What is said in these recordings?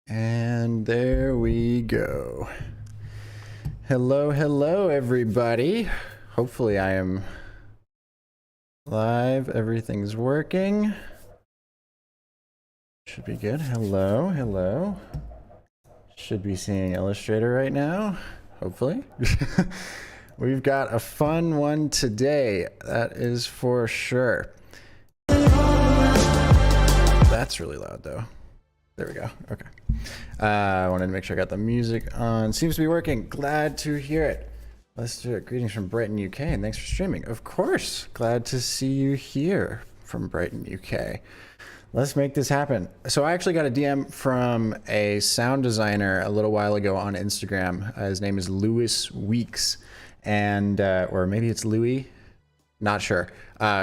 And there we go. Hello, hello, everybody. Hopefully I am live. Everything's working. Should be good. Hello, hello. Should be seeing Illustrator right now, hopefully. We've got a fun one today, that is for sure. That's really loud though. There we go. Okay. I wanted to make sure I got the music on. Seems to be working. Glad to hear it. Let's do it. Greetings from Brighton, UK, and thanks for streaming. Of course. Glad to see you here from Brighton, UK. Let's make this happen. So I actually got a DM from a sound designer a little while ago on Instagram. His name is Louis Weeks, and or maybe it's Louis. Not sure.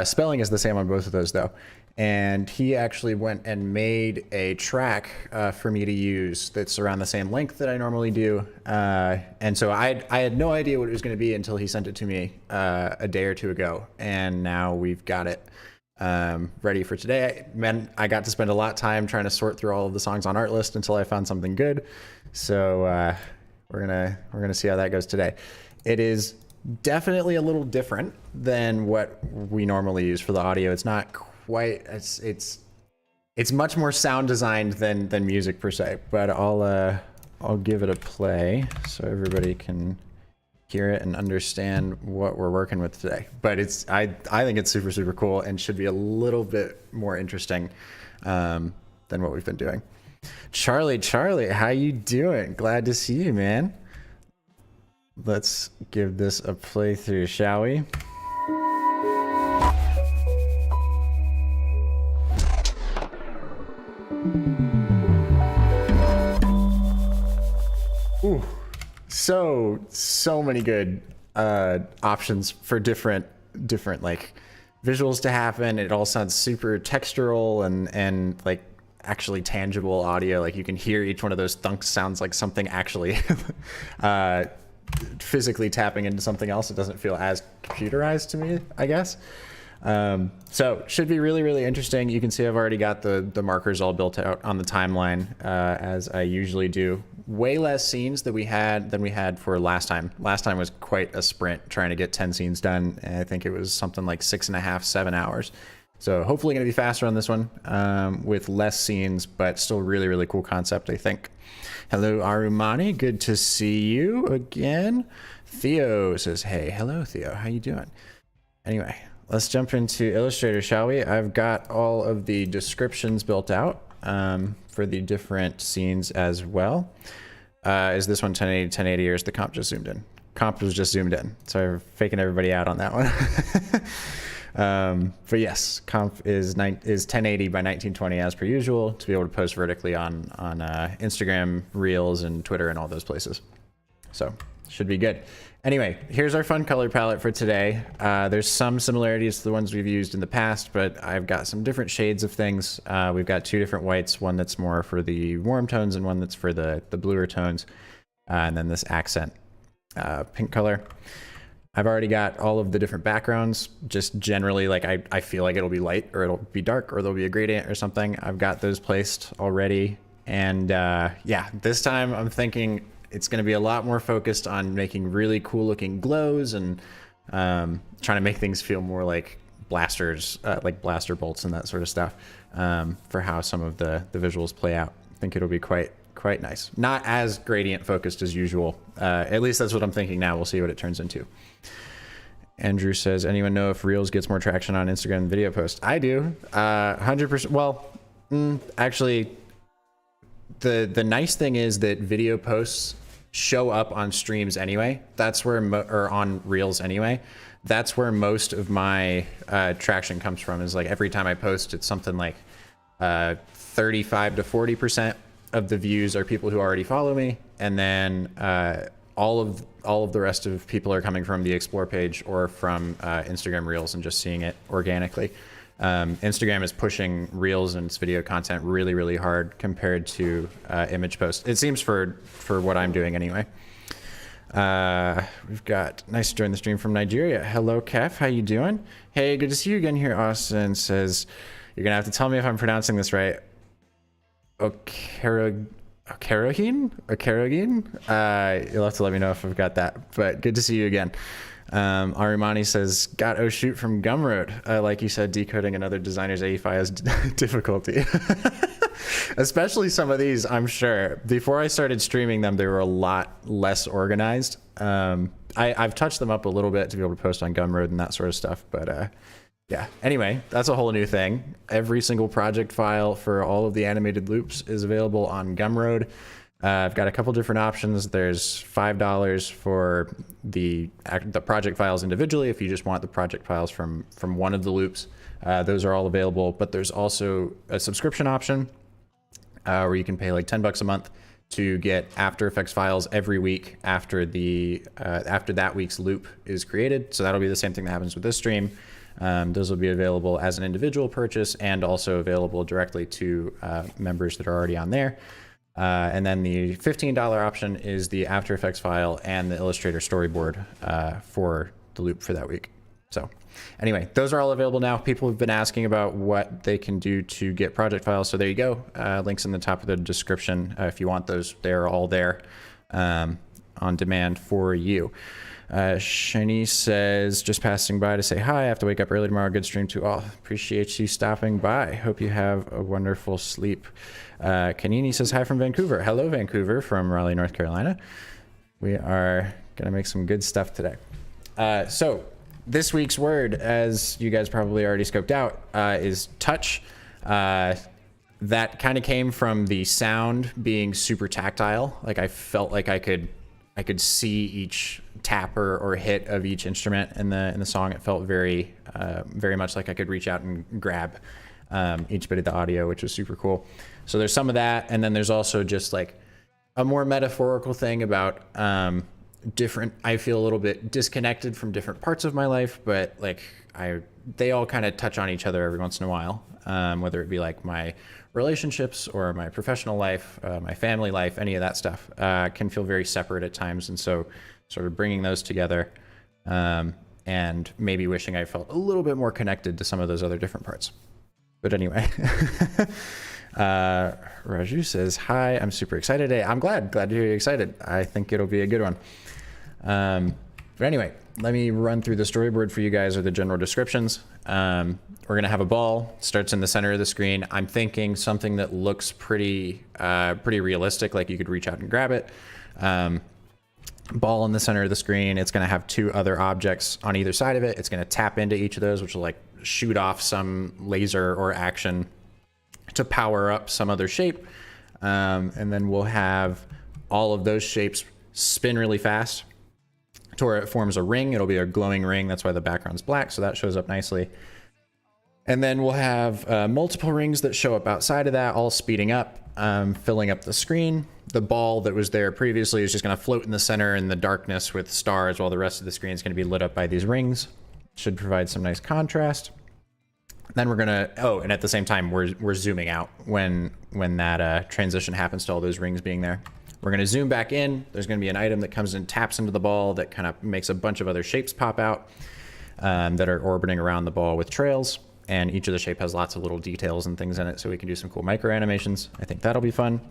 Spelling is the same on both of those though. And he actually went and made a track for me to use that's around the same length that I normally do. And so I had no idea what it was going to be until he sent it to me a day or two ago. And now we've got it ready for today. I got to spend a lot of time trying to sort through all of the songs on Artlist until I found something good. So we're gonna see how that goes today. It is definitely a little different than what we normally use for the audio. It's not quite, it's much more sound designed than music per se, but I'll give it a play so everybody can hear it and understand what we're working with today. But I think it's super cool and should be a little bit more interesting than what we've been doing. Charlie, how you doing? Glad to see you, man. Let's give this a playthrough, shall we? Ooh, so many good options for different like visuals to happen. It all sounds super textural and like actually tangible audio. Like you can hear each one of those thunks sounds like something actually physically tapping into something else. It doesn't feel as computerized to me, I guess. So should be really interesting. You can see I've already got the markers all built out on the timeline as I usually do. Way less scenes than we had for last time. Last time was quite a sprint trying to get 10 scenes done, and I think it was something like 6.5, 7 hours. So hopefully going to be faster on this one with less scenes, but still really cool concept, I think. Hello, Arumani. Good to see you again. Theo says, hey, hello, Theo. How you doing? Anyway, let's jump into Illustrator, shall we? I've got all of the descriptions built out for the different scenes as well. Is this one 1080, 1080, or is the comp just zoomed in? Comp was just zoomed in, so I'm faking everybody out on that one. But yes, comp is 1080 by 1920 as per usual to be able to post vertically on Instagram, Reels, and Twitter and all those places. So should be good. Anyway, here's our fun color palette for today. There's some similarities to the ones we've used in the past, but I've got some different shades of things. We've got two different whites, one that's more for the warm tones and one that's for the bluer tones. And then this accent pink color. I've already got all of the different backgrounds, just generally like I feel like it'll be light or it'll be dark or there'll be a gradient or something. I've got those placed already. And yeah, this time I'm thinking it's going to be a lot more focused on making really cool looking glows and trying to make things feel more like blasters, like blaster bolts and that sort of stuff for how some of the visuals play out. I think it'll be quite nice. Not as gradient focused as usual. At least that's what I'm thinking now. We'll see what it turns into. Andrew says, anyone know if Reels gets more traction on Instagram than video posts? I do. 100%. Well, actually, the nice thing is that video posts show up on streams anyway. That's where, or on Reels anyway. That's where most of my traction comes from, is like every time I post, it's something like 35 to 40% of the views are people who already follow me. And then all of the rest of people are coming from the explore page or from Instagram Reels and just seeing it organically. Instagram is pushing Reels and its video content really hard compared to image posts. It seems for what I'm doing anyway. We've got nice to join the stream from Nigeria. Hello, Kef. How you doing? Hey, good to see you again here. Austin says, you're gonna have to tell me if I'm pronouncing this right. Karogin. You'll have to let me know if I've got that, but good to see you again. Arimani says, got oh shoot from Gumroad. Like you said, decoding another designer's AEFI is difficulty. Especially some of these, I'm sure. Before I started streaming them, they were a lot less organized. I've touched them up a little bit to be able to post on Gumroad and that sort of stuff, but yeah. Anyway, that's a whole new thing. Every single project file for all of the animated loops is available on Gumroad. I've got a couple different options. There's $5 for the project files individually if you just want the project files from one of the loops. Those are all available, but there's also a subscription option where you can pay like $10 a month to get After Effects files every week after that week's loop is created. So that'll be the same thing that happens with this stream. Those will be available as an individual purchase and also available directly to members that are already on there. And then the $15 option is the After Effects file and the Illustrator storyboard for the loop for that week. So anyway, those are all available now. People have been asking about what they can do to get project files. So there you go. Links in the top of the description. If you want those, they're all there on demand for you. Shani says, just passing by to say hi. I have to wake up early tomorrow. Good stream to all. Appreciate you stopping by. Hope you have a wonderful sleep. Kanini says hi from Vancouver. Hello, Vancouver, from Raleigh, North Carolina. We are going to make some good stuff today. So this week's word, as you guys probably already scoped out, is touch. That kind of came from the sound being super tactile. Like I felt like I could see each tap or hit of each instrument in the song. It felt very much like I could reach out and grab each bit of the audio, which was super cool. So there's some of that, and then there's also just like a more metaphorical thing about I feel a little bit disconnected from different parts of my life, but like they all kind of touch on each other every once in a while, whether it be like my relationships or my professional life, my family life, any of that stuff can feel very separate at times. And so sort of bringing those together and maybe wishing I felt a little bit more connected to some of those other different parts. But anyway, Raju says, hi, I'm super excited today. I'm glad to hear you excited. I think it'll be a good one. But anyway, let me run through the storyboard for you guys, or the general descriptions. We're going to have a ball, starts in the center of the screen. I'm thinking something that looks pretty realistic, like you could reach out and grab it. Ball in the center of the screen. It's going to have two other objects on either side of it. It's going to tap into each of those, which will like shoot off some laser or action to power up some other shape. And then we'll have all of those shapes spin really fast to where it forms a ring. It'll be a glowing ring. That's why the background's black. So that shows up nicely. And then we'll have multiple rings that show up outside of that, all speeding up, filling up the screen. The ball that was there previously is just going to float in the center in the darkness with stars, while the rest of the screen is going to be lit up by these rings. Should provide some nice contrast. Then we're going to, and at the same time, we're zooming out when that transition happens to all those rings being there. We're going to zoom back in. There's going to be an item that comes and taps into the ball that kind of makes a bunch of other shapes pop out that are orbiting around the ball with trails. And each of the shape has lots of little details and things in it, so we can do some cool micro animations. I think that'll be fun.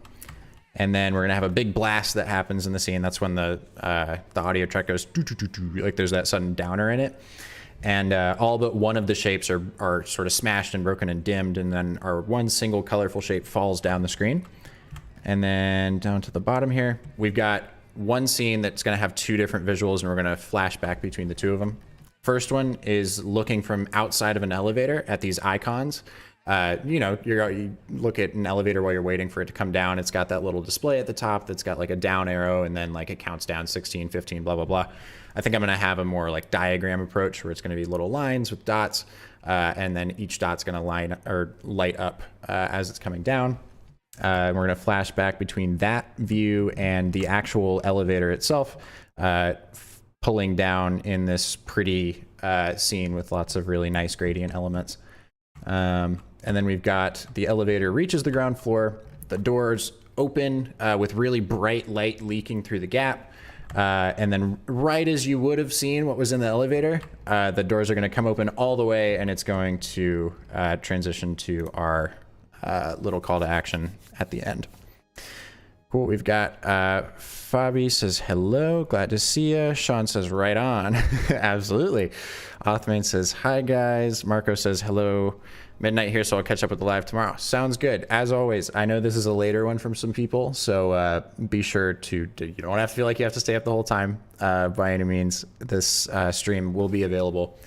And then we're going to have a big blast that happens in the scene. That's when the audio track goes, like there's that sudden downer in it. And all but one of the shapes are sort of smashed and broken and dimmed, and then our one single colorful shape falls down the screen. And then down to the bottom here, we've got one scene that's going to have two different visuals, and we're going to flash back between the two of them. First one is looking from outside of an elevator at these icons. You look at an elevator while you're waiting for it to come down. It's got that little display at the top that's got like a down arrow, and then like it counts down 16, 15, blah, blah, blah. I think I'm going to have a more like diagram approach where it's going to be little lines with dots, and then each dot's going to light up as it's coming down. We're going to flash back between that view and the actual elevator itself, pulling down in this pretty scene with lots of really nice gradient elements. And then we've got the elevator reaches the ground floor, the doors open with really bright light leaking through the gap. And then right as you would have seen what was in the elevator, the doors are going to come open all the way, and it's going to transition to our little call to action at the end. Cool. We've got Fabi says hello, glad to see ya. Sean says right on. Absolutely. Othman says hi guys. Marco says hello. Midnight here, so I'll catch up with the live tomorrow. Sounds good. As always, I know this is a later one from some people, so be sure to, you don't have to feel like you have to stay up the whole time by any means. This stream will be available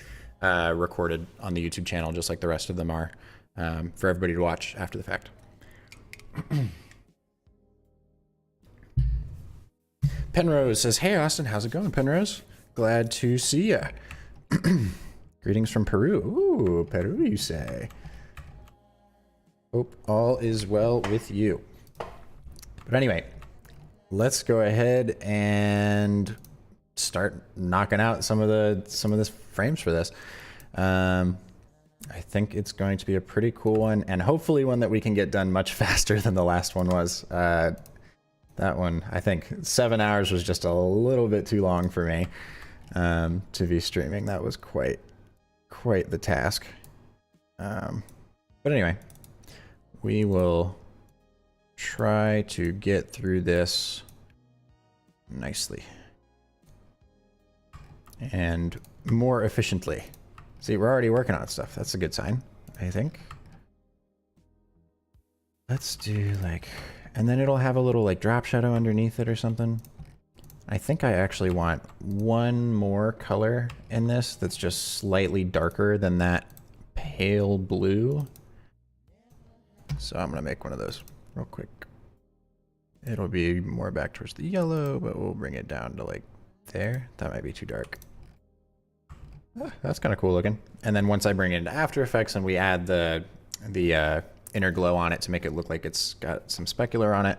recorded on the YouTube channel, just like the rest of them are, for everybody to watch after the fact. Penrose says, hey Austin, how's it going, Penrose? Glad to see ya. Greetings from Peru. Ooh, Peru, you say. Hope all is well with you. But anyway, let's go ahead and start knocking out some of the frames for this. I think it's going to be a pretty cool one, and hopefully one that we can get done much faster than the last one was. That one, I think 7 hours was just a little bit too long for me to be streaming. That was quite the task. But anyway, we will try to get through this nicely and more efficiently. See, we're already working on stuff. That's a good sign, I think. Let's do like, and then it'll have a little like drop shadow underneath it or something. I think I actually want one more color in this that's just slightly darker than that pale blue. So I'm gonna make one of those real quick. It'll be more back towards the yellow, but we'll bring it down to like there. That might be too dark. Oh, that's kind of cool looking. And then once I bring it into After Effects and we add the inner glow on it to make it look like it's got some specular on it,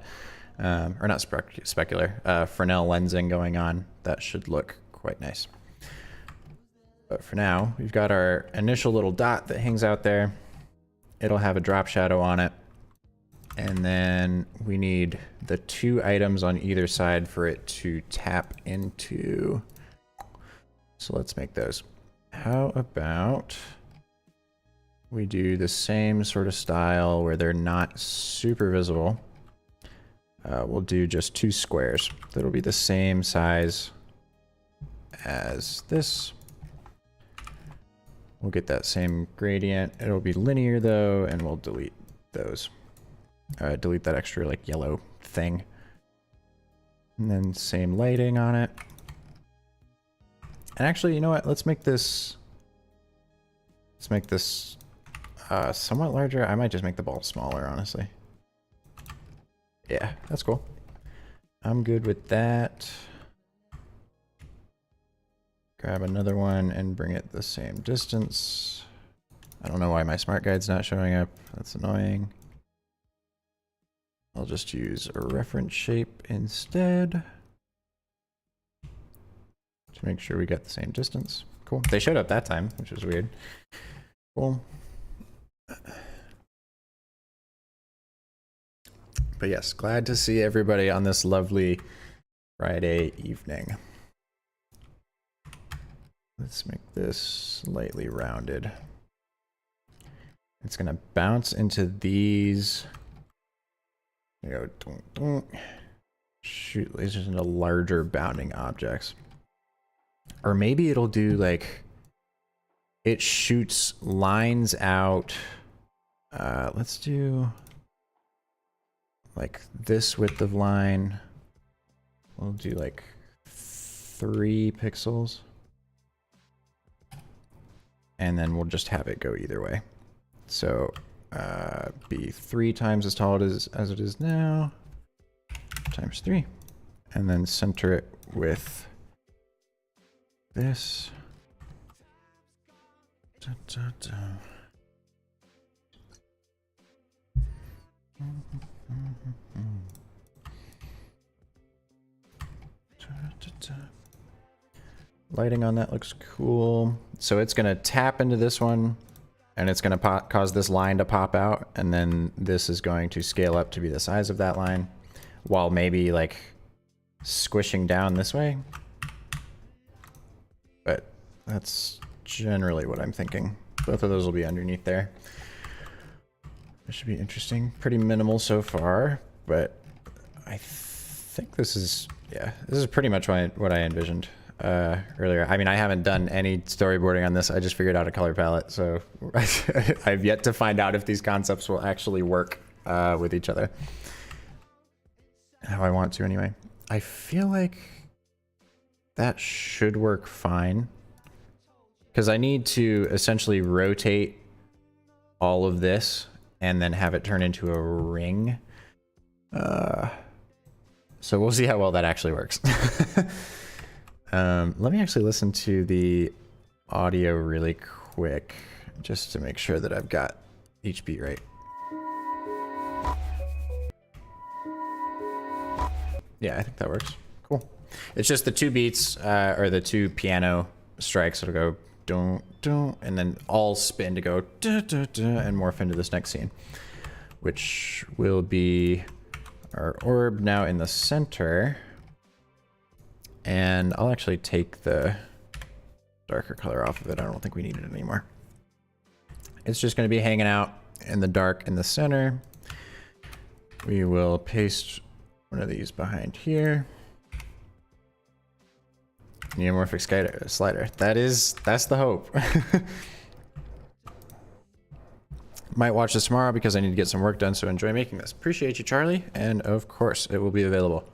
or not specular, Fresnel lensing going on, that should look quite nice. But for now, we've got our initial little dot that hangs out there. It'll have a drop shadow on it. And then we need the two items on either side for it to tap into. So let's make those. How about we do the same sort of style where they're not super visible. We'll do just two squares. That'll be the same size as this. We'll get that same gradient. It'll be linear though, and we'll delete those. Delete that extra like yellow thing. And then same lighting on it. And actually, you know what? Let's make this somewhat larger. I might just make the ball smaller, honestly. Yeah, that's cool. I'm good with that. Grab another one and bring it the same distance. I don't know why my smart guide's not showing up. That's annoying. I'll just use a reference shape instead to make sure we got the same distance. Cool. They showed up that time, which was weird. Cool. But yes, glad to see everybody on this lovely Friday evening. Let's make this slightly rounded. It's gonna bounce into these. There you go. Shoot lasers into larger bounding objects. Or maybe it'll do like, it shoots lines out. Let's do like this width of line. We'll do like 3 pixels. And then we'll just have it go either way. So be 3 times as tall as it is now, times 3. And then center it with this. Da, da, da. Lighting on that looks cool. So it's gonna tap into this one and it's gonna cause this line to pop out, and then this is going to scale up to be the size of that line while maybe like squishing down this way. But that's generally what I'm thinking. Both of those will be underneath there. This should be interesting. Pretty minimal so far, but I think this is, yeah, this is pretty much what I envisioned earlier. I mean, I haven't done any storyboarding on this. I just figured out a color palette. So I've yet to find out if these concepts will actually work with each other. How I want to anyway. I feel like that should work fine. Because I need to essentially rotate all of this and then have it turn into a ring. So we'll see how well that actually works. Let me actually listen to the audio really quick, just to make sure that I've got each beat right. Yeah, I think that works. Cool. It's just the two beats, or the two piano strikes. It'll go dun, dun, and then all spin to go dun, dun, dun, and morph into this next scene, which will be our orb now in the center. And I'll actually take the darker color off of it. I don't think we need it anymore. It's just going to be hanging out in the dark in the center. We will paste one of these behind here. Neomorphic slider. That's the hope. Might watch this tomorrow because I need to get some work done, so enjoy making this. Appreciate you, Charlie, and of course it will be available.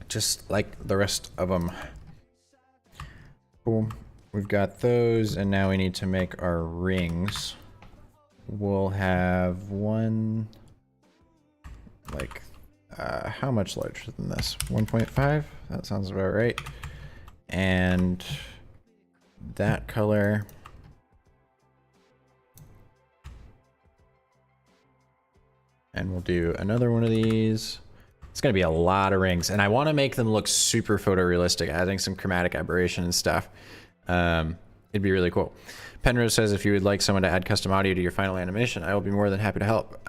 Just like the rest of them. Cool. We've got those, and now we need to make our rings. We'll have one, like, how much larger than this? 1.5? That sounds about right. And that color. And we'll do another one of these. It's going to be a lot of rings, and I want to make them look super photorealistic, adding some chromatic aberration and stuff. It'd be really cool. Penrose says, if you would like someone to add custom audio to your final animation, I will be more than happy to help.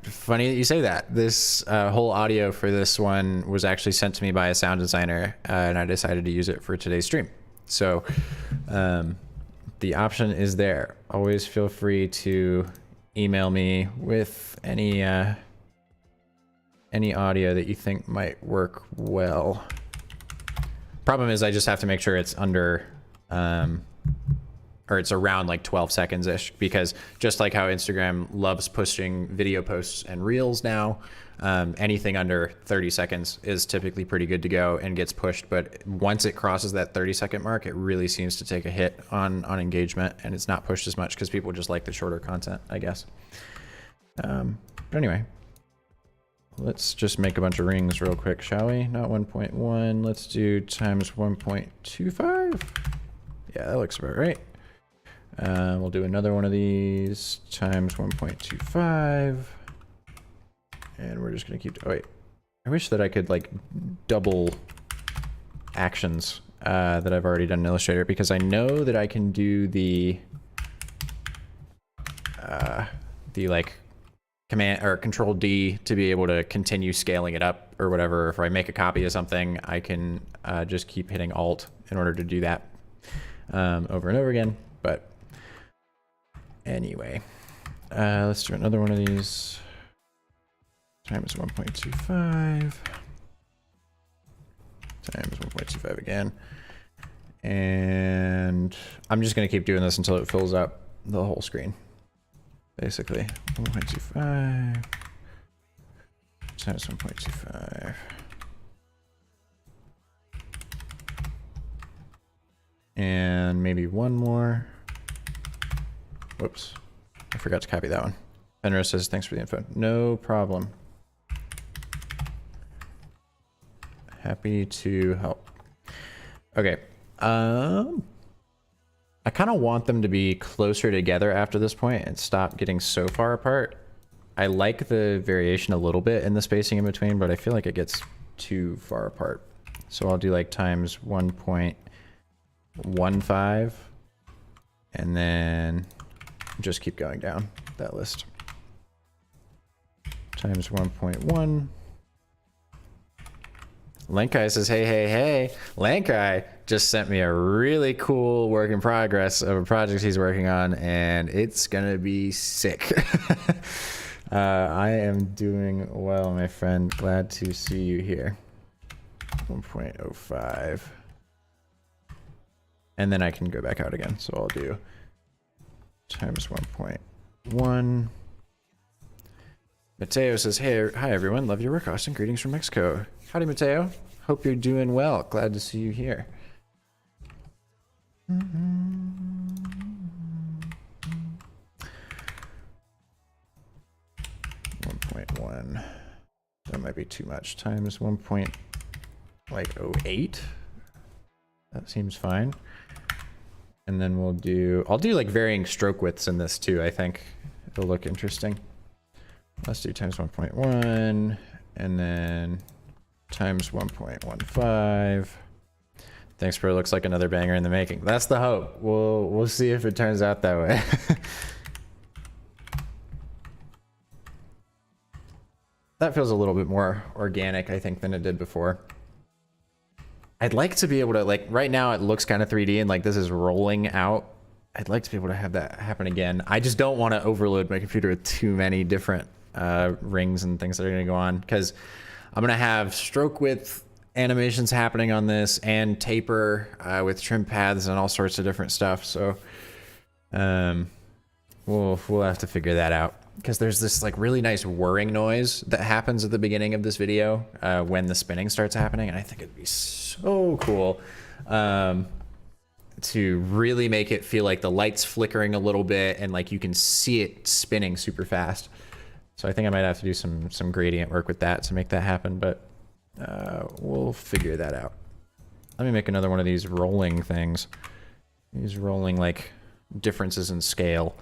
Funny that you say that. This whole audio for this one was actually sent to me by a sound designer, and I decided to use it for today's stream. So the option is there. Always feel free to email me with any audio that you think might work well. Problem is I just have to make sure it's under, or it's around like 12 seconds ish, because just like how Instagram loves pushing video posts and reels now, anything under 30 seconds is typically pretty good to go and gets pushed. But once it crosses that 30-second mark, it really seems to take a hit on engagement, and it's not pushed as much because people just like the shorter content, I guess. But anyway, let's just make a bunch of rings real quick, shall we? Not 1.1. Let's do times 1.25. Yeah, that looks about right. We'll do another one of these times 1.25. And we're just going to keep... Oh, wait. I wish that I could, like, double actions that I've already done in Illustrator, because I know that I can do the like, Command or Control D to be able to continue scaling it up or whatever. If I make a copy of something, I can just keep hitting Alt in order to do that over and over again. But anyway, let's do another one of these times 1.25 times 1.25 again. And I'm just going to keep doing this until it fills up the whole screen. Basically, 1.25 times 1.25. And maybe one more. Whoops. I forgot to copy that one. Penrose says, thanks for the info. No problem. Happy to help. Okay. I kind of want them to be closer together after this point and stop getting so far apart. I like the variation a little bit in the spacing in between, but I feel like it gets too far apart. So I'll do like times 1.15 and then just keep going down that list. Times 1.1. Lenkai says, hey, hey, hey. Lenkai just sent me a really cool work in progress of a project he's working on, and it's gonna be sick. I am doing well, my friend. Glad to see you here. 1.05. And then I can go back out again. So I'll do times 1.1. Mateo says, hey, hi everyone. Love your work, Austin. Greetings from Mexico. Howdy, Mateo. Hope you're doing well. Glad to see you here. 1.1. That might be too much. Times 1.08. That seems fine. And then I'll do like varying stroke widths in this too. I think it'll look interesting. Let's do times 1.1 and then times 1.15. Thanks, bro. Looks like another banger in the making. That's the hope. We'll see if it turns out that way. That feels a little bit more organic, I think, than it did before. I'd like to be able to, like, right now it looks kind of 3D and like this is rolling out. I'd like to be able to have that happen again. I just don't want to overload my computer with too many different rings and things that are going to go on, because I'm going to have stroke width animations happening on this and taper with trim paths and all sorts of different stuff. So we'll have to figure that out, because there's this like really nice whirring noise that happens at the beginning of this video when the spinning starts happening, and I think it'd be so cool to really make it feel like the light's flickering a little bit and like you can see it spinning super fast. So I think I might have to do some gradient work with that to make that happen, but we'll figure that out. Let me make another one of these rolling things. These rolling like differences in scale.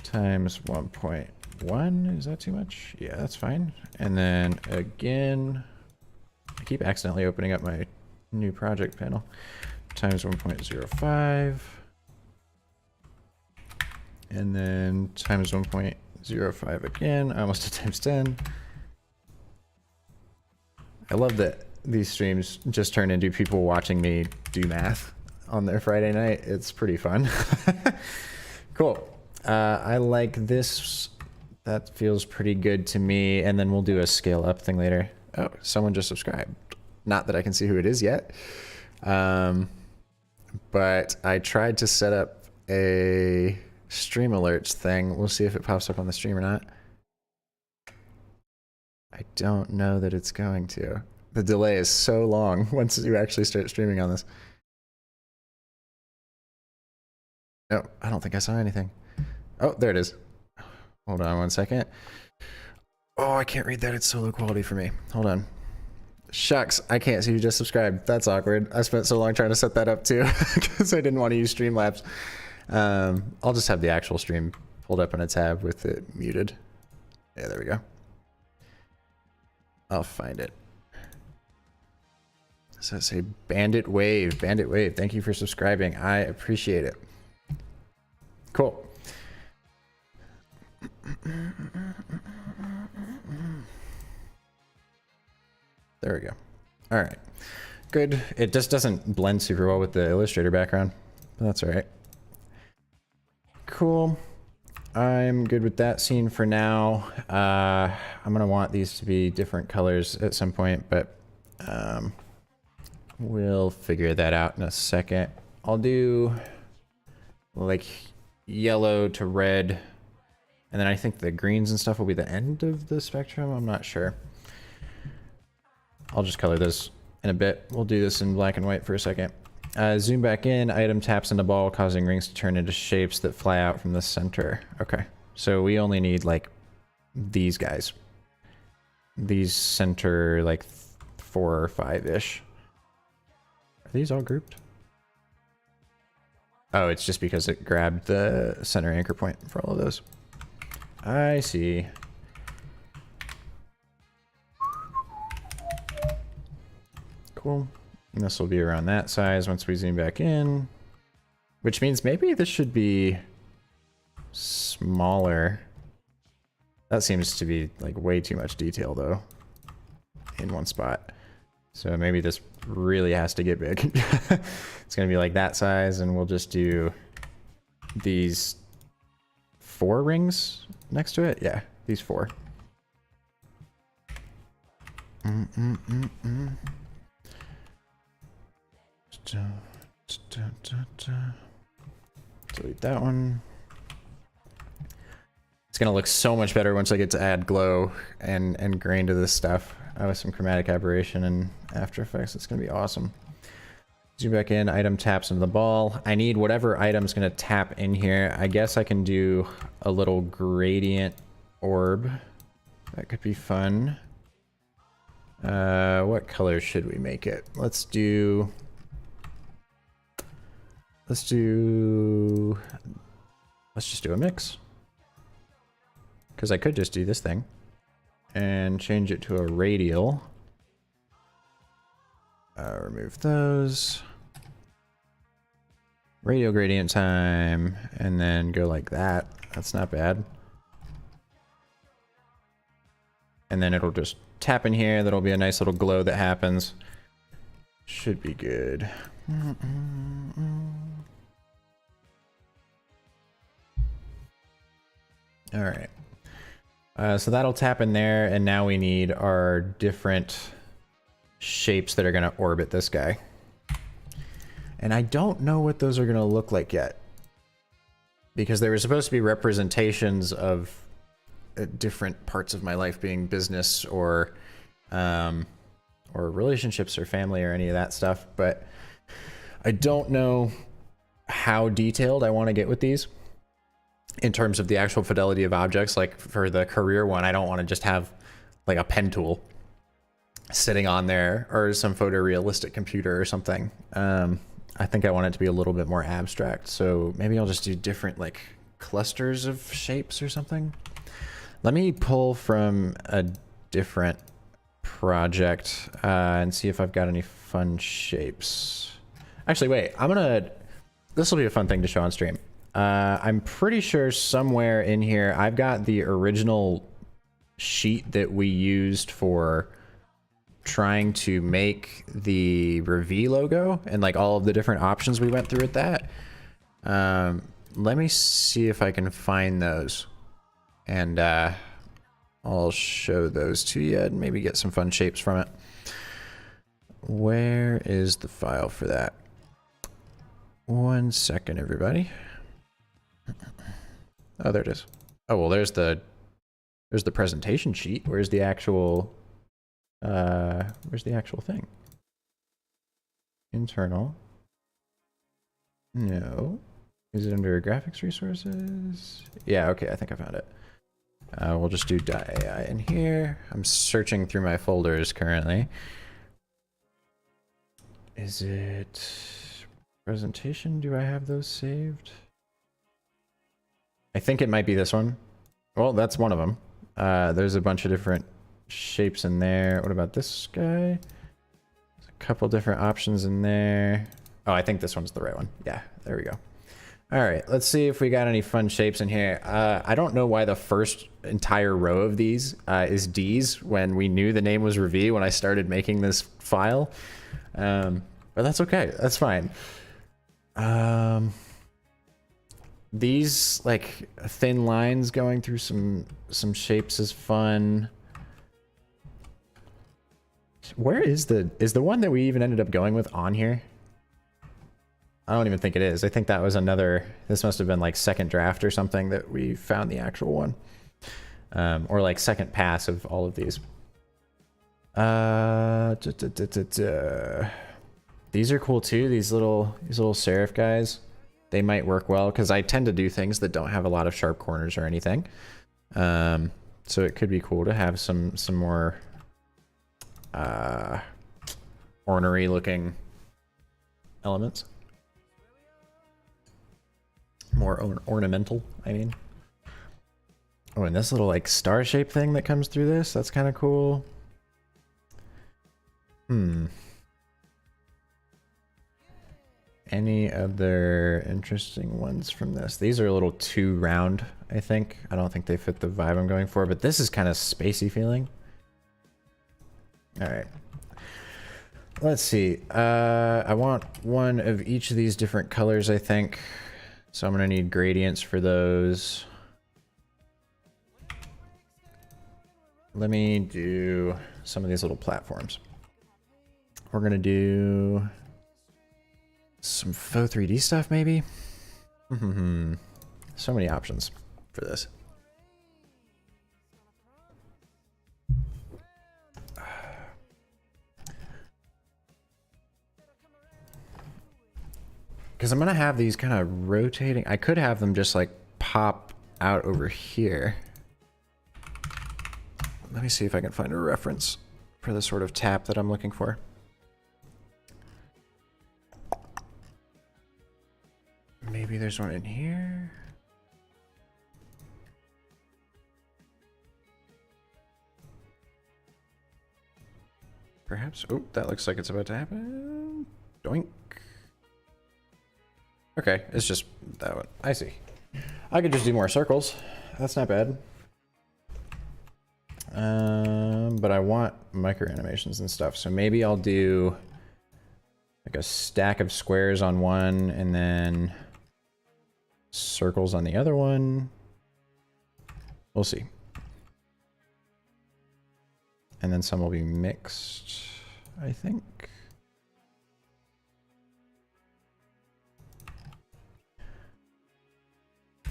Times 1.1, is that too much? Yeah, that's fine. And then again, I keep accidentally opening up my new project panel. Times 1.05. And then times 1.05 again. I almost did times 10. I love that these streams just turn into people watching me do math on their Friday night. It's pretty fun. Cool. I like this. That feels pretty good to me. And then we'll do a scale up thing later. Oh, someone just subscribed. Not that I can see who it is yet. But I tried to set up a stream alerts thing. We'll see if it pops up on the stream or not. I don't know that it's going to. The delay is so long once you actually start streaming on this. No, I don't think I saw anything. Oh, there it is. Hold on one second. Oh, I can't read that. It's so low quality for me. Hold on. Shucks, I can't see you just subscribed. That's awkward. I spent so long trying to set that up too because I didn't want to use Streamlabs. I'll just have the actual stream pulled up in a tab with it muted. Yeah, there we go. I'll find it. So say Bandit Wave. Bandit Wave, thank you for subscribing. I appreciate it. Cool. There we go. All right, good. It just doesn't blend super well with the Illustrator background, but that's all right. Cool. I'm good with that scene for now. I'm gonna want these to be different colors at some point, but we'll figure that out in a second. I'll do like yellow to red, and then I think the greens and stuff will be the end of the spectrum. I'm not sure. I'll just color this in a bit. We'll do this in black and white for a second. Zoom back in, item taps into ball, causing rings to turn into shapes that fly out from the center. Okay, so we only need like these guys. These center like 4 or 5-ish. Are these all grouped? Oh, it's just because it grabbed the center anchor point for all of those. I see. Cool. And this will be around that size once we zoom back in, which means maybe this should be smaller. That seems to be like way too much detail though in one spot. So maybe this really has to get big. It's gonna be like that size, and we'll just do these 4 rings next to it. Yeah, These four. Delete that one. It's gonna look so much better once I get to add glow and grain to this stuff. With some chromatic aberration and After Effects. It's gonna be awesome. Zoom back in, item taps into the ball. I need whatever item's gonna tap in here. I guess I can do a little gradient orb. That could be fun. What color should we make it? Let's just do a mix. Because I could just do this thing and change it to a radial. Remove those. Radial gradient time, and then go like that. That's not bad. And then it'll just tap in here. That'll be a nice little glow that happens. Should be good. All right. So that'll tap in there, and now we need our different shapes that are going to orbit this guy. And I don't know what those are going to look like yet, because they were supposed to be representations of different parts of my life, being business or relationships or family or any of that stuff. But I don't know how detailed I want to get with these in terms of the actual fidelity of objects. Like for the career one, I don't want to just have like a pen tool sitting on there or some photorealistic computer or something. I think I want it to be a little bit more abstract. So maybe I'll just do different like clusters of shapes or something. Let me pull from a different project and see if I've got any fun shapes. Actually, wait, this will be a fun thing to show on stream. I'm pretty sure somewhere in here I've got the original sheet that we used for trying to make the Revi logo and like all of the different options we went through with that. Let me see if I can find those, and I'll show those to you and maybe get some fun shapes from it. Where is the file for that? 1 second, everybody. Oh, there it is. Oh, well, there's the presentation sheet. Where's the actual thing? Internal. No. Is it under graphics resources? Yeah, okay, I think I found it. We'll just do .ai in here. I'm searching through my folders currently. Is it presentation? Do I have those saved? I think it might be this one. Well, that's one of them. There's a bunch of different shapes in there. What about this guy? There's a couple different options in there. Oh, I think this one's the right one. Yeah, there we go. All right, let's see if we got any fun shapes in here. I don't know why the first entire row of these is D's when we knew the name was Revi when I started making this file. But that's okay. That's fine. These like thin lines going through some shapes is fun. Where is the one that we even ended up going with on here? I don't even think it is. I think that was this must have been like second draft or something that we found the actual one. Or like second pass of all of these. These are cool too. These little serif guys. They might work well because I tend to do things that don't have a lot of sharp corners or anything. So it could be cool to have some more ornery looking elements. More ornamental, I mean. Oh, and this little like star shape thing that comes through this, that's kind of cool. Any other interesting ones from this? These are a little too round, I think. I don't think they fit the vibe I'm going for, but this is kind of spacey feeling. All right. Let's see. I want one of each of these different colors, I think. So I'm going to need gradients for those. let me do some of these little platforms. We're gonna do some faux 3D stuff, maybe. So many options for this. Because I'm gonna have these kind of rotating. I could have them just like pop out over here. Let me see if I can find a reference for the sort of tap that I'm looking for. Maybe there's one in here. Perhaps. Oh, that looks like it's about to happen. Doink. Okay, it's just that one. I see. I could just do more circles. That's not bad. But I want micro animations and stuff, so maybe I'll do like a stack of squares on one and then circles on the other one. We'll see. And then some will be mixed, I think.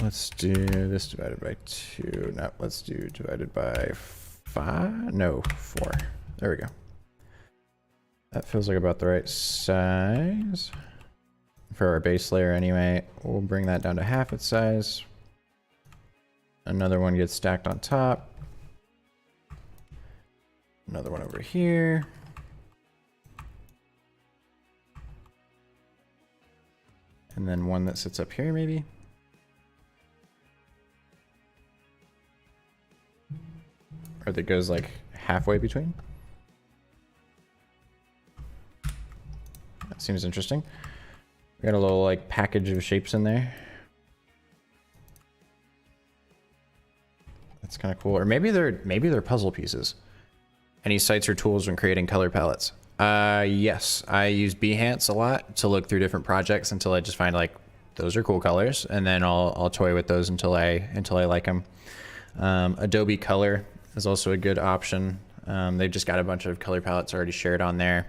Let's do this divided by 2. No, let's do divided by 5. No, 4. There we go. That feels like about the right size for our base layer anyway. We'll bring that down to half its size. Another one gets stacked on top. Another one over here. And then one that sits up here maybe. Or that goes like halfway between. That seems interesting. We got a little like package of shapes in there. That's kind of cool. Or maybe they're puzzle pieces. Any sites or tools when creating color palettes? Yes, I use Behance a lot to look through different projects until I just find like those are cool colors, and then I'll toy with those until I like them. Adobe Color is also a good option. They've just got a bunch of color palettes already shared on there.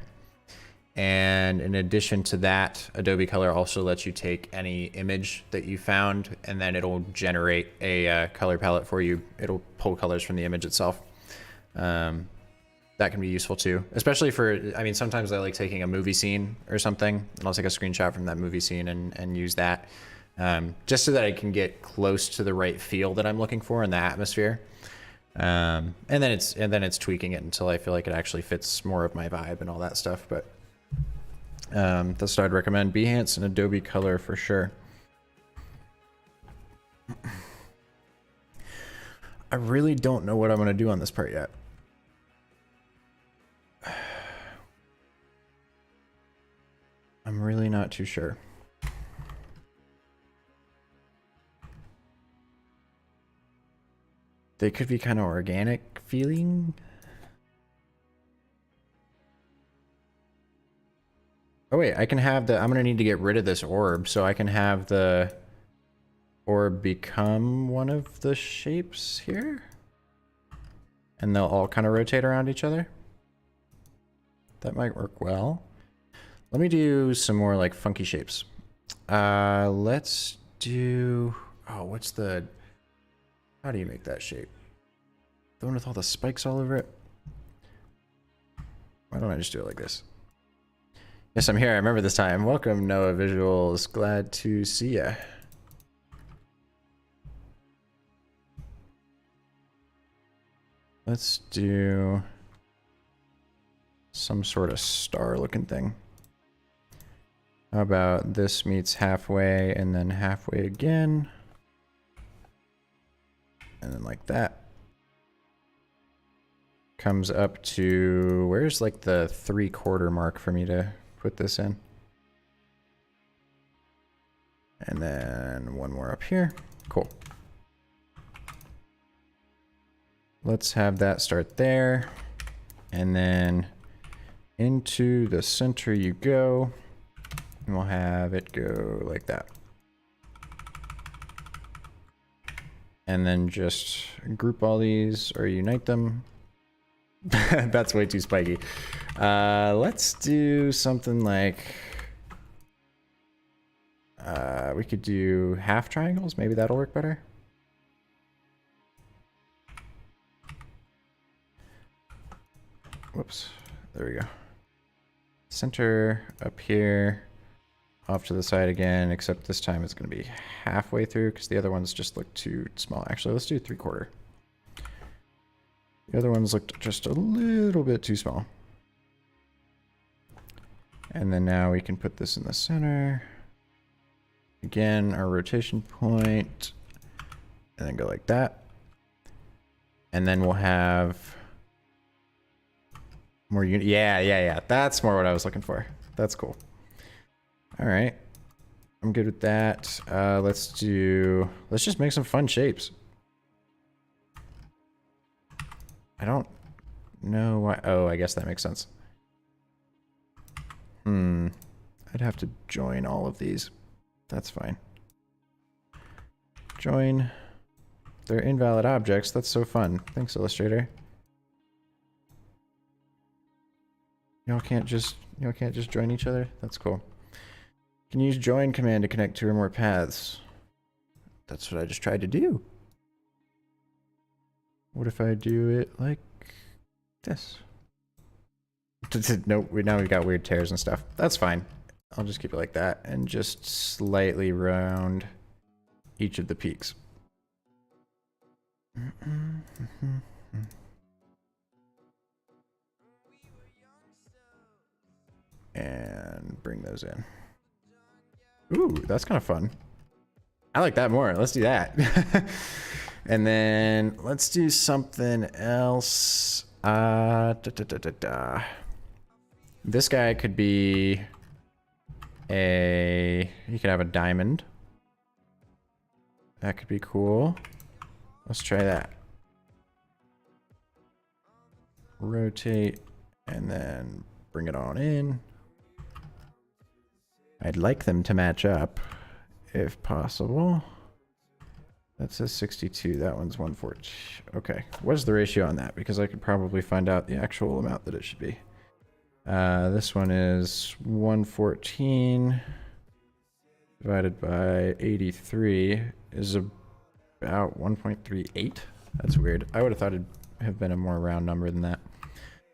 And in addition to that, Adobe Color also lets you take any image that you found and then it'll generate a color palette for you. It'll pull colors from the image itself. That can be useful too, especially for, I mean, sometimes I like taking a movie scene or something and I'll take a screenshot from that movie scene and use that just so that I can get close to the right feel that I'm looking for in the atmosphere. And then it's tweaking it until I feel like it actually fits more of my vibe and all that stuff. But that's what I'd recommend. Behance and Adobe Color for sure. I really don't know what I'm going to do on this part yet. I'm really not too sure. They could be kind of organic feeling. Oh wait, I can have the, I'm gonna need to get rid of this orb, so I can have the orb become one of the shapes here. And they'll all kind of rotate around each other. That might work well. Let me do some more like funky shapes. Let's do, oh, what's the, how do you make that shape? The one with all the spikes all over it? Why don't I just do it like this? Yes, I'm here. I remember this time. Welcome, Noah Visuals. Glad to see ya. Let's do some sort of star looking thing. How about this meets halfway and then halfway again? And then like that. Comes up to, where's like the 3/4 mark for me to put this in? And then one more up here. Cool. Let's have that start there. And then into the center you go. And we'll have it go like that. And then just group all these or unite them. That's way too spiky. Let's do something like... we could do half triangles. Maybe that'll work better. Whoops. There we go. Center up here. Off to the side again, except this time it's going to be halfway through because the other ones just look too small. Actually, let's do 3/4. The other ones looked just a little bit too small. And then now we can put this in the center. Again, our rotation point, and then go like that. And then we'll have more yeah. That's more what I was looking for. That's cool. All right, I'm good with that. Let's just make some fun shapes. I don't know why. Oh, I guess that makes sense. I'd have to join all of these. That's fine. Join. They're invalid objects. That's so fun. Thanks, Illustrator. Y'all can't just join each other? That's cool. You can use join command to connect 2 or more paths. That's what I just tried to do. What if I do it like this? Nope, now we've got weird tears and stuff. That's fine. I'll just keep it like that and just slightly round each of the peaks. And bring those in. Ooh, that's kind of fun. I like that more. Let's do that. And then let's do something else. This guy could be you could have a diamond. That could be cool. Let's try that. Rotate and then bring it on in. I'd like them to match up if possible. That says 62. That one's 140. Okay. What's the ratio on that? Because I could probably find out the actual amount that it should be. This one is 114 divided by 83 is about 1.38. That's weird. I would have thought it'd have been a more round number than that.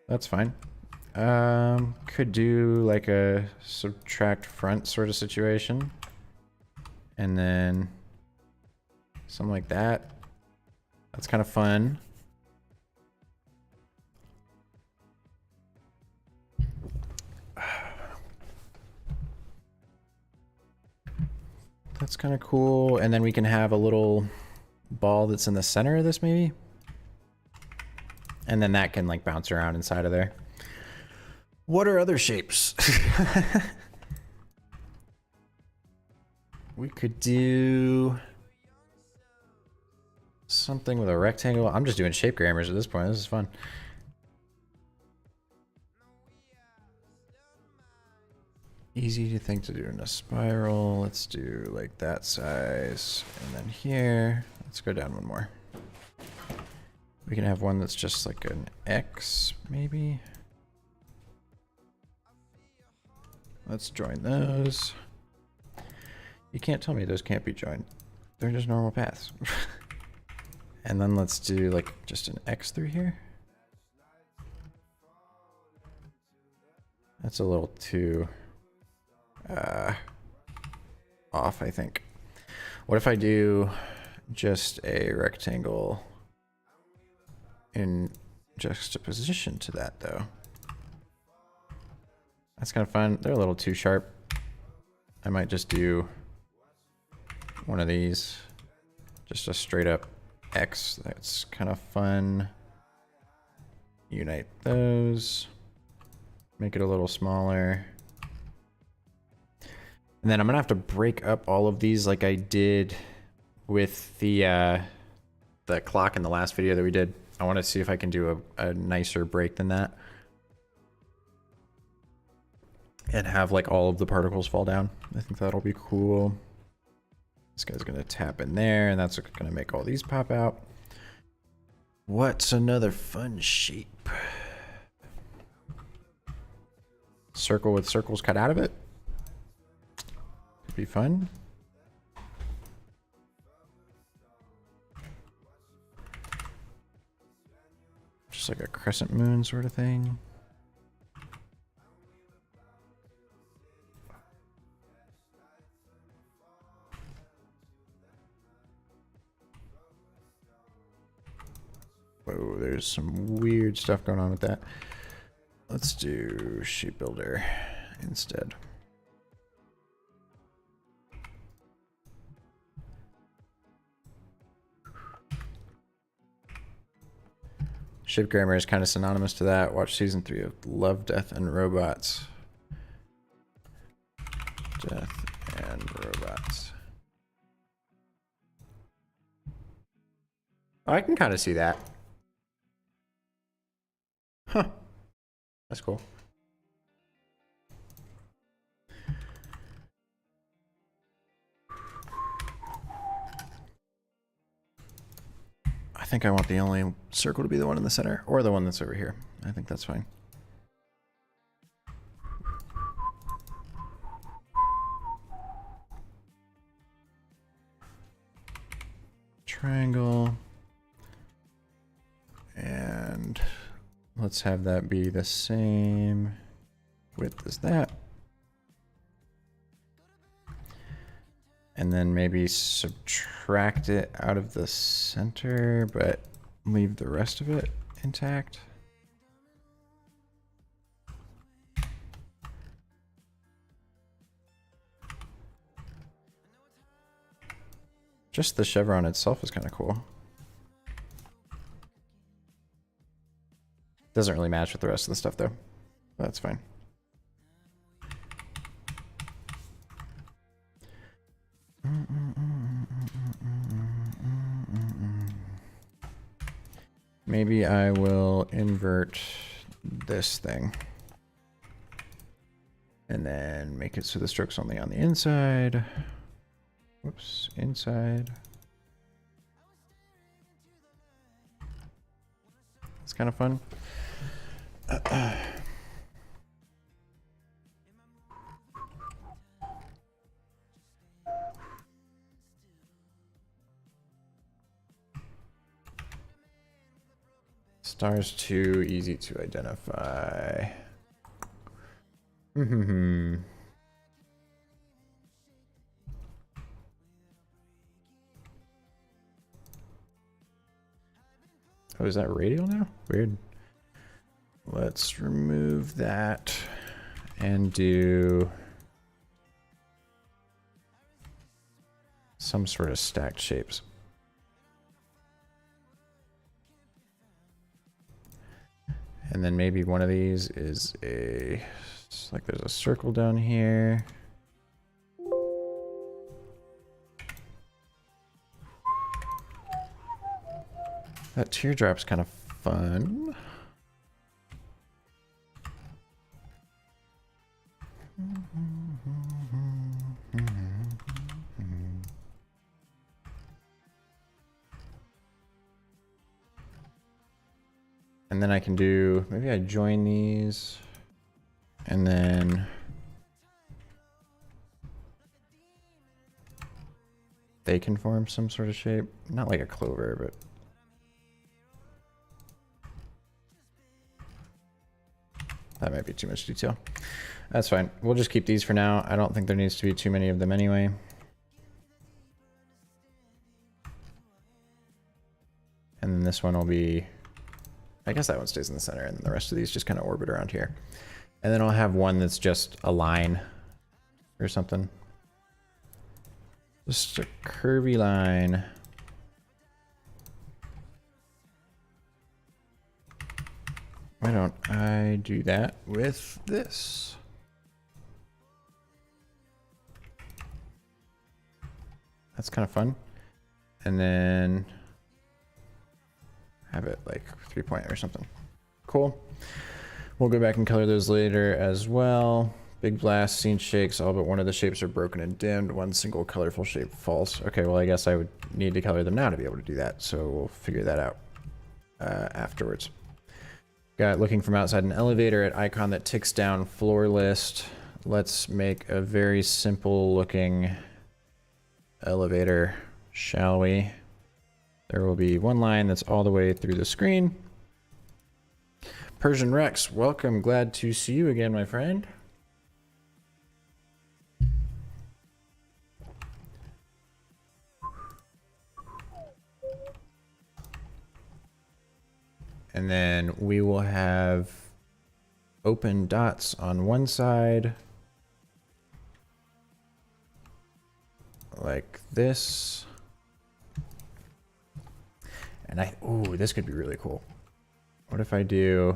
That's fine. Could do like a subtract front sort of situation. And then something like that. That's kind of fun. That's kind of cool. And then we can have a little ball that's in the center of this maybe. And then that can like bounce around inside of there. What are other shapes? We could do something with a rectangle. I'm just doing shape grammars at this point. This is fun. Easy to think to do in a spiral. Let's do like that size. And then here, let's go down one more. We can have one that's just like an X, maybe. Let's join those. You can't tell me those can't be joined. They're just normal paths. And then let's do like just an X through here. That's a little too off, I think. What if I do just a rectangle in juxtaposition to that though? That's kind of fun. They're a little too sharp. I might just do one of these. Just a straight up X. That's kind of fun. Unite those. Make it a little smaller. And then I'm gonna have to break up all of these like I did with the clock in the last video that we did. I want to see if I can do a nicer break than that. And have like all of the particles fall down. I think that'll be cool. This guy's gonna tap in there and that's gonna make all these pop out. What's another fun shape? Circle with circles cut out of it? Could be fun. Just like a crescent moon sort of thing. Whoa, there's some weird stuff going on with that. Let's do shape builder instead. Shape grammar is kind of synonymous to that. Watch season 3 of Love, Death, and Robots. Death and Robots. Oh, I can kind of see that. Huh. That's cool. I think I want the only circle to be the one in the center, or the one that's over here. I think that's fine. Triangle. And let's have that be the same width as that. And then maybe subtract it out of the center, but leave the rest of it intact. Just the chevron itself is kind of cool. Doesn't really match with the rest of the stuff though. That's fine. Maybe I will invert this thing. And then make it so the stroke's only on the inside. Whoops, inside. It's kind of fun. Star's too easy to identify. Oh, is that radial now? Weird. Let's remove that and do some sort of stacked shapes. And then maybe one of these is a, it's like there's a circle down here. That teardrop's kind of fun. And then I can do, maybe I join these and then they can form some sort of shape. Not like a clover, but that might be too much detail. That's fine. We'll just keep these for now. I don't think there needs to be too many of them anyway. And then this one will be, I guess that one stays in the center, and then the rest of these just kind of orbit around here. And then I'll have one that's just a line or something. Just a curvy line. Why don't I do that with this? That's kind of fun. And then have it like 3-point or something. Cool. We'll go back and color those later as well. Big blast, scene shakes, all but one of the shapes are broken and dimmed. One single colorful shape false. Okay, well I guess I would need to color them now to be able to do that, so we'll figure that out. afterwards. Got looking from outside an elevator at icon that ticks down floor list. Let's make a very simple looking elevator, shall we? There will be one line that's all the way through the screen. Persian Rex, welcome. Glad to see you again, my friend. And then we will have open dots on one side, like this. And ooh, this could be really cool. What if I do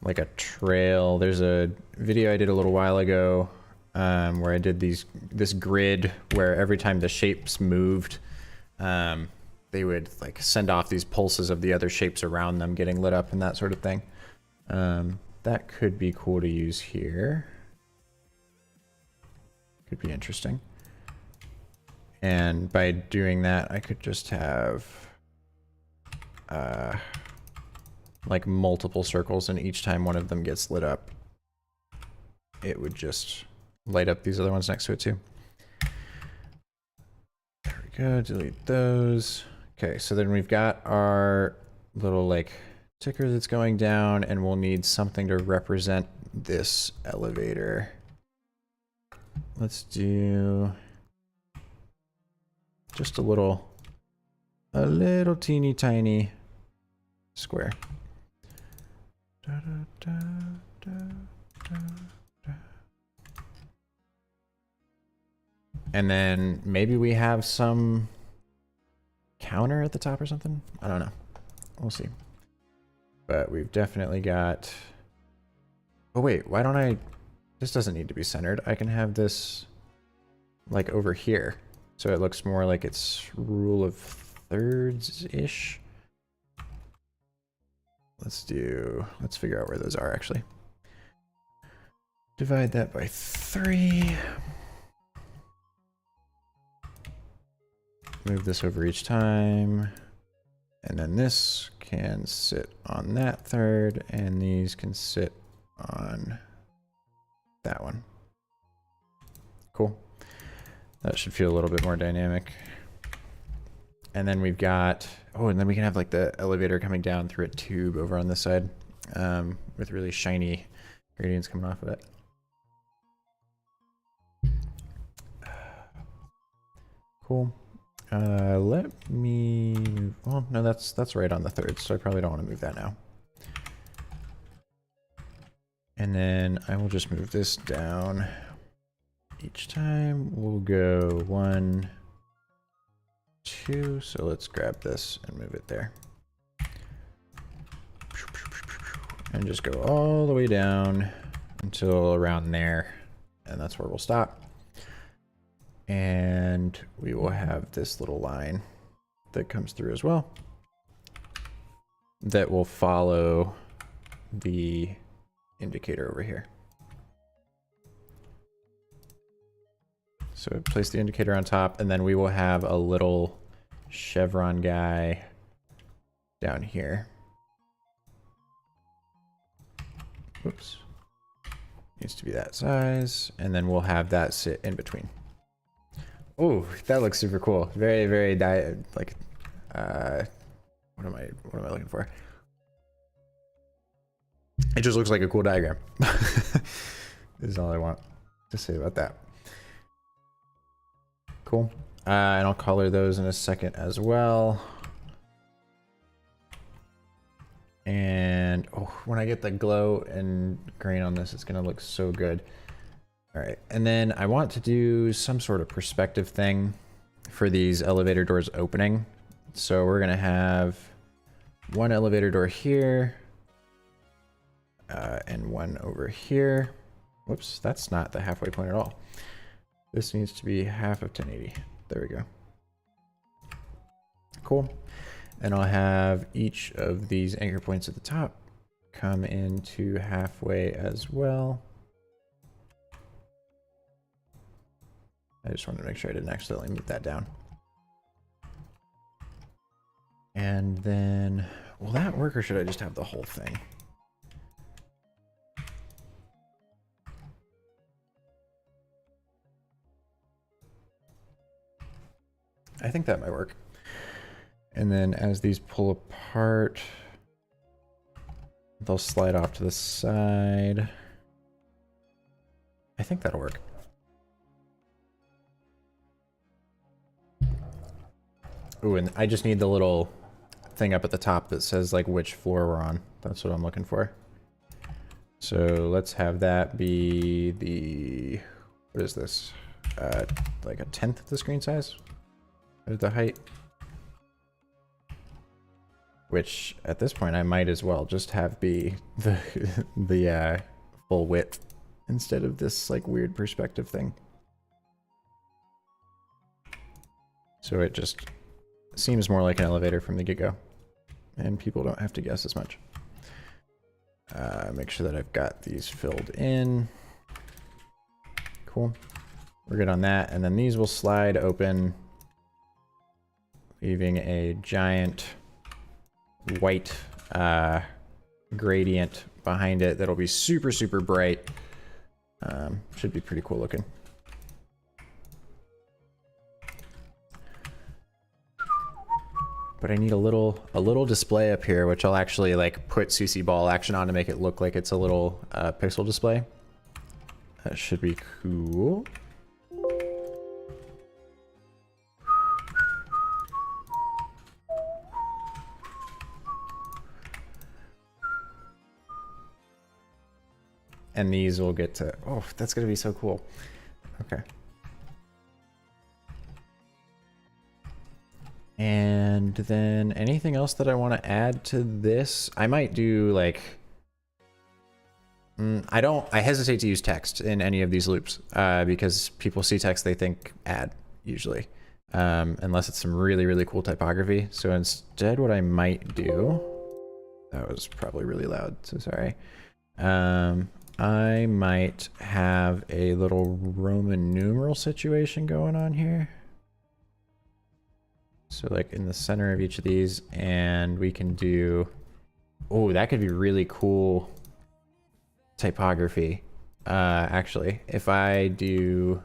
like a trail? There's a video I did a little while ago where I did this grid where every time the shapes moved, they would like send off these pulses of the other shapes around them getting lit up and that sort of thing. That could be cool to use here. Could be interesting. And by doing that, I could just have like multiple circles, and each time one of them gets lit up, it would just light up these other ones next to it too. There we go, delete those. Okay, so then we've got our little like ticker that's going down, and we'll need something to represent this elevator. Let's do just a little teeny tiny square. Da, da, da, da, da. And then maybe we have some counter at the top or something. I don't know. We'll see. But we've definitely got... Oh wait, why don't I... This doesn't need to be centered. I can have this like over here. So it looks more like it's rule of thirds-ish. Let's figure out where those are actually. Divide that by 3. Move this over each time. And then this can sit on that third, and these can sit on that one. Cool. That should feel a little bit more dynamic. And then we've got, oh, and then we can have like the elevator coming down through a tube over on this side with really shiny gradients coming off of it. Cool. Let me move, well, no, that's right on the third, so I probably don't want to move that now. And then I will just move this down. Each time we'll go 1, 2, so let's grab this and move it there. And just go all the way down until around there, and that's where we'll stop. And we will have this little line that comes through as well that will follow the indicator over here. So place the indicator on top, and then we will have a little chevron guy down here. Oops. Needs to be that size, and then we'll have that sit in between. Oh, that looks super cool. Very, very like what am I looking for? It just looks like a cool diagram. This is all I want to say about that. Cool. And I'll color those in a second as well. And oh, when I get the glow and grain on this, it's gonna look so good. All right, and then I want to do some sort of perspective thing for these elevator doors opening. So we're gonna have one elevator door here and one over here. Whoops, that's not the halfway point at all. This needs to be half of 1080. There we go. Cool. And I'll have each of these anchor points at the top come into halfway as well. I just wanted to make sure I didn't accidentally move that down. And then, will that work or should I just have the whole thing? I think that might work. And then as these pull apart, they'll slide off to the side. I think that'll work. Ooh, and I just need the little thing up at the top that says like which floor we're on. That's what I'm looking for. So let's have that be the, what is this? Like a 1/10 of the screen size? Or the height? Which at this point I might as well just have be the full width instead of this like weird perspective thing. So it just seems more like an elevator from the get-go, and people don't have to guess as much. Make sure that I've got these filled in. Cool. We're good on that, and then these will slide open, leaving a giant white gradient behind it that'll be super, super bright. Should be pretty cool looking. But I need a little display up here, which I'll actually like put CC ball action on to make it look like it's a little pixel display. That should be cool. And these will get to, oh, that's gonna be so cool. Okay. And then anything else that I want to add to this? I might do like, I hesitate to use text in any of these loops because people see text, they think add usually, unless it's some really, really cool typography. So instead what I might do, that was probably really loud, so sorry. I might have a little Roman numeral situation going on here. So like in the center of each of these, and we can do, oh, that could be really cool typography. Actually, if I do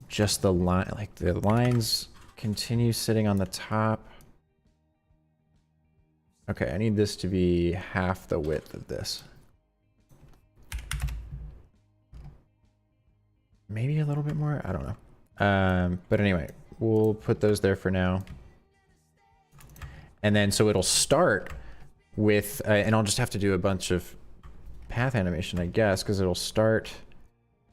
just the line, like the lines continue sitting on the top. Okay, I need this to be half the width of this. Maybe a little bit more, I don't know. But anyway, we'll put those there for now. And then so it'll start with, and I'll just have to do a bunch of path animation, I guess, because it'll start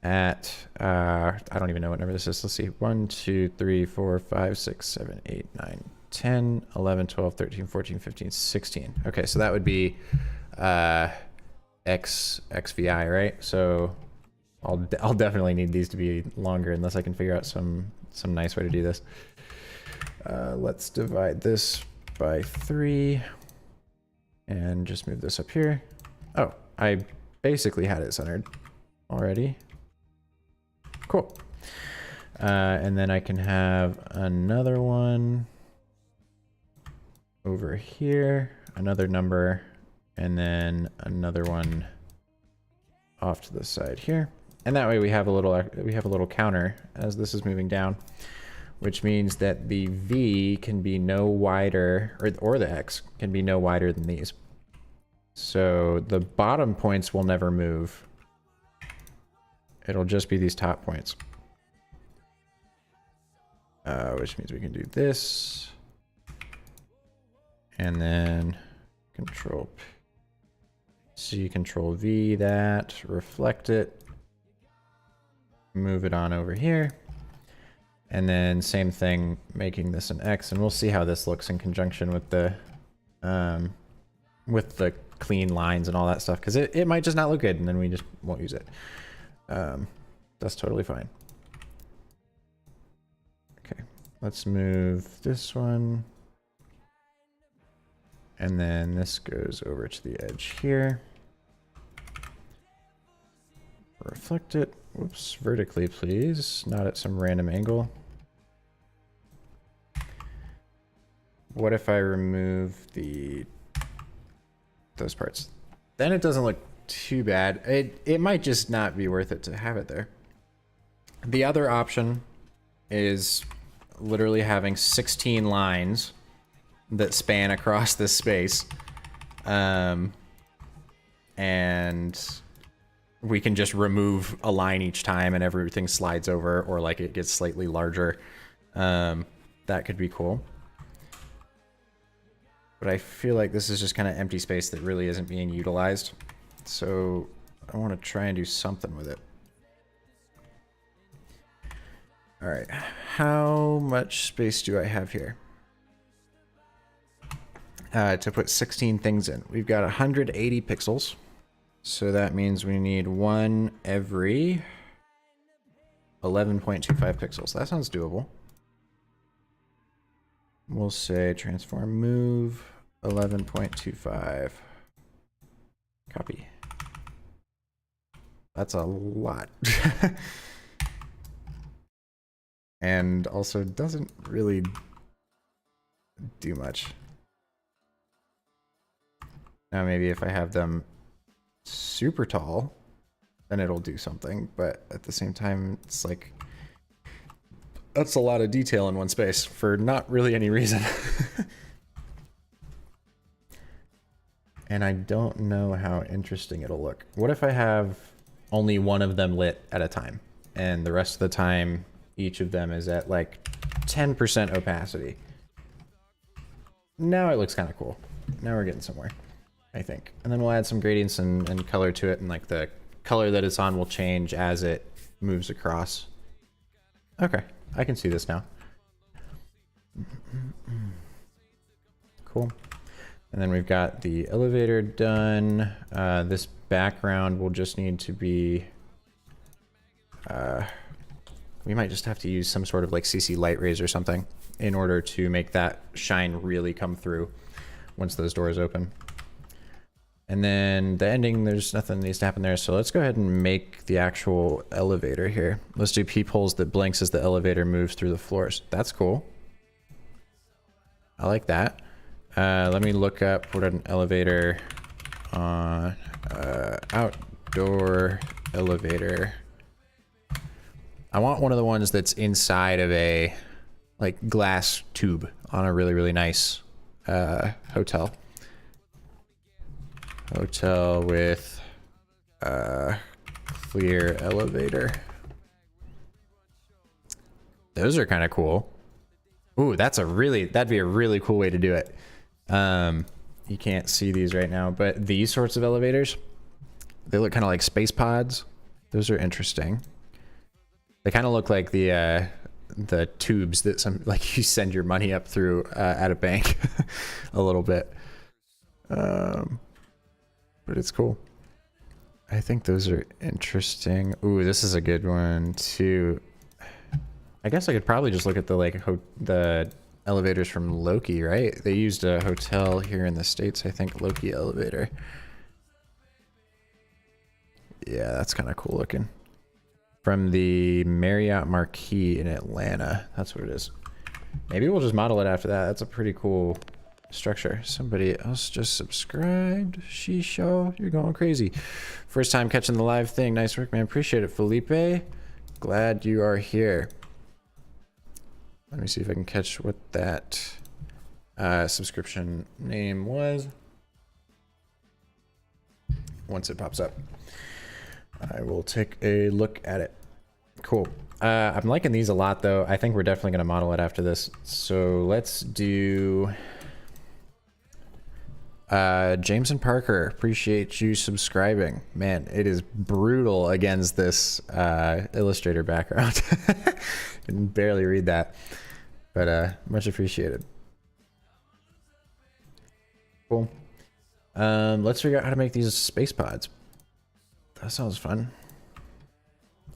at, I don't even know what number this is. Let's see, 1, 2, 3, 4, 5, 6, 7, 8, 9, 10, 11, 12, 13, 14, 15, 16. Okay, so that would be XVI, right? So I'll definitely need these to be longer unless I can figure out some nice way to do this. Let's divide this by 3 and just move this up here. Oh, I basically had it centered already. Cool. And then I can have another one over here, another number, and then another one off to the side here. And that way we have a little counter as this is moving down, which means that the V can be no wider, or the X can be no wider than these. So the bottom points will never move. It'll just be these top points. Which means we can do this. And then Control C, Control V that, reflect it. Move it on over here. And then same thing, making this an X, and we'll see how this looks in conjunction with the clean lines and all that stuff, because it might just not look good and then we just won't use it. That's totally fine. Okay, let's move this one. And then this goes over to the edge here. Reflect it. Whoops, vertically, please, not at some random angle. what if I remove those parts? Then it doesn't look too bad. It might just not be worth it to have it there. The other option is literally having 16 lines that span across this space. And we can just remove a line each time and everything slides over, or like it gets slightly larger. That could be cool. But I feel like this is just kind of empty space that really isn't being utilized. So I want to try and do something with it. All right, how much space do I have here? To put 16 things in. We've got 180 pixels. So that means we need one every 11.25 pixels. That sounds doable. We'll say transform move 11.25. Copy. That's a lot. And also doesn't really do much. Now maybe if I have them super tall, then it'll do something, but at the same time, it's like, that's a lot of detail in one space for not really any reason. And I don't know how interesting it'll look. What if I have only one of them lit at a time, and the rest of the time, each of them is at like 10% opacity? Now it looks kind of cool. Now we're getting somewhere, I think. And then we'll add some gradients and color to it, and like the color that it's on will change as it moves across. Okay, I can see this now. Cool. And then we've got the elevator done. This background will just need to be... we might just have to use some sort of like CC light rays or something in order to make that shine really come through once those doors open. And then the ending, there's nothing that needs to happen there. So let's go ahead and make the actual elevator here. Let's do peepholes that blinks as the elevator moves through the floors. That's cool. I like that. Let me look up what an elevator on outdoor elevator. I want one of the ones that's inside of a like glass tube on a really, really nice hotel. Hotel with clear elevator. Those are kind of cool. Ooh, that'd be a really cool way to do it. You can't see these right now, but these sorts of elevators, they look kind of like space pods. Those are interesting. They kind of look like the tubes that like you send your money up through at a bank a little bit. But it's cool. I think those are interesting. Ooh, this is a good one too. I guess I could probably just look at the elevators from Loki, right? They used a hotel here in the States, I think, Loki elevator. Yeah, that's kind of cool looking. From the Marriott Marquis in Atlanta. That's what it is. Maybe we'll just model it after that. That's a pretty cool structure. Somebody else just subscribed. Shisho, you're going crazy. First time catching the live thing. Nice work, man. Appreciate it, Felipe. Glad you are here. Let me see if I can catch what that subscription name was. Once it pops up, I will take a look at it. Cool. I'm liking these a lot, though. I think we're definitely going to model it after this. So let's do... Jameson Parker, appreciate you subscribing. Man, it is brutal against this Illustrator background. Can barely read that, but much appreciated. Cool. Let's figure out how to make these space pods. That sounds fun.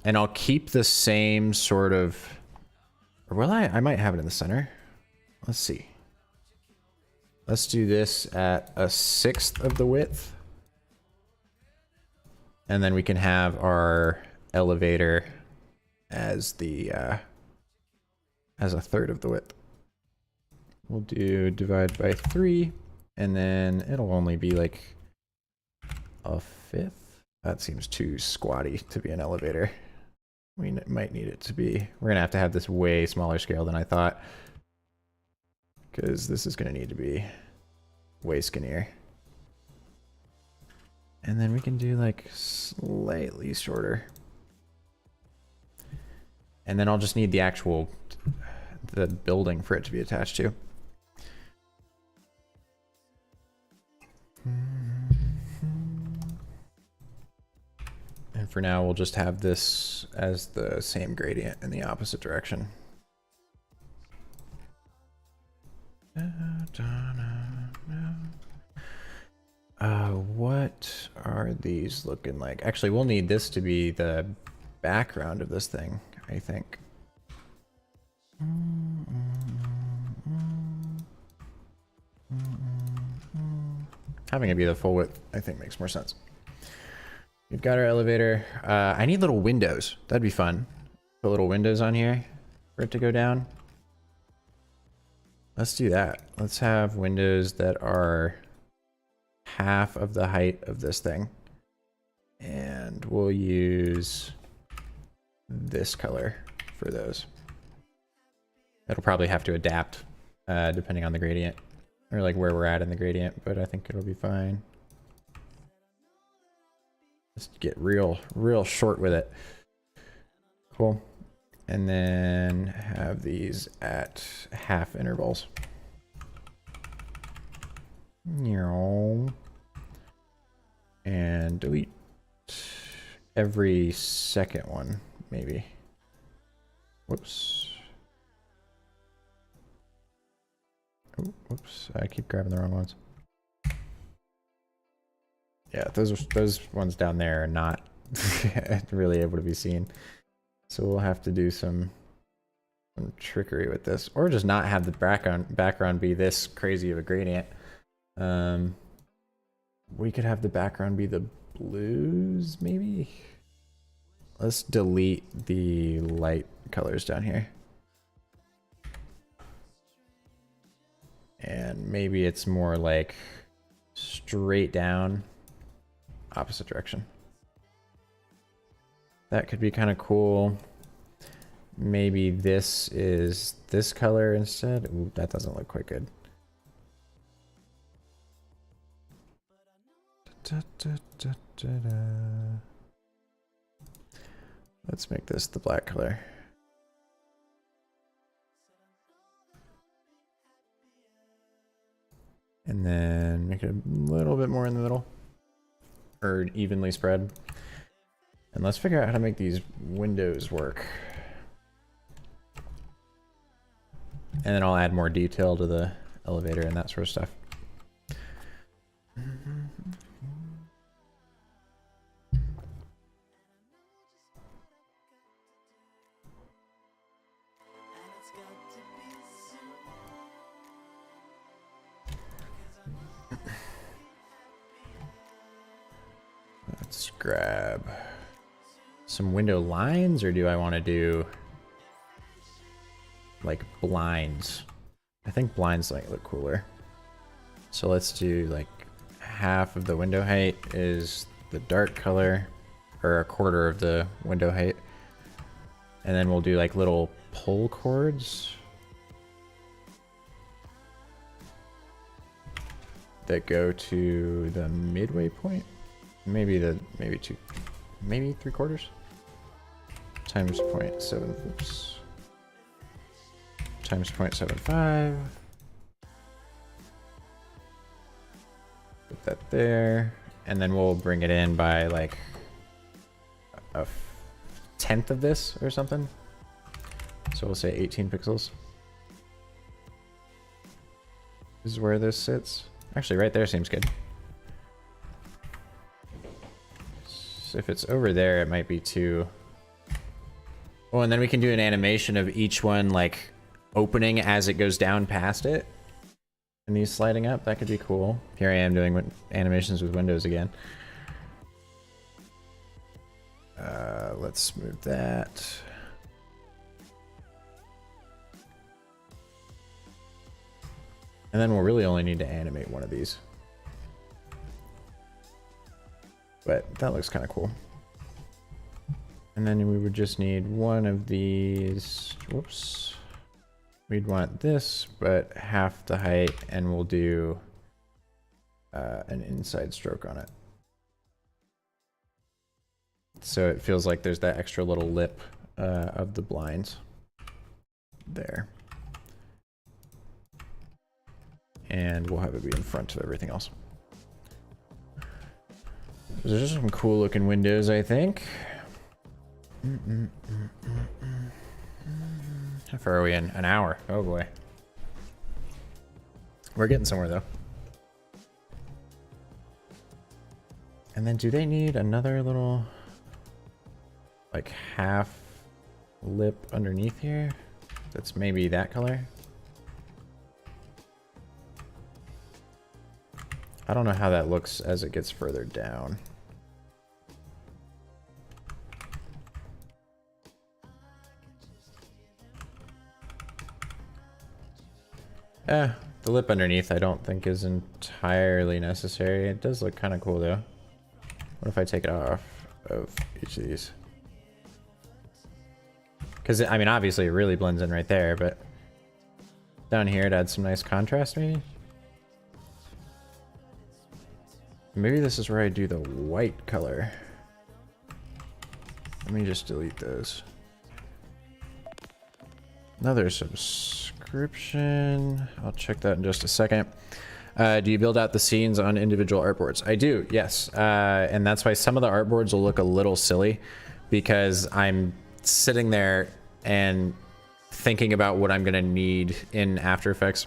And I'll keep the same sort of... Or will I? I might have it in the center. Let's see. Let's do this at 1/6 of the width. And then we can have our elevator as the as 1/3 of the width. We'll do divide by 3, and then it'll only be like a fifth. That seems too squatty to be an elevator. We might need it to be. We're gonna have to have this way smaller scale than I thought, because this is gonna need to be way skinnier. And then we can do like slightly shorter. And then I'll just need the actual, the building for it to be attached to. And for now, we'll just have this as the same gradient in the opposite direction. What are these looking like? Actually, we'll need this to be the background of this thing, I think. Having it be the full width, I think, makes more sense. We've got our elevator. I need little windows. That'd be fun. Put little windows on here for it to go down. Let's do that. Let's have windows that are half of the height of this thing. And we'll use this color for those. It'll probably have to adapt depending on the gradient, or like where we're at in the gradient, but I think it'll be fine. Just get real short with it. Cool. And then have these at half intervals. And delete every second one, maybe. Whoops. Oh, whoops, I keep grabbing the wrong ones. Yeah, those ones down there are not really able to be seen. So we'll have to do some trickery with this, or just not have the background be this crazy of a gradient. We could have the background be the blues, maybe. Let's delete the light colors down here. And maybe it's more like straight down, opposite direction. That could be kind of cool. Maybe this is this color instead. Ooh, that doesn't look quite good. Let's make this the black color. And then make it a little bit more in the middle, or evenly spread. And let's figure out how to make these windows work. And then I'll add more detail to the elevator and that sort of stuff. Let's grab some window lines, or do I want to do like blinds? I think blinds might look cooler. So let's do like half of the window height is the dark color, or a quarter of the window height. And then we'll do like little pull cords that go to the midway point. Maybe maybe 3/4 times 0.7, oops, times 0.75. Put that there, and then we'll bring it in by like a tenth of this or something. So we'll say 18 pixels. This is where this sits. Actually, right there seems good. If it's over there, it might be too. Oh, and then we can do an animation of each one like opening as it goes down past it, and these sliding up. That could be cool. Here I am doing animations with windows again. Let's move that. And then we'll really only need to animate one of these. But that looks kind of cool. And then we would just need one of these. Whoops. We'd want this, but half the height, and we'll do an inside stroke on it. So it feels like there's that extra little lip of the blinds there. And we'll have it be in front of everything else. There's just some cool looking windows, I think. How far are we in? An hour. Oh boy. We're getting somewhere though. And then do they need another little like half lip underneath here? That's maybe that color. I don't know how that looks as it gets further down. The lip underneath I don't think is entirely necessary. It does look kind of cool though. What if I take it off of each of these? Because, I mean, obviously it really blends in right there, but down here it adds some nice contrast maybe? Maybe this is where I do the white color. Let me just delete those. Another subscription. I'll check that in just a second. Do you build out the scenes on individual artboards? I do, yes. And that's why some of the artboards will look a little silly because I'm sitting there and thinking about what I'm going to need in After Effects.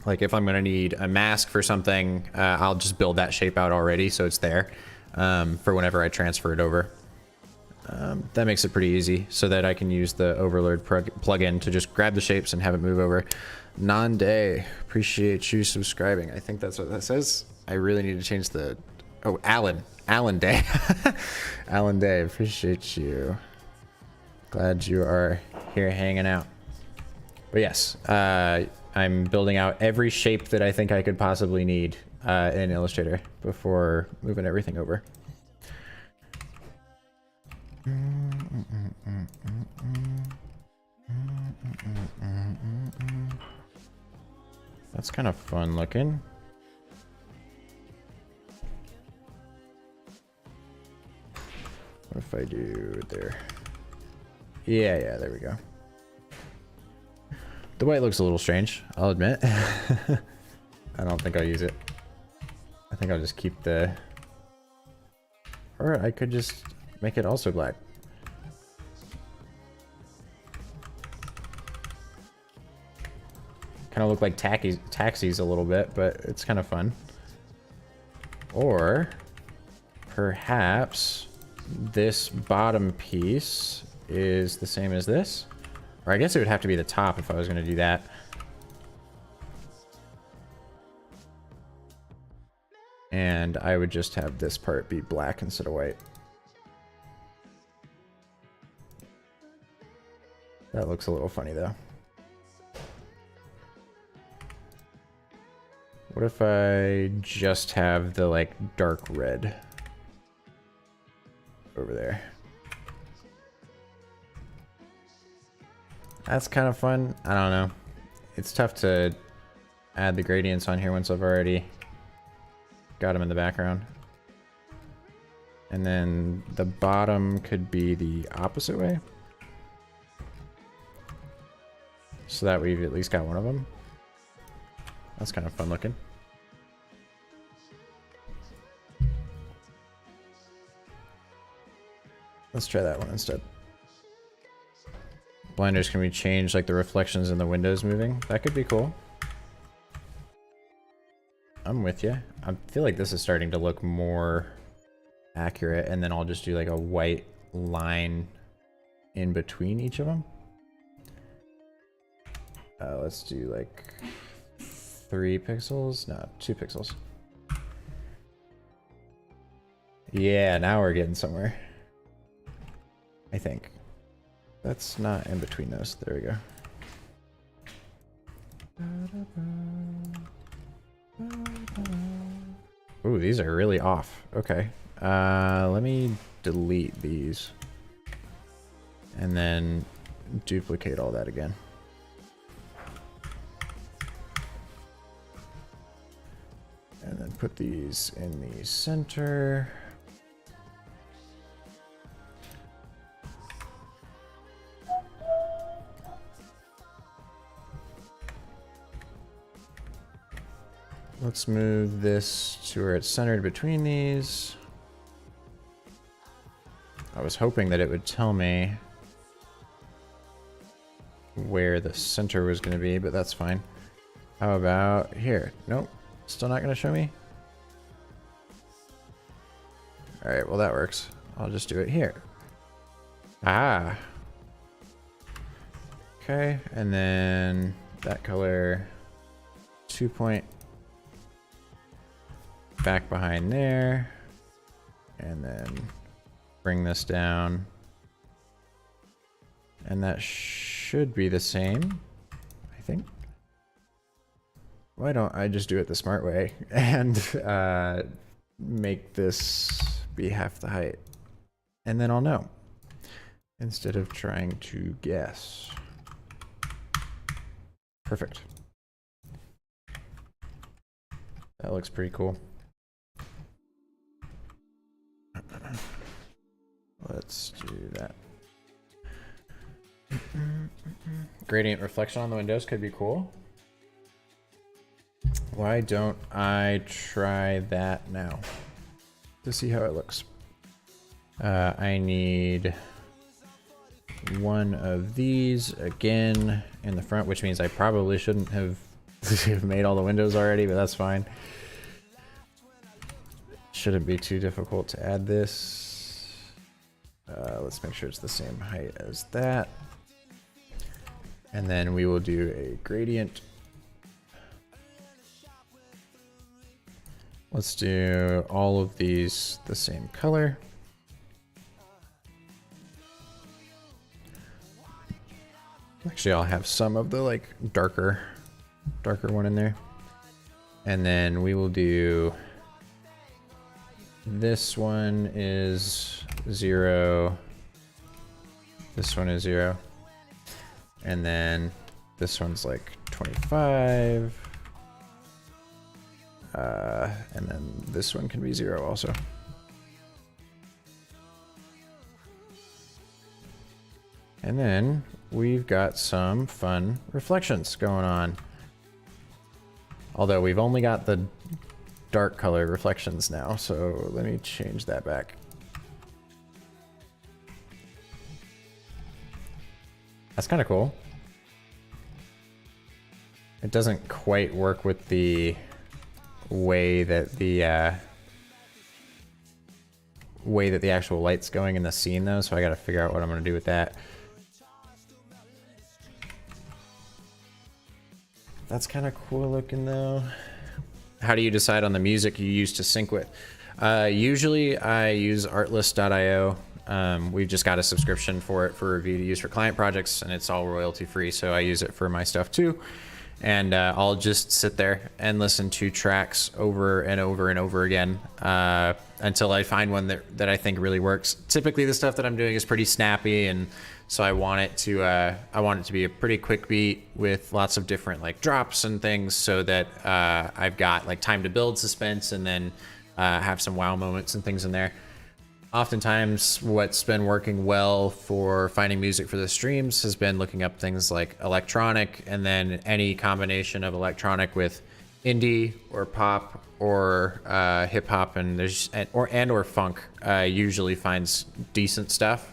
Like if I'm going to need a mask for something, I'll just build that shape out already so it's there for whenever I transfer it over. That makes it pretty easy so that I can use the Overlord plugin to just grab the shapes and have it move over. Non-Day, appreciate you subscribing. I think that's what that says. I really need to change the... Oh, Alan Day. Alan Day, appreciate you. Glad you are here hanging out. But yes, I'm building out every shape that I think I could possibly need in Illustrator before moving everything over. That's kind of fun looking. What if I do there? Yeah, there we go. The white looks a little strange, I'll admit. I don't think I'll use it. I think I'll just keep the... Or I could just make it also black. Kind of look like taxis a little bit, but it's kind of fun. Or perhaps this bottom piece is the same as this. Or I guess it would have to be the top if I was going to do that. And I would just have this part be black instead of white. That looks a little funny though. What if I just have the like dark red over there? That's kind of fun. I don't know. It's tough to add the gradients on here once I've already got them in the background. And then the bottom could be the opposite way. So that we've at least got one of them. That's kind of fun looking. Let's try that one instead. Blinders can be changed, like the reflections in the windows moving. That could be cool. I'm with you. I feel like this is starting to look more accurate, and then I'll just do like a white line in between each of them. Let's do like 3 pixels? No, 2 pixels. Yeah, now we're getting somewhere. I think. That's not in between those. There we go. Ooh, these are really off. Okay. Let me delete these. And then duplicate all that again. And then put these in the center. Let's move this to where it's centered between these. I was hoping that it would tell me where the center was going to be, but that's fine. How about here? Nope. Still not going to show me? Alright, well that works. I'll just do it here. Ah. Okay, and then that color 2 point back behind there, and then bring this down, and that should be the same, I think. Why don't I just do it the smart way and make this be half the height, and then I'll know instead of trying to guess. Perfect. That looks pretty cool. Let's do that. Gradient reflection on the windows could be cool. Why don't I try that now to see how it looks? I need one of these again in the front, which means I probably shouldn't have made all the windows already, but that's fine. Shouldn't be too difficult to add this. Let's make sure it's the same height as that. And then we will do a gradient. Let's do all of these the same color. Actually, I'll have some of the like darker one in there. And then we will do, this one is 0. This one is 0. And then this one's like 25. And then this one can be 0 also. And then we've got some fun reflections going on. Although we've only got the dark color reflections now, so let me change that back. That's kind of cool. It doesn't quite work with the way that the actual light's going in the scene though, so I gotta figure out what I'm gonna do with that. That's kind of cool looking though. How do you decide on the music you use to sync with? Usually I use artlist.io. We've just got a subscription for it for review to use for client projects, and it's all royalty free, so I use it for my stuff too. And I'll just sit there and listen to tracks over and over and over again until I find one that I think really works. Typically the stuff that I'm doing is pretty snappy, and so I want it to be a pretty quick beat with lots of different like drops and things, so that I've got like time to build suspense and then have some wow moments and things in there. Oftentimes what's been working well for finding music for the streams has been looking up things like electronic, and then any combination of electronic with indie or pop or hip hop, and or funk usually finds decent stuff.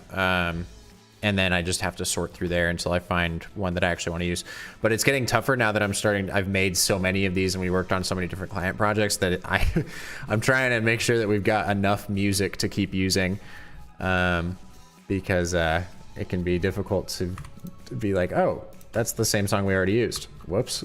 And then I just have to sort through there until I find one that I actually want to use. But it's getting tougher now that I've made so many of these and we worked on so many different client projects that I'm trying to make sure that we've got enough music to keep using, because it can be difficult to be like, oh, that's the same song we already used. Whoops.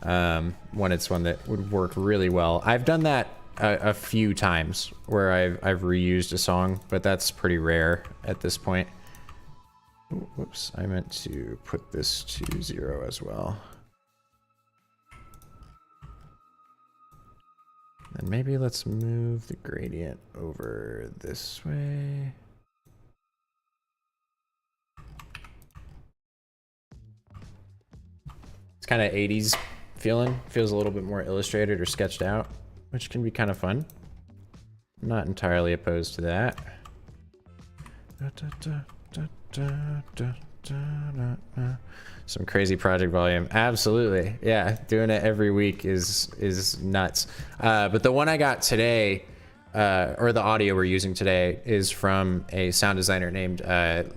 When it's one that would work really well. I've done that a few times where I've reused a song, but that's pretty rare at this point. Whoops, I meant to put this to 0 as well. And maybe let's move the gradient over this way. It's kind of 80s feeling. Feels a little bit more illustrated or sketched out, which can be kind of fun. I'm not entirely opposed to that. Some crazy project volume. Absolutely. Yeah, doing it every week is nuts. But the one I got today, or the audio we're using today, is from a sound designer named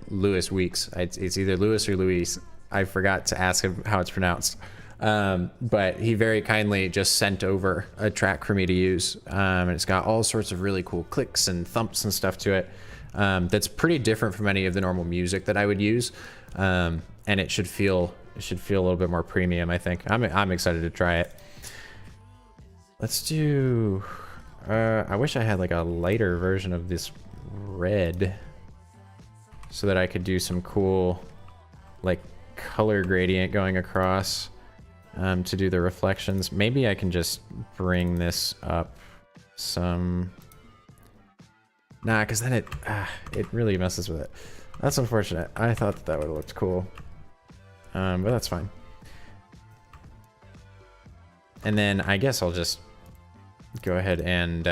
Louis Weeks. It's either Louis or Luis. I forgot to ask him how it's pronounced. But he very kindly just sent over a track for me to use. And it's got all sorts of really cool clicks and thumps and stuff to it. That's pretty different from any of the normal music that I would use. And it should feel a little bit more premium, I think. I'm excited to try it. Let's do, I wish I had like a lighter version of this red so that I could do some cool like color gradient going across to do the reflections. Maybe I can just bring this up some. Nah, because then it really messes with it. That's unfortunate. I thought that would have looked cool. But that's fine. And then I guess I'll just go ahead and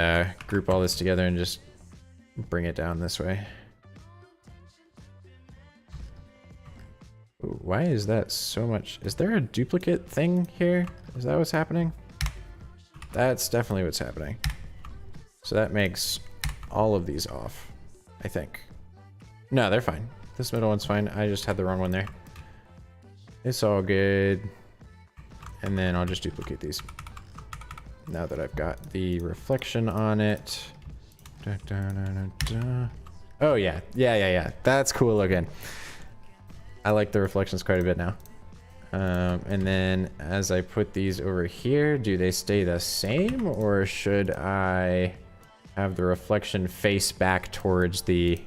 group all this together and just bring it down this way. Ooh, why is that so much? Is there a duplicate thing here? Is that what's happening? That's definitely what's happening. So that makes all of these off, I think. No, they're fine. This middle one's fine. I just had the wrong one there. It's all good. And then I'll just duplicate these. Now that I've got the reflection on it. Oh yeah, yeah. That's cool looking. I like the reflections quite a bit now. And then as I put these over here, do they stay the same, or should I have the reflection face back towards the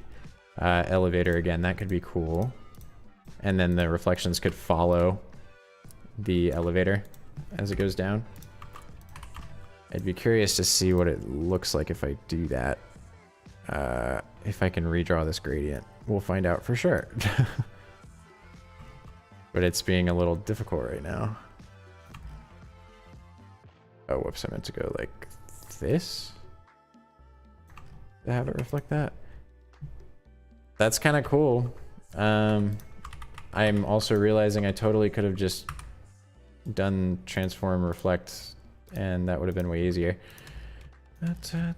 elevator again? That could be cool. And then the reflections could follow the elevator as it goes down. I'd be curious to see what it looks like if I do that. If I can redraw this gradient. We'll find out for sure. But it's being a little difficult right now. Oh, whoops, I meant to go like this to have it reflect that. That's kind of cool. I'm also realizing I totally could have just done transform reflect, and that would have been way easier. That's kind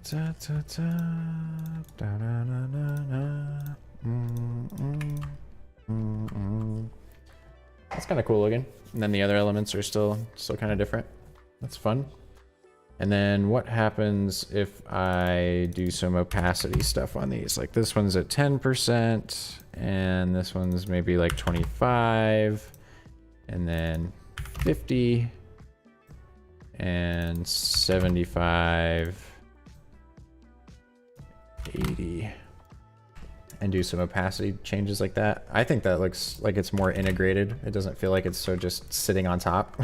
of cool looking. And then the other elements are still kind of different. That's fun. And then what happens if I do some opacity stuff on these? Like this one's at 10%, and this one's maybe like 25, and then 50, and 75, 80, and do some opacity changes like that. I think that looks like it's more integrated. It doesn't feel like it's so just sitting on top.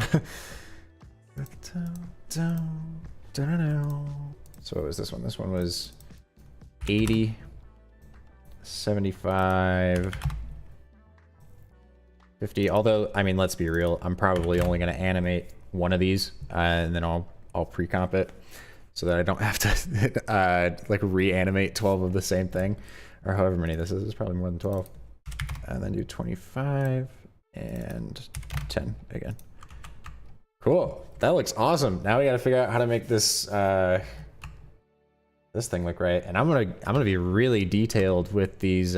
So what was this one? This one was 80, 75, 50. Although, I mean, let's be real. I'm probably only going to animate one of these, and then I'll pre-comp it so that I don't have to like reanimate 12 of the same thing, or however many this is. It's probably more than 12. And then do 25 and 10 again. Cool. That looks awesome. Now we got to figure out how to make this this thing look right. And I'm gonna be really detailed with these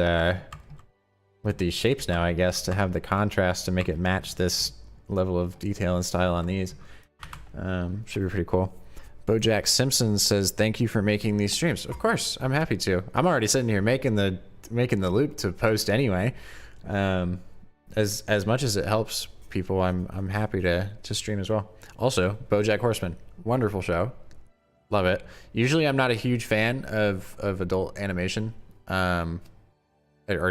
shapes now, I guess, to have the contrast to make it match this level of detail and style on these. Should be pretty cool. Bojack Simpson says, "Thank you for making these streams." Of course, I'm happy to. I'm already sitting here making the loop to post anyway. As much as it helps people, I'm happy to stream as well. Also, BoJack Horseman, wonderful show, love it. Usually, I'm not a huge fan of adult animation, or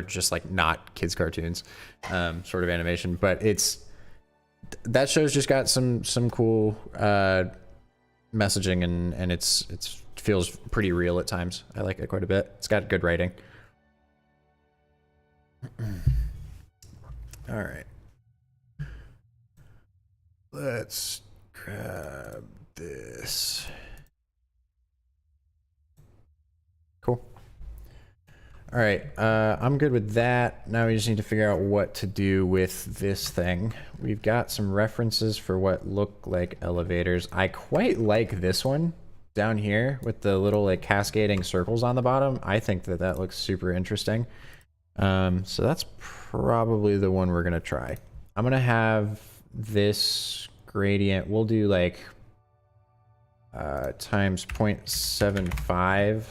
just like not kids cartoons, sort of animation. But that show's just got some cool messaging, and it's feels pretty real at times. I like it quite a bit. It's got good writing. All right. Let's grab this. Cool. All right, I'm good with that. Now we just need to figure out what to do with this thing. We've got some references for what look like elevators. I quite like this one down here with the little like cascading circles on the bottom. I think that that looks super interesting. So that's probably the one we're gonna try. I'm gonna have this gradient, we'll do like times 0.75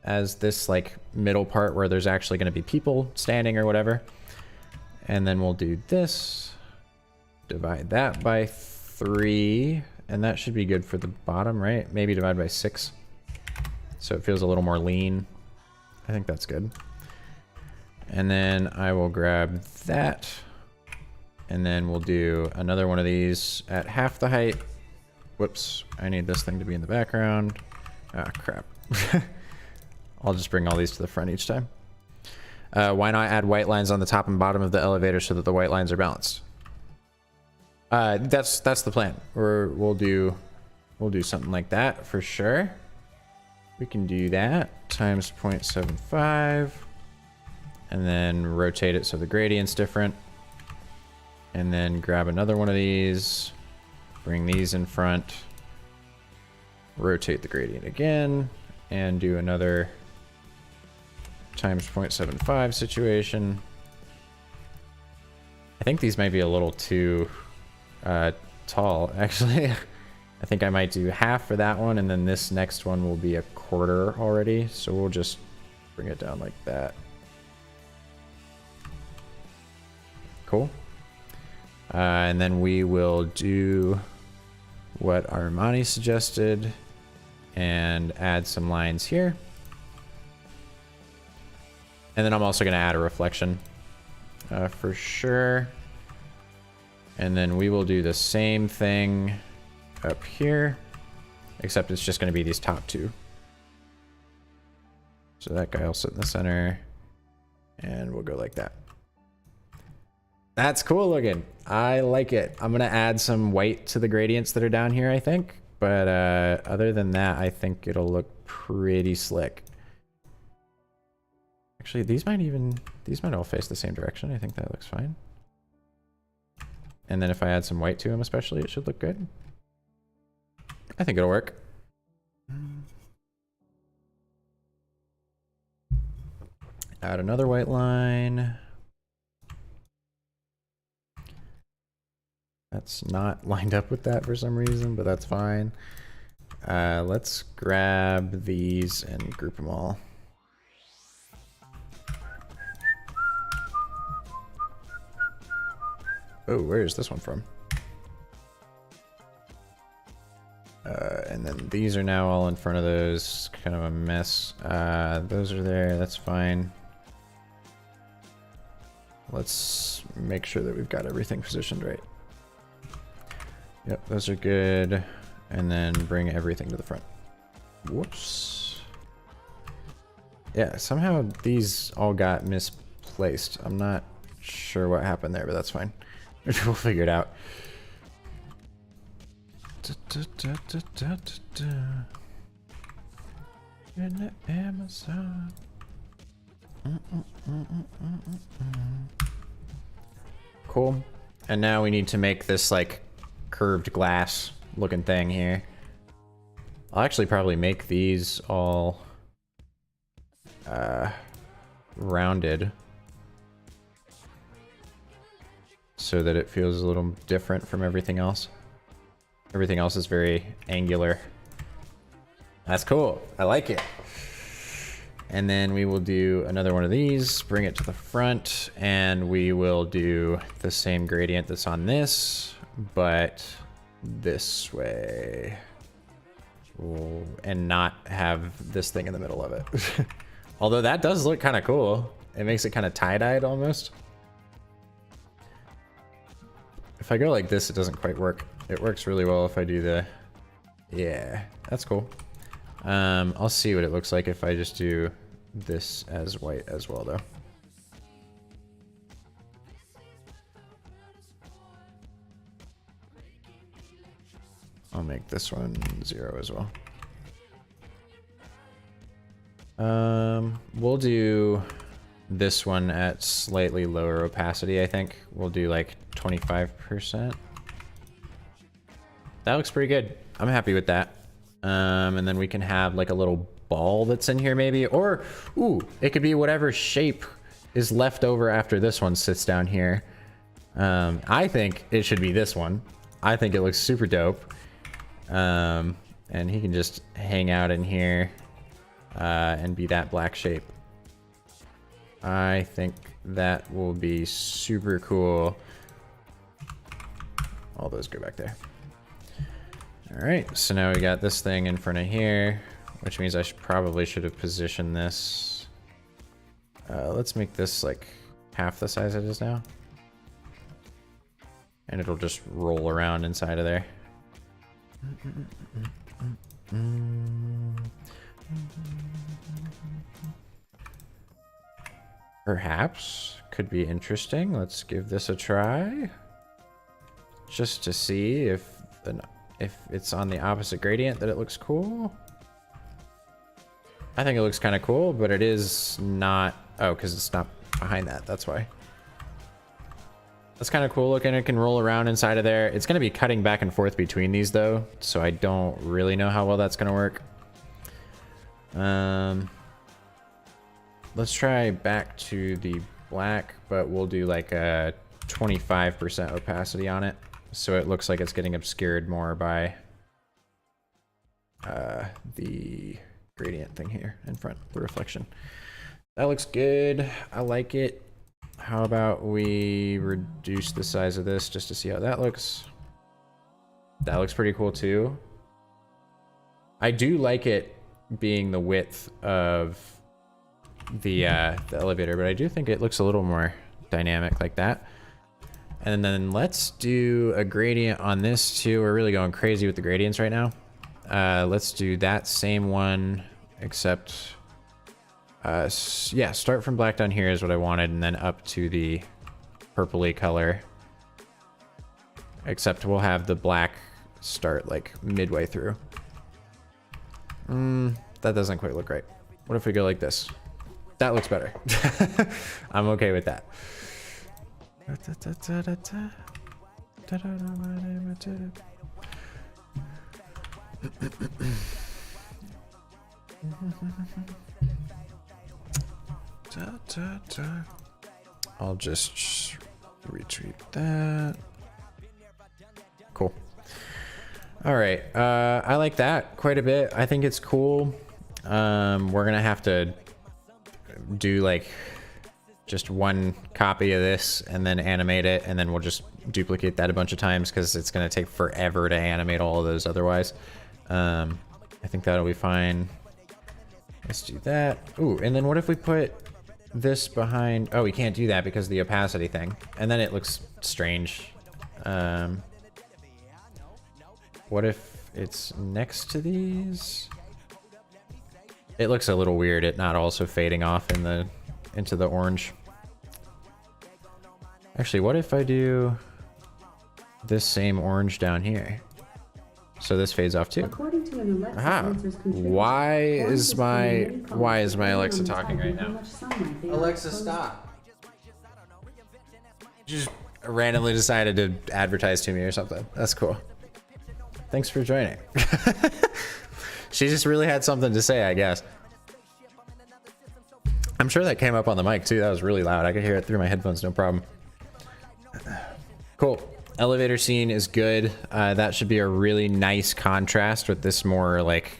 as this like middle part where there's actually going to be people standing or whatever. And then we'll do this, divide that by 3, and that should be good for the bottom, right? Maybe divide by 6, so it feels a little more lean. I think that's good. And then I will grab that, and then we'll do another one of these at half the height. Whoops, I need this thing to be in the background. Ah, crap. I'll just bring all these to the front each time. Why not add white lines on the top and bottom of the elevator so that the white lines are balanced? That's the plan. We'll do something like that for sure. We can do that times 0.75, and then rotate it so the gradient's different. And then grab another one of these, bring these in front, rotate the gradient again, and do another times 0.75 situation. I think these might be a little too tall, actually. I think I might do half for that one, and then this next one will be a quarter already, so we'll just bring it down like that. Cool. And then we will do what Armani suggested and add some lines here. And then I'm also going to add a reflection for sure. And then we will do the same thing up here, except it's just going to be these top two. So that guy will sit in the center, and we'll go like that. That's cool looking. I like it. I'm going to add some white to the gradients that are down here, I think. But other than that, I think it'll look pretty slick. Actually, these might all face the same direction. I think that looks fine. And then if I add some white to them especially, it should look good. I think it'll work. Add another white line. That's not lined up with that for some reason, but that's fine. Let's grab these and group them all. Oh, where is this one from? And then these are now all in front of those. Kind of a mess. Those are there. That's fine. Let's make sure that we've got everything positioned right. Yep, those are good. And then bring everything to the front. Whoops. Yeah, somehow these all got misplaced. I'm not sure what happened there, but that's fine. We'll figure it out. In the Amazon. Cool. And now we need to make this like curved glass looking thing here. I'll actually probably make these all rounded so that it feels a little different from everything else. Everything else is very angular. That's cool. I like it. And then we will do another one of these, bring it to the front, and we will do the same gradient that's on this, but this way. Ooh, and not have this thing in the middle of it. Although that does look kind of cool. It makes it kind of tie-dyed almost. If I go like this, it doesn't quite work. It works really well if I do the Yeah, that's cool. I'll see what it looks like if I just do this as white as well, though. I'll make this one 0 as well. We'll do this one at slightly lower opacity, I think. We'll do like 25%. That looks pretty good. I'm happy with that. And then we can have like a little ball that's in here maybe, or, ooh, it could be whatever shape is left over after this one sits down here. I think it should be this one. I think it looks super dope. And he can just hang out in here, and be that black shape. I think that will be super cool. All those go back there. All right, so now we got this thing in front of here, which means I probably should have positioned this. Let's make this like half the size it is now. And it'll just roll around inside of there. Perhaps could be interesting. Let's give this a try, just to see if it's on the opposite gradient that it looks cool. I think it looks kind of cool, but it is not. Oh, because it's not behind that. That's why. That's kind of cool looking. It can roll around inside of there. It's going to be cutting back and forth between these though, so I don't really know how well that's going to work. Let's try back to the black, but we'll do like a 25% opacity on it, so it looks like it's getting obscured more by the gradient thing here in front, the reflection. That looks good. I like it. How about we reduce the size of this just to see how that looks? That looks pretty cool too. I do like it being the width of the elevator, but I do think it looks a little more dynamic like that. And then let's do a gradient on this too. We're really going crazy with the gradients right now. Let's do that same one, except yeah, start from black down here is what I wanted, and then up to the purpley color, except we'll have the black start like midway through. That doesn't quite look right. What if we go like this? That looks better. I'm okay with that. I'll just retweet that. Cool. All right. I like that quite a bit. I think it's cool. We're gonna have to do like just one copy of this and then animate it, and then we'll just duplicate that a bunch of times because it's gonna take forever to animate all of those otherwise. I think that'll be fine. Let's do that. Ooh, and then what if we put this behind? Oh, we can't do that because of the opacity thing, and then it looks strange. What if it's next to these? It looks a little weird, it not also fading off in into the orange. Actually, what if I do this same orange down here? So this fades off too. Aha. Why is my Alexa talking right now? Alexa, stop. Just randomly decided to advertise to me or something. That's cool. Thanks for joining. She just really had something to say, I guess. I'm sure that came up on the mic too. That was really loud. I could hear it through my headphones, no problem. Cool. Elevator scene is good. That should be a really nice contrast with this more like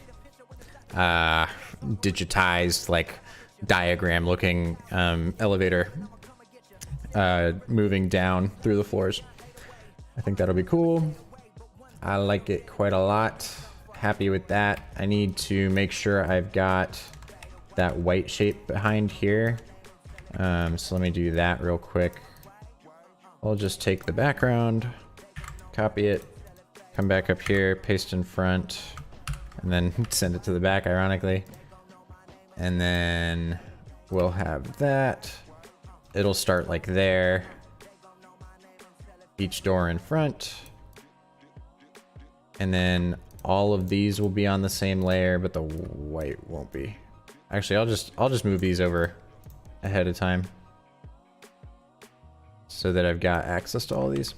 digitized, like diagram looking elevator moving down through the floors. I think that'll be cool. I like it quite a lot. Happy with that. I need to make sure I've got that white shape behind here. So let me do that real quick. I'll just take the background, copy it, come back up here, paste in front. and then send it to the back, ironically. And then we'll have that. It'll start like there. Each door in front. And then all of these will be on the same layer, but the white won't be. Actually, I'll just move these over ahead of time so that I've got access to all these.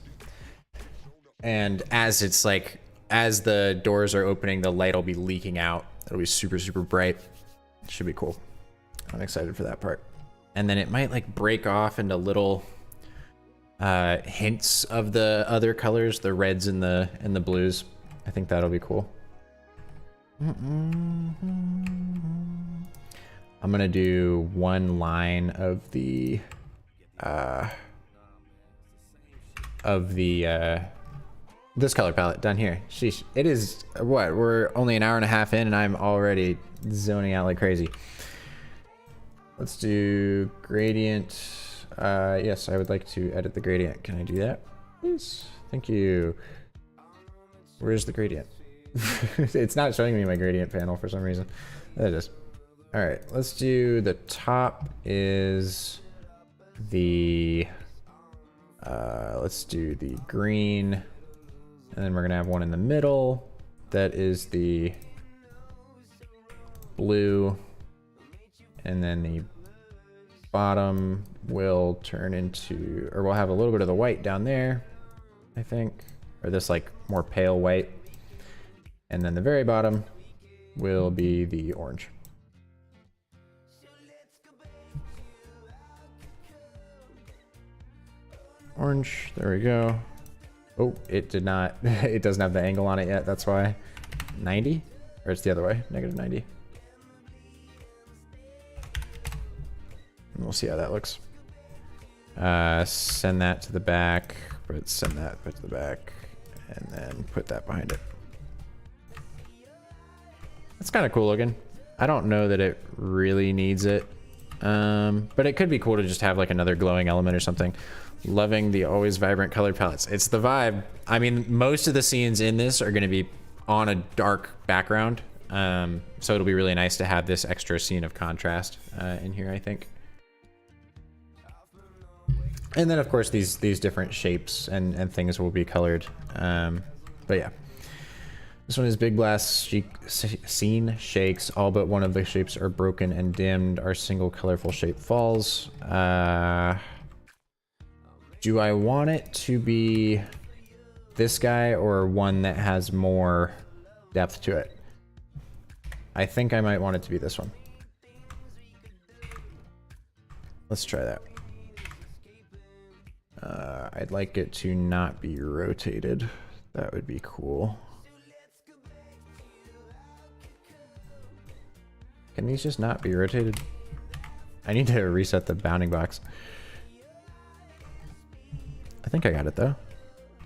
And as it's like, as the doors are opening, the light will be leaking out. It'll be super, super bright. It should be cool. I'm excited for that part. And then it might like break off into little hints of the other colors, the reds and the blues. I think that'll be cool. I'm gonna do one line of the this color palette down here. Sheesh. It is what, we're only an hour and a half in and I'm already zoning out like crazy. Let's do gradient. Yes, I would like to edit the gradient. Can I do that, please? Thank you. Where's the gradient? It's not showing me my gradient panel for some reason. There it is. All right, let's do the top is the, let's do the green. And then we're gonna have one in the middle. That is the blue. And then the bottom will turn into, or we'll have a little bit of the white down there, I think. Or this like more pale white. And then the very bottom will be the orange. Orange, there we go. Oh, it did not, it doesn't have the angle on it yet, that's why. 90? Or it's the other way, -90. And we'll see how that looks. Send that to the back, but send that to the back, and then put that behind it. It's kind of cool looking. I don't know that it really needs it, but it could be cool to just have like another glowing element or something. Loving the always vibrant color palettes. It's the vibe. I mean, most of the scenes in this are going to be on a dark background, so it'll be really nice to have this extra scene of contrast in here, I think. And then of course these different shapes and things will be colored. But yeah. This one is Big Blast Scene Shakes. All but one of the shapes are broken and dimmed. Our single colorful shape falls. Do I want it to be this guy or one that has more depth to it? I think I might want it to be this one. Let's try that. I'd like it to not be rotated. That would be cool. Can these just not be rotated? I need to reset the bounding box. I think I got it though.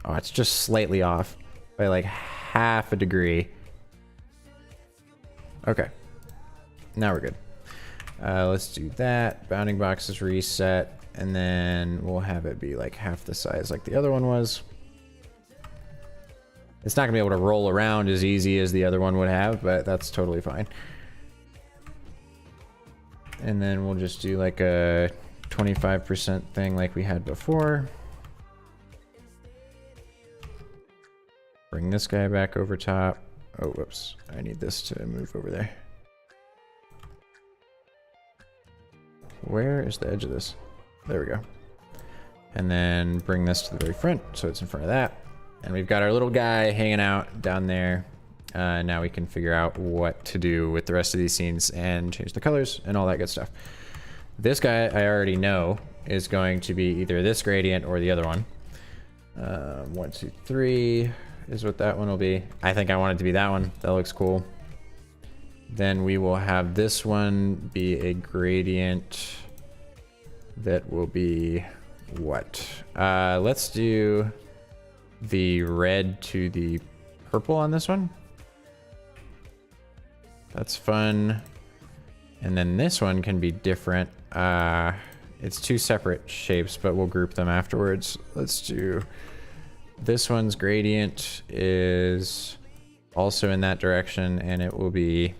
Oh, it's just slightly off by like half a degree. Okay. Now we're good. Let's do that. Bounding box is reset. And then we'll have it be like half the size like the other one was. It's not gonna be able to roll around as easy as the other one would have, but that's totally fine. And then we'll just do like a 25% thing like we had before. Bring this guy back over top. Oh, whoops. I need this to move over there. Where is the edge of this? There we go. And then bring this to the very front so it's in front of that. And we've got our little guy hanging out down there. Now we can figure out what to do with the rest of these scenes and change the colors and all that good stuff. This guy I already know is going to be either this gradient or the other one. 1, 2, 3 is what that one will be. I think I want it to be that one. That looks cool. Then we will have this one be a gradient that will be what? Let's do the red to the purple on this one. That's fun. And then this one can be different. It's two separate shapes, but we'll group them afterwards. Let's do this one's gradient is also in that direction, and it will be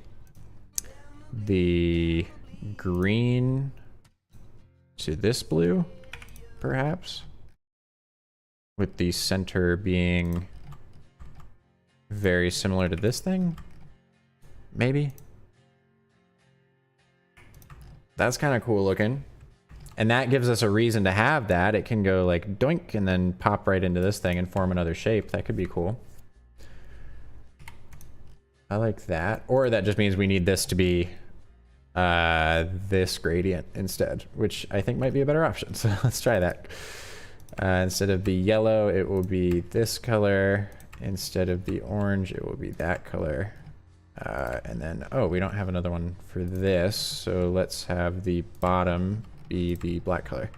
the green to this blue, perhaps, with the center being very similar to this thing, maybe. That's kind of cool looking. And that gives us a reason to have that. It can go like doink and then pop right into this thing and form another shape. That could be cool. I like that. Or that just means we need this to be this gradient instead, which I think might be a better option. So let's try that. Instead of the yellow, it will be this color. Instead of the orange, it will be that color. And then, oh, we don't have another one for this. So let's have the bottom be the black color.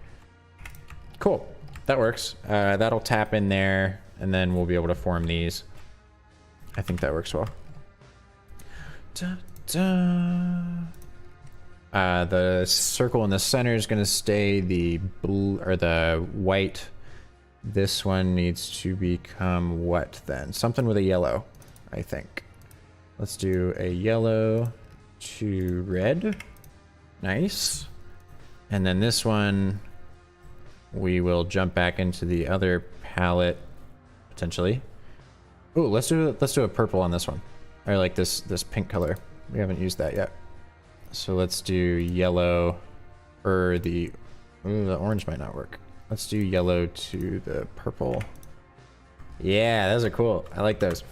Cool, that works. That'll tap in there, and then we'll be able to form these. I think that works well. Da, da. The circle in the center is going to stay the blue or the white. This one needs to become what then? Something with a yellow, I think. Let's do a yellow to red. Nice. And then this one, we will jump back into the other palette, potentially. Ooh, let's do a purple on this one, or like this pink color. We haven't used that yet. So let's do yellow, or the orange might not work. Let's do yellow to the purple. Yeah, those are cool. I like those.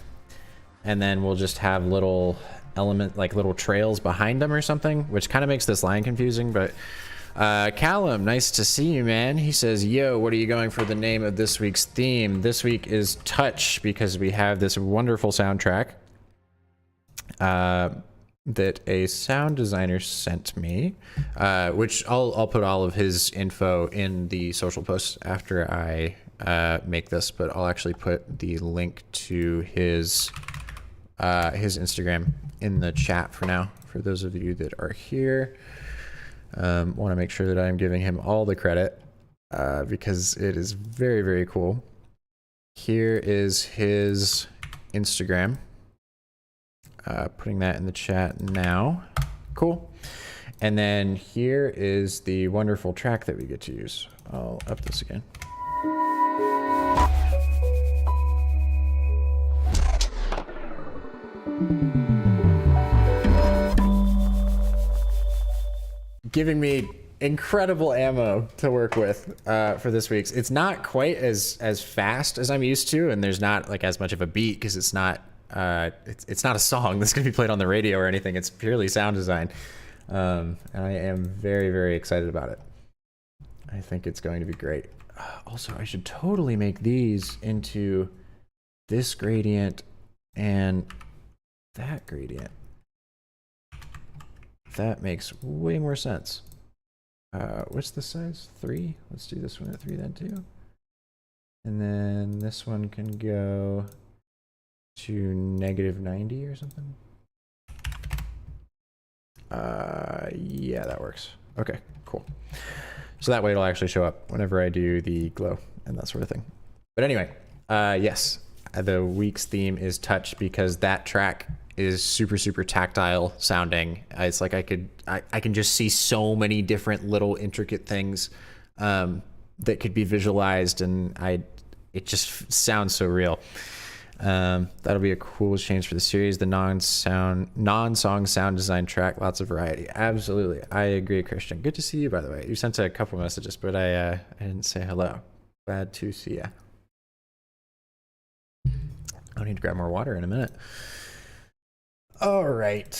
And then we'll just have little like little trails behind them or something, which kind of makes this line confusing, but Callum, nice to see you, man. He says, yo, what are you going for the name of this week's theme? This week is Touch, because we have this wonderful soundtrack that a sound designer sent me, which I'll put all of his info in the social posts after I make this, but I'll actually put the link to his Instagram in the chat for now, for those of you that are here. Want to make sure that I'm giving him all the credit because it is very, very cool. Here is his Instagram. Putting that in the chat now. Cool. And then here is the wonderful track that we get to use. I'll up this again. Giving me incredible ammo to work with for this week's. It's not quite as fast as I'm used to, and there's not like as much of a beat because it's not it's not a song that's gonna be played on the radio or anything. It's purely sound design, and I am very, very excited about it. I think it's going to be great. Also, I should totally make these into this gradient and that gradient. That makes way more sense. What's the size? 3? Let's do this one at 3 then too. And then this one can go to -90 or something. Yeah, that works. Okay, cool. So that way it'll actually show up whenever I do the glow and that sort of thing. But anyway, yes, the week's theme is Touch because that track is super, super tactile sounding. It's like I can just see so many different little intricate things that could be visualized, and it just sounds so real. That'll be a cool change for the series. The non-song sound design track, lots of variety. Absolutely, I agree, Christian. Good to see you, by the way. You sent a couple messages, but I didn't say hello. Glad to see ya. I'll need to grab more water in a minute. All right.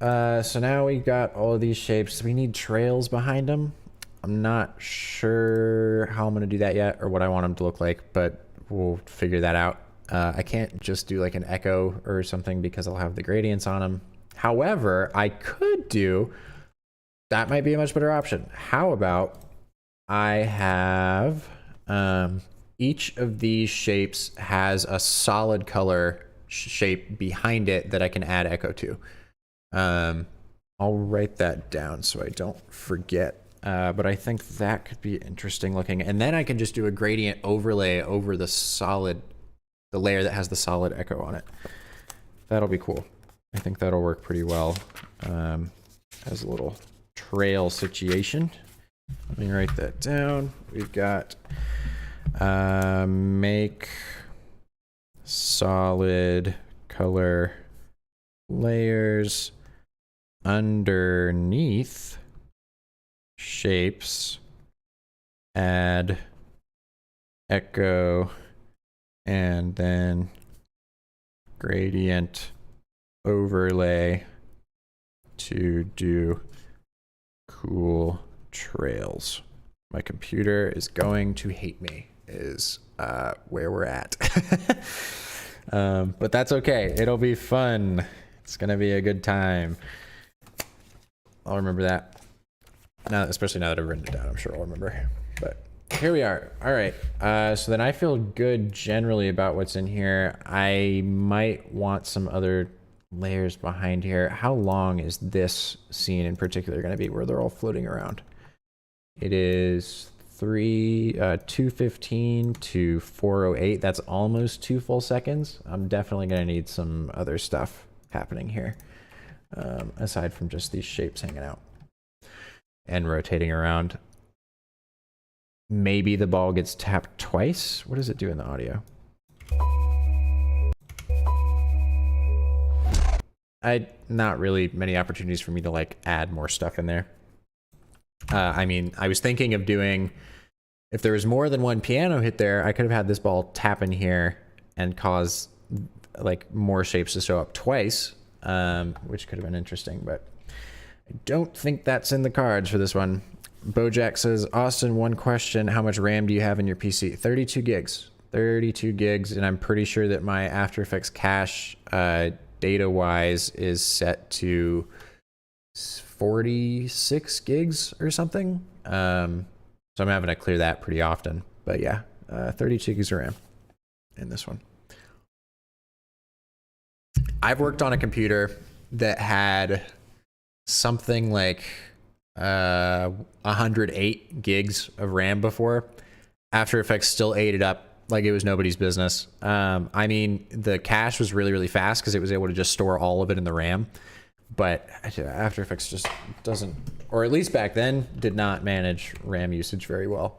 So now we got all of these shapes. We need trails behind them. I'm not sure how I'm going to do that yet or what I want them to look like, but we'll figure that out. I can't just do like an echo or something because I'll have the gradients on them. However, I could do, that might be a much better option. How about I have, each of these shapes has a solid color shape behind it that I can add echo to. I'll write that down so I don't forget. But I think that could be interesting looking. And then I can just do a gradient overlay over the layer that has the solid echo on it. that'll be cool. I think that'll work pretty well as a little trail situation. Let me write that down. We've got make solid color layers underneath shapes, add echo, and then gradient overlay to do cool trails. My computer is going to hate me is where we're at. But that's okay. It'll be fun. It's gonna be a good time. I'll remember that. Now, especially now that I've written it down, I'm sure I'll remember. But here we are. All right. So then I feel good generally about what's in here. I might want some other layers behind here. How long is this scene in particular going to be where they're all floating around? It is 2:15 to 4:08. That's almost 2 full seconds. I'm definitely going to need some other stuff happening here, aside from just these shapes hanging out and rotating around. Maybe the ball gets tapped twice. What does it do in the audio? Not really many opportunities for me to like add more stuff in there. I mean, I was thinking of doing, if there was more than one piano hit there, I could have had this ball tap in here and cause like more shapes to show up twice, which could have been interesting, but I don't think that's in the cards for this one. Bojack says, Austin, one question. How much RAM do you have in your PC? 32 gigs. 32 gigs, and I'm pretty sure that my After Effects cache, data-wise, is set to 46 gigs or something. So I'm having to clear that pretty often. But yeah, 32 gigs of RAM in this one. I've worked on a computer that had something like 108 gigs of RAM before. After Effects still ate it up like it was nobody's business. I mean, the cache was really, really fast because it was able to just store all of it in the RAM. But After Effects just doesn't, or at least back then, did not manage RAM usage very well.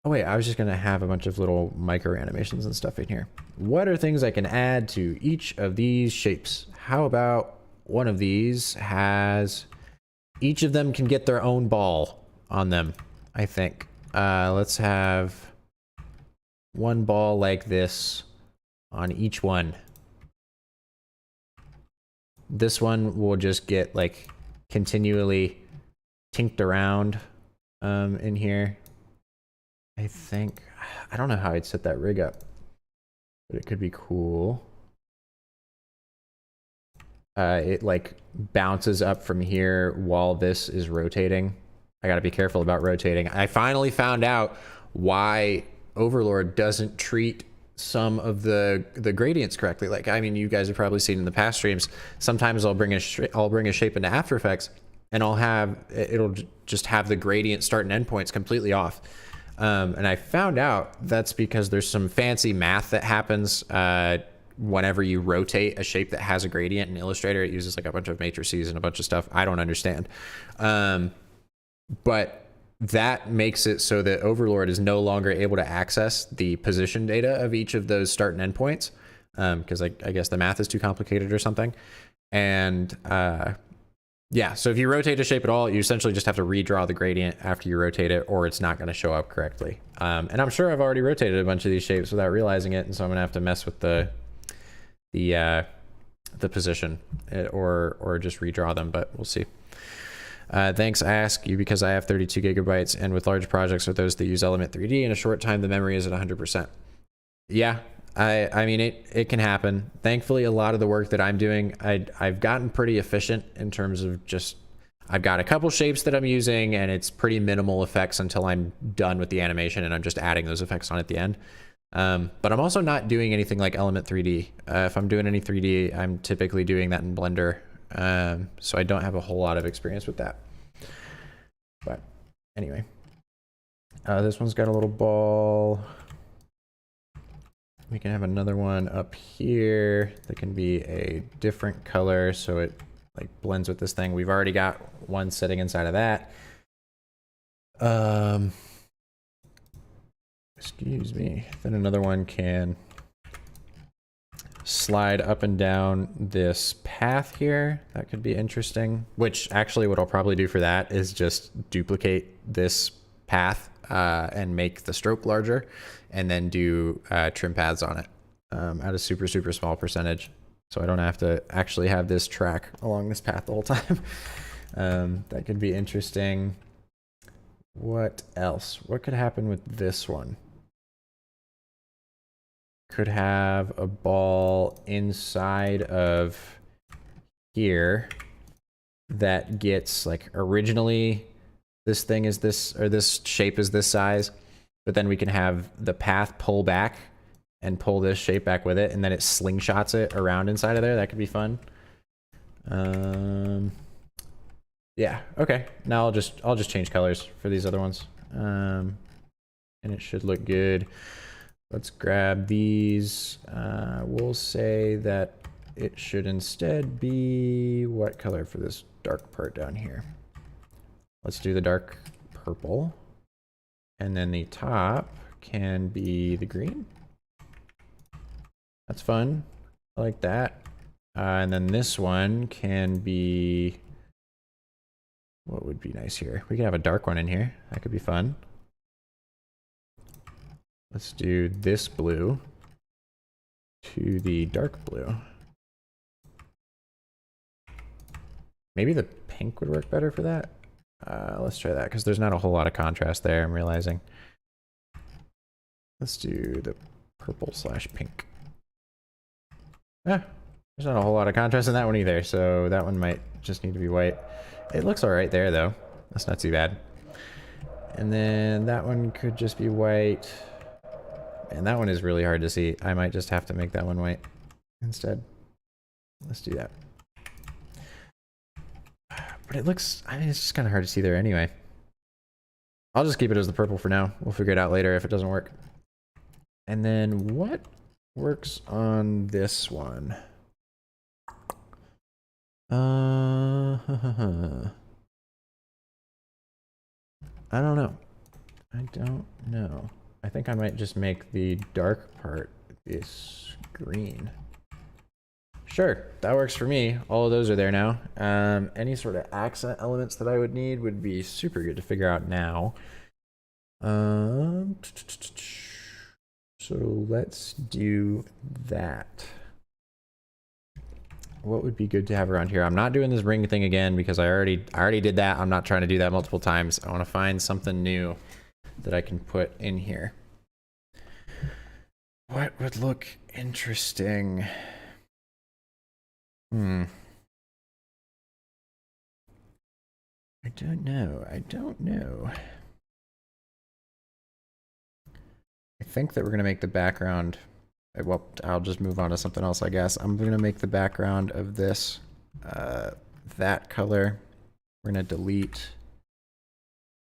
Oh wait, I was just gonna have a bunch of little micro animations and stuff in here. What are things I can add to each of these shapes? How about one of these has, each of them can get their own ball on them, I think. Let's have one ball like this on each one. This one will just get like continually tinked around in here. I think, I don't know how I'd set that rig up, but it could be cool. It like bounces up from here while this is rotating. I gotta be careful about rotating. I finally found out why Overlord doesn't treat some of the gradients correctly. Like, I mean, you guys have probably seen in the past streams, sometimes I'll bring a shape into After Effects and it'll just have the gradient start and end points completely off. And I found out that's because there's some fancy math that happens whenever you rotate a shape that has a gradient in Illustrator. It uses like a bunch of matrices and a bunch of stuff I don't understand. But that makes it so that Overlord is no longer able to access the position data of each of those start and end points, because I guess the math is too complicated or something. And yeah, so if you rotate a shape at all, you essentially just have to redraw the gradient after you rotate it, or it's not going to show up correctly. And I'm sure I've already rotated a bunch of these shapes without realizing it, and so I'm going to have to mess with the position or just redraw them, but we'll see. Thanks. I ask you because I have 32 gigabytes, and with large projects or those that use Element 3D, in a short time the memory is at 100%. Yeah, I mean, it can happen. Thankfully, a lot of the work that I'm doing, I've gotten pretty efficient in terms of just, I've got a couple shapes that I'm using, and it's pretty minimal effects until I'm done with the animation, and I'm just adding those effects on at the end. But I'm also not doing anything like Element 3D. If I'm doing any 3D, I'm typically doing that in Blender. So I don't have a whole lot of experience with that. But anyway, this one's got a little ball. We can have another one up here that can be a different color so it like blends with this thing. We've already got one sitting inside of that. Excuse me. Then another one can slide up and down this path here. That could be interesting, which actually what I'll probably do for that is just duplicate this path and make the stroke larger and then do trim paths on it at a super, super small percentage. So I don't have to actually have this track along this path the whole time. That could be interesting. What else? What could happen with this one? Could have a ball inside of here that gets like originally this thing is this, or this shape is this size, but then we can have the path pull back and pull this shape back with it, and then it slingshots it around inside of there. That could be fun. Yeah, okay. Now I'll just change colors for these other ones. And it should look good. Let's grab these. We'll say that it should instead be what color for this dark part down here? Let's do the dark purple. And then the top can be the green. That's fun. I like that. And then this one can be, what would be nice here? We could have a dark one in here. That could be fun. Let's do this blue to the dark blue. Maybe the pink would work better for that. Let's try that because there's not a whole lot of contrast there, I'm realizing. Let's do the purple / pink. There's not a whole lot of contrast in that one either, so that one might just need to be white. It looks all right there though. That's not too bad. And then that one could just be white. And that one is really hard to see. I might just have to make that one white instead. Let's do that. But it looks, I mean, it's just kind of hard to see there anyway. I'll just keep it as the purple for now. We'll figure it out later if it doesn't work. And then what works on this one? I don't know. I don't know. I think I might just make the dark part this green. Sure, that works for me. All of those are there now. Any sort of accent elements that I would need would be super good to figure out now. So let's do that. What would be good to have around here? I'm not doing this ring thing again because I already did that. I'm not trying to do that multiple times. I want to find something new that I can put in here. What would look interesting? I don't know. I don't know. I think that we're going to make the background. Well, I'll just move on to something else, I guess. I'm going to make the background of this that color. We're going to delete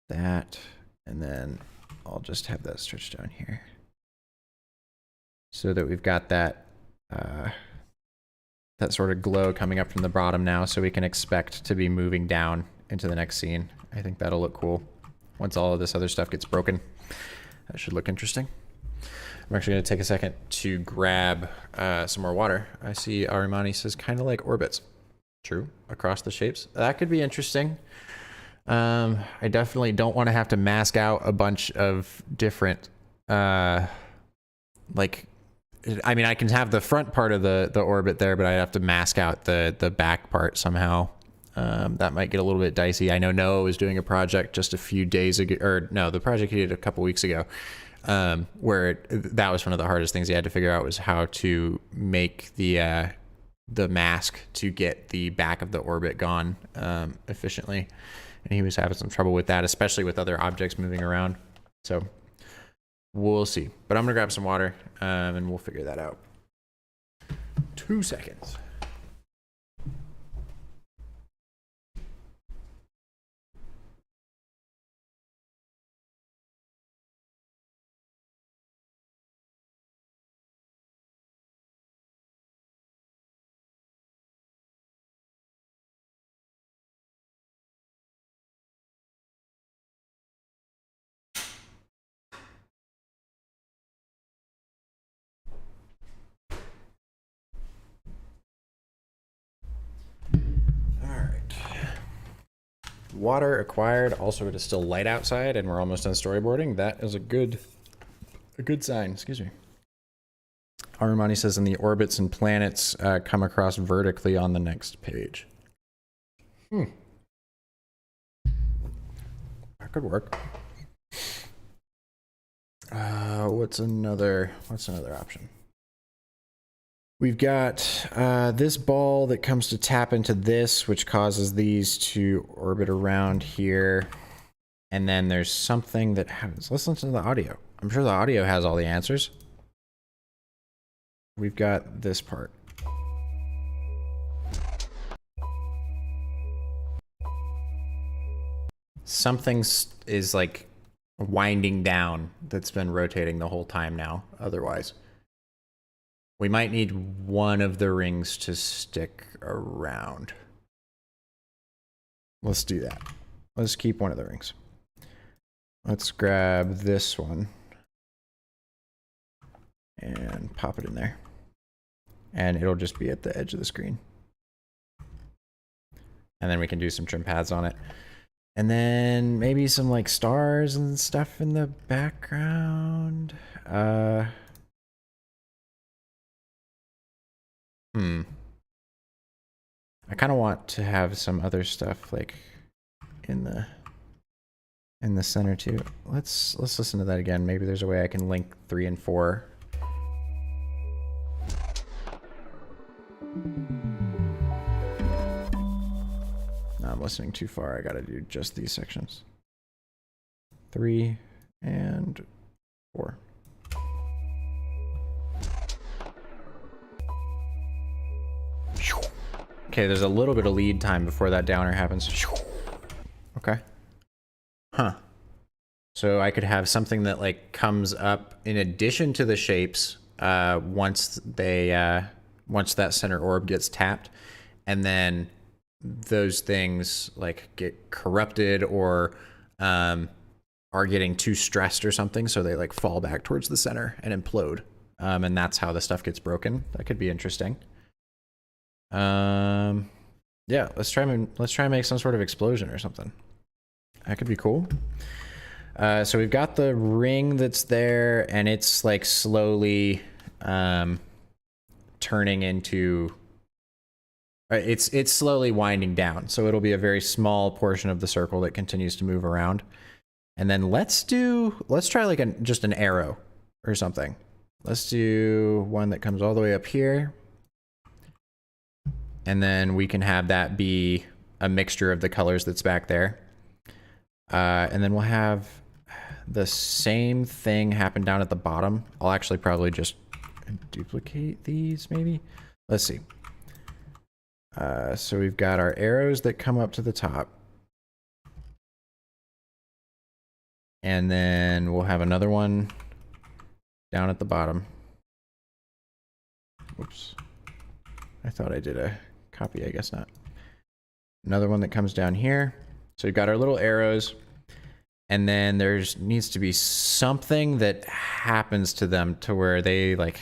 that, and then I'll just have that stretched down here so that we've got that that sort of glow coming up from the bottom now, so we can expect to be moving down into the next scene. I think that'll look cool once all of this other stuff gets broken. That should look interesting. I'm actually going to take a second to grab some more water. I see Arimani says kind of like orbits. True, across the shapes. That could be interesting. I definitely don't want to have to mask out a bunch of different, like, I mean, I can have the front part of the orbit there, but I have to mask out the back part somehow. That might get a little bit dicey. I know Noah was doing a project just a few days ago, or no, the project he did a couple weeks ago, where that was one of the hardest things he had to figure out, was how to make the mask to get the back of the orbit gone efficiently. And he was having some trouble with that, especially with other objects moving around. So we'll see. But I'm gonna grab some water and we'll figure that out. 2 seconds. Water acquired. Also, it is still light outside, and we're almost done storyboarding. That is a good sign. Excuse me. Armani says, and the orbits and planets come across vertically on the next page. That could work. What's another option? We've got this ball that comes to tap into this, which causes these to orbit around here. And then there's something that happens. Let's listen to the audio. I'm sure the audio has all the answers. We've got this part. Something is like winding down that's been rotating the whole time now, otherwise. We might need one of the rings to stick around. Let's do that. Let's keep one of the rings. Let's grab this one and pop it in there. And it'll just be at the edge of the screen. And then we can do some trim paths on it. And then maybe some like stars and stuff in the background. I kind of want to have some other stuff like in the center too. Let's listen to that again. Maybe there's a way I can link 3 and 4. No, I'm listening too far. I gotta do just these sections. 3 and 4. Okay, there's a little bit of lead time before that downer happens. Okay. Huh. So I could have something that like comes up in addition to the shapes once that center orb gets tapped, and then those things like get corrupted or are getting too stressed or something, so they like fall back towards the center and implode, and that's how the stuff gets broken. That could be interesting. Yeah, let's try and make some sort of explosion or something. That could be cool. So we've got the ring that's there, and it's like slowly turning into it's slowly winding down, so it'll be a very small portion of the circle that continues to move around. And then let's try like just an arrow or something. Let's do one that comes all the way up here. And then we can have that be a mixture of the colors that's back there. And then we'll have the same thing happen down at the bottom. I'll actually probably just duplicate these maybe. Let's see. So we've got our arrows that come up to the top. And then we'll have another one down at the bottom. Whoops. I thought I did a copy, I guess not. Another one that comes down here. So we've got our little arrows, and then needs to be something that happens to them to where they like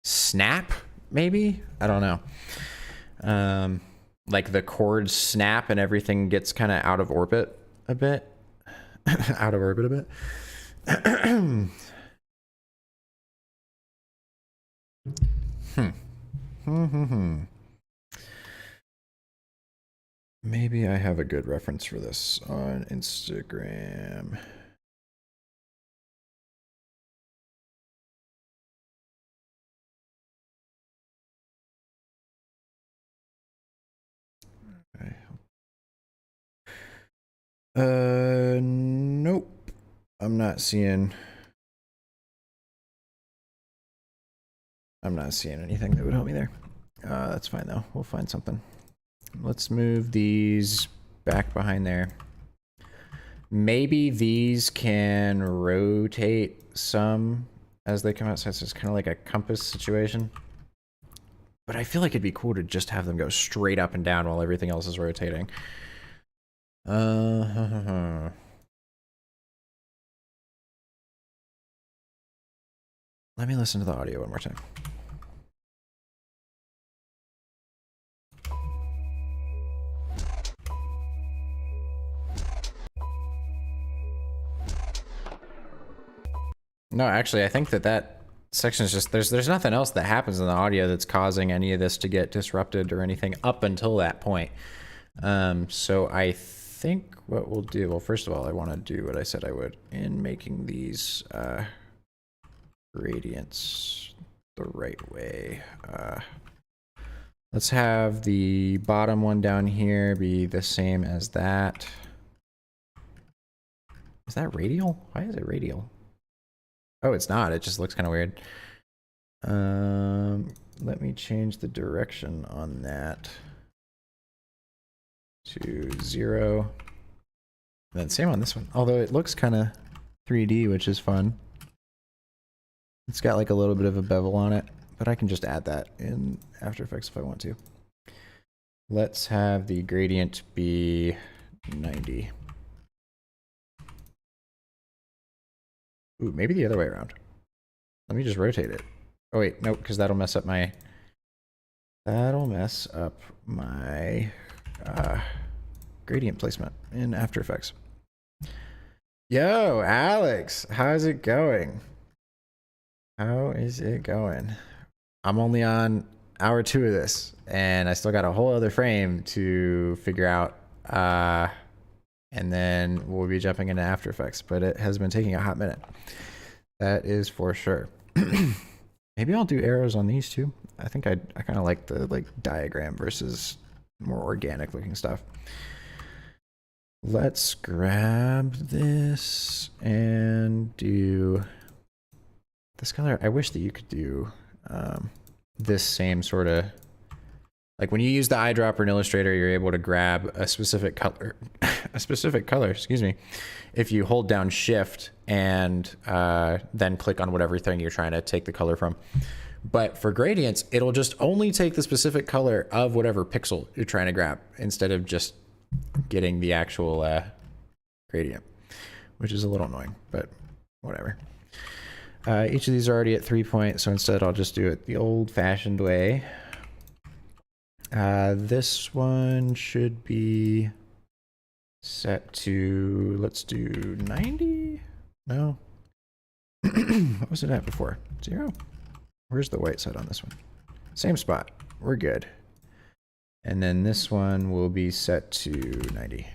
snap, maybe? I don't know. Like the chords snap and everything gets kind of out of orbit a bit. Out of orbit a bit. Maybe I have a good reference for this on Instagram. Nope. I'm not seeing anything that would help me there. That's fine though. We'll find something. Let's move these back behind there. Maybe these can rotate some as they come outside, so it's kind of like a compass situation. But I feel like it'd be cool to just have them go straight up and down while everything else is rotating. Let me listen to the audio one more time. No, actually, I think that section is just, there's nothing else that happens in the audio that's causing any of this to get disrupted or anything up until that point. So I think what we'll do, well, first of all, I want to do what I said I would in making these gradients the right way. Let's have the bottom one down here be the same as that. Is that radial? Why is it radial? Oh, it's not. It just looks kind of weird. Let me change the direction on that to 0. And then same on this one. Although it looks kind of 3D, which is fun. It's got like a little bit of a bevel on it, but I can just add that in After Effects if I want to. Let's have the gradient be 90. Ooh, maybe the other way around. Let me just rotate it. Oh wait, nope, because that'll mess up my gradient placement in After Effects. Yo, Alex, how's it going? How is it going? I'm only on hour 2 of this, and I still got a whole other frame to figure out. And then we'll be jumping into After Effects, but it has been taking a hot minute. That is for sure. Maybe I'll do arrows on these too. I think I kind of like the diagram versus more organic looking stuff. Let's grab this and do this color. I wish that you could do this same sort of, like when you use the eyedropper in Illustrator, you're able to grab a specific color, excuse me, if you hold down Shift and then click on whatever thing you're trying to take the color from. But for gradients, it'll just only take the specific color of whatever pixel you're trying to grab instead of just getting the actual gradient, which is a little annoying, but whatever. Each of these are already at 3 points, so instead I'll just do it the old-fashioned way. This one should be set to, let's do 90? No. What was it at before? 0? Where's the white set on this one? Same spot. We're good. And then this one will be set to 90.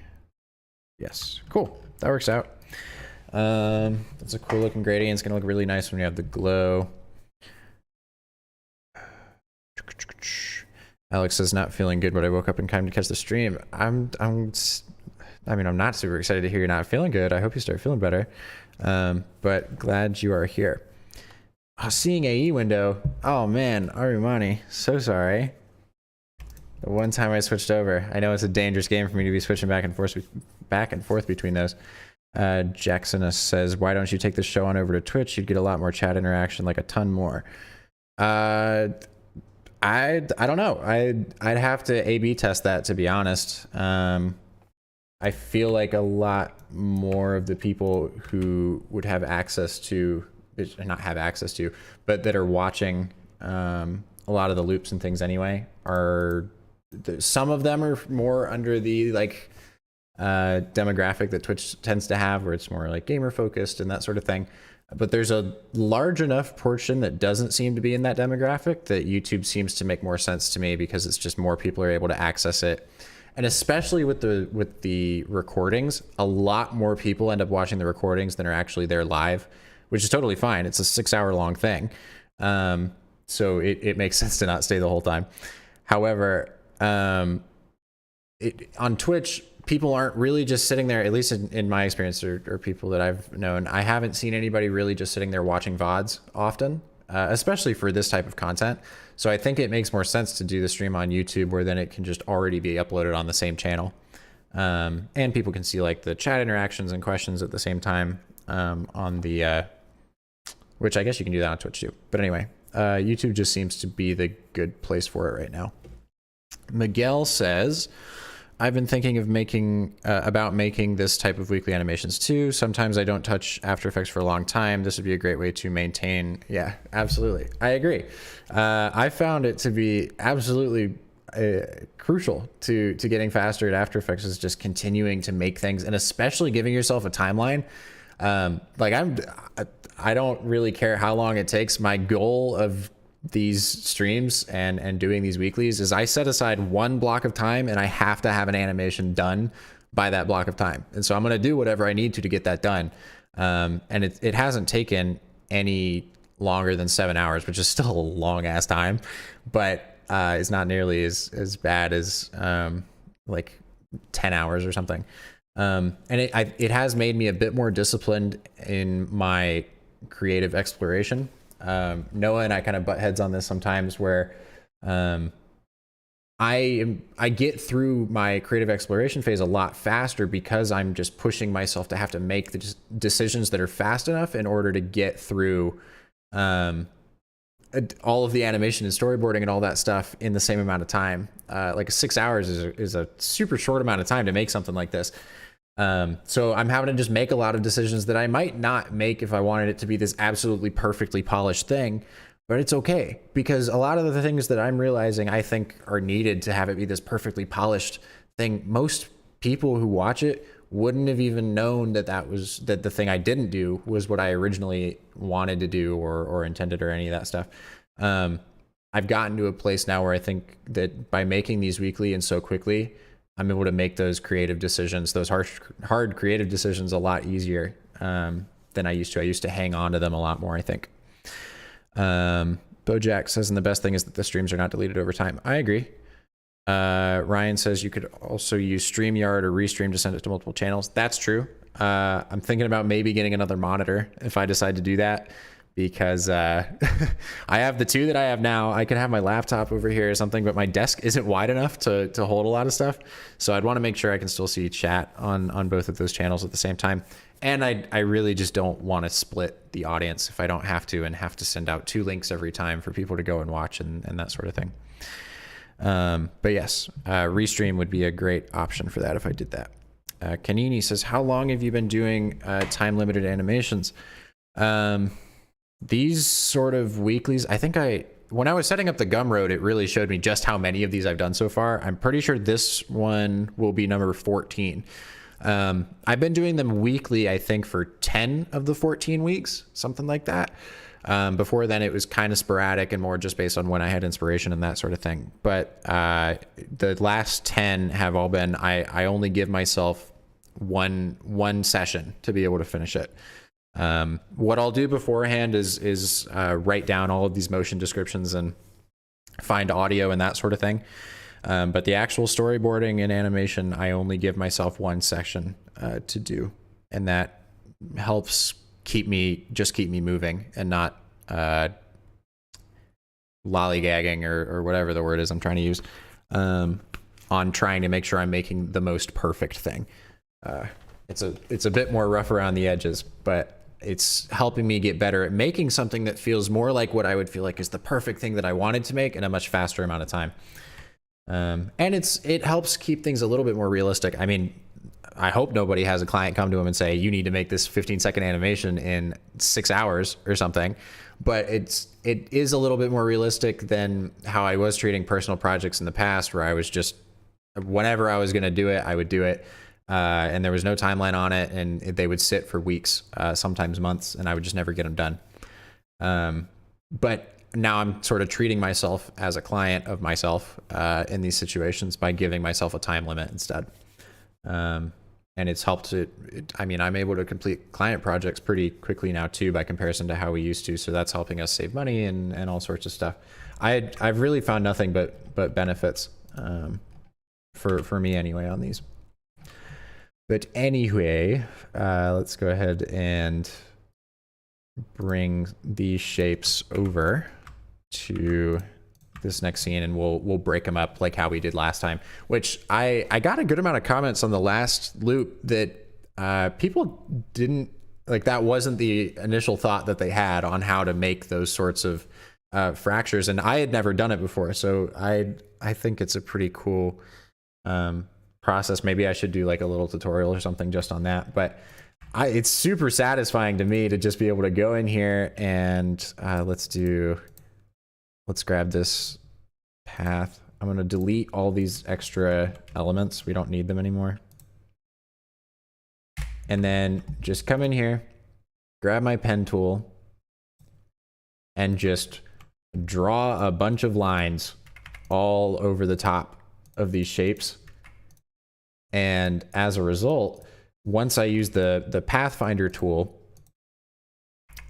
Yes. Cool. That works out. That's a cool looking gradient. It's going to look really nice when you have the glow. Alex says, not feeling good, but I woke up in time to catch the stream. I'm not super excited to hear you're not feeling good. I hope you start feeling better. But glad you are here. Seeing AE window. Oh man, Arimani, so sorry. The one time I switched over. I know it's a dangerous game for me to be switching back and forth between those. Jackson says, why don't you take the show on over to Twitch? You'd get a lot more chat interaction, like a ton more. I don't know. I'd have to A/B test that, to be honest. I feel like a lot more of the people who would have access to, not have access to, but that are watching a lot of the loops and things anyway, are, some of them are more under the demographic that Twitch tends to have, where it's more like gamer focused and that sort of thing. But there's a large enough portion that doesn't seem to be in that demographic that YouTube seems to make more sense to me, because it's just more people are able to access it. And especially with the recordings, a lot more people end up watching the recordings than are actually there live, which is totally fine. It's a 6-hour-long thing. So it makes sense to not stay the whole time. However, on Twitch, people aren't really just sitting there, at least in my experience, or people that I've known. I haven't seen anybody really just sitting there watching VODs often, especially for this type of content. So I think it makes more sense to do the stream on YouTube, where then it can just already be uploaded on the same channel. And people can see like the chat interactions and questions at the same time on the, which I guess you can do that on Twitch too. But anyway, YouTube just seems to be the good place for it right now. Miguel says, I've been thinking of about making this type of weekly animations too. Sometimes I don't touch After Effects for a long time. This would be a great way to maintain. Yeah, absolutely. I agree. I found it to be absolutely crucial to getting faster at After Effects, is just continuing to make things, and especially giving yourself a timeline. Like I don't really care how long it takes. My goal of these streams and doing these weeklies is I set aside one block of time and I have to have an animation done by that block of time. And so I'm going to do whatever I need to get that done. And it hasn't taken any longer than 7 hours, which is still a long ass time, but it's not nearly as bad as like 10 hours or something. And it has made me a bit more disciplined in my creative exploration. Noah and I kind of butt heads on this sometimes, where I get through my creative exploration phase a lot faster because I'm just pushing myself to have to make the decisions that are fast enough in order to get through all of the animation and storyboarding and all that stuff in the same amount of time. Like 6 hours is a super short amount of time to make something like this. So I'm having to just make a lot of decisions that I might not make if I wanted it to be this absolutely perfectly polished thing, but it's okay, because a lot of the things that I'm realizing I think are needed to have it be this perfectly polished thing, most people who watch it wouldn't have even known that the thing I didn't do was what I originally wanted to do or intended or any of that stuff. I've gotten to a place now where I think that by making these weekly and so quickly, I'm able to make those creative decisions, those hard creative decisions, a lot easier than I used to. I used to hang on to them a lot more, I think. Bojack says, and the best thing is that the streams are not deleted over time. I agree. Ryan says you could also use StreamYard or Restream to send it to multiple channels. That's true. I'm thinking about maybe getting another monitor if I decide to do that, because I have the two that I have now. I can have my laptop over here or something, but my desk isn't wide enough to hold a lot of stuff. So I'd want to make sure I can still see chat on both of those channels at the same time. And I really just don't want to split the audience if I don't have to, and have to send out 2 links every time for people to go and watch and that sort of thing. But yes, Restream would be a great option for that if I did that. Kanini says, how long have you been doing time-limited animations? These sort of weeklies, I think when I was setting up the Gumroad, it really showed me just how many of these I've done so far. I'm pretty sure this one will be number 14. I've been doing them weekly, I think, for 10 of the 14 weeks, something like that. Before then, it was kind of sporadic and more just based on when I had inspiration and that sort of thing. But the last 10 have all been, I only give myself one session to be able to finish it. What I'll do beforehand is write down all of these motion descriptions and find audio and that sort of thing. But the actual storyboarding and animation, I only give myself one session to do, and that helps keep me moving and not lollygagging or whatever the word is I'm trying to use, on trying to make sure I'm making the most perfect thing. It's a bit more rough around the edges, but it's helping me get better at making something that feels more like what I would feel like is the perfect thing that I wanted to make in a much faster amount of time. And it helps keep things a little bit more realistic. I mean, I hope nobody has a client come to them and say, you need to make this 15-second animation in 6 hours or something. But it is a little bit more realistic than how I was treating personal projects in the past, where I was just, whenever I was going to do it, I would do it. And there was no timeline on it, and they would sit for weeks, sometimes months, and I would just never get them done. But now I'm sort of treating myself as a client of myself in these situations by giving myself a time limit instead. And it's helped I mean, I'm able to complete client projects pretty quickly now too, by comparison to how we used to. So that's helping us save money and all sorts of stuff. I've really found nothing but benefits for me anyway on these. But anyway, let's go ahead and bring these shapes over to this next scene, and we'll break them up like how we did last time, which I got a good amount of comments on the last loop that people didn't like. That wasn't the initial thought that they had on how to make those sorts of fractures, and I had never done it before, so I think it's a pretty cool process. Maybe I should do like a little tutorial or something just on that, but it's super satisfying to me to just be able to go in here and let's grab this path. I'm going to delete all these extra elements. We don't need them anymore. and then just come in here, grab my pen tool, and just draw a bunch of lines all over the top of these shapes. And as a result, once I use the Pathfinder tool,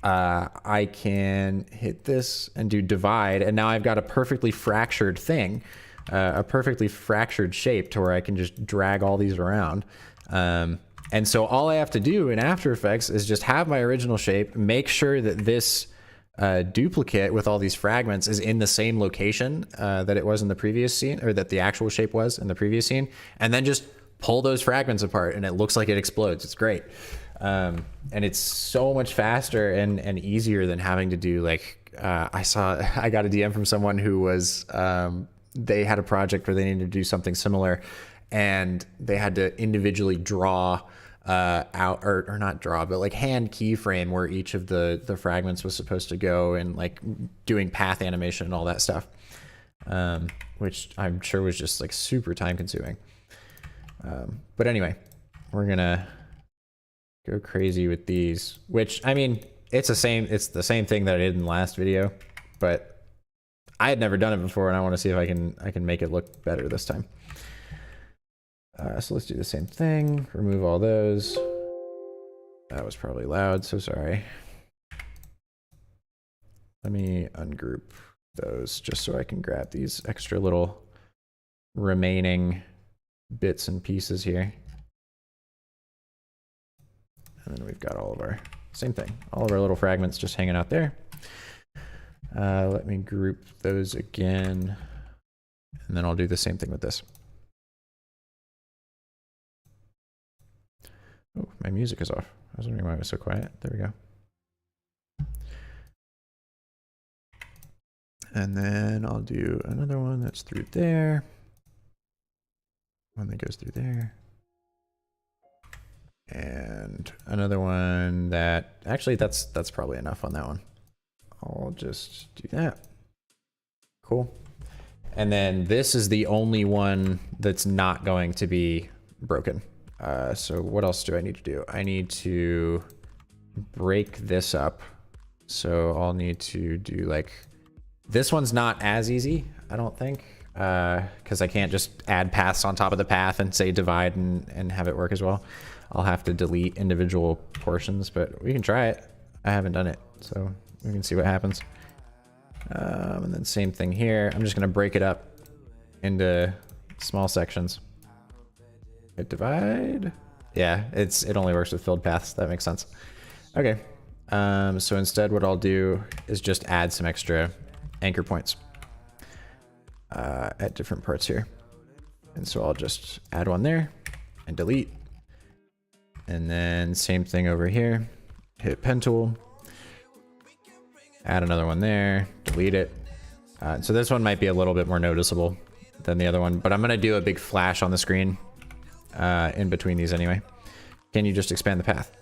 I can hit this and do divide, and now I've got a perfectly fractured thing, a perfectly fractured shape to where I can just drag all these around. And so all I have to do in After Effects is just have my original shape, make sure that this duplicate with all these fragments is in the same location that it was in the previous scene, or that the actual shape was in the previous scene, and then just pull those fragments apart and it looks like it explodes. It's great. And it's so much faster and easier than having to do like, I got a DM from someone who was, they had a project where they needed to do something similar, and they had to individually draw out, or not draw, but like hand keyframe where each of the fragments was supposed to go, and like doing path animation and all that stuff, which I'm sure was just like super time consuming. But anyway, we're gonna go crazy with these, which, I mean, it's the same thing that I did in the last video, but I had never done it before, and I want to see if I can make it look better this time. So let's do the same thing. Remove all those. That was probably loud, so sorry. Let me ungroup those just so I can grab these extra little remaining bits and pieces here. And then we've got all of our, same thing, all of our little fragments just hanging out there. Let me group those again, and then I'll do the same thing with this. Oh, my music is off. I was wondering why it was so quiet. There we go. And then I'll do another one that's through there. One that goes through there. And another one that, actually that's probably enough on that one. I'll just do that. Cool. And then this is the only one that's not going to be broken. So what else do I need to do? I need to break this up. So I'll need to do like, this one's not as easy, I don't think, because I can't just add paths on top of the path and say divide and have it work as well. I'll have to delete individual portions, but we can try it. I haven't done it, so we can see what happens. And then same thing here. I'm just gonna break it up into small sections. Hit divide. Yeah, it only works with filled paths. That makes sense. Okay. So instead what I'll do is just add some extra anchor points at different parts here. And so I'll just add one there and delete. And then same thing over here. Hit pen tool. Add another one there. Delete it. So this one might be a little bit more noticeable than the other one, but I'm going to do a big flash on the screen in between these anyway. Can you just expand the path?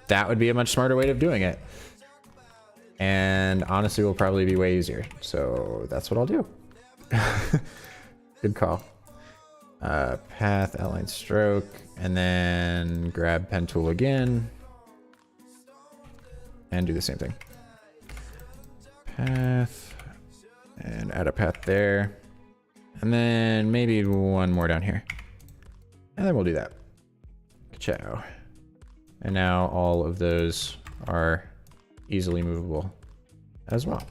That would be a much smarter way of doing it. And honestly, will probably be way easier. So that's what I'll do. Good call. Path, outline, stroke, and then grab pen tool again and do the same thing. Path, and add a path there, and then maybe one more down here, and then we'll do that. Ciao. And now all of those are easily movable as well.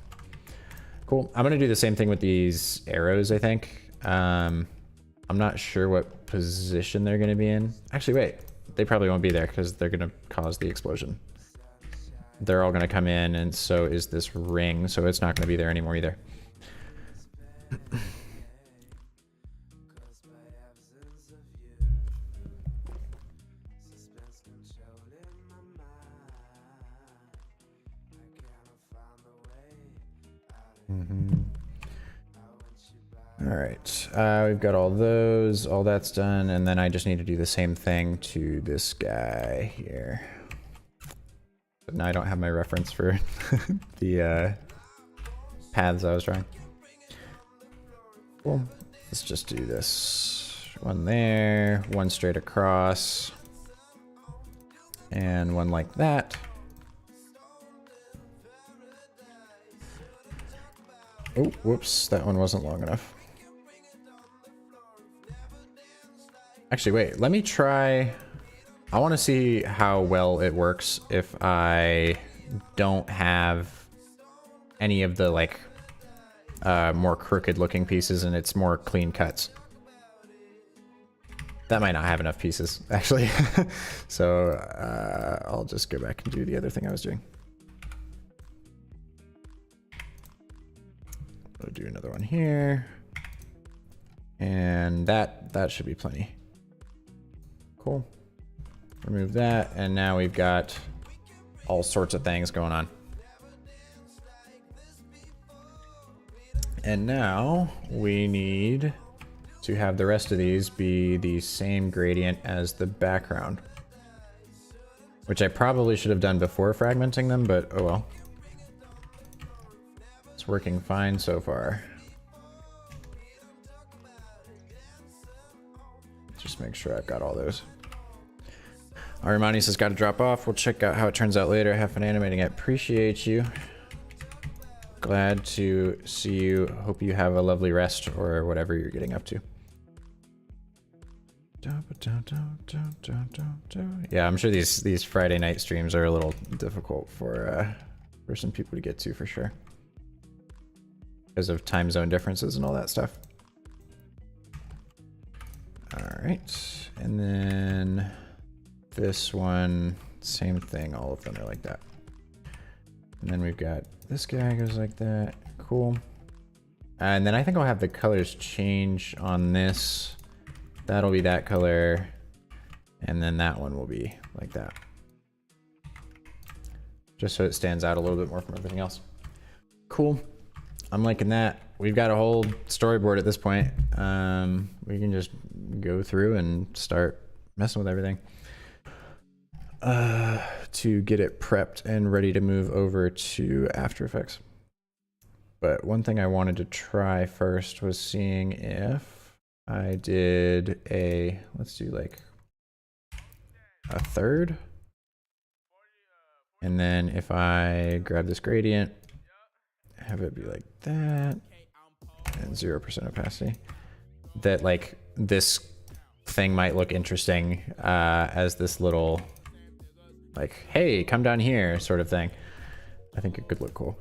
Cool. I'm gonna do the same thing with these arrows, I think. I'm not sure what position they're gonna be in. Actually, wait, they probably won't be there because they're gonna cause the explosion. They're all gonna come in, and so is this ring, so it's not gonna be there anymore either. All right, we've got all those, all that's done, and then I just need to do the same thing to this guy here. But now I don't have my reference for the paths I was drawing. Cool. Let's just do this. One there, one straight across. and one like that. Oh, whoops, that one wasn't long enough. Actually, wait, let me try. I want to see how well it works if I don't have any of the like more crooked looking pieces and it's more clean cuts. That might not have enough pieces, actually. So I'll just go back and do the other thing I was doing. I'll do another one here. And that should be plenty. Cool. Remove that, and now we've got all sorts of things going on. And now we need to have the rest of these be the same gradient as the background, which I probably should have done before fragmenting them, but oh well. It's working fine so far. Just make sure I've got all those. Armani says, got to drop off. We'll check out how it turns out later. Have fun animating. I appreciate you. Glad to see you. Hope you have a lovely rest or whatever you're getting up to. Yeah, I'm sure these Friday night streams are a little difficult for some people to get to for sure, because of time zone differences and all that stuff. All right, and then this one, same thing. All of them are like that. And then we've got this guy goes like that. Cool. And then I think I'll have the colors change on this. That'll be that color. And then that one will be like that. Just so it stands out a little bit more from everything else. Cool. I'm liking that. We've got a whole storyboard at this point. We can just go through and start messing with everything. To get it prepped and ready to move over to After Effects. But one thing I wanted to try first was seeing if I did a, let's do like a third. And then if I grab this gradient, have it be like that, and 0% opacity, that like this thing might look interesting as this little, like, hey, come down here sort of thing. I think it could look cool.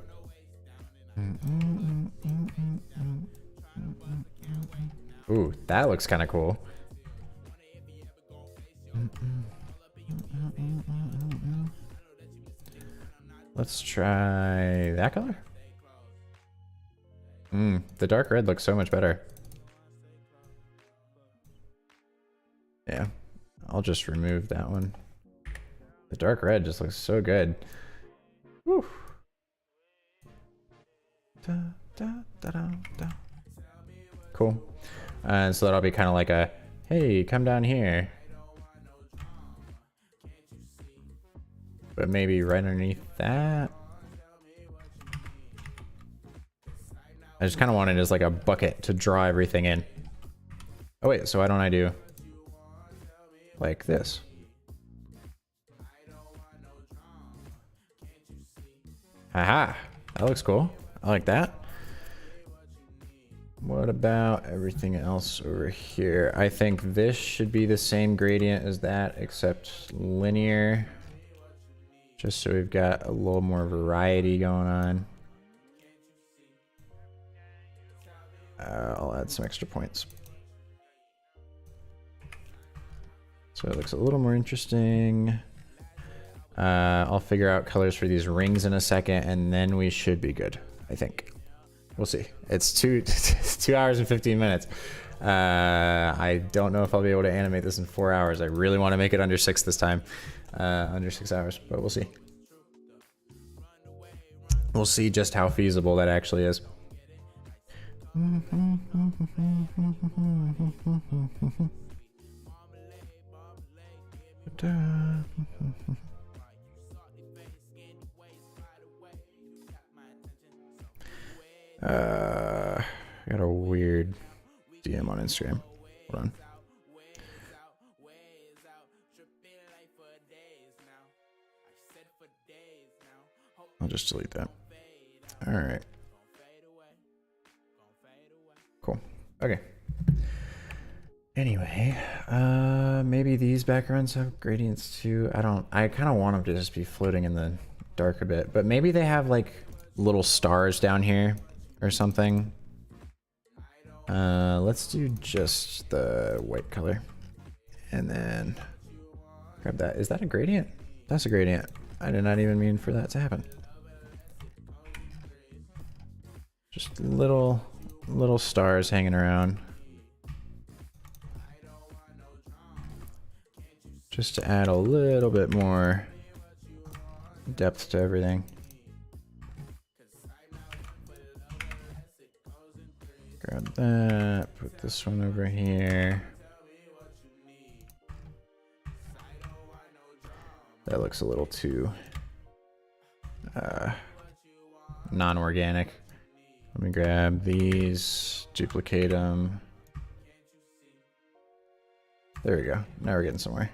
Ooh, that looks kind of cool. Let's try that color. The dark red looks so much better. Yeah, I'll just remove that one. The dark red just looks so good. Woo. Cool. And so that'll be kind of like a, hey, come down here. But maybe right underneath that. I just kind of want it as like a bucket to draw everything in. Oh wait, so why don't I do like this? Aha, that looks cool. I like that. What about everything else over here? I think this should be the same gradient as that, except linear. Just so we've got a little more variety going on. I'll add some extra points. So it looks a little more interesting. I'll figure out colors for these rings in a second, and then we should be good, I think. We'll see. It's 2 hours and 15 minutes. I don't know if I'll be able to animate this in 4 hours. I really want to make it under 6 this time. Under 6 hours, but we'll see. We'll see just how feasible that actually is. I got a weird DM on Instagram. Hold on. I'll just delete that. All right. Cool. Okay. Anyway, maybe these backgrounds have gradients too. I kind of want them to just be floating in the dark a bit, but maybe they have like little stars down here or something. Let's do just the white color and then grab that. Is that a gradient? That's a gradient. I did not even mean for that to happen. Just little stars hanging around. Just to add a little bit more depth to everything. Grab that, put this one over here. That looks a little too non-organic. Let me grab these, duplicate them. There we go. Now we're getting somewhere.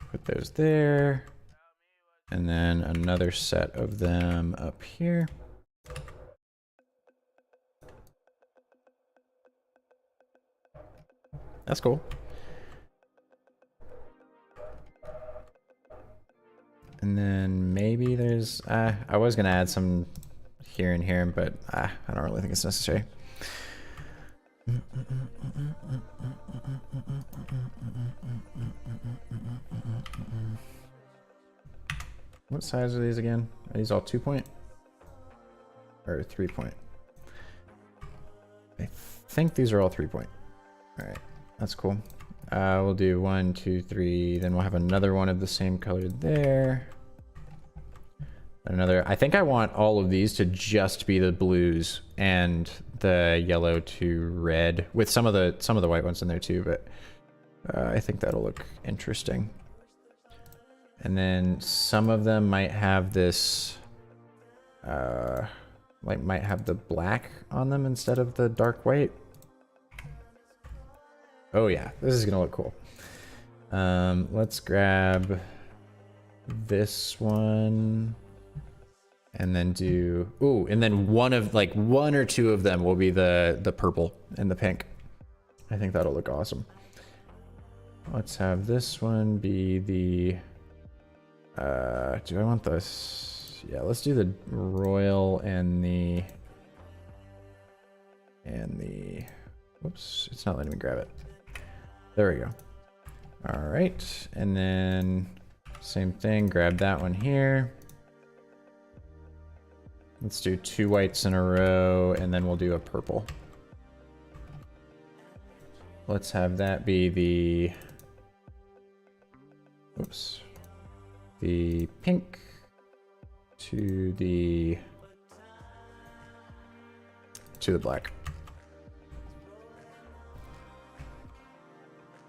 Put those there. And then another set of them up here. That's cool. And then maybe there's, I was gonna add some here and here, but I don't really think it's necessary. What size are these again? Are these all 2-point or 3-point? I think these are all 3-point. All right, that's cool. We'll do 1, 2, 3. Then we'll have another one of the same color there. Another. I think I want all of these to just be the blues and the yellow to red, with some of the white ones in there too. But I think that'll look interesting. And then some of them might have this, might have the black on them instead of the dark white. Oh yeah, this is gonna look cool. Let's grab this one and then do, ooh, and then one or two of them will be the purple and the pink. I think that'll look awesome. Let's have this one be the, do I want this? Yeah, let's do the royal and the, whoops, it's not letting me grab it. There we go. All right, and then same thing, grab that one here. Let's do 2 whites in a row, and then we'll do a purple. Let's have that be the, oops, the pink to the black.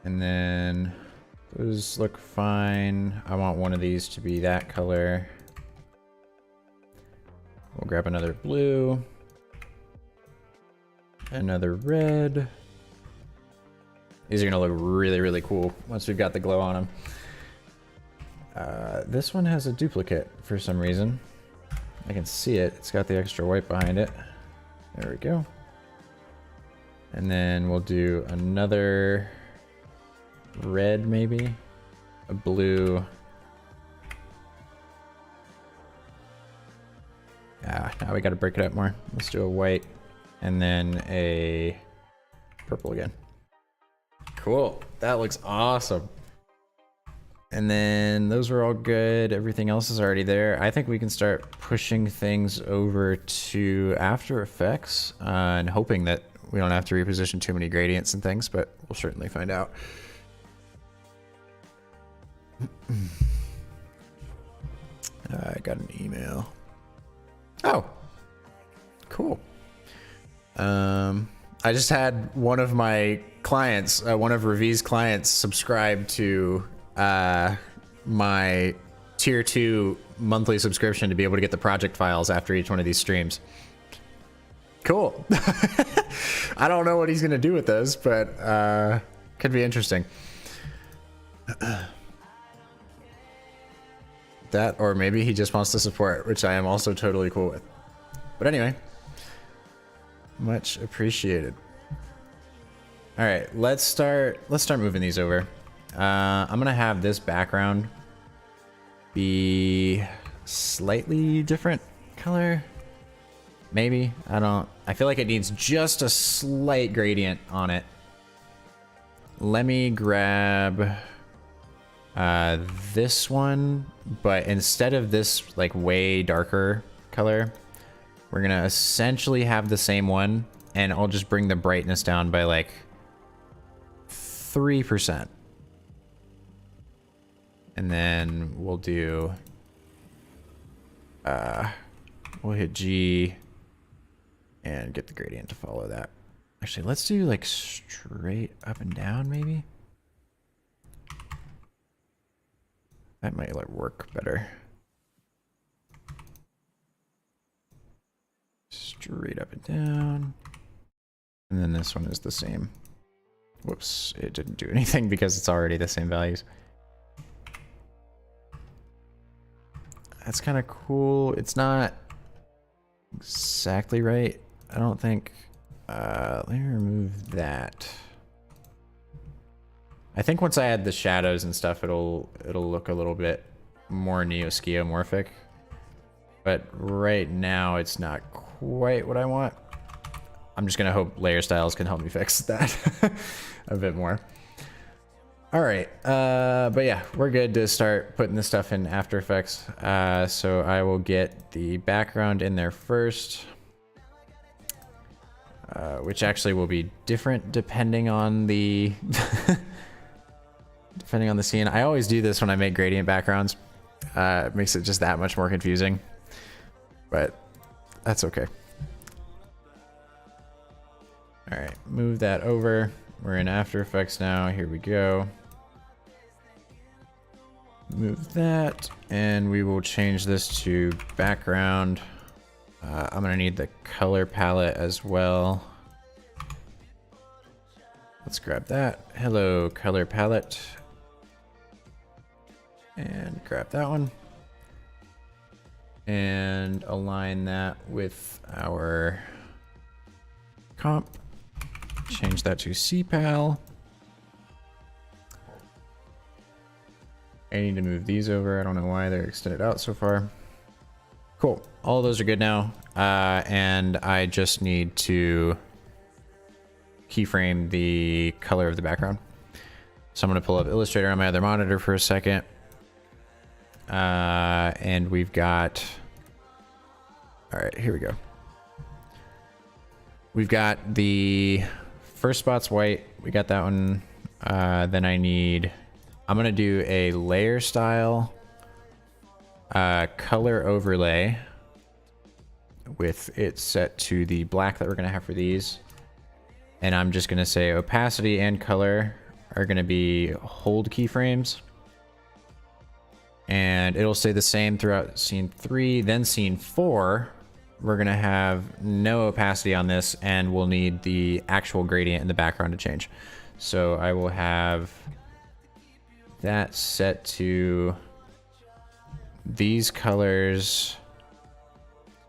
And then those look fine. I want one of these to be that color. We'll grab another blue, another red. These are gonna look really, really cool once we've got the glow on them. This one has a duplicate for some reason. I can see it. It's got the extra white behind it. There we go. And then we'll do another red, maybe a blue. Now we got to break it up more. Let's do a white and then a purple again. Cool. That looks awesome. And then those are all good. Everything else is already there. I think we can start pushing things over to After Effects and hoping that we don't have to reposition too many gradients and things, but we'll certainly find out. I got an email. Oh, cool. I just had one of my clients, one of Ravi's clients, subscribe to my tier 2 monthly subscription to be able to get the project files after each one of these streams. Cool. I don't know what he's gonna do with those, but could be interesting. That, or maybe he just wants to support, which I am also totally cool with. But anyway, much appreciated. All right, let's start moving these over. I'm gonna have this background be slightly different color. Maybe, I feel like it needs just a slight gradient on it. Let me grab this one, but instead of this like way darker color, we're gonna essentially have the same one, and I'll just bring the brightness down by like 3%. And then we'll do, we'll hit G and get the gradient to follow that. Actually, let's do like straight up and down maybe. That might like work better. Straight up and down. And then this one is the same. Whoops, it didn't do anything because it's already the same values. That's kind of cool. It's not exactly right, I don't think. Let me remove that. I think once I add the shadows and stuff, it'll look a little bit more neo-skeuomorphic. But right now, it's not quite what I want. I'm just gonna hope layer styles can help me fix that a bit more. All right, but yeah, we're good to start putting this stuff in After Effects. So I will get the background in there first, which actually will be different depending on the depending on the scene. I always do this when I make gradient backgrounds. It makes it just that much more confusing, but that's okay. All right, move that over. We're in After Effects now. Here we go. Move that, and we will change this to background. I'm gonna need the color palette as well. Let's grab that. Hello, color palette. And grab that one. And align that with our comp. Change that to CPAL. I need to move these over. I don't know why they're extended out so far. Cool. All those are good now. And I just need to keyframe the color of the background. So I'm going to pull up Illustrator on my other monitor for a second. And we've got... All right, here we go. We've got the first spot's white. We got that one. Then I need... I'm going to do a layer style color overlay with it set to the black that we're going to have for these. And I'm just going to say opacity and color are going to be hold keyframes. And it'll stay the same throughout scene 3. Then scene 4, we're going to have no opacity on this, and we'll need the actual gradient in the background to change. So I will have that set to these colors.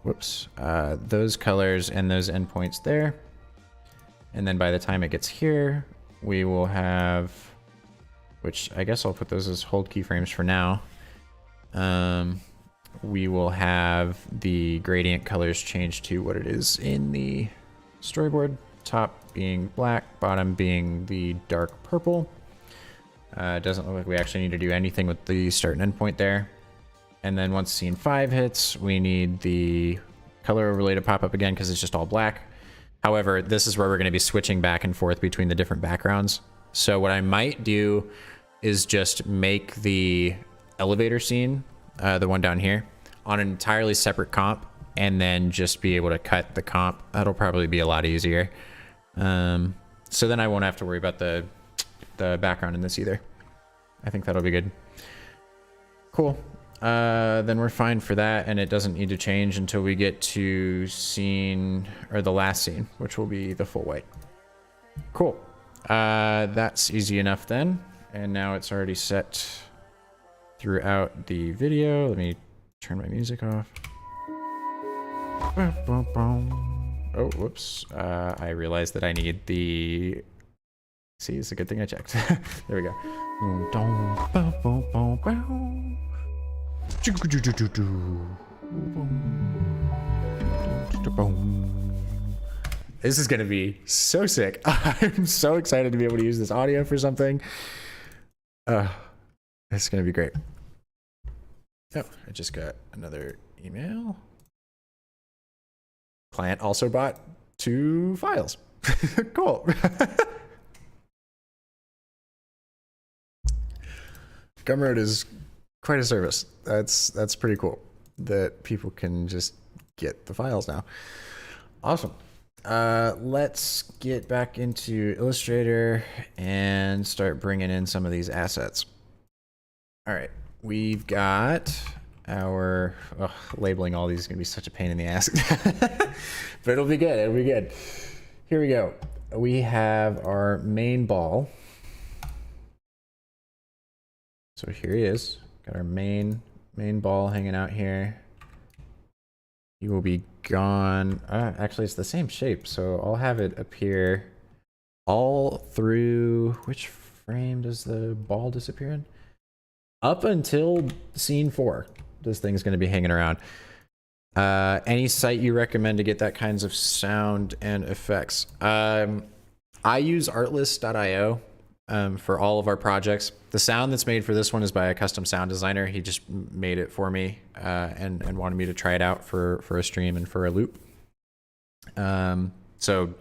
Whoops. Those colors and those endpoints there. And then by the time it gets here, we will have, which I guess I'll put those as hold keyframes for now. We will have the gradient colors change to what it is in the storyboard. Top being black, bottom being the dark purple. It doesn't look like we actually need to do anything with the start and end point there. And then once scene 5 hits, we need the color overlay to pop up again because it's just all black. However, this is where we're going to be switching back and forth between the different backgrounds. So what I might do is just make the elevator scene, the one down here, on an entirely separate comp, and then just be able to cut the comp. That'll probably be a lot easier. So then I won't have to worry about the background in this either. I think that'll be good. Cool. Then we're fine for that, and it doesn't need to change until we get to scene, or the last scene, which will be the full white. Cool. That's easy enough then. And now it's already set throughout the video. Let me turn my music off. Oh, whoops. I realized that I need the... See, it's a good thing I checked. There we go. This is going to be so sick. I'm so excited to be able to use this audio for something. It's going to be great. Oh, I just got another email. Client also bought 2 files. Cool. Gumroad is quite a service. That's pretty cool that people can just get the files now. Awesome. Let's get back into Illustrator and start bringing in some of these assets. All right, we've got our labeling all these is gonna be such a pain in the ass, but it'll be good. It'll be good. Here we go. We have our main ball. So here he is. Got our main ball hanging out here. He will be gone. Actually, it's the same shape, so I'll have it appear all through. Which frame does the ball disappear in? Up until scene 4, this thing's going to be hanging around. Any site you recommend to get that kinds of sound and effects? I use artlist.io for all of our projects. The sound that's made for this one is by a custom sound designer. He just made it for me and wanted me to try it out for a stream and for a loop. So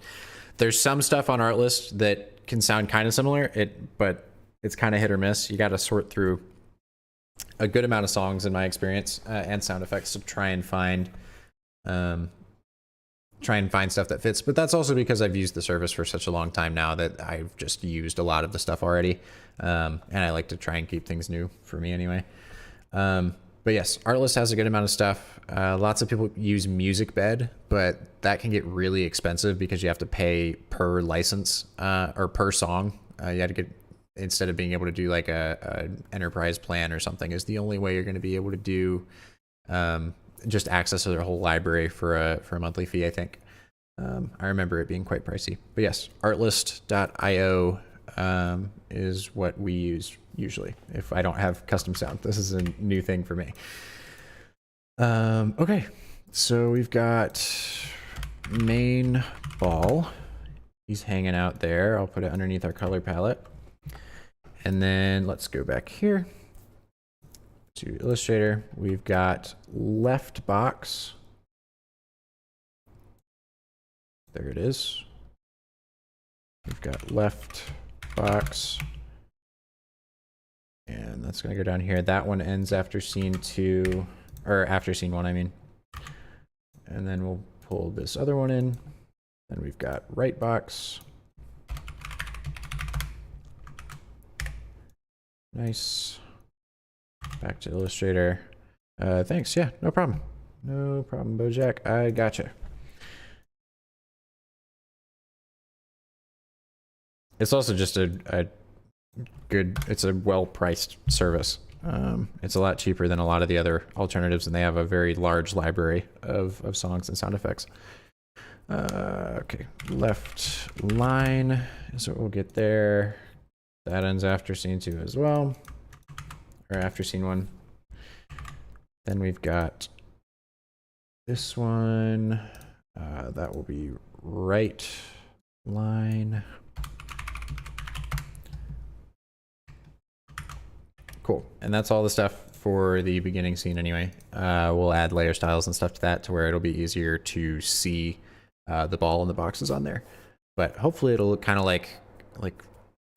there's some stuff on Artlist that can sound kind of similar, but it's kind of hit or miss. You got to sort through a good amount of songs in my experience and sound effects to try and find stuff that fits. But that's also because I've used the service for such a long time now that I've just used a lot of the stuff already. And I like to try and keep things new for me anyway. But yes, Artlist has a good amount of stuff. Lots of people use MusicBed, but that can get really expensive because you have to pay per license or per song. You have to get, instead of being able to do like a enterprise plan or something, is the only way you're going to be able to do just access to their whole library for a monthly fee, I think. I remember it being quite pricey. But yes, artlist.io is what we use usually if I don't have custom sound. This is a new thing for me. Okay, so we've got main ball. He's hanging out there. I'll put it underneath our color palette. And then let's go back here to Illustrator. We've got left box. There it is. We've got left box. And that's going to go down here. That one ends after scene 2, or after scene 1, I mean. And then we'll pull this other one in. Then we've got right box. Nice. Back to Illustrator. Thanks. Yeah, no problem. No problem, Bojack. I gotcha. It's also just a good, it's a well-priced service. It's a lot cheaper than a lot of the other alternatives, and they have a very large library of songs and sound effects. Okay, left line is what we'll get there. That ends after scene 2 as well, or after scene 1. Then we've got this one. That will be right line. Cool. And that's all the stuff for the beginning scene anyway. We'll add layer styles and stuff to that to where it'll be easier to see the ball and the boxes on there. But hopefully it'll look kind of like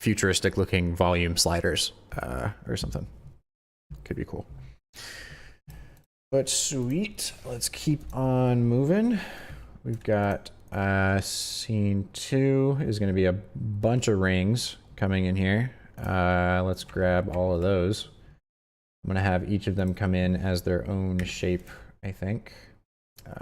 futuristic looking volume sliders or something. Could be cool. But sweet. Let's keep on moving. We've got scene 2 is going to be a bunch of rings coming in here. Let's grab all of those. I'm going to have each of them come in as their own shape, I think.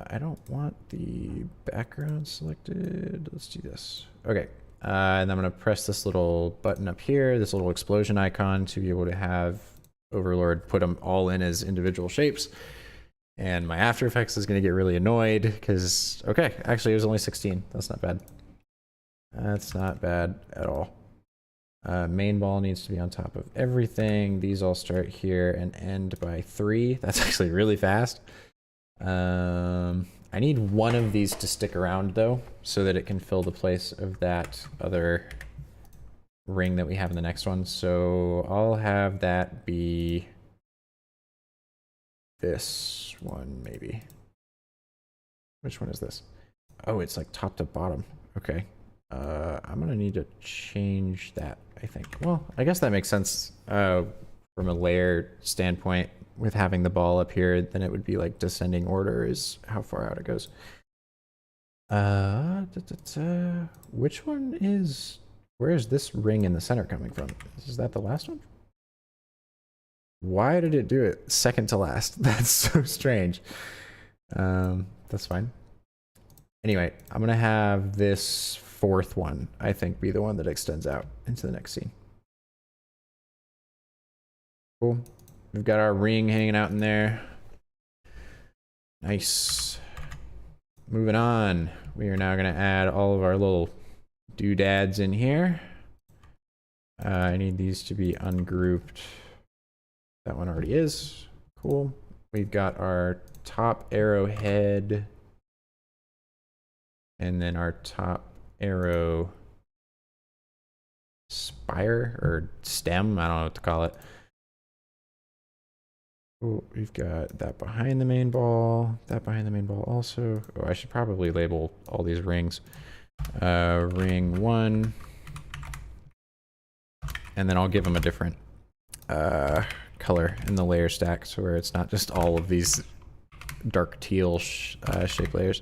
I don't want the background selected. Let's do this. Okay. And I'm going to press this little button up here, this little explosion icon, to be able to have Overlord put them all in as individual shapes. And my After Effects is going to get really annoyed because, okay, actually it was only 16. That's not bad. That's not bad at all. Main ball needs to be on top of everything. These all start here and end by 3. That's actually really fast. I need one of these to stick around though, so that it can fill the place of that other ring that we have in the next one. So I'll have that be this one, maybe. Which one is this? Oh, it's like top to bottom. Okay. I'm gonna need to change that, I think. Well, I guess that makes sense from a layer standpoint. With having the ball up here, then it would be like descending order is how far out it goes. Which one is, where is this ring in the center coming from? Is that the last one? Why did it do it second to last? That's so strange. That's fine. Anyway, I'm gonna have this 4th one, I think, be the one that extends out into the next scene. Cool. We've got our ring hanging out in there. Nice. Moving on. We are now going to add all of our little doodads in here. I need these to be ungrouped. That one already is. Cool. We've got our top arrow head. And then our top arrow spire or stem. I don't know what to call it. Oh, we've got that behind the main ball, that behind the main ball also. Oh, I should probably label all these rings. Ring 1. And then I'll give them a different color in the layer stack, so where it's not just all of these dark teal shape layers.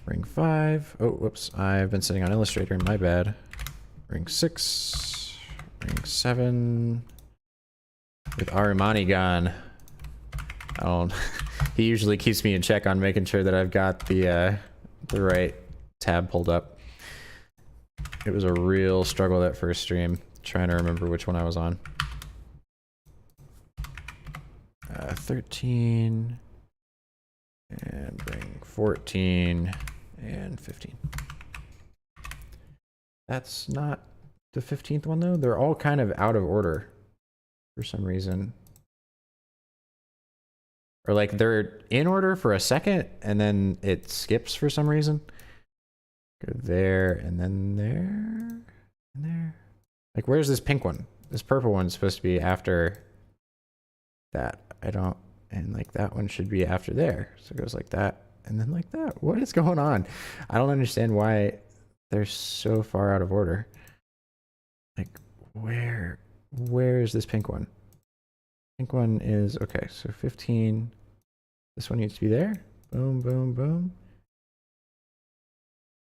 Ring 5. Oh, whoops. I've been sitting on Illustrator, my bad. Ring 6. Ring 7. With Arumani gone. He usually keeps me in check on making sure that I've got the right tab pulled up. It was a real struggle that first stream, trying to remember which one I was on. 13, and bring 14, and 15. That's not the 15th one though. They're all kind of out of order for some reason. Or like they're in order for a second and then it skips for some reason. Go there and then there and there. Like where's this pink one? This purple one's supposed to be after that. And like that one should be after there. So it goes like that and then like that. What is going on? I don't understand why they're so far out of order. Like where is this pink one? Pink one is, okay, so 15. This one needs to be there. Boom, boom, boom.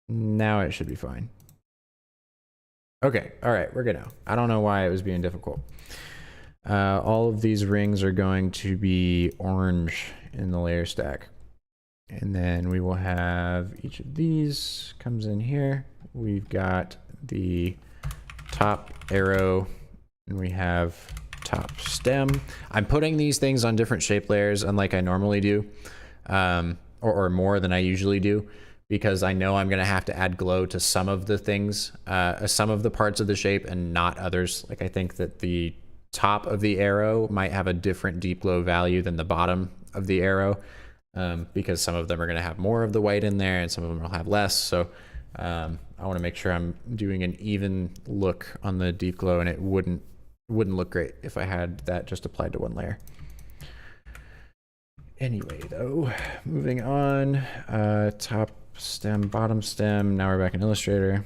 Now it should be fine. Okay, all right, we're good now. I don't know why it was being difficult. All of these rings are going to be orange in the layer stack. And then we will have each of these comes in here. We've got the top arrow and we have top stem. I'm putting these things on different shape layers unlike I normally do, or more than I usually do, because I know I'm going to have to add glow to some of the things, some of the parts of the shape and not others. Like I think that the top of the arrow might have a different deep glow value than the bottom of the arrow, because some of them are going to have more of the white in there and some of them will have less. So I want to make sure I'm doing an even look on the deep glow, and it wouldn't look great if I had that just applied to one layer. Anyway, though, moving on, top stem, bottom stem. Now we're back in Illustrator.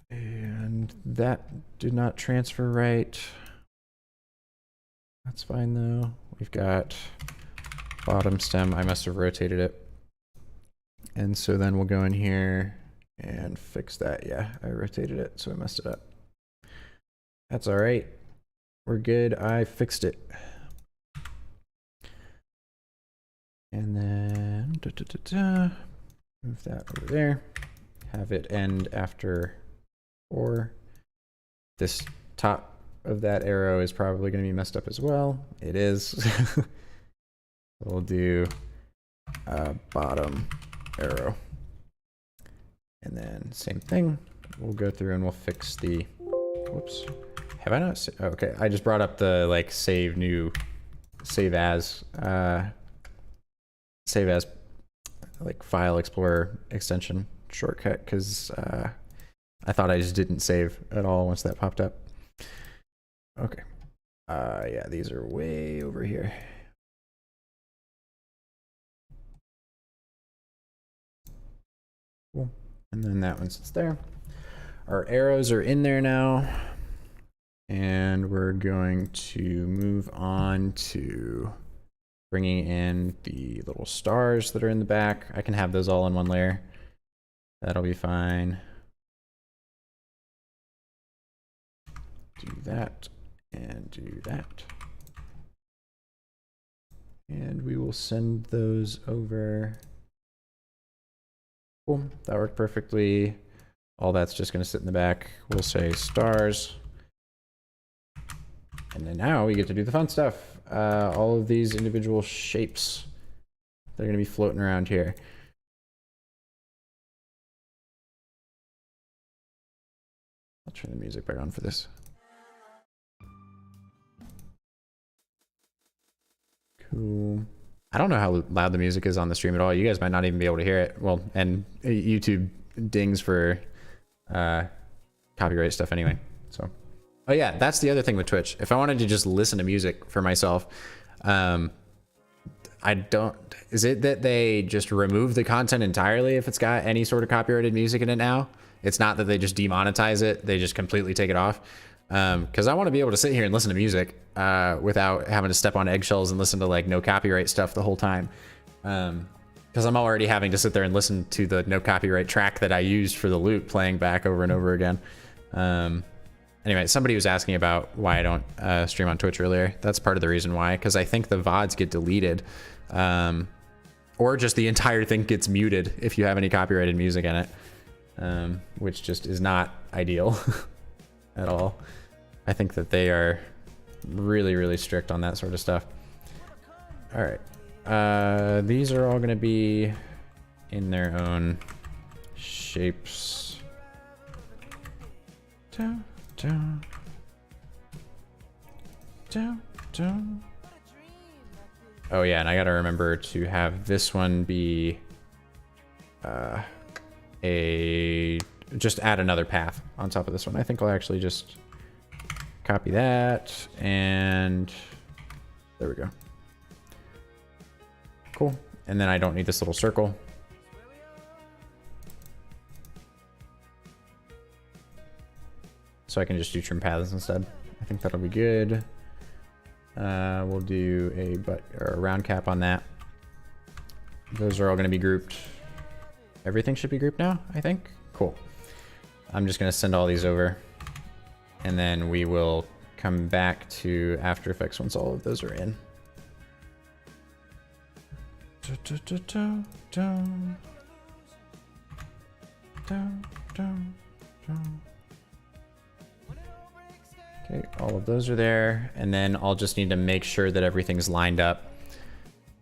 And that did not transfer right. That's fine though. We've got bottom stem. I must have rotated it. And so then we'll go in here and fix that. Yeah, I rotated it, so I messed it up. That's all right. We're good. I fixed it. And then Move that over there. Have it end after 4. This top of that arrow is probably going to be messed up as well. It is. We'll do bottom arrow. And then same thing. We'll go through and we'll fix the, whoops. Have I not? Oh, okay, I just brought up the like save as like file explorer extension shortcut, because I thought I just didn't save at all once that popped up. Okay. Yeah, these are way over here. Cool. And then that one sits there. Our arrows are in there now. And we're going to move on to bringing in the little stars that are in the back. I can have those all in one layer. That'll be fine. Do that and do that. And we will send those over. Cool, that worked perfectly. All that's just gonna sit in the back. We'll say stars. And then now we get to do the fun stuff. All of these individual shapes, they're gonna be floating around here. I'll turn the music back on for this. Cool. I don't know how loud the music is on the stream at all. You guys might not even be able to hear it. Well, and YouTube dings for copyright stuff anyway. So, oh yeah, that's the other thing with Twitch. If I wanted to just listen to music for myself, I don't. Is it that they just remove the content entirely if it's got any sort of copyrighted music in it now? It's not that they just demonetize it; they just completely take it off. Because I want to be able to sit here and listen to music without having to step on eggshells and listen to like no copyright stuff the whole time. Because I'm already having to sit there and listen to the no copyright track that I used for the loop playing back over and over again. Anyway, somebody was asking about why I don't stream on Twitch earlier. That's part of the reason why, because I think the VODs get deleted, or just the entire thing gets muted if you have any copyrighted music in it, which just is not ideal at all. I think that they are really, really strict on that sort of stuff. All right. These are all going to be in their own shapes. Down, down. Down, down. Oh yeah, and I got to remember to have this one be just add another path on top of this one. I think I'll actually just copy that, and there we go. Cool. And then I don't need this little circle. So I can just do trim paths instead. I think that'll be good. We'll do a round cap on that. Those are all going to be grouped. Everything should be grouped now, I think. Cool. I'm just going to send all these over, and then we will come back to After Effects once all of those are in. Okay, all of those are there, and then I'll just need to make sure that everything's lined up.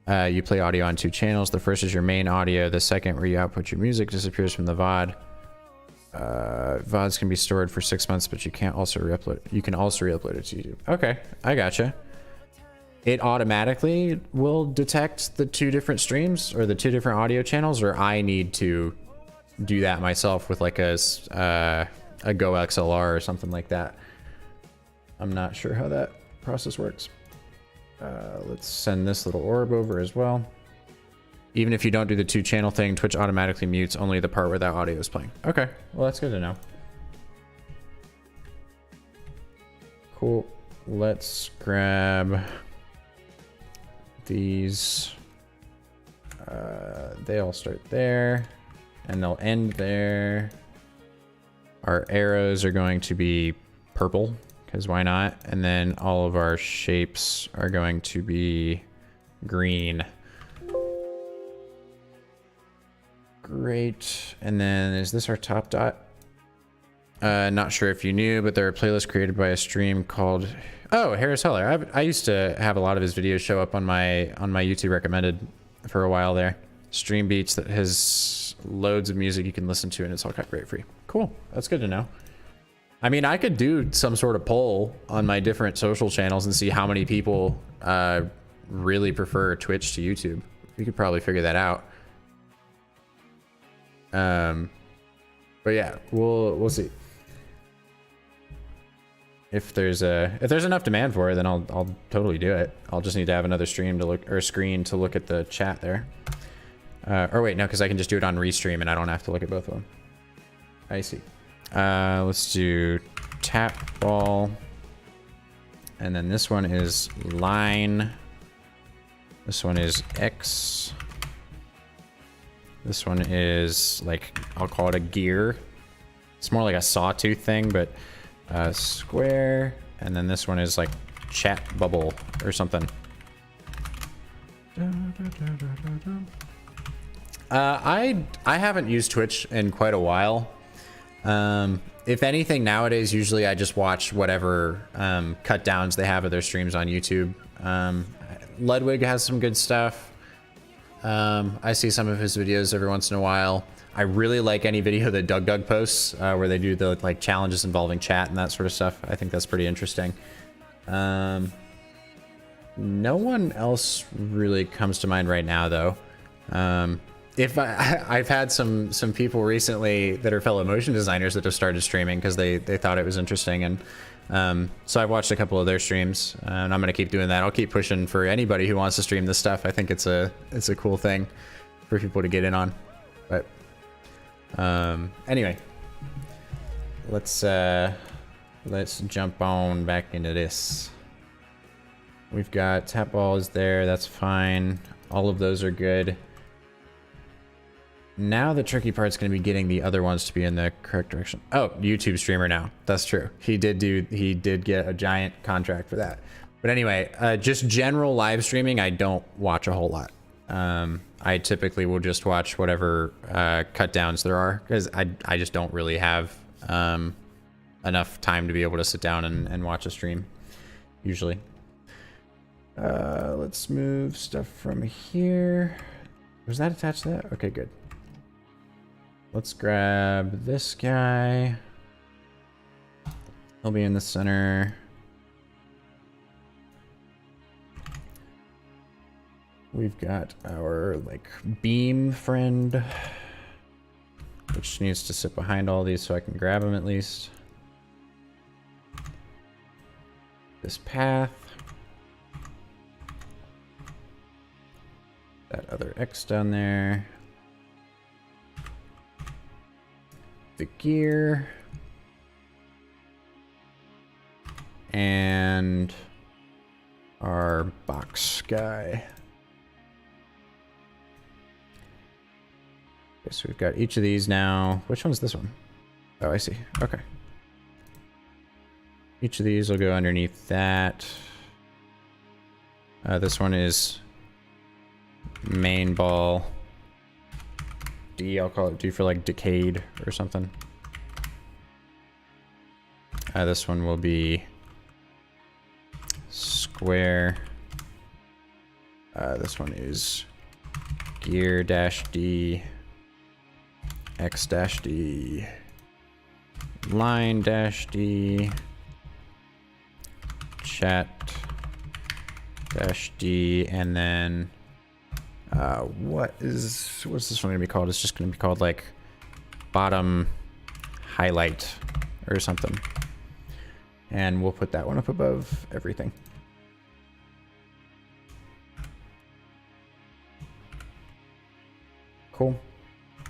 You play audio on 2 channels. The first is your main audio. The second, where you output your music, disappears from the VOD. VODs can be stored for 6 months, but you can't also re-upload. You can also re-upload it to YouTube. Okay, I gotcha. It automatically will detect the 2 different streams or the 2 different audio channels, or I need to do that myself with like a Go XLR or something like that. I'm not sure how that process works. Let's send this little orb over as well. Even if you don't do the 2 channel thing, Twitch automatically mutes only the part where that audio is playing. Okay, well that's good to know. Cool. Let's grab these. They all start there, and they'll end there. Our arrows are going to be purple, because why not? And then all of our shapes are going to be green. Great. And then is this our top dot? Not sure if you knew, but there are playlists created by a stream called, oh, Harris Heller. I used to have a lot of his videos show up on my YouTube recommended for a while there. Stream Beats that has loads of music you can listen to, and it's all copyright free. Cool. That's good to know. I mean, I could do some sort of poll on my different social channels and see how many people really prefer Twitch to YouTube. We could probably figure that out. But yeah, we'll see. If there's enough demand for it, then I'll totally do it. I'll just need to have another stream to look, or screen to look at the chat there. Or wait, no, because I can just do it on Restream and I don't have to look at both of them. I see. Let's do tap ball. And then this one is line. This one is X. This one is like, I'll call it a gear. It's more like a sawtooth thing, but square. And then this one is like chat bubble or something. I haven't used Twitch in quite a while. If anything, nowadays, usually I just watch whatever cut downs they have of their streams on YouTube. Ludwig has some good stuff. I see some of his videos every once in a while. I really like any video that Doug posts where they do the like challenges involving chat and that sort of stuff. I think that's pretty interesting. No one else really comes to mind right now, though. I've had some people recently that are fellow motion designers that have started streaming because they thought it was interesting, and so I've watched a couple of their streams, and I'm gonna keep doing that. I'll keep pushing for anybody who wants to stream this stuff. I think it's a cool thing for people to get in on. But anyway, let's jump on back into this. We've got tap balls there. That's fine. All of those are good. Now the tricky part's going to be getting the other ones to be in the correct direction. Oh, YouTube streamer now. That's true. He did get a giant contract for that. But anyway, just general live streaming, I don't watch a whole lot. I typically will just watch whatever cut downs there are, because I just don't really have enough time to be able to sit down and watch a stream, usually. Let's move stuff from here. Was that attached to that? Okay, good. Let's grab this guy. He'll be in the center. We've got our like beam friend, which needs to sit behind all these so I can grab him at least. This path. That other X down there. The gear. And our box guy. Okay, so we've got each of these now. Which one's this one? Oh, I see. Okay. Each of these will go underneath that. This one is main ball. D, I'll call it D for like decayed or something. This one will be square. This one is gear dash D, X dash D, line dash D, chat dash D, and then what's this one gonna be called? It's just gonna be called like bottom highlight or something. And we'll put that one up above everything. Cool.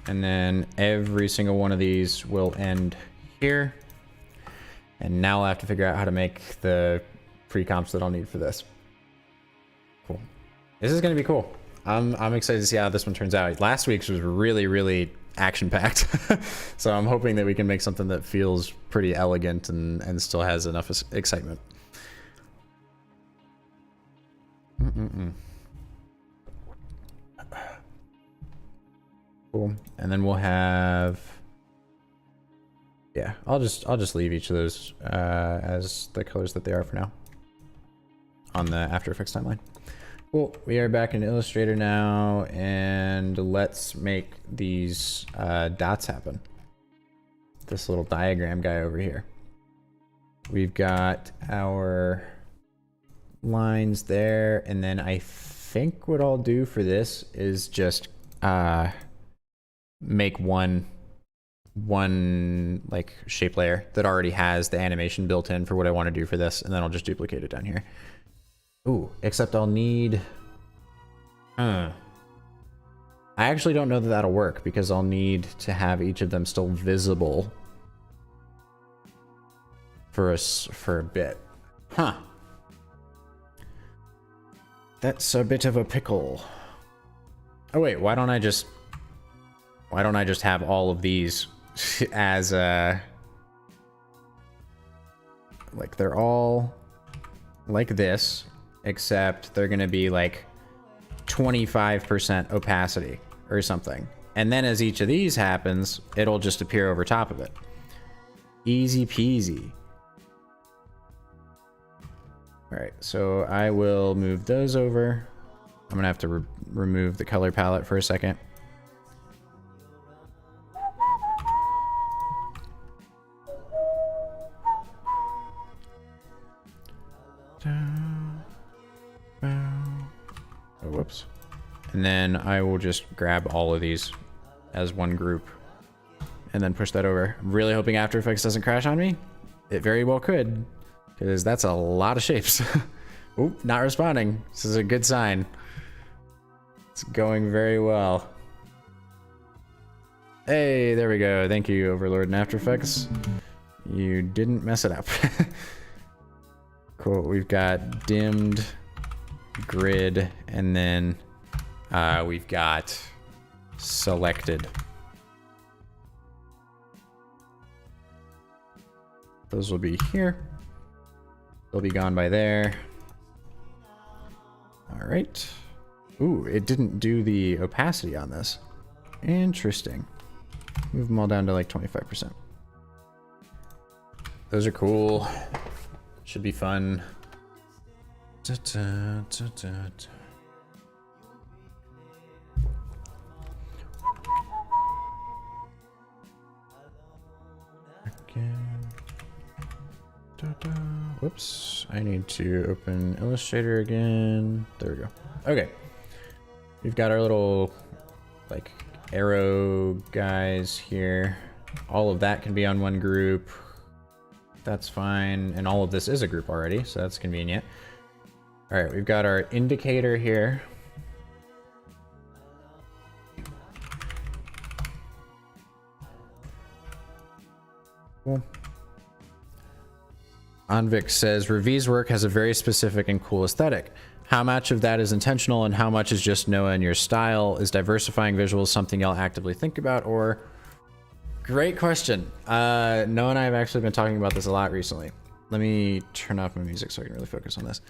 And then every single one of these will end here. And now I'll have to figure out how to make the pre-comps that I'll need for this. Cool. This is gonna be cool. I'm excited to see how this one turns out. Last week's was really, really action-packed. So I'm hoping that we can make something that feels pretty elegant and still has enough excitement. Cool. And then we'll have, yeah, I'll just leave each of those as the colors that they are for now on the After Effects timeline. Cool. We are back in Illustrator now, and let's make these dots happen. This little diagram guy over here. We've got our lines there, and then I think what I'll do for this is just make one like shape layer that already has the animation built in for what I want to do for this, and then I'll just duplicate it down here. Ooh, except I'll need I actually don't know that that'll work, because I'll need to have each of them still visible for a bit. Huh. That's a bit of a pickle. Oh wait, why don't I just have all of these as like they're all like this, except they're gonna be like 25% opacity or something. And then as each of these happens, it'll just appear over top of it. Easy peasy. All right, so I will move those over. I'm gonna have to remove the color palette for a second. Oh, whoops. And then I will just grab all of these as one group and then push that over. I'm really hoping After Effects doesn't crash on me. It very well could, because that's a lot of shapes. Oop, not responding. This is a good sign. It's going very well. Hey, there we go. Thank you, Overlord in After Effects. You didn't mess it up. Cool, we've got dimmed, grid, and then we've got selected. Those will be here. They'll be gone by there. All right. Ooh, it didn't do the opacity on this. Interesting. Move them all down to like 25%. Those are cool. Should be fun. Da, da, da, da, da. Again. Da, da. Whoops. I need to open Illustrator again. There we go. Okay. We've got our little like arrow guys here. All of that can be on one group. That's fine. And all of this is a group already, so that's convenient. All right, we've got our indicator here. Cool. Anvik says, Ravi's work has a very specific and cool aesthetic. How much of that is intentional and how much is just Noah and your style? Is diversifying visuals something y'all actively think about, or... Great question. Noah and I have actually been talking about this a lot recently. Let me turn off my music so I can really focus on this.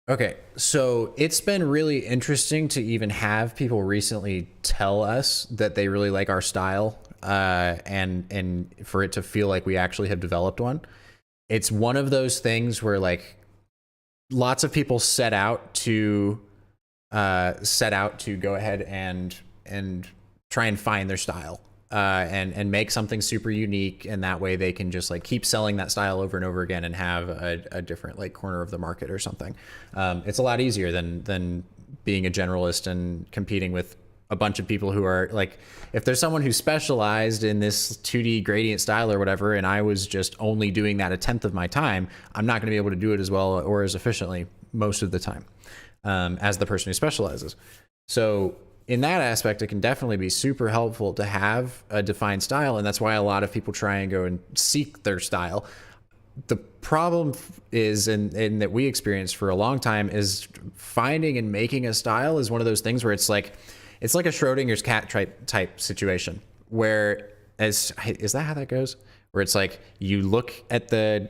Okay, so it's been really interesting to even have people recently tell us that they really like our style, and for it to feel like we actually have developed one. It's one of those things where like lots of people set out to go ahead and try and find their style, and make something super unique, and that way they can just like keep selling that style over and over again and have a different like corner of the market or something. It's a lot easier than being a generalist and competing with a bunch of people who are like, if there's someone who specialized in this 2D gradient style or whatever, and I was just only doing that 1/10 of my time, I'm not going to be able to do it as well or as efficiently most of the time, as the person who specializes. So in that aspect, it can definitely be super helpful to have a defined style, and that's why a lot of people try and go and seek their style. The problem is, and that we experienced for a long time, is finding and making a style is one of those things where it's like a Schrodinger's cat type situation, where is that how that goes? Where it's like you look at the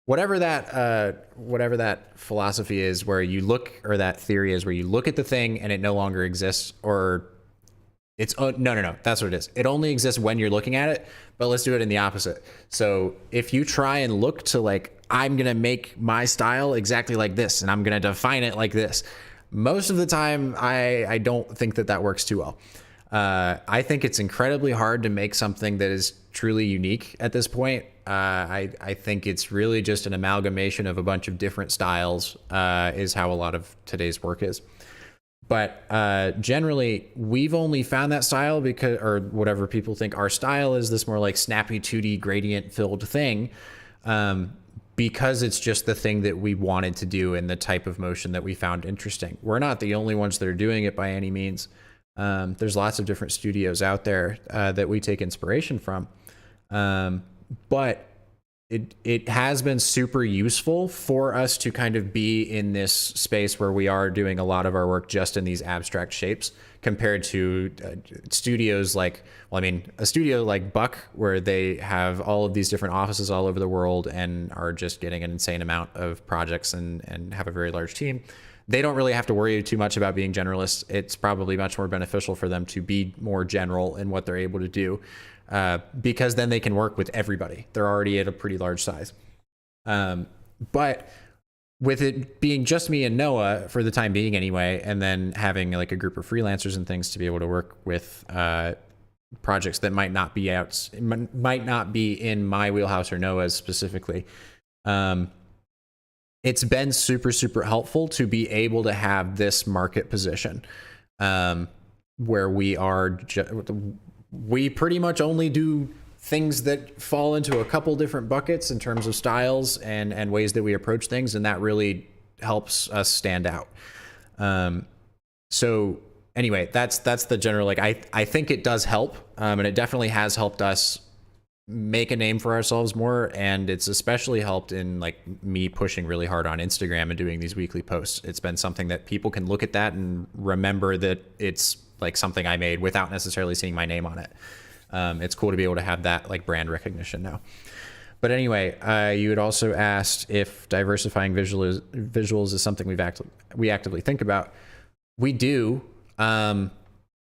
whatever that philosophy is, where you look, or that theory is, where you look at the thing and it no longer exists, or It's no. That's what it is. It only exists when you're looking at it, but let's do it in the opposite. So if you try and look to like, I'm going to make my style exactly like this, and I'm going to define it like this, most of the time, I don't think that works too well. I think it's incredibly hard to make something that is truly unique at this point. I think it's really just an amalgamation of a bunch of different styles, is how a lot of today's work is. But generally, we've only found that style because, or whatever people think our style is, this more like snappy 2D gradient filled thing, because it's just the thing that we wanted to do and the type of motion that we found interesting. We're not the only ones that are doing it by any means. There's lots of different studios out there that we take inspiration from. But it has been super useful for us to kind of be in this space where we are doing a lot of our work just in these abstract shapes compared to studios like, well, I mean, a studio like Buck, where they have all of these different offices all over the world and are just getting an insane amount of projects and have a very large team. They don't really have to worry too much about being generalists. It's probably much more beneficial for them to be more general in what they're able to do, because then they can work with everybody. They're already at a pretty large size. But with it being just me and Noah for the time being anyway, and then having like a group of freelancers and things to be able to work with projects that might not be in my wheelhouse or Noah's specifically, it's been super, super helpful to be able to have this market position, where we pretty much only do things that fall into a couple different buckets in terms of styles and ways that we approach things, and that really helps us stand out. So anyway, that's the general, like, I think it does help, and it definitely has helped us make a name for ourselves more, and it's especially helped in like me pushing really hard on Instagram and doing these weekly posts. It's been something that people can look at that and remember that it's like something I made without necessarily seeing my name on it. It's cool to be able to have that like brand recognition now. But anyway, you had also asked if diversifying visuals is something we actively think about. We do. I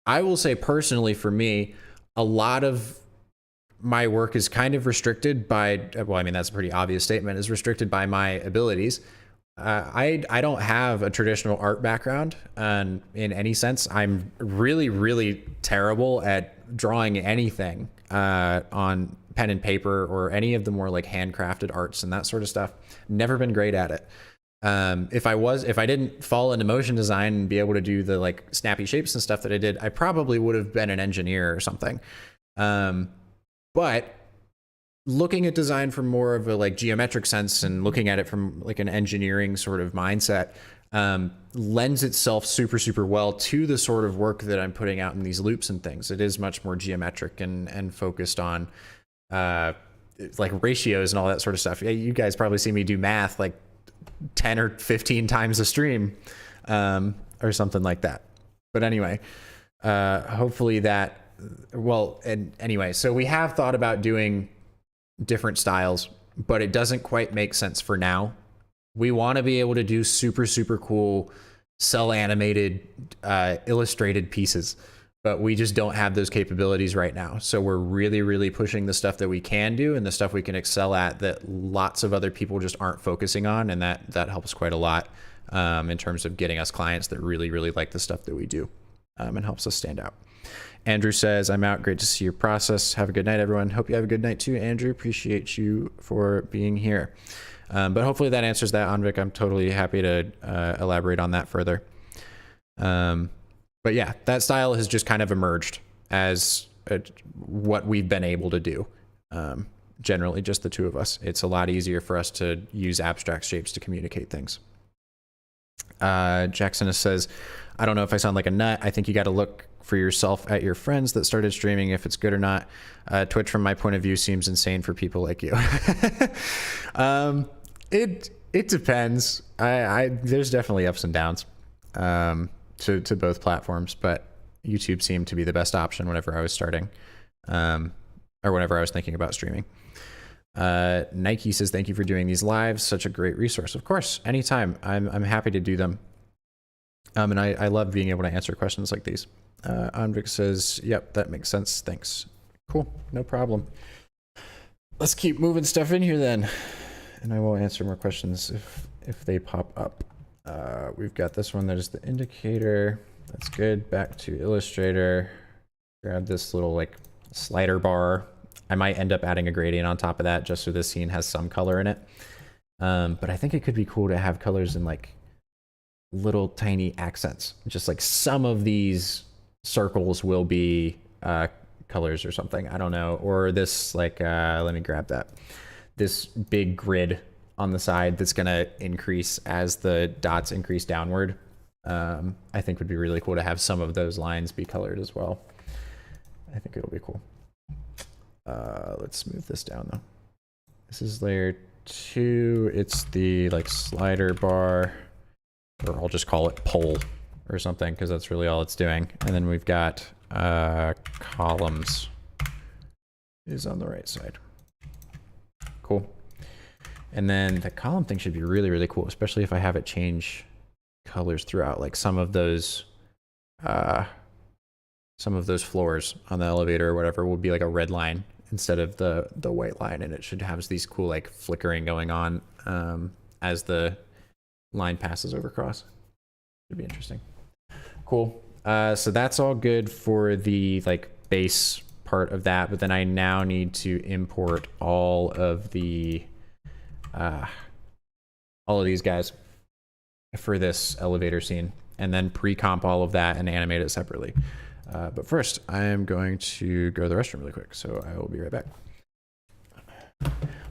will say personally, for me, a lot of my work is kind of restricted by, well, I mean, that's a pretty obvious statement, is restricted by my abilities. I don't have a traditional art background in any sense. I'm really, really terrible at drawing anything on pen and paper or any of the more like handcrafted arts and that sort of stuff. Never been great at it. If I didn't fall into motion design and be able to do the like snappy shapes and stuff that I did, I probably would have been an engineer or something. But looking at design from more of a like geometric sense and looking at it from like an engineering sort of mindset, lends itself super, super well to the sort of work that I'm putting out in these loops and things. It is much more geometric and focused on like ratios and all that sort of stuff. You guys probably see me do math like 10 or 15 times a stream, or something like that. But anyway, hopefully that, well, and anyway, so we have thought about doing different styles, but it doesn't quite make sense for now. We want to be able to do super, super cool cell animated, illustrated pieces, but we just don't have those capabilities right now. So we're really, really pushing the stuff that we can do and the stuff we can excel at that lots of other people just aren't focusing on. And that helps quite a lot, in terms of getting us clients that really, really like the stuff that we do, and helps us stand out. Andrew says, I'm out. Great to see your process. Have a good night, everyone. Hope you have a good night too, Andrew. Appreciate you for being here. But hopefully that answers that, Anvik. I'm totally happy to elaborate on that further. But yeah, that style has just kind of emerged as what we've been able to do. Generally, just the two of us. It's a lot easier for us to use abstract shapes to communicate things. Jackson says, I don't know if I sound like a nut. I think you got to look for yourself at your friends that started streaming, if it's good or not. Twitch, from my point of view, seems insane for people like you. It depends. There's definitely ups and downs to both platforms, but YouTube seemed to be the best option whenever I was starting, or whenever I was thinking about streaming. Nike says, thank you for doing these lives. Such a great resource. Of course, anytime. I'm happy to do them. And I love being able to answer questions like these. Anvik says, yep, that makes sense. Thanks. Cool. No problem. Let's keep moving stuff in here then. And I will answer more questions if they pop up. We've got this one. There's the indicator. That's good. Back to Illustrator. Grab this little like slider bar. I might end up adding a gradient on top of that just so this scene has some color in it. But I think it could be cool to have colors in like little tiny accents. Just like some of these circles will be colors or something. I don't know. Or this like, let me grab that. This big grid on the side that's going to increase as the dots increase downward. I think would be really cool to have some of those lines be colored as well. I think it'll be cool. Let's move this down though. This is layer 2. It's the like slider bar, or I'll just call it pole or something because that's really all it's doing. And then we've got columns is on the right side. Cool. And then the column thing should be really, really cool, especially if I have it change colors throughout. Like some of those floors on the elevator or whatever will be like a red line instead of the white line, and it should have these cool like flickering going on as the line passes over across. Should be interesting. Cool. So that's all good for the like base part of that, but then I now need to import all of these guys for this elevator scene, and then pre-comp all of that and animate it separately. But first, I am going to go to the restroom really quick, so I will be right back.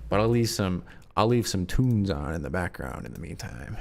But I'll leave some tunes on in the background in the meantime.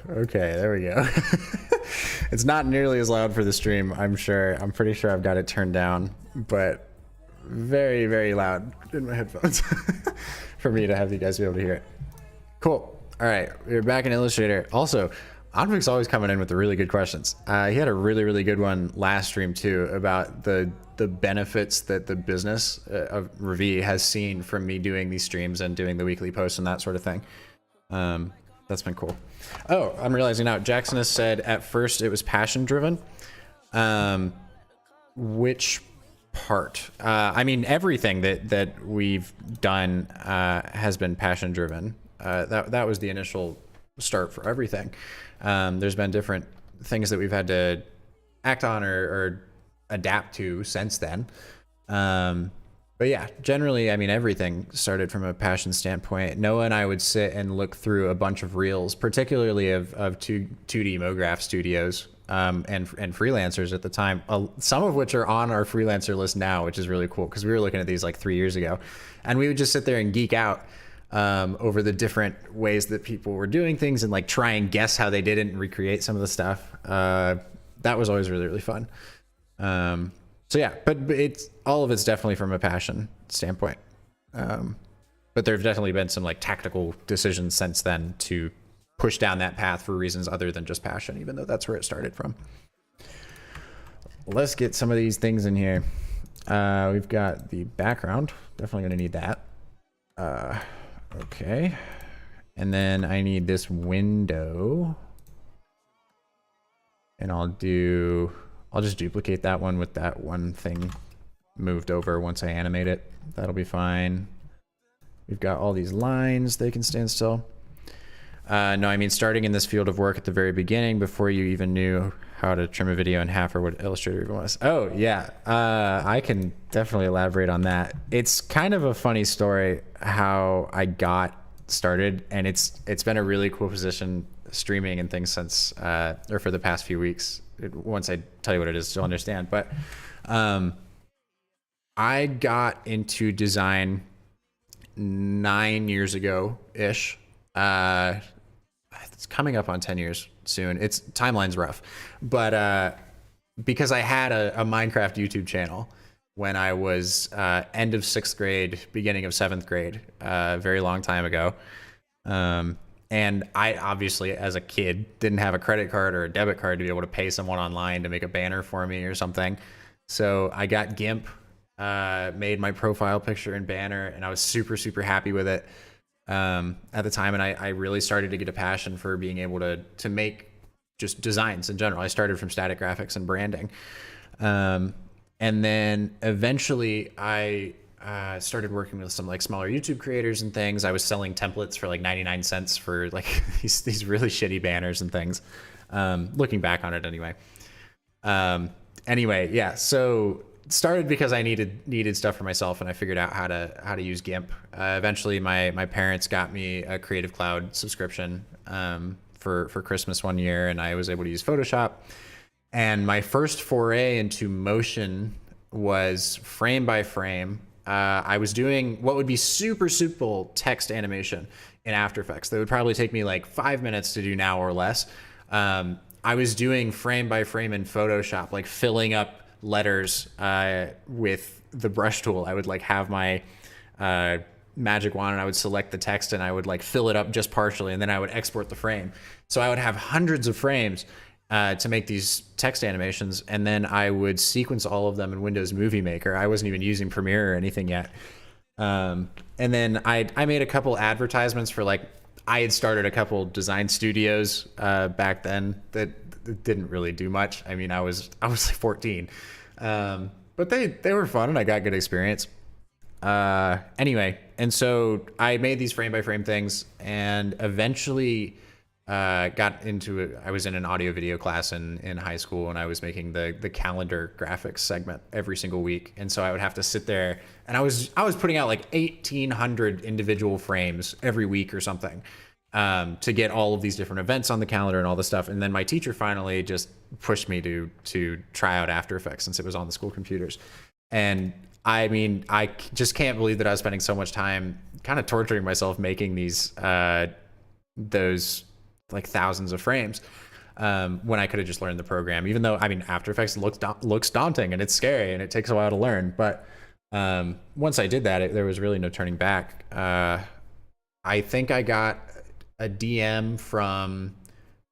Okay, there we go. It's not nearly as loud for the stream, I'm sure. I'm pretty sure I've got it turned down, but very, very loud in my headphones for me to have you guys be able to hear it. Cool. All right, we're back in Illustrator. Also, Anvik's always coming in with the really good questions. He had a really, really good one last stream too about the benefits that the business of Ravi has seen from me doing these streams and doing the weekly posts and that sort of thing. That's been cool. Oh, I'm realizing now, Jackson has said at first it was passion driven. Which part? I mean, everything that we've done has been passion driven. That was the initial start for everything. There's been different things that we've had to act on or adapt to since then. But yeah, generally, I mean, everything started from a passion standpoint. Noah and I would sit and look through a bunch of reels, particularly of 2D MoGraph studios, and freelancers at the time, some of which are on our freelancer list now, which is really cool because we were looking at these like 3 years ago, and we would just sit there and geek out over the different ways that people were doing things and like try and guess how they did it and recreate some of the stuff. That was always really, really fun. So yeah, but it's all of it's definitely from a passion standpoint. But there have definitely been some like tactical decisions since then to push down that path for reasons other than just passion, even though that's where it started from. Let's get some of these things in here. We've got the background, definitely gonna need that. Okay. And then I need this window, and I'll just duplicate that one with that one thing moved over once I animate it. That'll be fine. We've got all these lines, they can stand still. No, I mean, starting in this field of work at the very beginning, before you even knew how to trim a video in half or what Illustrator even was. Oh yeah, I can definitely elaborate on that. It's kind of a funny story how I got started, and it's been a really cool position streaming and things since, or for the past few weeks. Once I tell you what it is, you'll understand. But I got into design 9 years ago-ish. It's coming up on 10 years soon. Timeline's rough. But because I had a Minecraft YouTube channel when I was end of 6th grade, beginning of 7th grade, a very long time ago. And I obviously, as a kid, didn't have a credit card or a debit card to be able to pay someone online to make a banner for me or something. So I got GIMP, made my profile picture and banner, and I was super, super happy with it at the time. And I really started to get a passion for being able to make just designs in general. I started from static graphics and branding. And then eventually I started working with some like smaller YouTube creators and things. I was selling templates for like 99 cents for like these really shitty banners and things. Looking back on it anyway. Anyway, yeah, so it started because I needed stuff for myself, and I figured out how to use GIMP. Eventually my parents got me a Creative Cloud subscription for Christmas one year, and I was able to use Photoshop. And my first foray into motion was frame by frame. I was doing what would be super simple text animation in After Effects. That would probably take me like 5 minutes to do now or less. I was doing frame by frame in Photoshop, like filling up letters with the brush tool. I would like have my magic wand, and I would select the text, and I would like fill it up just partially, and then I would export the frame. So I would have hundreds of frames to make these text animations, and then I would sequence all of them in Windows Movie Maker. I wasn't even using Premiere or anything yet. And then I made a couple advertisements for like, I had started a couple design studios back then that didn't really do much. I mean, I was like 14, but they were fun, and I got good experience. Anyway, and so I made these frame by frame things, and eventually got into it. I was in an audio video class in high school, and I was making the calendar graphics segment every single week. And so I would have to sit there, and I was putting out like 1,800 individual frames every week or something, to get all of these different events on the calendar and all this stuff. And then my teacher finally just pushed me to try out After Effects, since it was on the school computers. And I mean, I just can't believe that I was spending so much time kind of torturing myself making these those like thousands of frames, when I could have just learned the program. Even though, I mean, After Effects looks daunting, and it's scary, and it takes a while to learn. But once I did that, there was really no turning back. I think I got a DM from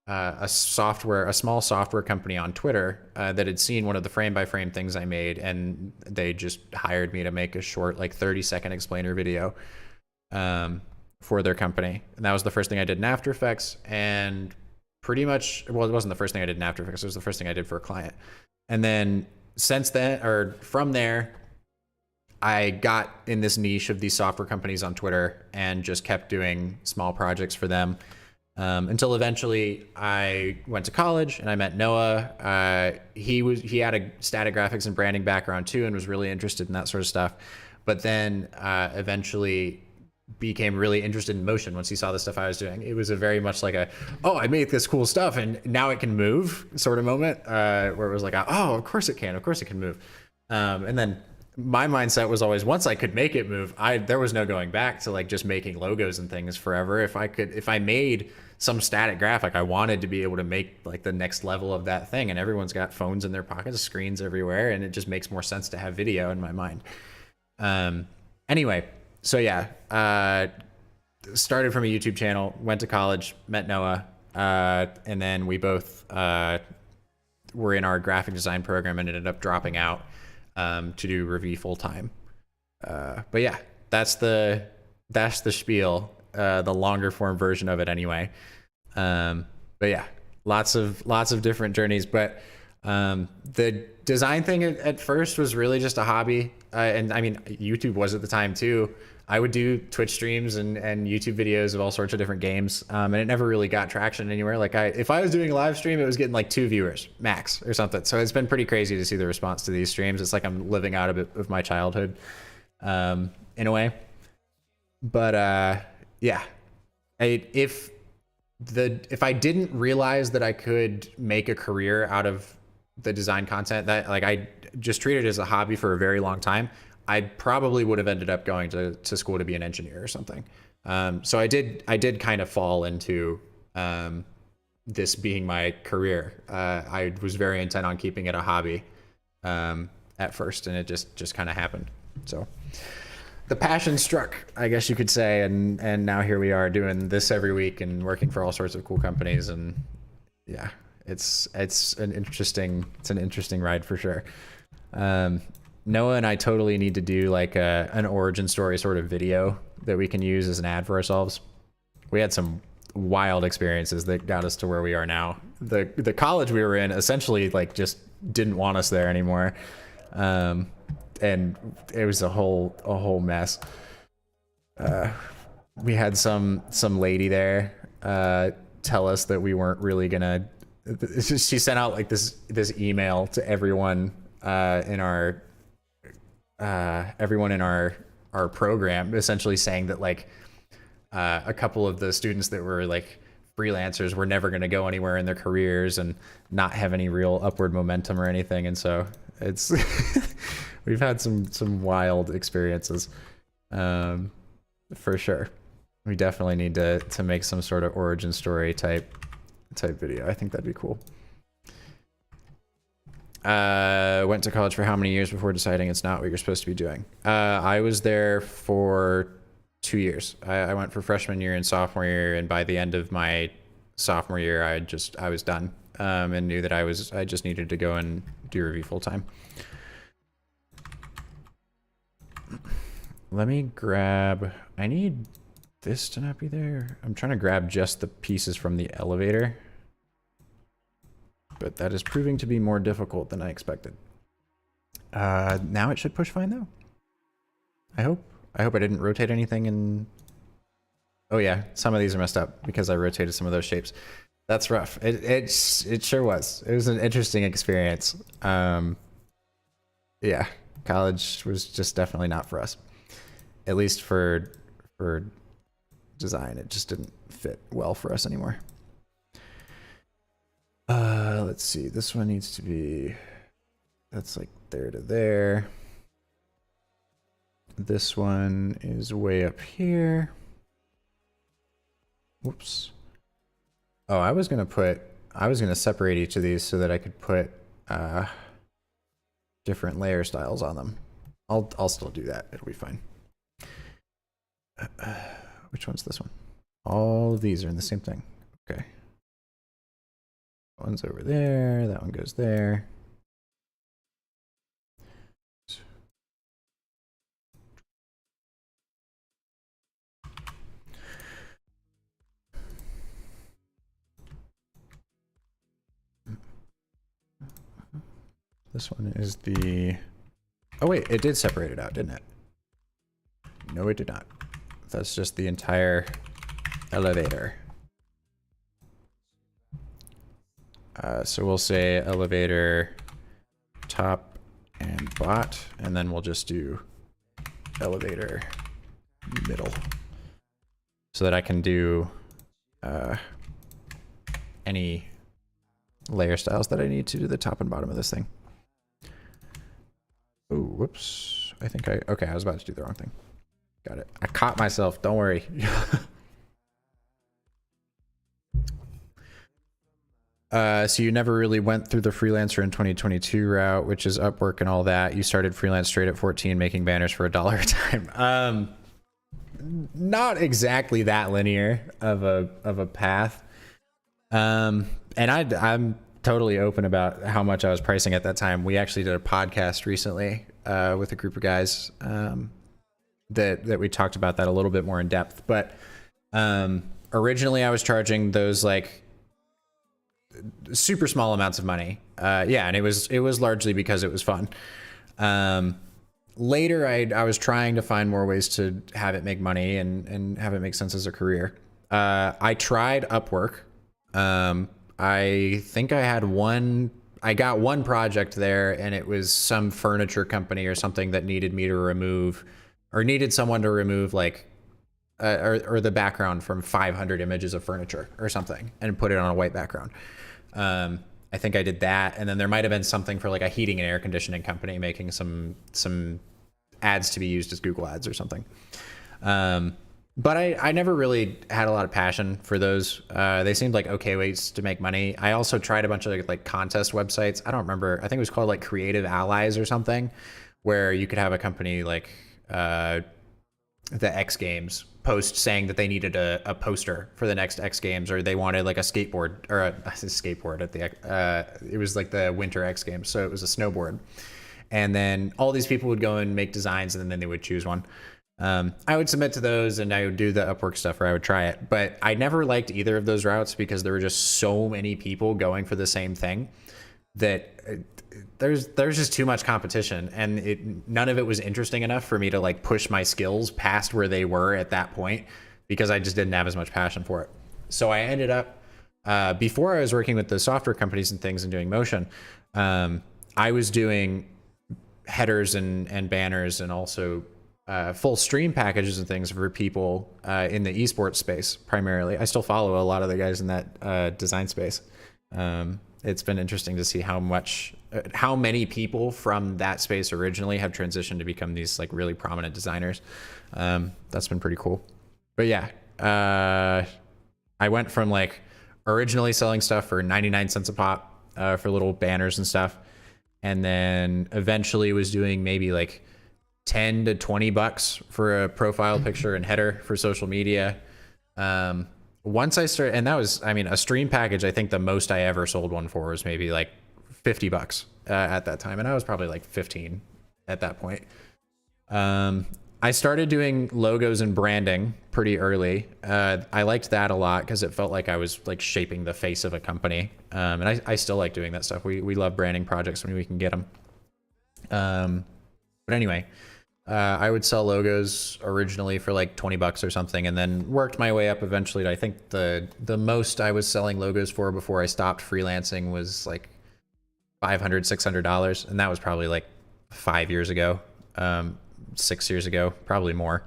a small software company on Twitter that had seen one of the frame by frame things I made, and they just hired me to make a short, like 30-second explainer video for their company. And that was the first thing I did in After Effects. And pretty much, well, it wasn't the first thing I did in After Effects, it was the first thing I did for a client. And then since then, or from there, I got in this niche of these software companies on Twitter and just kept doing small projects for them, until eventually I went to college and I met Noah. He had a static graphics and branding background too, and was really interested in that sort of stuff. But then eventually became really interested in motion once he saw the stuff I was doing. It was a very much like a, oh, I made this cool stuff and now it can move sort of moment, where it was like, oh, of course it can move. And then my mindset was always, once I could make it move, there was no going back to like just making logos and things forever. If I made some static graphic, I wanted to be able to make like the next level of that thing. And everyone's got phones in their pockets, screens everywhere, and it just makes more sense to have video in my mind. Anyway, so yeah, started from a YouTube channel, went to college, met Noah, and then we both were in our graphic design program and ended up dropping out to do Revie full time. But yeah, that's the spiel, the longer form version of it anyway. But yeah, lots of different journeys. But the design thing at first was really just a hobby. And I mean, YouTube was at the time too. I would do Twitch streams and YouTube videos of all sorts of different games. And it never really got traction anywhere. Like if I was doing a live stream, it was getting like 2 viewers max or something. So it's been pretty crazy to see the response to these streams. It's like I'm living out a bit of my childhood, in a way. But yeah, if I didn't realize that I could make a career out of the design content, that like I just treated it as a hobby for a very long time, I probably would have ended up going to school to be an engineer or something. So I did kind of fall into this being my career. I was very intent on keeping it a hobby at first, and it just kind of happened. So the passion struck, I guess you could say, and now here we are doing this every week and working for all sorts of cool companies. And yeah, it's an interesting ride for sure. Noah and I totally need to do like an origin story sort of video that we can use as an ad for ourselves. We had some wild experiences that got us to where we are now. The college we were in essentially like just didn't want us there anymore. And it was a whole mess. We had some lady there tell us that we weren't really gonna. She sent out like this email to everyone in our program, essentially saying that like a couple of the students that were like freelancers were never going to go anywhere in their careers and not have any real upward momentum or anything. And so it's we've had some wild experiences, for sure. We definitely need to make some sort of origin story type video. I think that'd be cool. Went to college for how many years before deciding it's not what you're supposed to be doing? I was there for 2 years. I went for freshman year and sophomore year, and by the end of my sophomore year, I was done, and knew that I just needed to go and do Revie full time. Let me grab. I need this to not be there. I'm trying to grab just the pieces from the elevator, but that is proving to be more difficult than I expected. Now it should push fine though. I hope I didn't rotate anything and oh yeah, some of these are messed up because I rotated some of those shapes. That's rough. It sure was. It was an interesting experience. Yeah, college was just definitely not for us. At least for design, it just didn't fit well for us anymore. Let's see. This one needs to be. That's like there to there. This one is way up here. Whoops. Oh, I was gonna separate each of these so that I could put different layer styles on them. I'll still do that. It'll be fine. Which one's this one? All of these are in the same thing. Okay. That one's over there. That one goes there. This one is the... Oh wait, it did separate it out, didn't it? No, it did not. That's just the entire elevator. So we'll say elevator top and bot, and then we'll just do elevator middle. so that I can do any layer styles that I need to do the top and bottom of this thing. Oh, whoops. Okay, I was about to do the wrong thing. Got it. I caught myself. Don't worry. So you never really went through the freelancer in 2022 route, which is Upwork and all that. You started freelance straight at 14, making banners for $1 a time. Not exactly that linear of a path. And I'm totally open about how much I was pricing at that time. We actually did a podcast recently with a group of guys that we talked about that a little bit more in depth. But originally I was charging those like super small amounts of money. Yeah, and it was largely because it was fun. Later, I was trying to find more ways to have it make money and have it make sense as a career. I tried Upwork. I think I got one project there, and it was some furniture company or something that needed me to remove, or needed someone to remove like or the background from 500 images of furniture or something and put it on a white background. I think I did that. And then there might've been something for like a heating and air conditioning company making some ads to be used as Google ads or something. But I never really had a lot of passion for those. They seemed like okay ways to make money. I also tried a bunch of like contest websites. I don't remember. I think it was called like Creative Allies or something, where you could have a company like, the X Games post saying that they needed a poster for the next X Games, or they wanted like a skateboard or a skateboard at the it was like the Winter X Games, so it was a snowboard. And then all these people would go and make designs, and then they would choose one. I would submit to those, and I would do the Upwork stuff, or I would try it. But I never liked either of those routes because there were just so many people going for the same thing that there's just too much competition, and none of it was interesting enough for me to like push my skills past where they were at that point, because I just didn't have as much passion for it. So I ended up, before I was working with the software companies and things and doing motion, I was doing headers and banners, and also full stream packages and things for people in the esports space primarily. I still follow a lot of the guys in that design space. It's been interesting to see how many people from that space originally have transitioned to become these like really prominent designers. That's been pretty cool. But yeah, I went from like originally selling stuff for 99 cents a pop for little banners and stuff, and then eventually was doing maybe like 10 to 20 bucks for a profile picture and header for social media. Once I started, and that was, I mean, a stream package, I think the most I ever sold one for was maybe like 50 bucks at that time. And I was probably like 15 at that point. I started doing logos and branding pretty early. I liked that a lot because it felt like I was like shaping the face of a company. And I still like doing that stuff. We love branding projects when we can get them. But anyway, I would sell logos originally for like 20 bucks or something, and then worked my way up eventually to, I think the most I was selling logos for before I stopped freelancing was like $500, $600. And that was probably like 5 years ago, 6 years ago, probably more.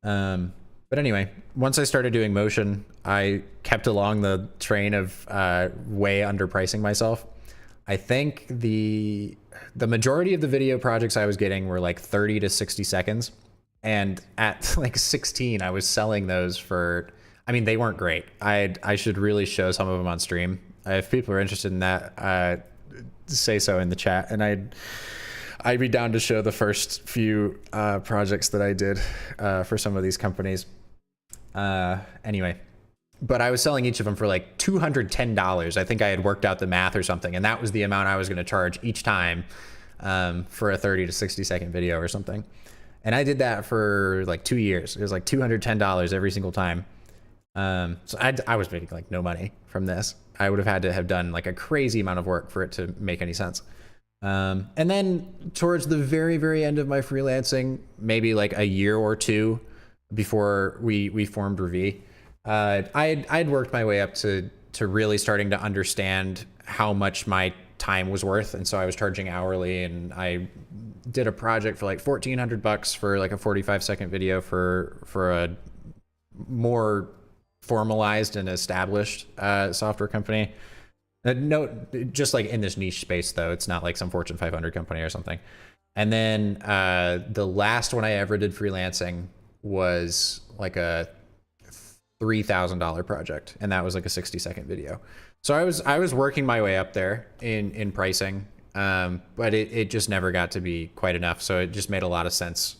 But anyway, once I started doing motion, I kept along the train of way underpricing myself. I think the majority of the video projects I was getting were like 30 to 60 seconds. And at like 16, I was selling those for, I mean, they weren't great. I should really show some of them on stream. If people are interested in that, say so in the chat. And I'd be down to show the first few projects that I did for some of these companies. Anyway. But I was selling each of them for like $210. I think I had worked out the math or something, and that was the amount I was going to charge each time for a 30 to 60 second video or something. And I did that for like 2 years. It was like $210 every single time. So I was making like no money from this. I would have had to have done like a crazy amount of work for it to make any sense. And then towards the very, very end of my freelancing, maybe like a year or two before we formed Revi, I'd worked my way up to really starting to understand how much my time was worth. And so I was charging hourly, and I did a project for like $1,400 for like a 45-second video for a more formalized and established software company. No, just like in this niche space though. It's not like some Fortune 500 company or something. And then the last one I ever did freelancing was like a $3,000 project, and that was like a 60-second video. So I was working my way up there in pricing, but it just never got to be quite enough. So it just made a lot of sense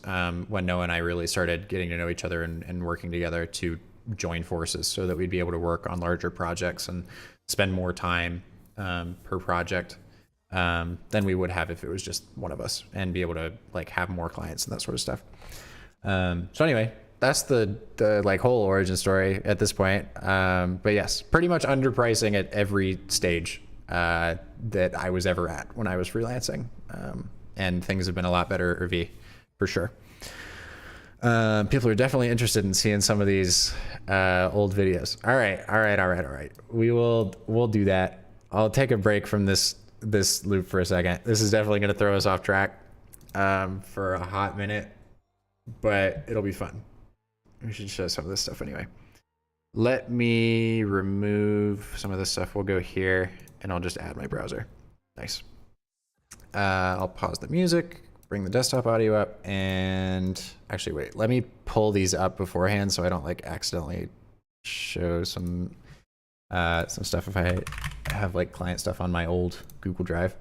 when Noah and I really started getting to know each other and working together to join forces so that we'd be able to work on larger projects and spend more time per project than we would have if it was just one of us, and be able to like have more clients and that sort of stuff. So anyway, that's the like whole origin story at this point. But yes, pretty much underpricing at every stage that I was ever at when I was freelancing. And things have been a lot better at Revie for sure. People are definitely interested in seeing some of these old videos. All right. We'll do that. I'll take a break from this loop for a second. This is definitely going to throw us off track for a hot minute, but it'll be fun. We should show some of this stuff anyway. Let me remove some of this stuff. We'll go here and I'll just add my browser. Nice. I'll pause the music, bring the desktop audio up, and actually wait, let me pull these up beforehand so I don't like accidentally show some stuff if I have like client stuff on my old Google Drive.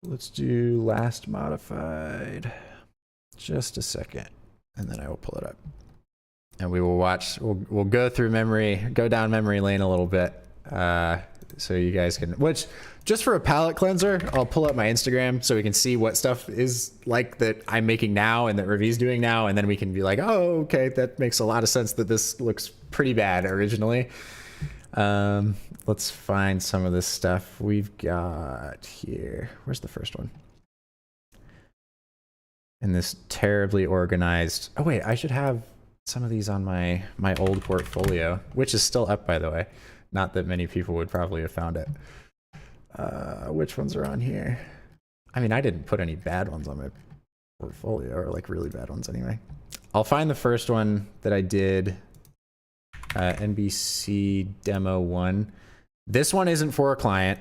Let's do last modified. Just a second, and then I will pull it up, and we will watch. We'll go through go down memory lane a little bit, so you guys can. Which, just for a palette cleanser, I'll pull up my Instagram so we can see what stuff is like that I'm making now and that Revie's doing now, and then we can be like, oh, okay, that makes a lot of sense that this looks pretty bad originally. Let's find some of this stuff we've got here. Where's the first one? In this terribly organized. Oh wait, I should have some of these on my old portfolio, which is still up, by the way. Not that many people would probably have found it. Which ones are on here? I mean, I didn't put any bad ones on my portfolio, or like really bad ones anyway. I'll find the first one that I did, NBC Demo 1. This one isn't for a client.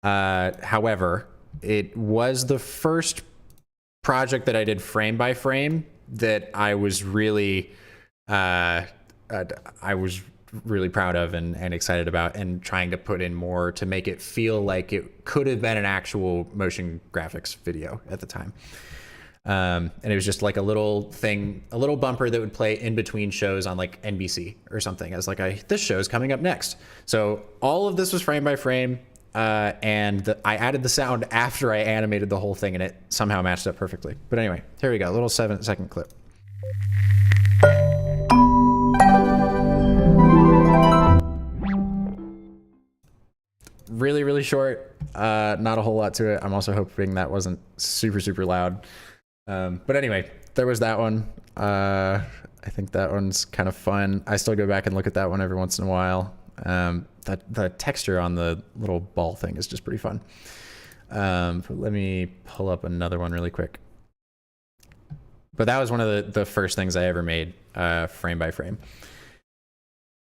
However, it was the first project that I did frame by frame that I was really proud of and excited about, and trying to put in more to make it feel like it could have been an actual motion graphics video at the time. And it was just like a little thing, a little bumper that would play in between shows on like NBC or something as like this show's coming up next. So all of this was frame by frame. And I added the sound after I animated the whole thing, and it somehow matched up perfectly. But anyway, here we go, a little 7-second clip. Really, really short, not a whole lot to it. I'm also hoping that wasn't super loud. But anyway, there was that one. I think that one's kind of fun. I still go back and look at that one every once in a while. The texture on the little ball thing is just pretty fun. But let me pull up another one really quick. But that was one of the first things I ever made, frame by frame,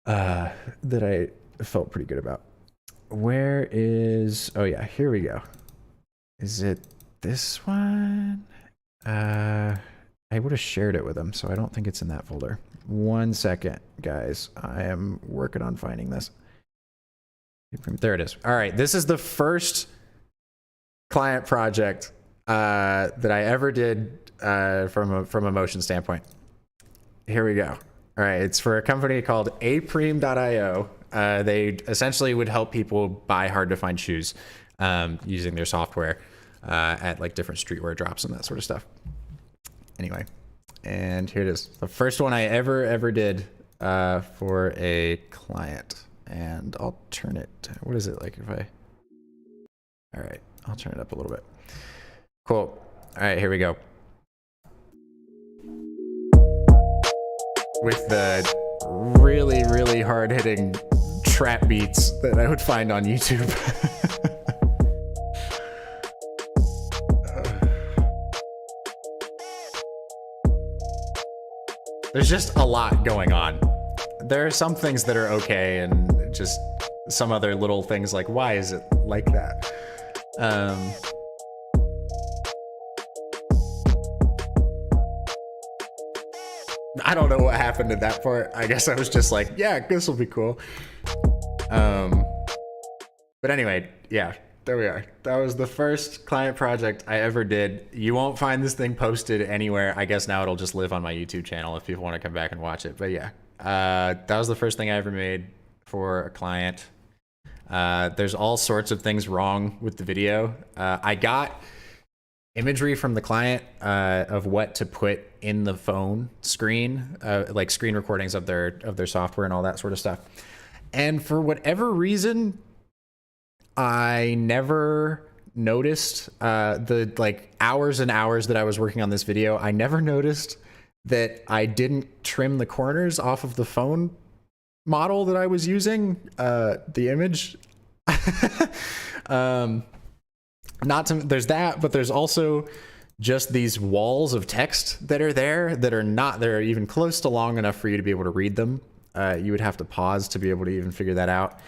that I felt pretty good about. Where is, oh yeah, here we go. Is it this one? I would have shared it with them, so I don't think it's in that folder. 1 second, guys. I am working on finding this. There it is. All right, this is the first client project that I ever did from a motion standpoint. Here we go. All right, it's for a company called Apreme.io. They essentially would help people buy hard to find shoes using their software at like different streetwear drops and that sort of stuff. Anyway, and here it is. The first one I ever did for a client. And I'll turn it, what is it like if I, all right, I'll turn it up a little bit. Cool. All right, here we go. With the really hard hitting trap beats that I would find on YouTube. there's just a lot going on. There are some things that are okay, and just some other little things like, why is it like that? I don't know what happened in that part. I guess I was just like, yeah, this will be cool. But anyway, yeah, there we are. That was the first client project I ever did. You won't find this thing posted anywhere. I guess now it'll just live on my YouTube channel if people want to come back and watch it. But yeah, that was the first thing I ever made for a client. There's all sorts of things wrong with the video. I got imagery from the client of what to put in the phone screen, like screen recordings of their software and all that sort of stuff. And for whatever reason, I never noticed the like hours and hours that I was working on this video. I never noticed that I didn't trim the corners off of the phone model that I was using, the image. There's that, but there's also just these walls of text that are there that are not there even close to long enough for you to be able to read them. You would have to pause to be able to even figure that out.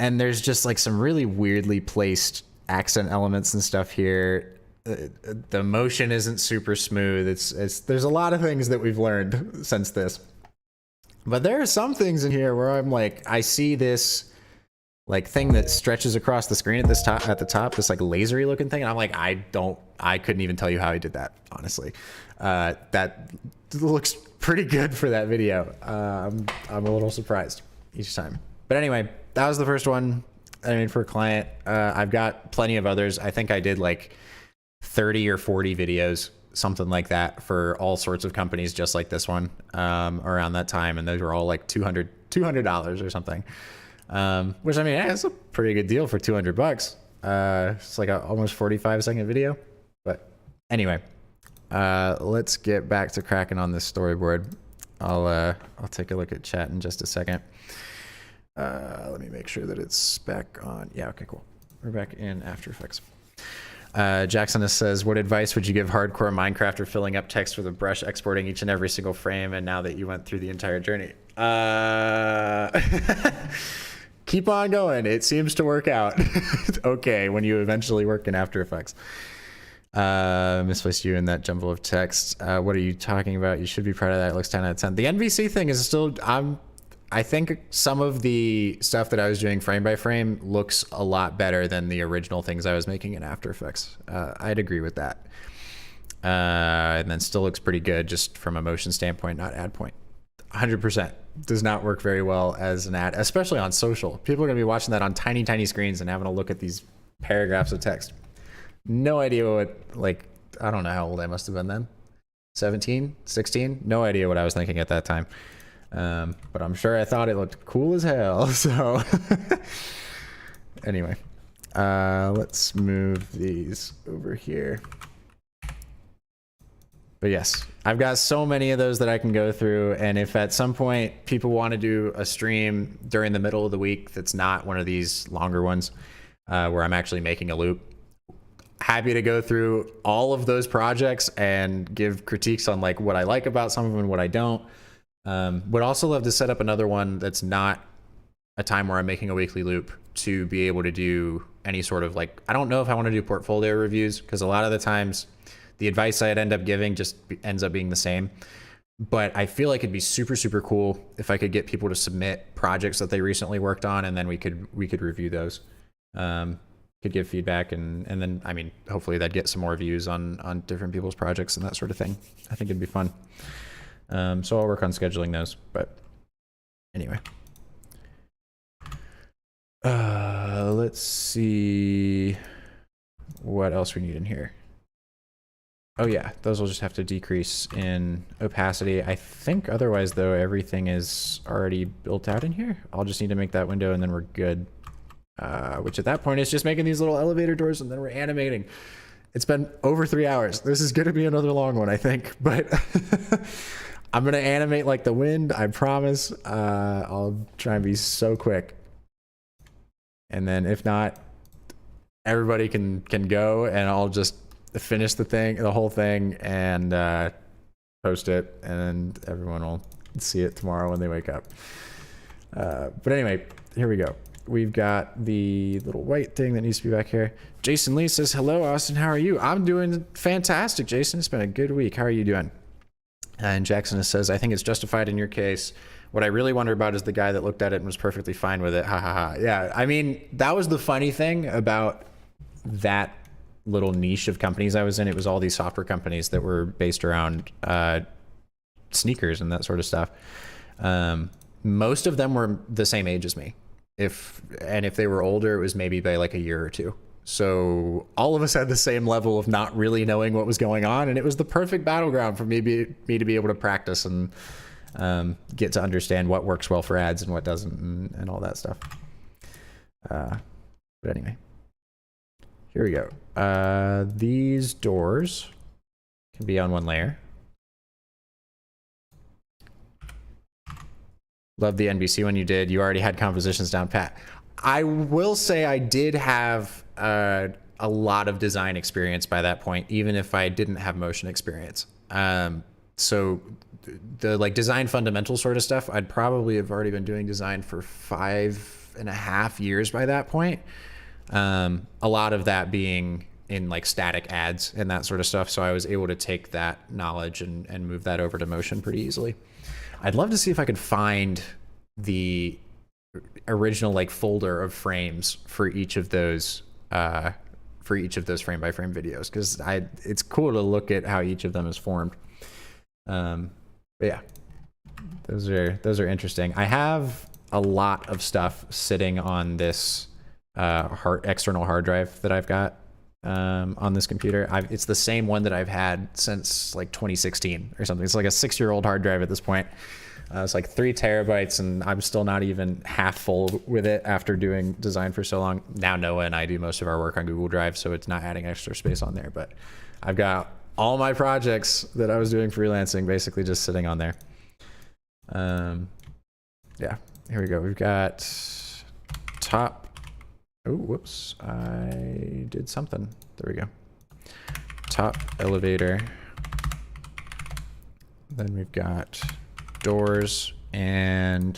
And there's just like some really weirdly placed accent elements and stuff here. The motion isn't super smooth. There's a lot of things that we've learned since this. But there are some things in here where I'm like, I see this like thing that stretches across the screen at the top, this like lasery looking thing. And I'm like, I couldn't even tell you how he did that, honestly. That looks pretty good for that video. I'm a little surprised each time. But anyway, that was the first one I made for a client. I've got plenty of others. I think I did like 30 or 40 videos, something like that, for all sorts of companies just like this one around that time. And those were all like $200 or something. Which, I mean, it's a pretty good deal for 200 bucks. It's like a almost 45-second video. But anyway, let's get back to cracking on this storyboard. I'll take a look at chat in just a second. Let me make sure that it's back on. Yeah, okay, cool. We're back in After Effects. Jackson says, what advice would you give hardcore Minecrafter filling up text with a brush, exporting each and every single frame, and now that you went through the entire journey? Keep on going. It seems to work out okay when you eventually work in After Effects. Misplaced you in that jumble of text. What are you talking about? You should be proud of that. It looks 10 out of 10. The NVC thing is still, I think some of the stuff that I was doing frame by frame looks a lot better than the original things I was making in After Effects. I'd agree with that. And then still looks pretty good just from a motion standpoint, not ad point. 100% does not work very well as an ad, especially on social. People are going to be watching that on tiny, tiny screens and having a look at these paragraphs of text. No idea what, like, I don't know how old I must have been then. 17, 16? No idea what I was thinking at that time. But I'm sure I thought it looked cool as hell. So anyway, let's move these over here. But yes, I've got so many of those that I can go through. And if at some point people want to do a stream during the middle of the week that's not one of these longer ones, where I'm actually making a loop, happy to go through all of those projects and give critiques on like what I like about some of them and what I don't. Would also love to set up another one that's not a time where I'm making a weekly loop to be able to do any sort of like, I don't know if I want to do portfolio reviews, because a lot of the times the advice I'd end up giving just ends up being the same. But I feel like it'd be super, super cool if I could get people to submit projects that they recently worked on, and then we could review those. Could give feedback, and then, I mean, hopefully that'd get some more views on different people's projects and that sort of thing. I think it'd be fun. So I'll work on scheduling those, but anyway. Let's see what else we need in here. Oh yeah, those will just have to decrease in opacity. I think otherwise though, everything is already built out in here. I'll just need to make that window and then we're good. Which at that point is just making these little elevator doors and then we're animating. It's been over 3 hours. This is gonna be another long one, I think, but I'm gonna animate like the wind, I promise. I'll try and be so quick. And then if not, everybody can go and I'll just finish the whole thing, and post it, and everyone will see it tomorrow when they wake up. But anyway, here we go. We've got the little white thing that needs to be back here. Jason Lee says, hello, Austin. How are you? I'm doing fantastic, Jason. It's been a good week. How are you doing? And Jackson says, I think it's justified in your case. What I really wonder about is the guy that looked at it and was perfectly fine with it. Ha ha ha. Yeah, I mean, that was the funny thing about that little niche of companies I was in. It was all these software companies that were based around sneakers and that sort of stuff. Most of them were the same age as me. If they were older, it was maybe by like a year or two. So all of us had the same level of not really knowing what was going on, and it was the perfect battleground for me to be able to practice and get to understand what works well for ads and what doesn't, and all that stuff. But anyway, here we go. These doors can be on one layer. Love the NBC one you did. You already had compositions down pat. I will say I did have a lot of design experience by that point, even if I didn't have motion experience. So the like design fundamental sort of stuff, I'd probably have already been doing design for 5.5 years by that point. A lot of that being in like static ads and that sort of stuff. So I was able to take that knowledge and move that over to motion pretty easily. I'd love to see if I could find the original like folder of frames for each of those frame by frame videos, because it's cool to look at how each of them is formed. But yeah, those are interesting. I have a lot of stuff sitting on this external hard drive that I've got on this computer. It's the same one that I've had since like 2016 or something. It's like a 6-year-old hard drive at this point. It's like 3 terabytes, and I'm still not even half full with it after doing design for so long. Now Noah and I do most of our work on Google Drive, so it's not adding extra space on there. But I've got all my projects that I was doing freelancing basically just sitting on there. Yeah, here we go. We've got top. Oh, whoops. I did something. There we go. Top elevator. Then we've got doors and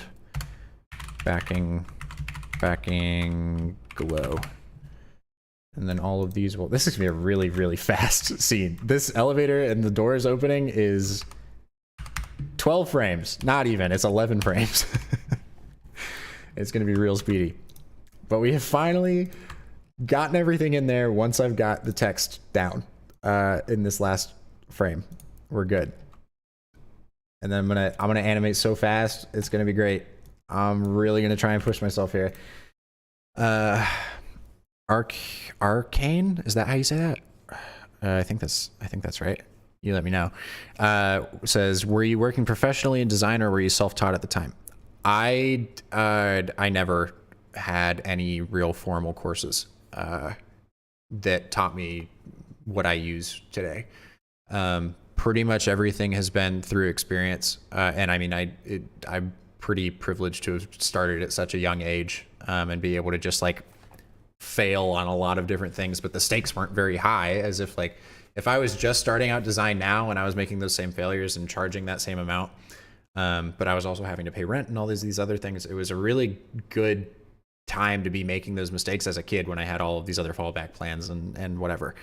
backing glow. And then all of these will, this is gonna be a really, really fast scene. This elevator and the doors opening is 12 frames. Not even, it's 11 frames. It's gonna be real speedy. But we have finally gotten everything in there. Once I've got the text down in this last frame, we're good. And then I'm gonna animate so fast, it's gonna be great. I'm really gonna try and push myself here. Arcane, is that how you say that? I think that's right. You let me know. Says, were you working professionally in design, or were you self-taught at the time? I never had any real formal courses that taught me what I use today. Pretty much everything has been through experience, and I mean, I'm pretty privileged to have started at such a young age and be able to just like fail on a lot of different things, but the stakes weren't very high, as if like if I was just starting out design now and I was making those same failures and charging that same amount, but I was also having to pay rent and all these other things, it was a really good time to be making those mistakes as a kid when I had all of these other fallback plans and whatever,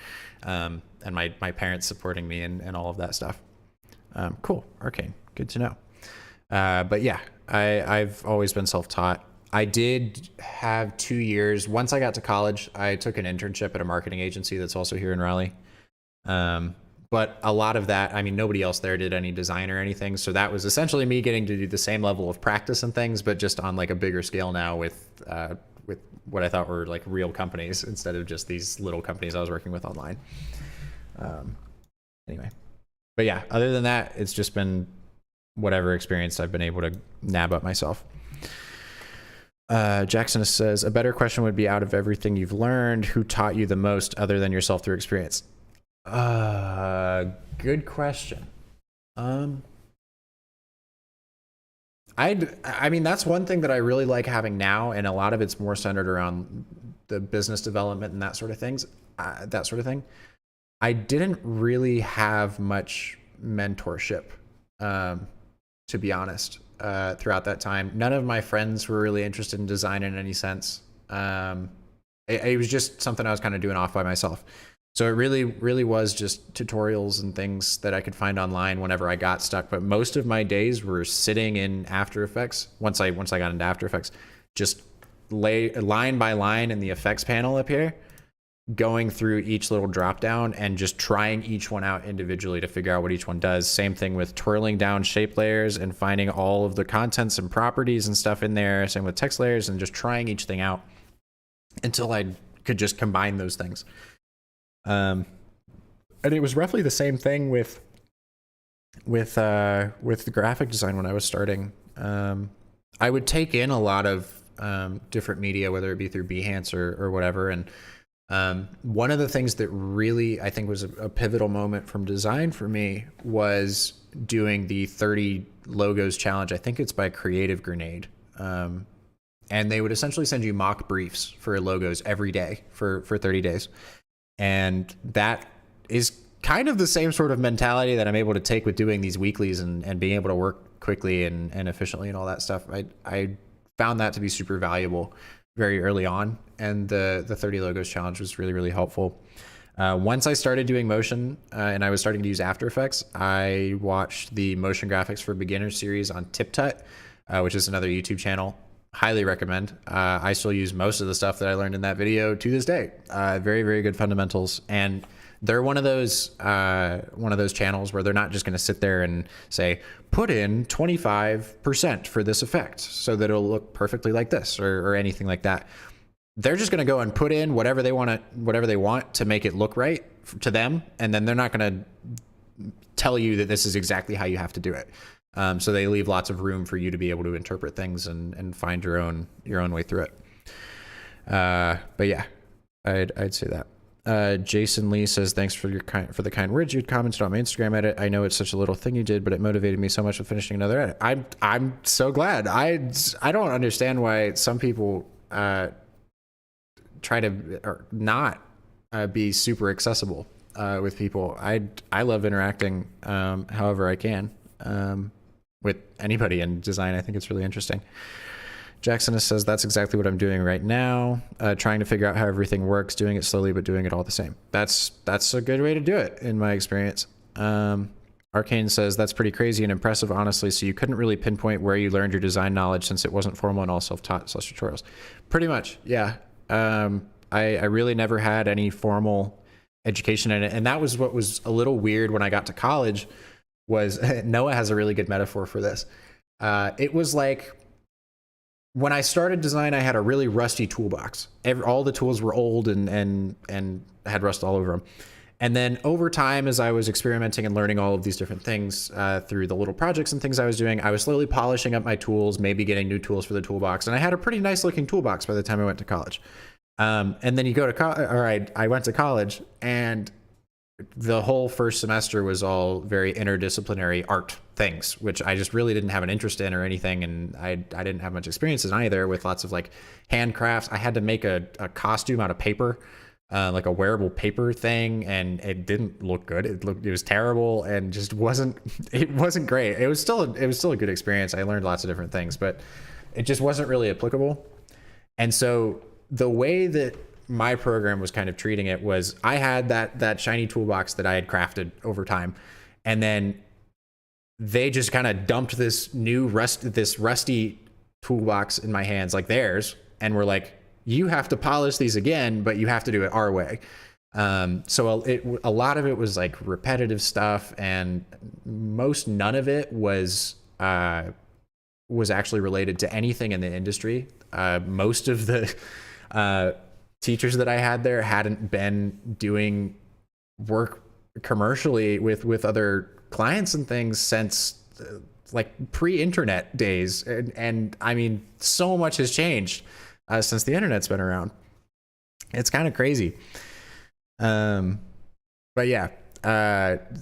and my parents supporting me and all of that stuff. Cool. Arcane, good to know. But yeah, I've always been self-taught. I did have 2 years. Once I got to college, I took an internship at a marketing agency that's also here in Raleigh. But a lot of that, I mean, nobody else there did any design or anything. So that was essentially me getting to do the same level of practice and things, but just on like a bigger scale now with what I thought were like real companies instead of just these little companies I was working with online. Anyway, but yeah, other than that, it's just been whatever experience I've been able to nab up myself. Jackson says, a better question would be, out of everything you've learned, who taught you the most other than yourself through experience? Good question. I mean, that's one thing that I really like having now, and a lot of it's more centered around the business development and that sort of thing. I didn't really have much mentorship, to be honest, throughout that time. None of my friends were really interested in design in any sense. It was just something I was kind of doing off by myself. So it really was just tutorials and things that I could find online whenever I got stuck. But most of my days were sitting in After Effects. Once I got into After Effects, just lay line by line in the effects panel up here, going through each little drop down and just trying each one out individually to figure out what each one does. Same thing with twirling down shape layers and finding all of the contents and properties and stuff in there. Same with text layers, and just trying each thing out until I could just combine those things. And it was roughly the same thing with the graphic design when I was starting. I would take in a lot of different media, whether it be through Behance or whatever. And one of the things that really I think was a pivotal moment from design for me was doing the 30 logos challenge. I think it's by Creative Grenade. And they would essentially send you mock briefs for logos every day for 30 days. And that is kind of the same sort of mentality that I'm able to take with doing these weeklies and being able to work quickly and efficiently and all that stuff. I found that to be super valuable very early on. And the 30 logos challenge was really helpful. Once I started doing motion and I was starting to use After Effects, I watched the Motion Graphics for Beginners series on TipTut, which is another YouTube channel. Highly recommend. I still use most of the stuff that I learned in that video to this day. Very good fundamentals, and they're one of those channels where they're not just going to sit there and say put in 25% for this effect so that it'll look perfectly like this or anything like that. They're just going to go and put in whatever they want to make it look right to them, and then they're not going to tell you that this is exactly how you have to do it. So they leave lots of room for you to be able to interpret things and find your own way through it. But yeah, I'd say that. Jason Lee says, thanks for the kind words you'd commented on my Instagram edit. I know it's such a little thing you did, but it motivated me so much with finishing another edit. I'm so glad. I don't understand why some people try to or not be super accessible with people. I love interacting however I can. With anybody in design. I think it's really interesting. Jackson says, that's exactly what I'm doing right now. Trying to figure out how everything works, doing it slowly, but doing it all the same. That's a good way to do it in my experience. Arcane says, that's pretty crazy and impressive, honestly. So you couldn't really pinpoint where you learned your design knowledge since it wasn't formal and all self-taught / tutorials. Pretty much. Yeah. I really never had any formal education in it. And that was what was a little weird when I got to college. Was Noah has a really good metaphor for this. It was like when I started design, I had a really rusty toolbox. All the tools were old and had rust all over them. And then over time, as I was experimenting and learning all of these different things through the little projects and things I was doing, I was slowly polishing up my tools, maybe getting new tools for the toolbox. And I had a pretty nice looking toolbox by the time I went to college. And then you go to college, or I went to college, and the whole first semester was all very interdisciplinary art things, which I just really didn't have an interest in or anything. And I didn't have much experience in either, with lots of like handcrafts. I had to make a costume out of paper, like a wearable paper thing. And it didn't look good. It was terrible and just wasn't great. It was still a good experience. I learned lots of different things, but it just wasn't really applicable. And so the way that my program was kind of treating it was I had that shiny toolbox that I had crafted over time. And then they just kind of dumped this rusty toolbox in my hands, like theirs. And were like, you have to polish these again, but you have to do it our way. So a lot of it was like repetitive stuff, and none of it was actually related to anything in the industry. Most of the teachers that I had there hadn't been doing work commercially with other clients and things since like pre-internet days. And I mean, so much has changed since the internet's been around. It's kind of crazy. But yeah,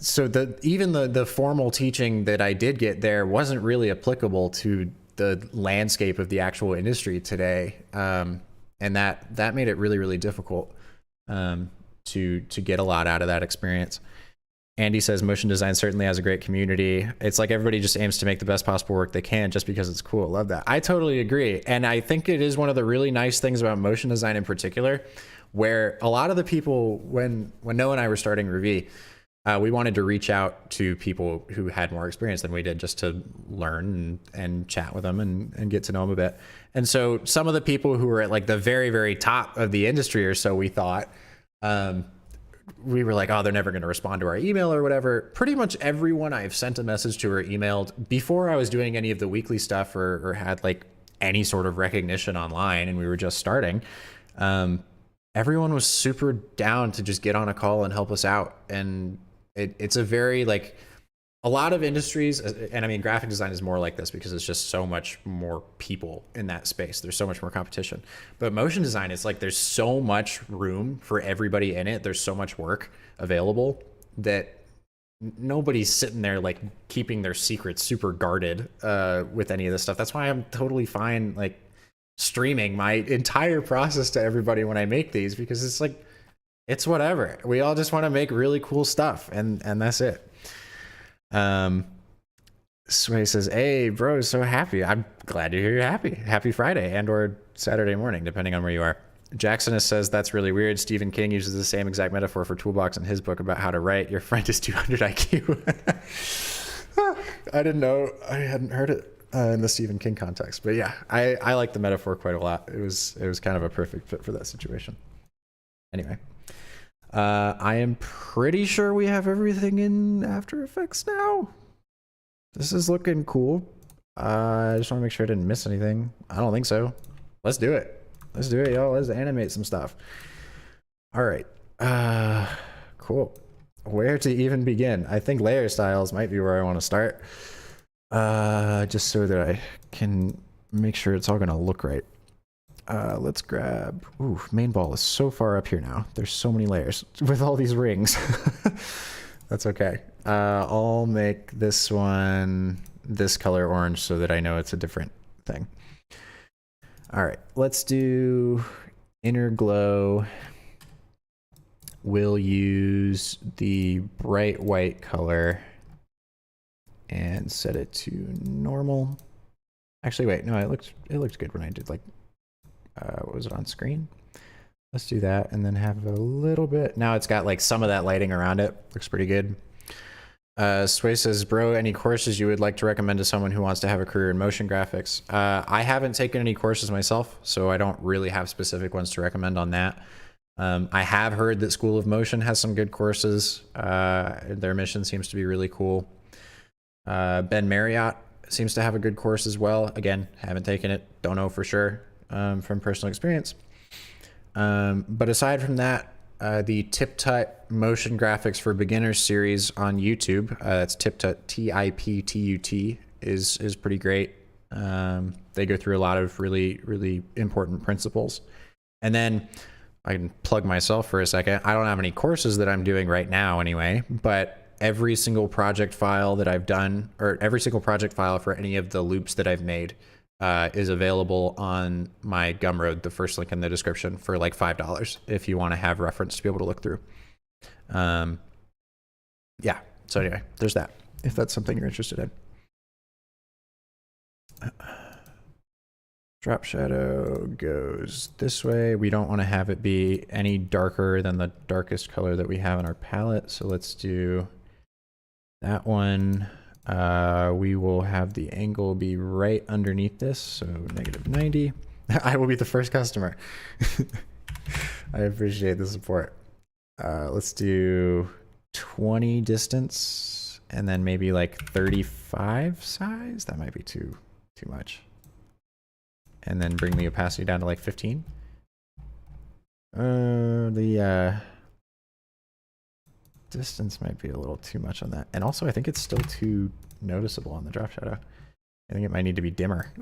so even the formal teaching that I did get there wasn't really applicable to the landscape of the actual industry today. And that made it really difficult to get a lot out of that experience. Andy says motion design certainly has a great community. It's like everybody just aims to make the best possible work they can just because it's cool. Love that. I totally agree. And I think it is one of the really nice things about motion design in particular, where a lot of the people, when Noah and I were starting Ruby, we wanted to reach out to people who had more experience than we did just to learn and chat with them and get to know them a bit. And so some of the people who were at like the very, very top of the industry or so, we thought, we were like, oh, they're never going to respond to our email or whatever. Pretty much everyone I've sent a message to or emailed before I was doing any of the weekly stuff or had like any sort of recognition online and we were just starting, everyone was super down to just get on a call and help us out. And it's a very like a lot of industries, and I mean graphic design is more like this because it's just so much more people in that space. There's so much more competition. But motion design is like there's so much room for everybody in it. There's so much work available that nobody's sitting there like keeping their secrets super guarded with any of this stuff. That's why I'm totally fine like streaming my entire process to everybody when I make these, because it's like it's whatever. We all just want to make really cool stuff, and that's it. Sway says, hey bro, so happy. I'm glad to hear you're happy. Happy Friday and or Saturday morning, depending on where you are. Jackson says, that's really weird. Stephen King uses the same exact metaphor for toolbox in his book about how to write. Your friend is 200 IQ. I didn't know. I hadn't heard it in the Stephen King context, but yeah, I like the metaphor quite a lot. It was kind of a perfect fit for that situation. Anyway, I am pretty sure we have everything in After Effects now. This is looking cool. I just want to make sure I didn't miss anything. I don't think so. Let's do it. Let's do it, y'all. Let's animate some stuff. All right. Cool. Where to even begin? I think layer styles might be where I want to start. Just so that I can make sure it's all going to look right. Let's grab, ooh, main ball is so far up here now. There's so many layers with all these rings. That's okay. I'll make this one this color orange so that I know it's a different thing. All right, let's do inner glow. We'll use the bright white color and set it to normal. Actually, wait, no, it looked good when I did like, what was it on screen? Let's do that and then have a little bit. Now it's got like some of that lighting around it. Looks pretty good. Sway says, bro, any courses you would like to recommend to someone who wants to have a career in motion graphics? I haven't taken any courses myself, so I don't really have specific ones to recommend on that. I have heard that School of Motion has some good courses. Their mission seems to be really cool. Ben Marriott seems to have a good course as well. Again, haven't taken it, don't know for sure from personal experience. But aside from that, the TipTut Motion Graphics for Beginners series on YouTube, that's TipTut, TIPTUT, is pretty great. They go through a lot of really, really important principles. And then I can plug myself for a second. I don't have any courses that I'm doing right now anyway, but every single project file that I've done, or every single project file for any of the loops that I've made, is available on my Gumroad, the first link in the description, for like $5 if you want to have reference to be able to look through. Yeah, so anyway, there's that, if that's something you're interested in. Drop shadow goes this way. We don't want to have it be any darker than the darkest color that we have in our palette, so let's do that one. We will have the angle be right underneath this, so -90. I will be the first customer. I appreciate the support. Let's do 20 distance and then maybe like 35 size. That might be too much. And then bring the opacity down to like 15. The distance might be a little too much on that. And also I think it's still too noticeable on the drop shadow. I think it might need to be dimmer.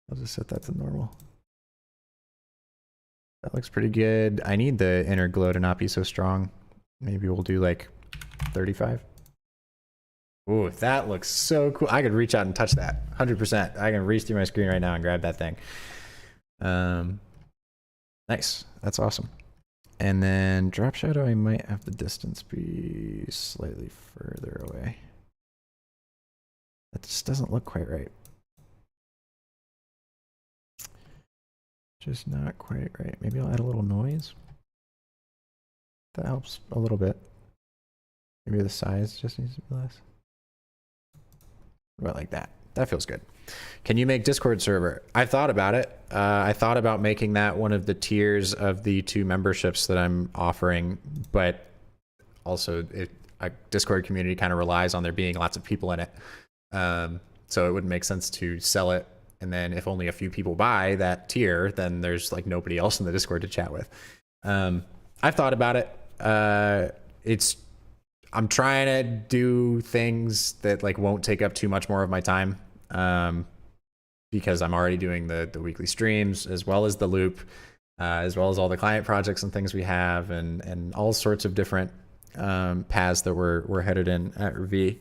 I'll just set that to normal. That looks pretty good. I need the inner glow to not be so strong. Maybe we'll do like 35. Ooh, that looks so cool. I could reach out and touch that 100%. I can reach through my screen right now and grab that thing. Nice. That's awesome. And then drop shadow, I might have the distance be slightly further away. That just doesn't look quite right. Just not quite right. Maybe I'll add a little noise. That helps a little bit. Maybe the size just needs to be less. About like that. That feels good. Can you make Discord server? I thought about it. I thought about making that one of the tiers of the 2 memberships that I'm offering, but also a Discord community kind of relies on there being lots of people in it. So it wouldn't make sense to sell it. And then if only a few people buy that tier, then there's like nobody else in the Discord to chat with. I've thought about it. I'm trying to do things that like won't take up too much more of my time. Because I'm already doing the weekly streams as well as the loop, as well as all the client projects and things we have, and all sorts of different paths that we're headed in at V.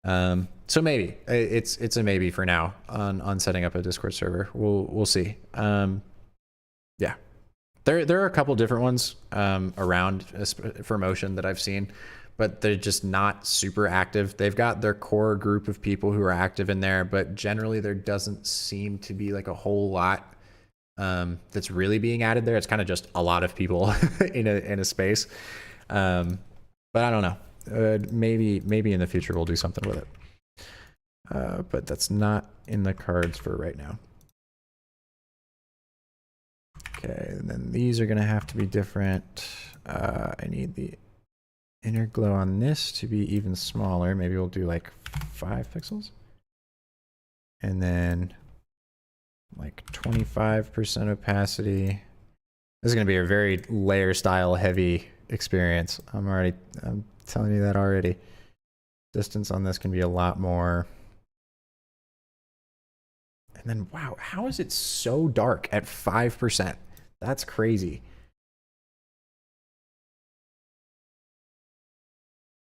So maybe it's a maybe for now on setting up a Discord server. We'll see. Yeah, there are a couple different ones around for motion that I've seen, but they're just not super active. They've got their core group of people who are active in there, but generally there doesn't seem to be like a whole lot that's really being added there. It's kind of just a lot of people in a space. But I don't know. Maybe in the future we'll do something with it. But that's not in the cards for right now. Okay, and then these are gonna have to be different. I need the inner glow on this to be even smaller. Maybe we'll do like 5 pixels. And then like 25% opacity. This is gonna be a very layer style heavy experience. I'm telling you that already. Distance on this can be a lot more. And then, wow, how is it so dark at 5%? That's crazy.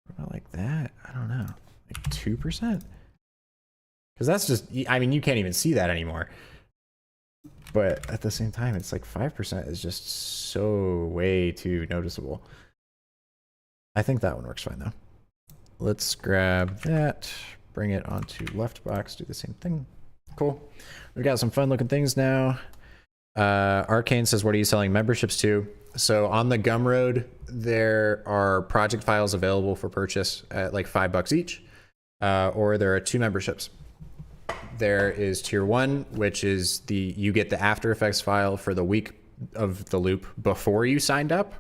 What about like that? I don't know, like 2%? Because that's just, I mean, you can't even see that anymore. But at the same time, it's like 5% is just so way too noticeable. I think that one works fine though. Let's grab that, bring it onto left box, do the same thing. Cool. We've got some fun looking things now. Arcane says, what are you selling memberships to? So on the Gumroad, there are project files available for purchase at like $5 each, or there are 2 memberships. There is tier 1, which is you get the After Effects file for the week of the loop before you signed up.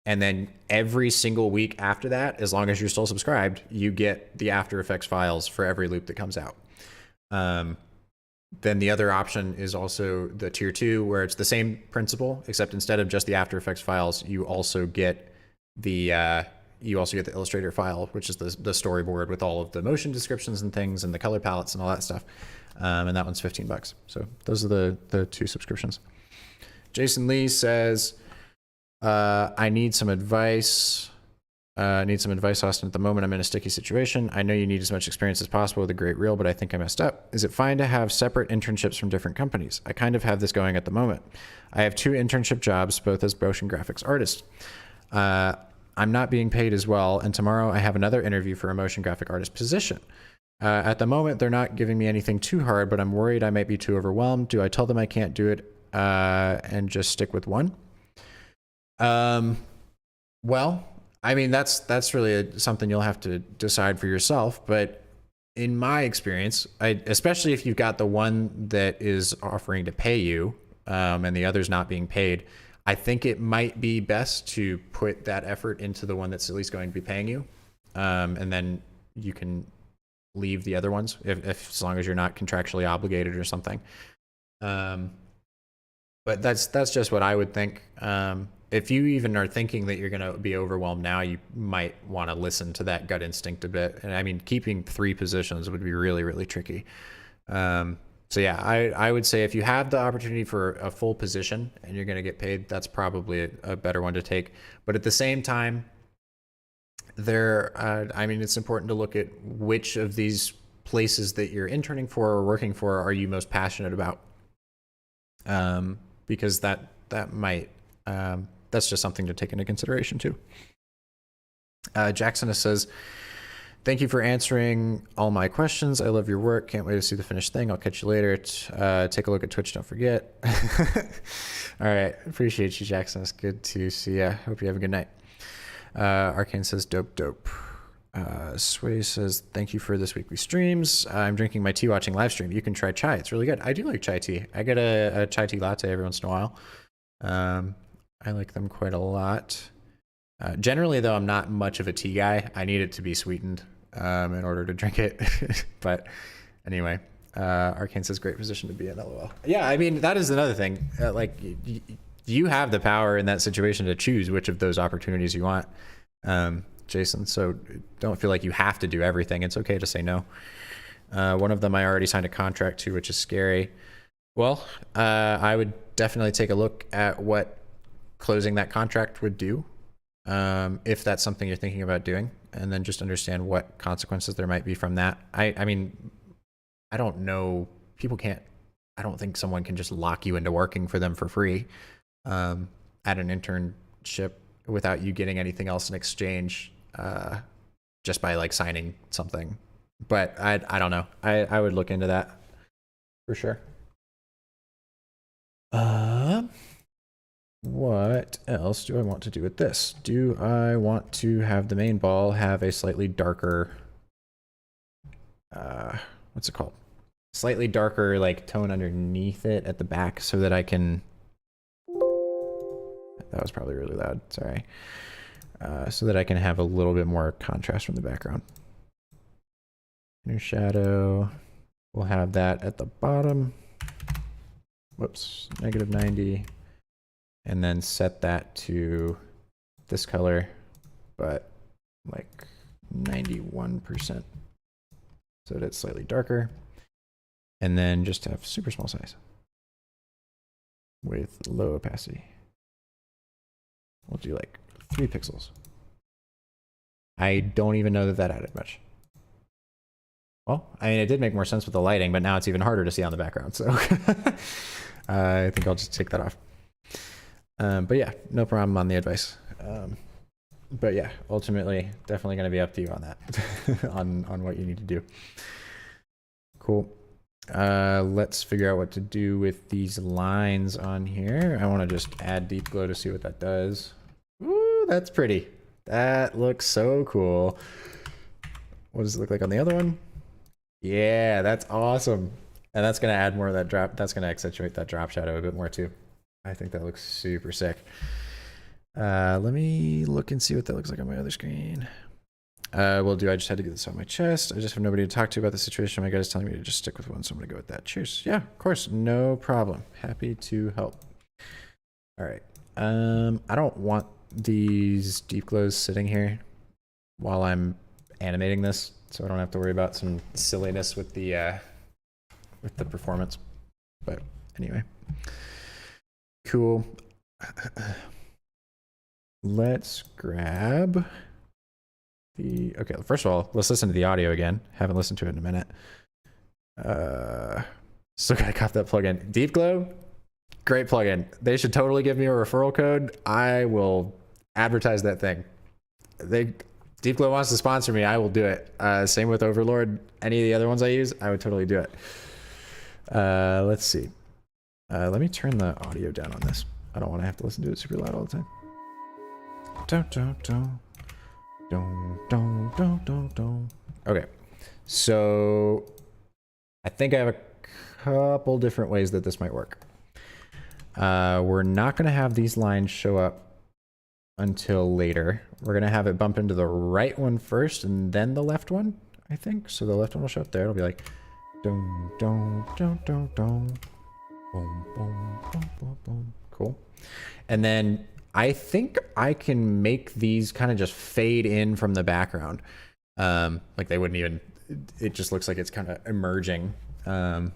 And then every single week after that, as long as you're still subscribed, you get the After Effects files for every loop that comes out. Then the other option is also the tier 2, where it's the same principle, except instead of just the After Effects files, you also get the Illustrator file, which is the storyboard with all of the motion descriptions and things and the color palettes and all that stuff. And that one's $15. So those are the 2 subscriptions. Jason Lee says, I need some advice. Austin. At the moment, I'm in a sticky situation. I know you need as much experience as possible with a great reel, but I think I messed up. Is it fine to have separate internships from different companies? I kind of have this going at the moment. I have 2 internship jobs, both as motion graphics artist. I'm not being paid as well, and tomorrow I have another interview for a motion graphic artist position. At the moment, they're not giving me anything too hard, but I'm worried I might be too overwhelmed. Do I tell them I can't do it and just stick with one? Well, I mean, that's really something you'll have to decide for yourself. But in my experience, especially if you've got the one that is offering to pay you and the other's not being paid, I think it might be best to put that effort into the one that's at least going to be paying you. And then you can leave the other ones if as long as you're not contractually obligated or something. But that's just what I would think. If you even are thinking that you're going to be overwhelmed now, you might want to listen to that gut instinct a bit. And I mean, keeping 3 positions would be really, really tricky. So yeah, I would say if you have the opportunity for a full position and you're going to get paid, that's probably a better one to take. But at the same time, I mean, it's important to look at which of these places that you're interning for or working for are you most passionate about. Because that might that's just something to take into consideration too. Jackson says, thank you for answering all my questions. I love your work. Can't wait to see the finished thing. I'll catch you later. Take a look at Twitch. Don't forget. All right. Appreciate you, Jackson. It's good to see you. Hope you have a good night. Arcane says, dope. Sway says, thank you for this weekly streams. I'm drinking my tea watching live stream. You can try chai. It's really good. I do like chai tea. I get a chai tea latte every once in a while. I like them quite a lot. Generally, though, I'm not much of a tea guy. I need it to be sweetened in order to drink it. But anyway, Arcane says, great position to be in, LOL. Yeah, I mean, that is another thing. Like, you have the power in that situation to choose which of those opportunities you want, Jason. So don't feel like you have to do everything. It's okay to say no. One of them I already signed a contract to, which is scary. Well, I would definitely take a look at what closing that contract would do. If that's something you're thinking about doing, and then just understand what consequences there might be from that. I mean, I don't know. I don't think someone can just lock you into working for them for free at an internship without you getting anything else in exchange, just by like signing something. But I don't know. I would look into that for sure. What else do I want to do with this? Do I want to have the main ball have a slightly darker, what's it called? Slightly darker like tone underneath it at the back so that I can, that was probably really loud, sorry. So that I can have a little bit more contrast from the background. Inner shadow, we'll have that at the bottom. Whoops, -90. And then set that to this color, but like 91%. So that it's slightly darker. And then just have super small size with low opacity. We'll do like 3 pixels. I don't even know that that added much. Well, I mean, it did make more sense with the lighting, but now it's even harder to see on the background. So I think I'll just take that off. But yeah, no problem on the advice. But yeah, ultimately, definitely going to be up to you on that, on what you need to do. Cool. Let's figure out what to do with these lines on here. I want to just add deep glow to see what that does. Ooh, that's pretty. That looks so cool. What does it look like on the other one? Yeah, that's awesome. And that's going to add more of that drop. That's going to accentuate that drop shadow a bit more too. I think that looks super sick. Let me look and see what that looks like on my other screen. Will do. I just had to get this off my chest. I just have nobody to talk to about the situation. My guy's telling me to just stick with one, so I'm gonna go with that. Cheers. Yeah, of course. No problem. Happy to help. All right. I don't want these deep glows sitting here while I'm animating this, so I don't have to worry about some silliness with the performance. But anyway. Cool. Let's grab the, okay, first of all, let's listen to the audio again. Haven't listened to it in a minute. Still gotta cop that plugin. Deep Glow, great plugin. They should totally give me a referral code. I will advertise that thing. Deep Glow wants to sponsor me, I will do it. Same with Overlord. Any of the other ones I use, I would totally do it. Let's see. Let me turn the audio down on this. I don't want to have to listen to it super loud all the time. Okay, so I think I have a couple different ways that this might work. We're not going to have these lines show up until later. We're going to have it bump into the right one first and then the left one, I think. So the left one will show up there. It'll be like dum dum dum dum dum. Boom, boom, boom, boom, boom. Cool. And then I think I can make these kind of just fade in from the background. Like they wouldn't even, it just looks like it's kind of emerging from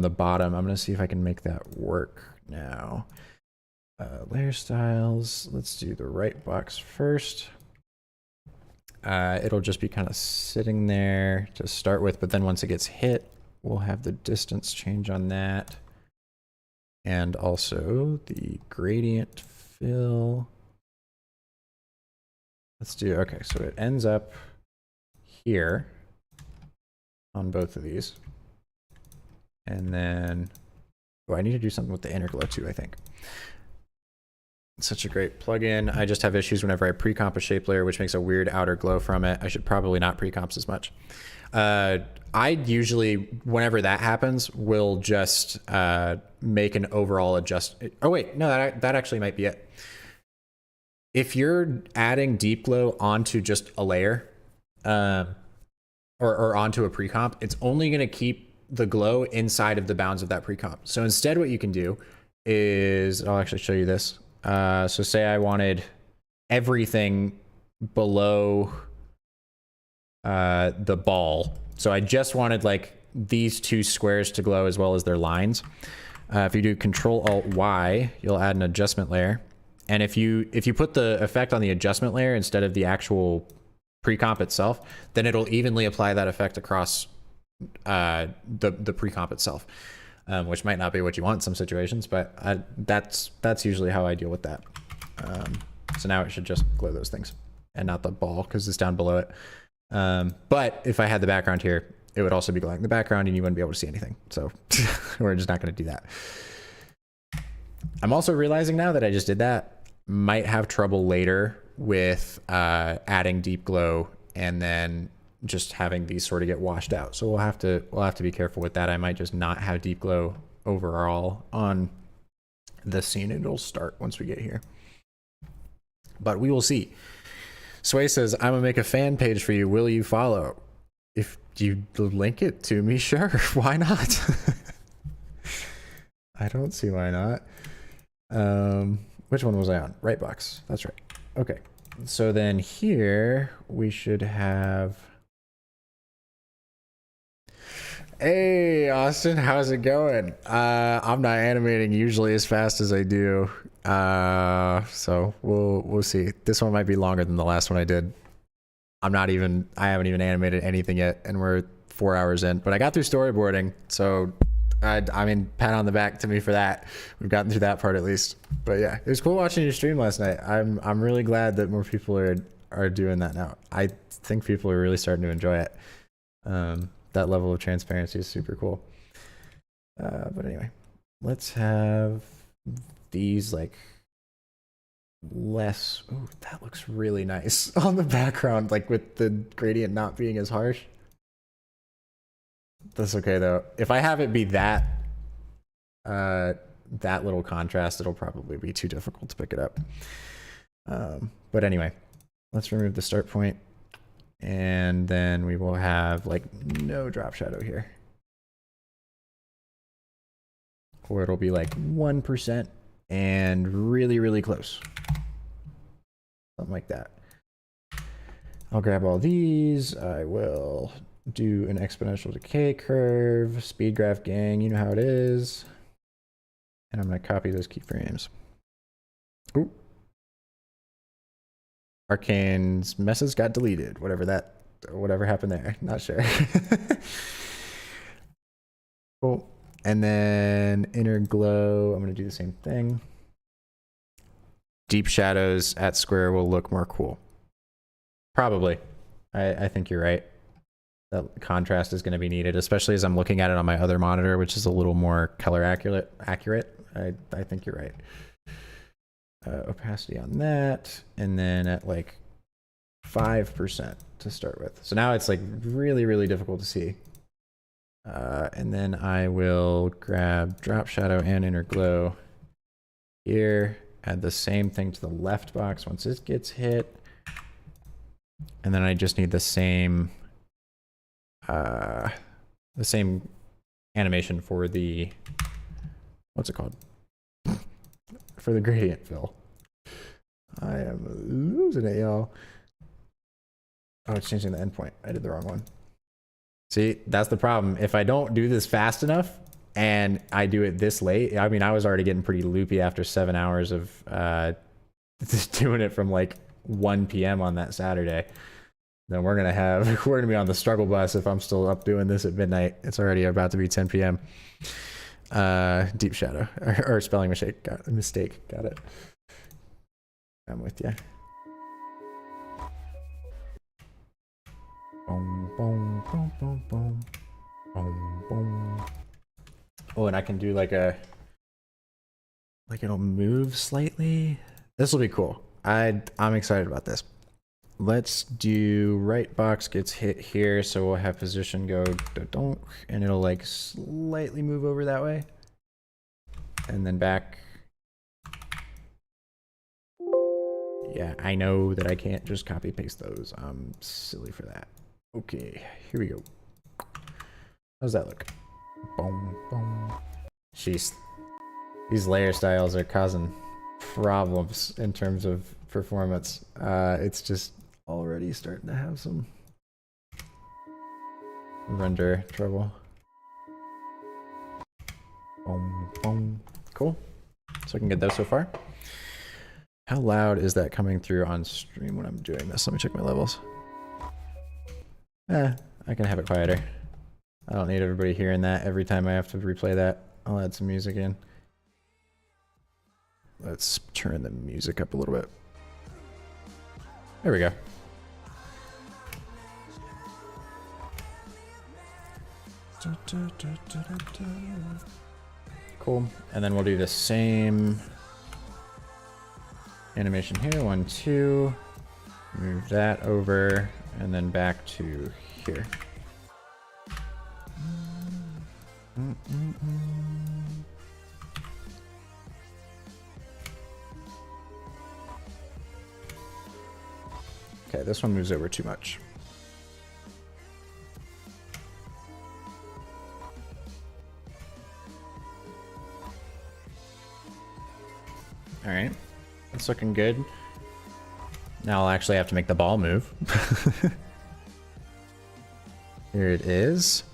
the bottom. I'm going to see if I can make that work now. Layer styles. Let's do the right box first. It'll just be kind of sitting there to start with, but then once it gets hit, we'll have the distance change on that. And also the gradient fill. Let's do, okay, so it ends up here on both of these. And then, oh, I need to do something with the inner glow too, I think. It's such a great plugin. I just have issues whenever I pre-comp a shape layer, which makes a weird outer glow from it. I should probably not pre-comps as much. I usually, whenever that happens, will just make an overall adjust. Oh wait, no, that actually might be it. If you're adding deep glow onto just a layer, or onto a pre-comp, it's only going to keep the glow inside of the bounds of that pre-comp. So instead what you can do is, I'll actually show you this. So say I wanted everything below the ball. So I just wanted like these two squares to glow as well as their lines. If you do Control-Alt-Y, you'll add an adjustment layer. And if you put the effect on the adjustment layer instead of the actual pre-comp itself, then it'll evenly apply that effect across the pre-comp itself, which might not be what you want in some situations, but that's usually how I deal with that. So now it should just glow those things and not the ball because it's down below it. But if I had the background here, it would also be glowing the background and you wouldn't be able to see anything. So we're just not going to do that. I'm also realizing now that I just did that, might have trouble later with adding deep glow and then just having these sort of get washed out. So we'll have to be careful with that. I might just not have deep glow overall on the scene. It'll start once we get here, but we will see. Sway says, I'm gonna make a fan page for you. Will you follow? If you link it to me, sure. Why not? I don't see why not. Which one was I on? Right box. That's right. Okay. So then here we should have. Hey, Austin, how's it going? I'm not animating usually as fast as I do. So we'll see. This one might be longer than the last one I did. I haven't even animated anything yet, and we're 4 hours in, but I got through storyboarding. So I mean, pat on the back to me for that. We've gotten through that part at least. But yeah, it was cool watching your stream last night. I'm really glad that more people are doing that now. I think people are really starting to enjoy it. That level of transparency is super cool. But anyway, let's have these like less. Oh, that looks really nice on the background, like with the gradient not being as harsh. That's okay though. If I have it be that little contrast, it'll probably be too difficult to pick it up. But anyway, let's remove the start point, and then we will have like no drop shadow here, or it'll be like 1% and really, really close, something like that. I'll grab all these. I will do an exponential decay curve, speed graph gang, you know how it is. And I'm going to copy those keyframes. Ooh. Arcane's message got deleted, whatever happened there, not sure. Cool. And then inner glow, I'm going to do the same thing. Deep shadows at square will look more cool. Probably. I think you're right. That contrast is going to be needed, especially as I'm looking at it on my other monitor, which is a little more color accurate. I think you're right. Opacity on that, and then at like 5% to start with. So now it's like really, really difficult to see. And then I will grab drop shadow and inner glow here, add the same thing to the left box once it gets hit. And then I just need the same animation for the, what's it called? For the gradient fill. I am losing it, y'all. Oh, it's changing the endpoint. I did the wrong one. See, that's the problem. If I don't do this fast enough and I do it this late, I mean, I was already getting pretty loopy after 7 hours of just doing it from like 1 p.m. on that Saturday. Then we're gonna be on the struggle bus if I'm still up doing this at midnight. It's already about to be 10 p.m. Deep shadow or spelling mistake. Got it. I'm with you. Boom, boom, boom, boom, boom. Boom, boom. Oh, and I can do like a, like it'll move slightly. This will be cool. I'm excited about this. Let's do right box gets hit here, so we'll have position go donk, and it'll like slightly move over that way, and then back. Yeah, I know that I can't just copy paste those. I'm silly for that. Okay, here we go. How's that look? Boom, boom. Jeez, these layer styles are causing problems in terms of performance. It's just already starting to have some render trouble. Boom, boom. Cool. So I can get those so far. How loud is that coming through on stream when I'm doing this? Let me check my levels. I can have it quieter. I don't need everybody hearing that every time I have to replay that. I'll add some music in. Let's turn the music up a little bit. There we go. Cool. And then we'll do the same animation here. 1, 2. Move that over and then back to here. Okay, this one moves over too much. All right, that's looking good. Now I'll actually have to make the ball move. Here it is.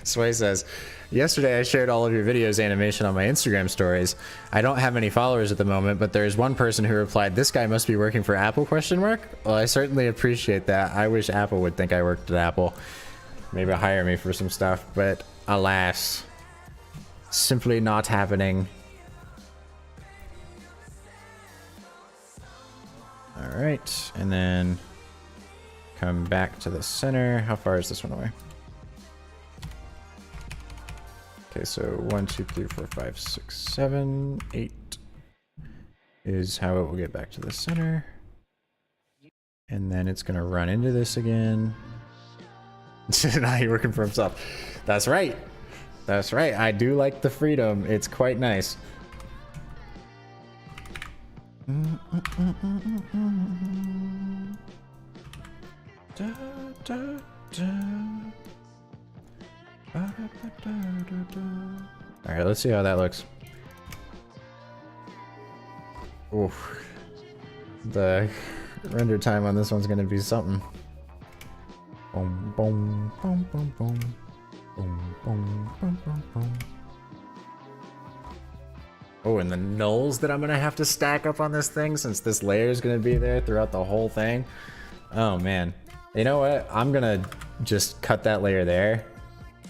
Sway says, yesterday I shared all of your videos animation on my Instagram stories. I don't have any followers at the moment, but there's one person who replied, "This guy must be working for Apple?" Well, I certainly appreciate that. I wish Apple would think I worked at Apple. Maybe hire me for some stuff, but alas, simply not happening. All right, and then come back to the center. How far is this one away? Okay, so 1, 2, 3, 4, 5, 6, 7, 8 is how it will get back to the center. And then it's gonna run into this again. Now he's working for himself. That's right. That's right. I do like the freedom. It's quite nice. Da, da, da. All right, let's see how that looks. Oof. The render time on this one's gonna be something. Boom, boom, boom, boom, boom. Boom, boom, boom, boom, boom. Oh, and the nulls that I'm gonna have to stack up on this thing, since this layer is gonna be there throughout the whole thing. Oh man. You know what? I'm gonna just cut that layer there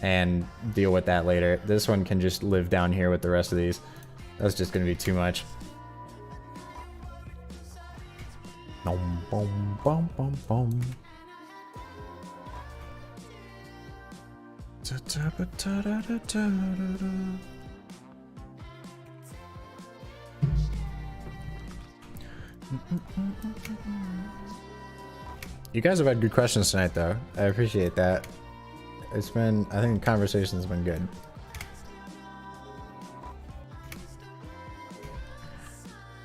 and deal with that later. This one can just live down here with the rest of these. That's just gonna be too much. Boom, boom, boom, boom, boom. You guys have had good questions tonight, though. I appreciate that. It's been, I think the conversation's been good.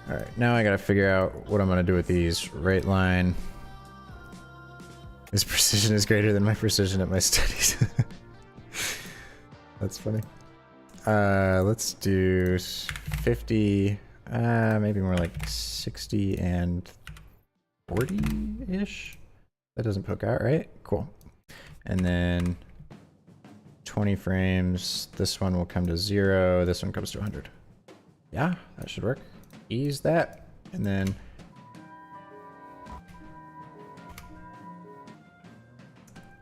Alright, now I gotta figure out what I'm gonna do with these. Right line. His precision is greater than my precision at my studies. That's funny. Let's do 50, maybe more like 60 and 40-ish. That doesn't poke out, right? Cool. And then 20 frames. This one will come to 0. This one comes to 100. Yeah, that should work. Ease that. And then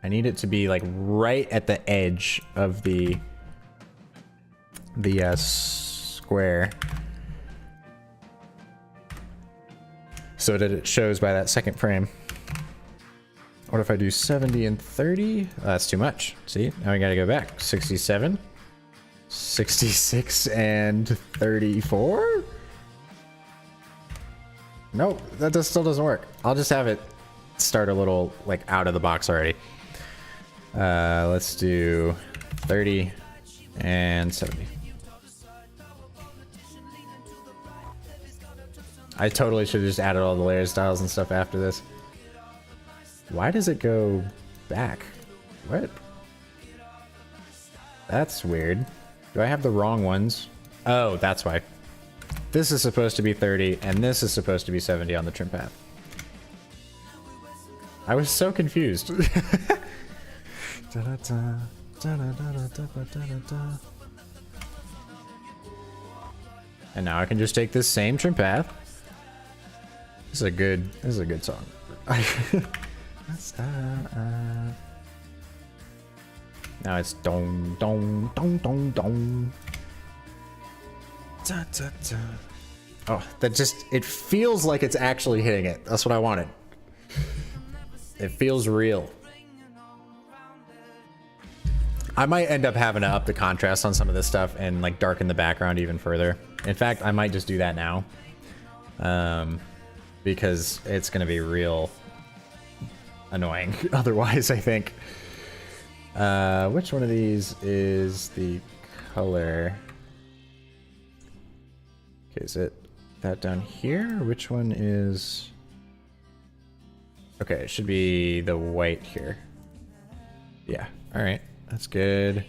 I need it to be like right at the edge of the the square so that it shows by that second frame. What if I do 70 and 30? That's too much. See, now we gotta go back. 67, 66 and 34? Nope, that still doesn't work. I'll just have it start a little like out of the box already. Let's do 30 and 70. I totally should have just added all the layer styles and stuff after this. Why does it go back? What? That's weird. Do I have the wrong ones? Oh, that's why. This is supposed to be 30 and this is supposed to be 70 on the trim path. I was so confused. And now I can just take this same trim path. This is a good song. Now it's dong dong dong dong dong. Da, da, da. Oh, that just, it feels like it's actually hitting it. That's what I wanted. It feels real. I might end up having to up the contrast on some of this stuff and like darken the background even further. In fact, I might just do that now. Because it's gonna be real annoying otherwise, I think. Which one of these is the color? Okay, is it that down here? Which one is... Okay, it should be the white here. Yeah, alright, that's good.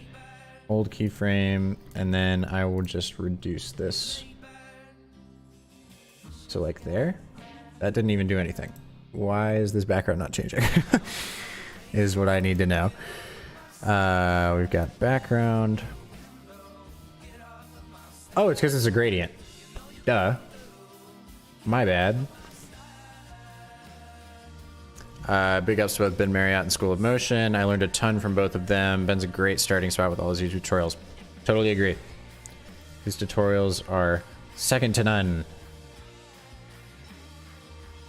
Old keyframe, and then I will just reduce this to like there. That didn't even do anything. Why is this background not changing? Is what I need to know. We've got background. Oh, it's because it's a gradient. Duh. My bad. Big ups to both Ben Marriott and School of Motion. I learned a ton from both of them. Ben's a great starting spot with all his YouTube tutorials. Totally agree. These tutorials are second to none.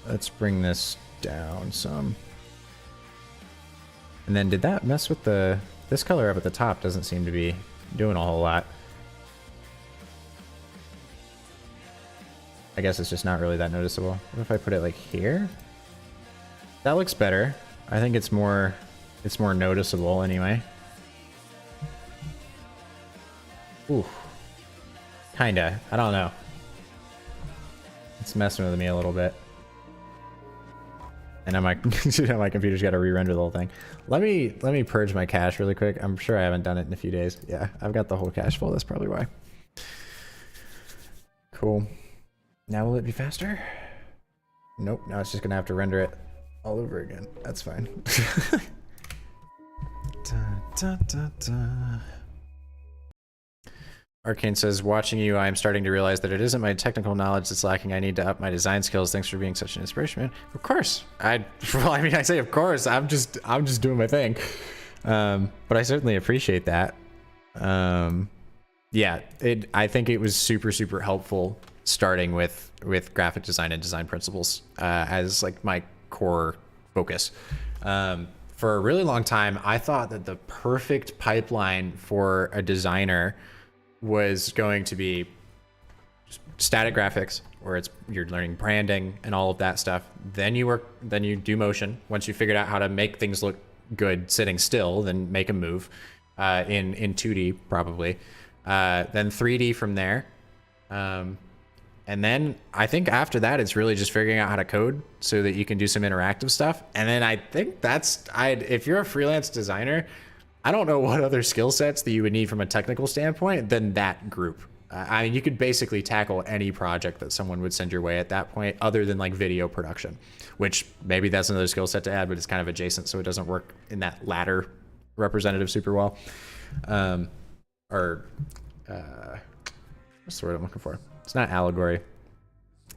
Let's bring this down some. And then did that mess with the... This color up at the top doesn't seem to be doing a whole lot. I guess it's just not really that noticeable. What if I put it like here? That looks better. I think it's more noticeable anyway. Ooh. Kinda. I don't know. It's messing with me a little bit. And now my computer's got to re-render the whole thing. Let me purge my cache really quick. I'm sure I haven't done it in a few days. Yeah, I've got the whole cache full. That's probably why. Cool. Now will it be faster? Nope. Now it's just gonna have to render it all over again. That's fine. Da, da, da, da. Arcane says, watching you, I am starting to realize that it isn't my technical knowledge that's lacking. I need to up my design skills. Thanks for being such an inspiration, man. Of course. Well, I mean, I say of course. I'm just doing my thing. But I certainly appreciate that. Yeah, I think it was super, super helpful starting with graphic design and design principles as like my core focus. For a really long time, I thought that the perfect pipeline for a designer was going to be static graphics, where you're learning branding and all of that stuff. Then you do motion. Once you figured out how to make things look good sitting still, then make a move in 2D probably. Then 3D from there. And then I think after that, it's really just figuring out how to code so that you can do some interactive stuff. And then I think if you're a freelance designer, I don't know what other skill sets that you would need from a technical standpoint than that group. I mean, you could basically tackle any project that someone would send your way at that point, other than like video production, which maybe that's another skill set to add, but it's kind of adjacent, so it doesn't work in that latter representative super well. What's the word I'm looking for? It's not allegory.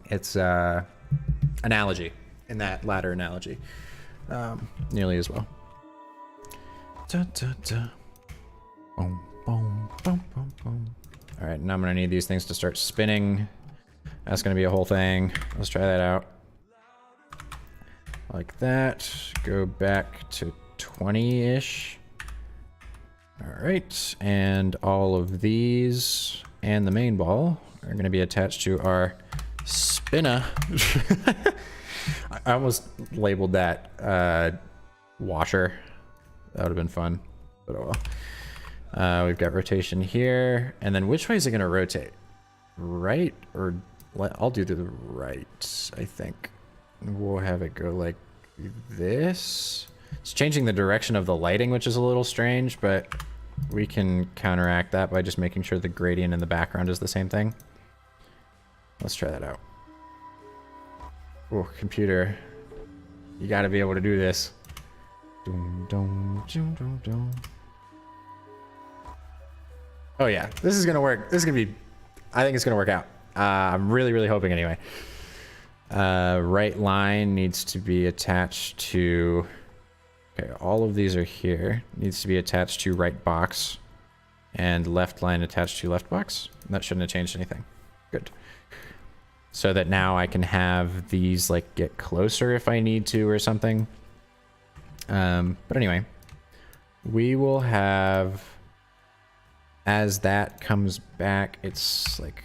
It's analogy, in that latter analogy. Nearly as well. Da, da, da. Boom, boom, boom, boom, boom. All right, now I'm gonna need these things to start spinning. That's gonna be a whole thing. Let's try that out. Like that. Go back to 20-ish. All right, and all of these and the main ball are gonna be attached to our spinner. I almost labeled that washer. That would have been fun, but oh well. We've got rotation here, and then which way is it gonna rotate? Right, or I'll do the right, I think. We'll have it go like this. It's changing the direction of the lighting, which is a little strange, but we can counteract that by just making sure the gradient in the background is the same thing. Let's try that out. Oh, computer. You gotta be able to do this. Oh yeah, this is gonna work. This is gonna be, I think it's gonna work out. I'm really, really hoping anyway. Right line needs to be attached to, okay, all of these are here. Needs to be attached to right box, and left line attached to left box. That shouldn't have changed anything. Good. So that now I can have these like get closer if I need to or something. But anyway, we will have, as that comes back, it's like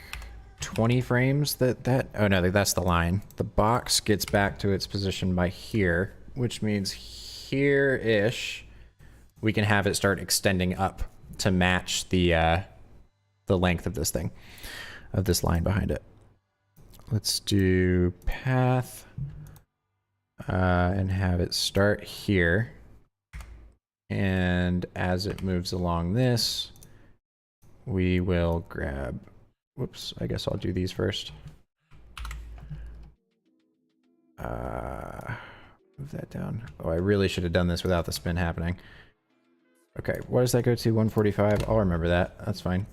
20 frames oh no, that's the line. The box gets back to its position by here, which means here-ish, we can have it start extending up to match the length of this thing, of this line behind it. Let's do path, and have it start here. And as it moves along this, we will grab, whoops, I guess I'll do these first. Move that down. Oh, I really should have done this without the spin happening. Okay, what does that go to? 145. I'll remember that. That's fine.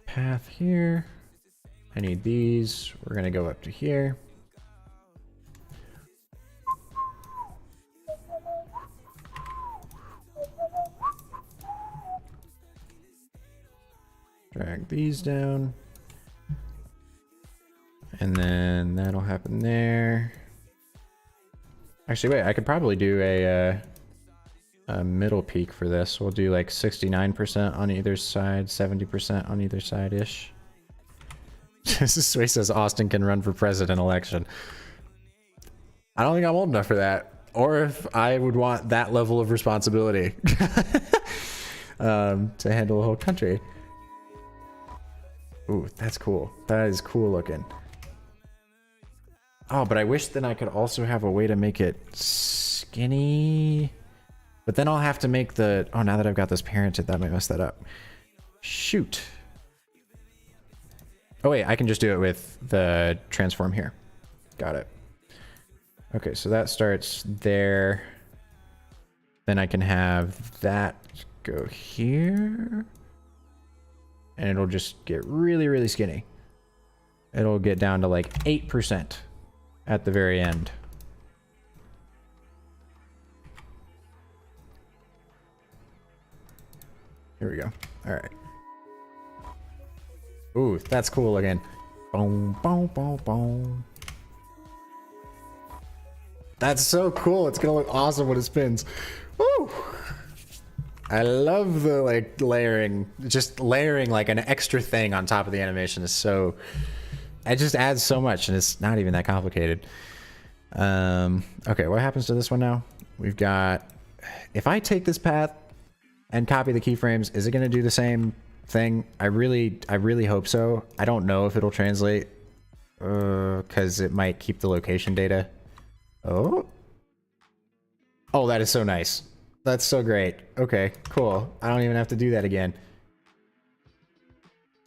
Path here. I need these. We're gonna go up to here. Drag these down. And then that'll happen there. Actually, wait, I could probably do a middle peak for this. We'll do like 69% on either side, 70% on either side-ish. This way says Austin can run for president election. I don't think I'm old enough for that. Or if I would want that level of responsibility to handle the whole country. Ooh, that's cool. That is cool looking. Oh, but I wish then I could also have a way to make it skinny. But then I'll have to make the... Oh, now that I've got this parented, that might mess that up. Shoot. Oh, wait, I can just do it with the transform here. Got it. Okay, so that starts there. Then I can have that go here. And it'll just get really, really skinny. It'll get down to like 8% at the very end. Here we go. All right. Ooh, that's cool again. Boom, boom, boom, boom. That's so cool. It's gonna look awesome when it spins. Woo! I love the like layering. Just layering like an extra thing on top of the animation is so... It just adds so much, and it's not even that complicated. Okay, what happens to this one now? We've got... If I take this path and copy the keyframes, is it going to do the same thing? I really hope so. I don't know if it'll translate, because it might keep the location data. Oh, that is so nice. That's so great. Okay, cool. I don't even have to do that again.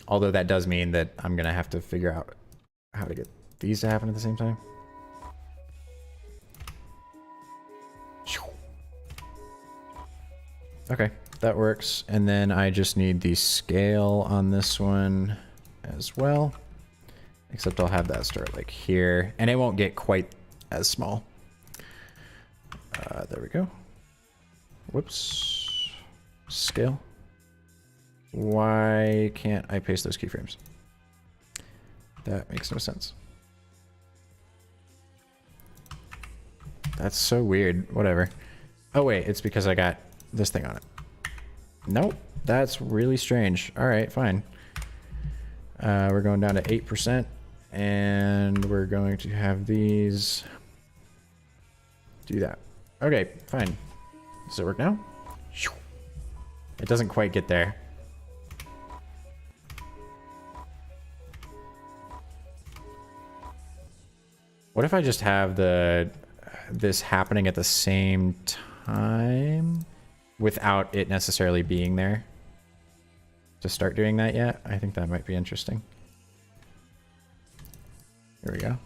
Although that does mean that I'm going to have to figure out how to get these to happen at the same time. Okay, that works. And then I just need the scale on this one as well. Except I'll have that start like here. And it won't get quite as small. There we go. Whoops. Scale. Why can't I paste those keyframes? That makes no sense. That's so weird. Whatever. Oh wait, it's because I got this thing on it. Nope, that's really strange. All right, fine. We're going down to 8%, and we're going to have these do that. Okay, fine. Does it work now? It doesn't quite get there. What if I just have this happening at the same time without it necessarily being there? To start doing that yet? I think that might be interesting. Here we go.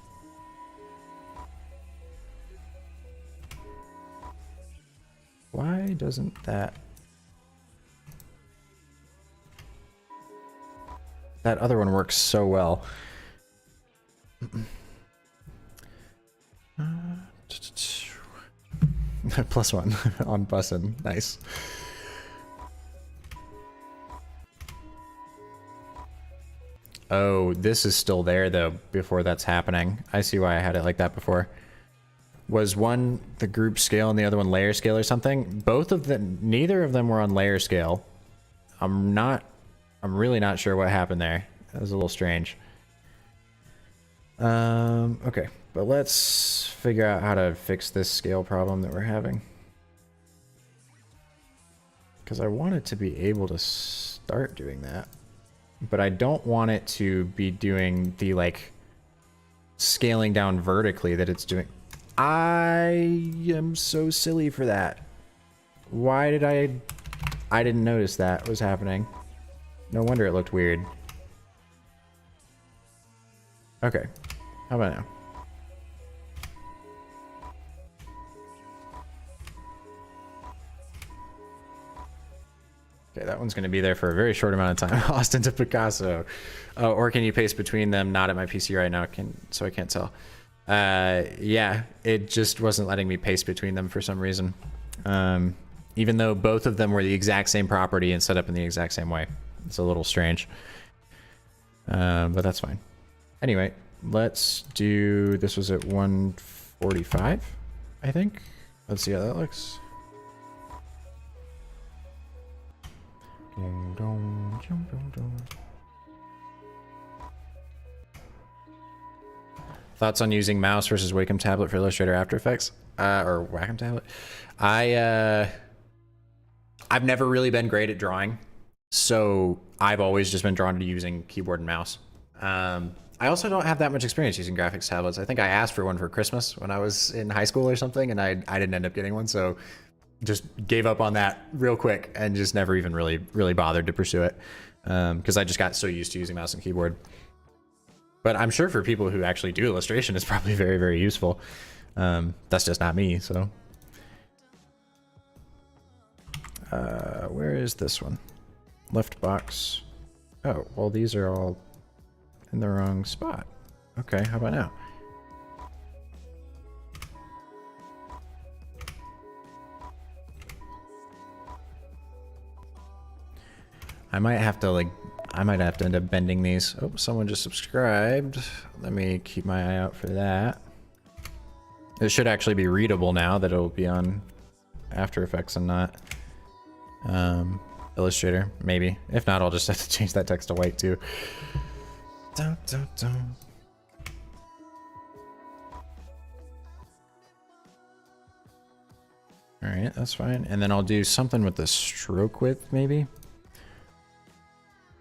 Why doesn't that... That other one works so well. +1 on bussin'. Nice. Oh, this is still there though before that's happening. I see why I had it like that before. Was one the group scale and the other one layer scale or something? Both of them, neither of them were on layer scale. I'm really not sure what happened there. That was a little strange. Okay, but let's figure out how to fix this scale problem that we're having. Because I want it to be able to start doing that. But I don't want it to be doing the, like, scaling down vertically that it's doing. I am so silly for that. Why did I didn't notice that was happening. No wonder it looked weird. Okay, how about now? Okay, that one's going to be there for a very short amount of time. Austin to Picasso. Oh, or can you paste between them? Not at my PC right now, so I can't tell. Yeah, it just wasn't letting me paste between them for some reason. Even though both of them were the exact same property and set up in the exact same way. It's a little strange. But that's fine. Anyway, let's do... This was at 145, I think. Let's see how that looks. Thoughts on using mouse versus Wacom tablet for Illustrator After Effects? Or Wacom tablet? I've never really been great at drawing, so I've always just been drawn to using keyboard and mouse. I also don't have that much experience using graphics tablets. I think I asked for one for Christmas when I was in high school or something, and I didn't end up getting one, so just gave up on that real quick and just never even really bothered to pursue it, because I just got so used to using mouse and keyboard. But I'm sure for people who actually do illustration, it's probably very, very useful. That's just not me, so. Where is this one? Left box. Oh, well, these are all in the wrong spot. Okay, how about now? I might have to end up bending these. Oh, someone just subscribed. Let me keep my eye out for that. It should actually be readable now that it'll be on After Effects and not Illustrator, maybe. If not, I'll just have to change that text to white too. Dun, dun, dun. All right, that's fine. And then I'll do something with the stroke width, maybe.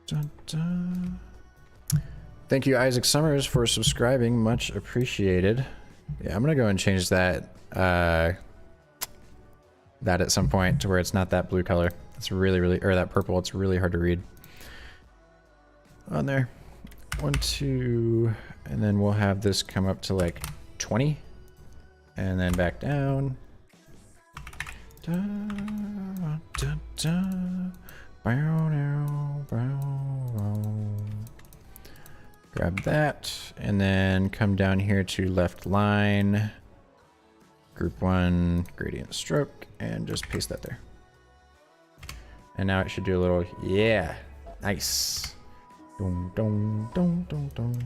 Dun, dun. Thank you, Isaac Summers, for subscribing. Much appreciated. Yeah, I'm gonna go and change that that at some point to where it's not that blue color. It's really, or that purple. It's really hard to read. On there. 1, 2, and then we'll have this come up to like 20, and then back down. Da, da, da. Grab that, and then come down here to left line, group 1, gradient stroke, and just paste that there. And now it should do a little, yeah, Nice. Dun, dun, dun, dun, dun.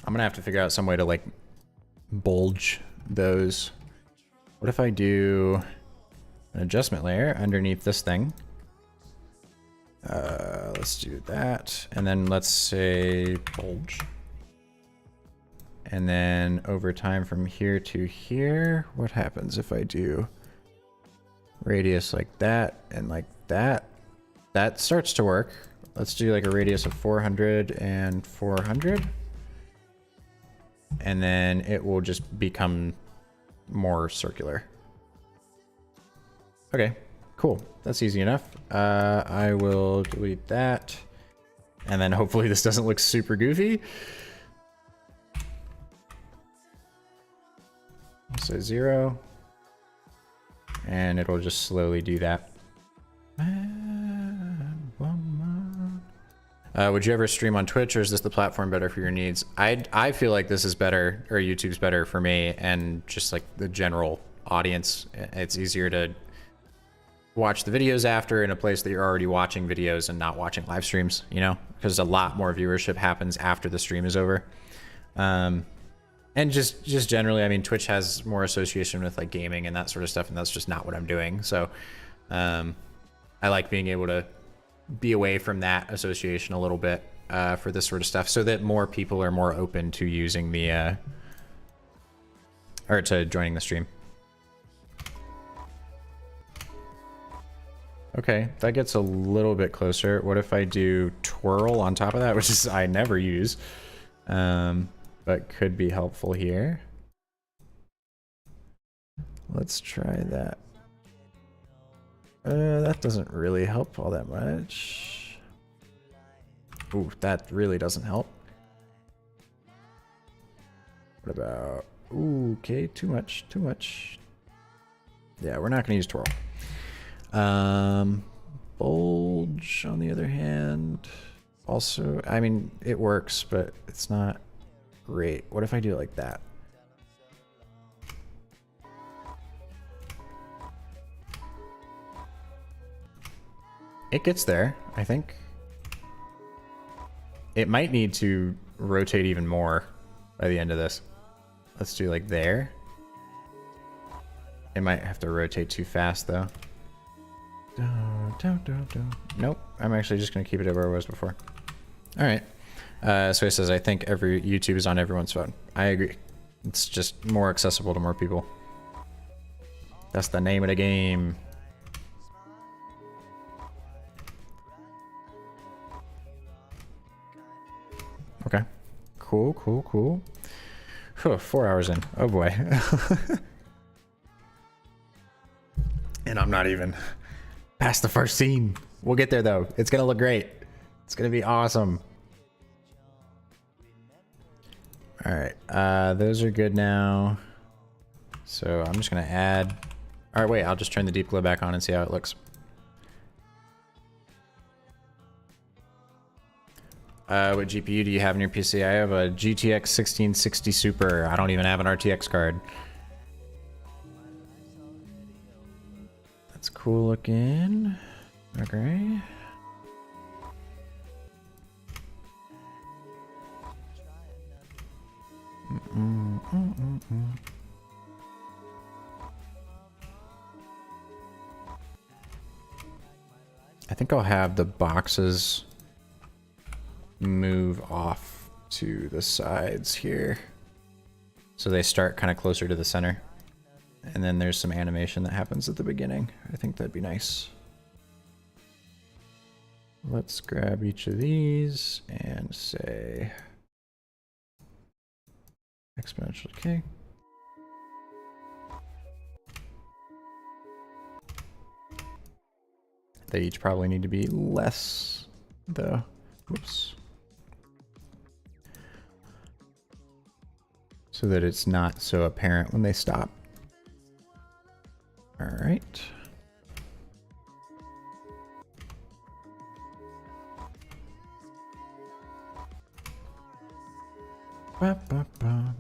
I'm gonna have to figure out some way to like bulge those. What if I do an adjustment layer underneath this thing? Let's do that. And then let's say bulge. And then over time from here to here, what happens if I do radius like that and like that? That starts to work. Let's do like a radius of 400 and 400. And then it will just become more circular. Okay, cool. That's easy enough. I will delete that. And then hopefully this doesn't look super goofy. So 0. And it'll just slowly do that. Would you ever stream on Twitch, or is this the platform better for your needs? I feel like this is better, or YouTube's better for me and just like the general audience. It's easier to watch the videos after in a place that you're already watching videos and not watching live streams, you know, because a lot more viewership happens after the stream is over. And just generally, I mean, Twitch has more association with like gaming and that sort of stuff, and that's just not what I'm doing. So I like being able to be away from that association a little bit for this sort of stuff, so that more people are more open to using the or to joining the stream. Okay, that gets a little bit closer. What if I do twirl on top of that, which is I never use, but could be helpful here. Let's try that. That doesn't really help all that much. Ooh, that really doesn't help. What about... Ooh, okay, too much, too much. Yeah, we're not gonna use twirl. Bulge, on the other hand, also, I mean, it works, but it's not great. What if I do it like that? It gets there, I think. It might need to rotate even more by the end of this. Let's do like there. It might have to rotate too fast though. Nope, I'm actually just gonna keep it where it was before. All right. So he says, I think every YouTube is on everyone's phone. I agree. It's just more accessible to more people. That's the name of the game. Okay. Cool, cool, cool. Whew, 4 hours in. Oh boy. And I'm not even past the first scene. We'll get there though. It's gonna look great. It's gonna be awesome. All right, those are good now. So I'm just gonna add. All right, wait, I'll just turn the deep glow back on and see how it looks. What GPU do you have in your PC? I have a GTX 1660 Super. I don't even have an RTX card. That's cool looking. Okay. I think I'll have the boxes move off to the sides here, so they start kind of closer to the center, and then there's some animation that happens at the beginning. I think that'd be nice. Let's grab each of these and say exponential decay. They each probably need to be less though. Whoops. So that it's not so apparent when they stop. All right.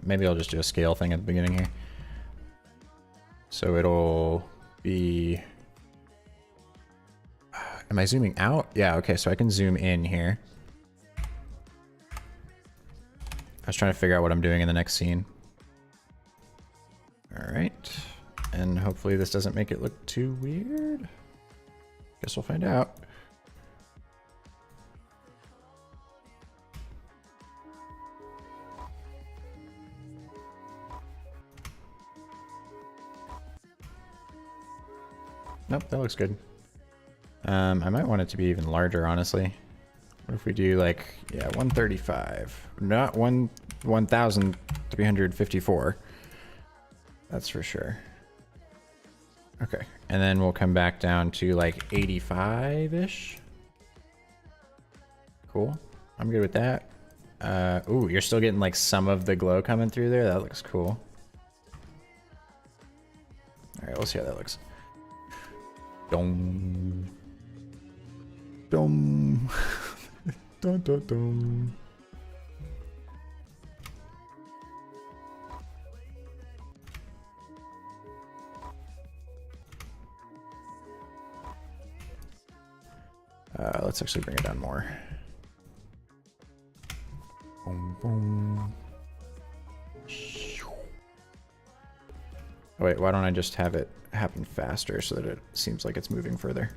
Maybe I'll just do a scale thing at the beginning here. So it'll be... Am I zooming out? Yeah, okay, so I can zoom in here. I was trying to figure out what I'm doing in the next scene. All right. And hopefully this doesn't make it look too weird. Guess we'll find out. Nope, that looks good. I might want it to be even larger, honestly. What if we do like, yeah, 135, not 1,354. That's for sure. Okay, and then we'll come back down to like 85-ish. Cool, I'm good with that. Ooh, you're still getting like some of the glow coming through there. That looks cool. All right, we'll see how that looks. Dong. Dong. Dun, dun, dun. Let's actually bring it down more. Boom, boom. Oh, wait, why don't I just have it happen faster so that it seems like it's moving further?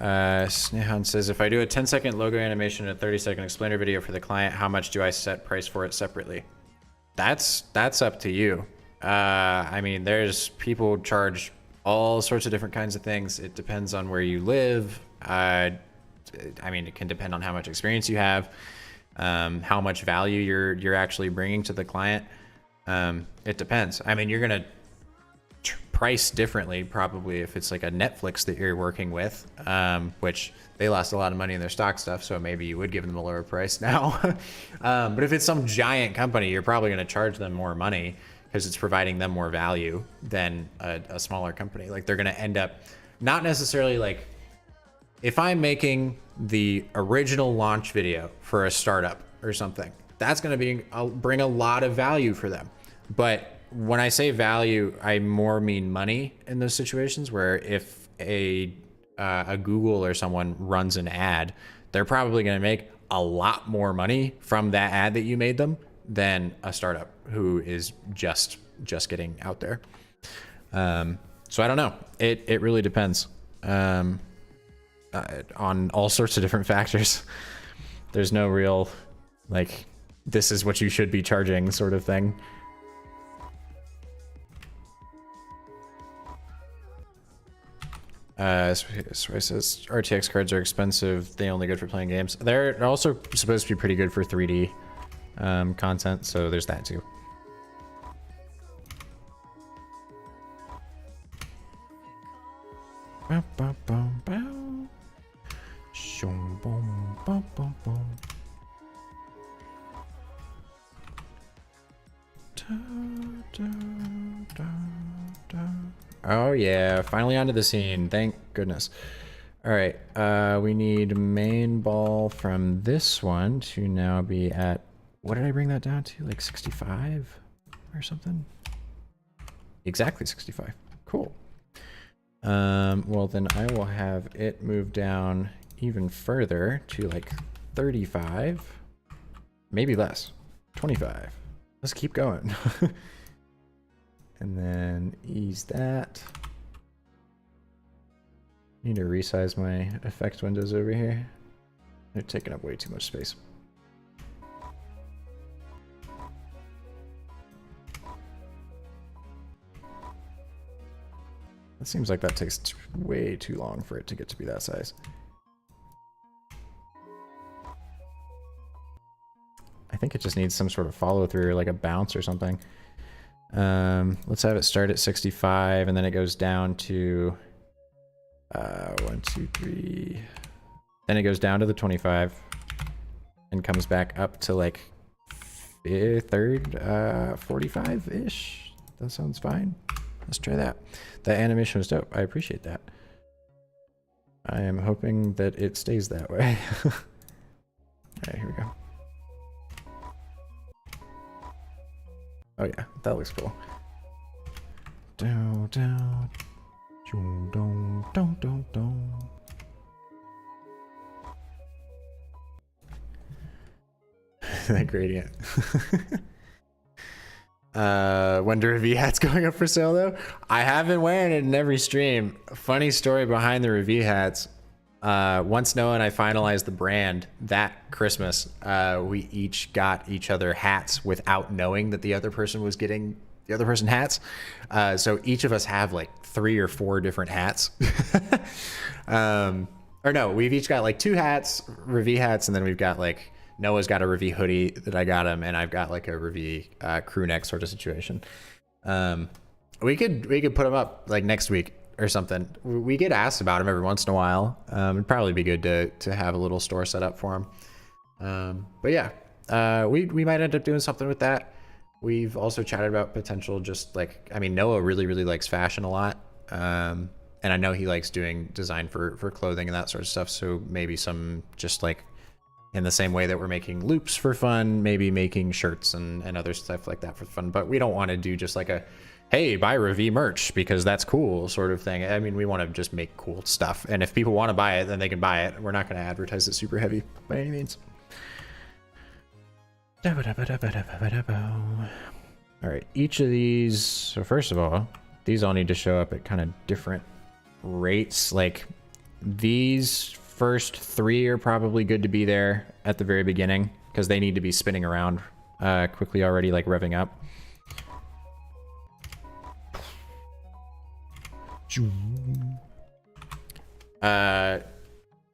Snehan says, if I do a 10-second logo animation and a 30-second explainer video for the client, how much do I set price for it separately? That's up to you. I mean, there's people charge all sorts of different kinds of things. It depends on where you live. I mean, it can depend on how much experience you have, how much value you're actually bringing to the client. It depends. I mean, you're gonna price differently probably if it's like a Netflix that you're working with, which they lost a lot of money in their stock stuff, so maybe you would give them a lower price now. But if it's some giant company, you're probably going to charge them more money because it's providing them more value than a smaller company. Like they're going to end up not necessarily like, if I'm making the original launch video for a startup or something, that's going to bring a lot of value for them. But when I say value, I more mean money in those situations where if a Google or someone runs an ad, they're probably going to make a lot more money from that ad that you made them than a startup who is just getting out there. So I don't know. It really depends on all sorts of different factors. There's no real like, this is what you should be charging sort of thing. So it says RTX cards are expensive. They only good for playing games. They're also supposed to be pretty good for 3D content, so there's that too. Bow, bow, bow, bow. Shum, boom, bow, bow, bow. Da, da, da, da. Oh yeah, finally onto the scene. Thank goodness. All right, we need main ball from this one to now be at, what did I bring that down to? Like 65 or something? Exactly 65. Cool. Well then I will have it move down even further to like 35, maybe less, 25. Let's keep going. And then ease that. Need to resize my effect windows over here. They're taking up way too much space. It seems like that takes way too long for it to get to be that size. I think it just needs some sort of follow through, like a bounce or something. Let's have it start at 65 and then it goes down to 1, 2, 3. Then it goes down to the 25 and comes back up to like 45-ish. That sounds fine. Let's try that. That animation was dope. I appreciate that. I am hoping that it stays that way. All right, here we go. Oh yeah, that looks cool. Down, down, down, down, down, down. That gradient. Wonder if V-Hat's going up for sale though. I have been wearing it in every stream. Funny story behind the Review hats. Once Noah and I finalized the brand that Christmas, we each got each other hats without knowing that the other person was getting the other person hats. So each of us have like 3 or 4 different hats. Or no, we've each got like 2 hats, Review hats, and then we've got like Noah's got a Review hoodie that I got him, and I've got like a Review crew neck sort of situation. We could put them up like next week or something. We get asked about them every once in a while. It'd probably be good to have a little store set up for them. But yeah, we might end up doing something with that. We've also chatted about potential, just like, I mean, Noah really likes fashion a lot. And I know he likes doing design for clothing and that sort of stuff. So maybe some just like in the same way that we're making loops for fun, maybe making shirts and other stuff like that for fun. But we don't want to do just like a, hey, buy Review merch because that's cool sort of thing. I mean, we want to just make cool stuff. And if people want to buy it, then they can buy it. We're not going to advertise it super heavy by any means. All right, each of these, so first of all, these all need to show up at kind of different rates. Like these first 3 are probably good to be there at the very beginning because they need to be spinning around quickly already, like revving up.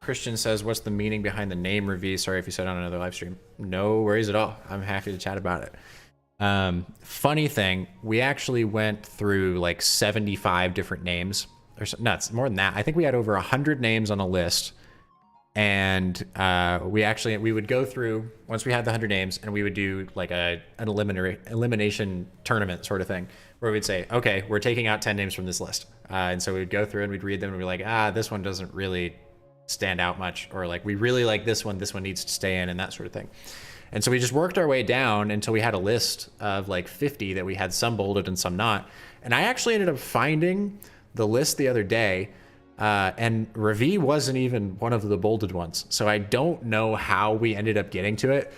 Christian says, what's the meaning behind the name Review? Sorry if you said on another live stream. No worries at all. I'm happy to chat about it. Funny thing, we actually went through like 75 different names or so, nuts, more than that. I think we had over 100 names on a list. And we would go through once we had the 100 names, and we would do like an elimination tournament sort of thing where we'd say, okay, we're taking out 10 names from this list. And so we'd go through and we'd read them and we'd be like, this one doesn't really stand out much, or like we really like this one needs to stay in, and that sort of thing. And so we just worked our way down until we had a list of like 50 that we had some bolded and some not. And I actually ended up finding the list the other day, and Review wasn't even one of the bolded ones. So I don't know how we ended up getting to it.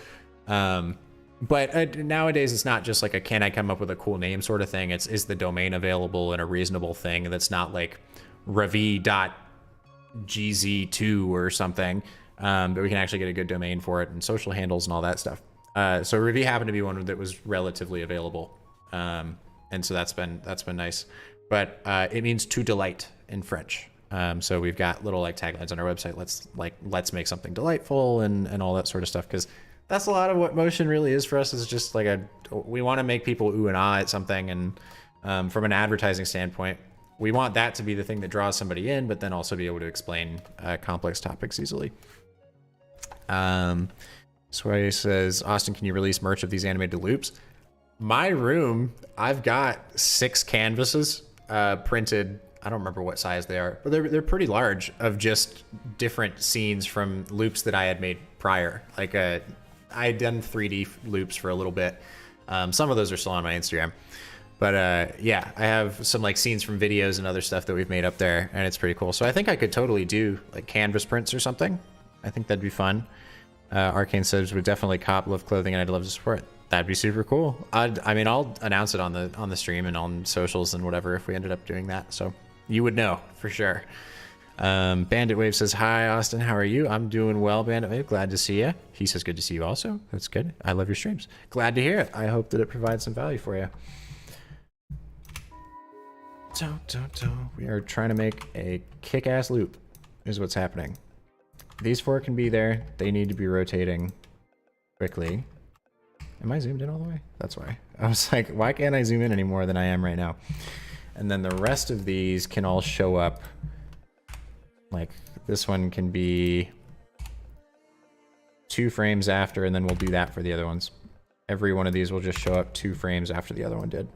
But nowadays it's not just like a, can I come up with a cool name sort of thing. It's, is the domain available in a reasonable thing that's not like Review.gz2 or something. But we can actually get a good domain for it and social handles and all that stuff. So Review happened to be one that was relatively available. And so that's been nice. But it means to delight in French. So we've got little like taglines on our website. Let's make something delightful and all that sort of stuff. Cause that's a lot of what motion really is for us, is just like we want to make people ooh and ah at something. And from an advertising standpoint, we want that to be the thing that draws somebody in, but then also be able to explain complex topics easily. Sway says, Austin, can you release merch of these animated loops? My room, I've got 6 canvases printed. I don't remember what size they are, but they're pretty large, of just different scenes from loops that I had made prior. Like I had done 3D loops for a little bit. Some of those are still on my Instagram. But yeah, I have some like scenes from videos and other stuff that we've made up there, and it's pretty cool. So I think I could totally do like canvas prints or something. I think that'd be fun. Arcane says, would definitely cop, love clothing, and I'd love to support. That'd be super cool. I mean, I'll announce it on the stream and on socials and whatever if we ended up doing that. So you would know for sure. Bandit Wave says, hi, Austin, how are you? I'm doing well, Bandit Wave. Glad to see you. He says, good to see you also. That's good. I love your streams. Glad to hear it. I hope that it provides some value for you. We are trying to make a kick-ass loop is what's happening. These 4 can be there. They need to be rotating quickly. Am I zoomed in all the way? That's why. I was like, why can't I zoom in any more than I am right now? And then the rest of these can all show up. Like this one can be 2 frames after, and then we'll do that for the other ones. Every one of these will just show up 2 frames after the other one did.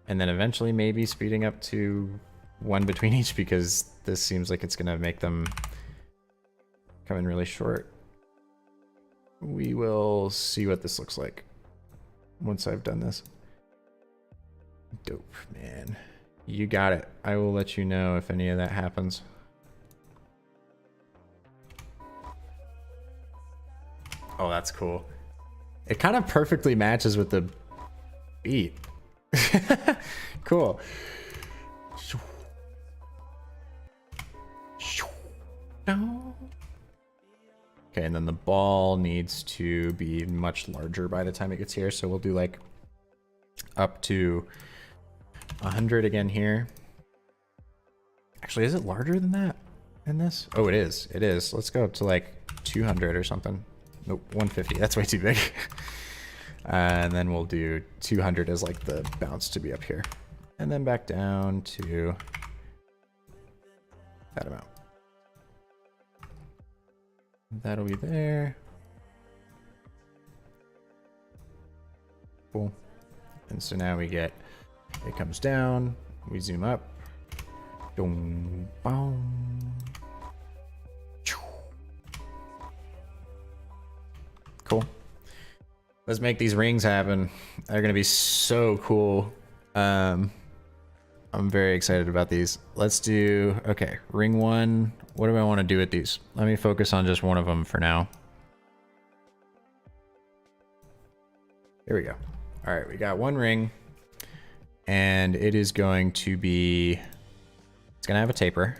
And then eventually maybe speeding up to 1 between each, because this seems like it's going to make them come in really short. we will see what this looks like once I've done this. Dope, man. You got it. I will let you know if any of that happens. Oh, that's cool. It kind of perfectly matches with the beat. Cool. Okay, and then the ball needs to be much larger by the time it gets here. So we'll do like up to 100 again here. Actually, is it larger than that in this? Oh, it is. It is. Let's go up to like 200 or something. Nope, 150. That's way too big. And then we'll do 200 as like the bounce to be up here. And then back down to that amount. That'll be there. Cool. And so now we get, it comes down, we zoom up. Boom, boom. Cool. Let's make these rings happen. They're gonna be so cool. I'm very excited about these. Let's do, okay, ring one. What do I want to do with these? Let me focus on just one of them for now. There we go. All right, we got one ring, and it is going to be, it's gonna have a taper.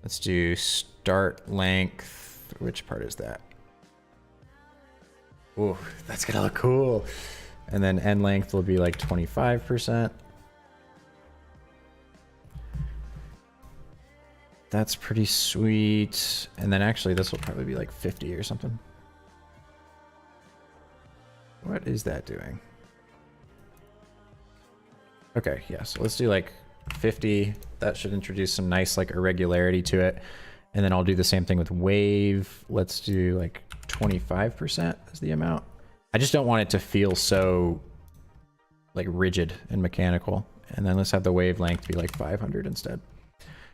Let's do start length. Which part is that? Ooh, that's gonna look cool. And then end length will be like 25%. That's pretty sweet. And then actually this will probably be like 50 or something. What is that doing? Okay, yeah, so let's do like 50. That should introduce some nice like irregularity to it. And then I'll do the same thing with wave. Let's do like 25% is the amount. I just don't want it to feel so like rigid and mechanical. And then let's have the wavelength be like 500 instead.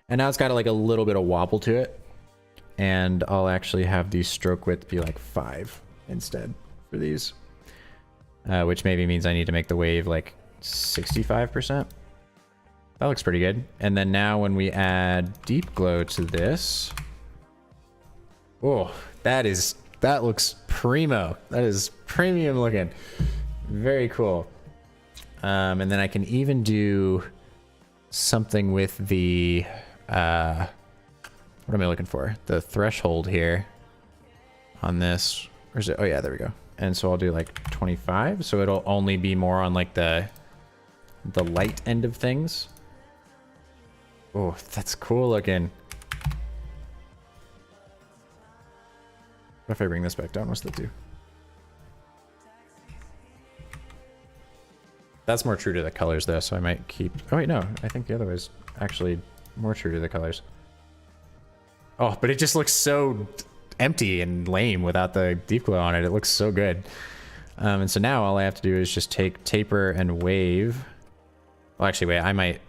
And now it's got like a little bit of wobble to it. And I'll actually have the stroke width be like 5 instead for these. Which maybe means I need to make the wave like 65%. That looks pretty good. And then now when we add deep glow to this, oh, that looks primo. That is premium looking. Very cool. And then I can even do something with the, what am I looking for? The threshold here on this. Where's it? Oh yeah, there we go. And so I'll do like 25. So it'll only be more on like the light end of things. Oh, that's cool looking. What if I bring this back down? What's that do? That's more true to the colors though, so I might keep... Oh wait, no. I think the other way is actually more true to the colors. Oh, but it just looks so empty and lame without the deep glow on it. It looks so good. And so now all I have to do is just take taper and wave. Well, actually, wait, I might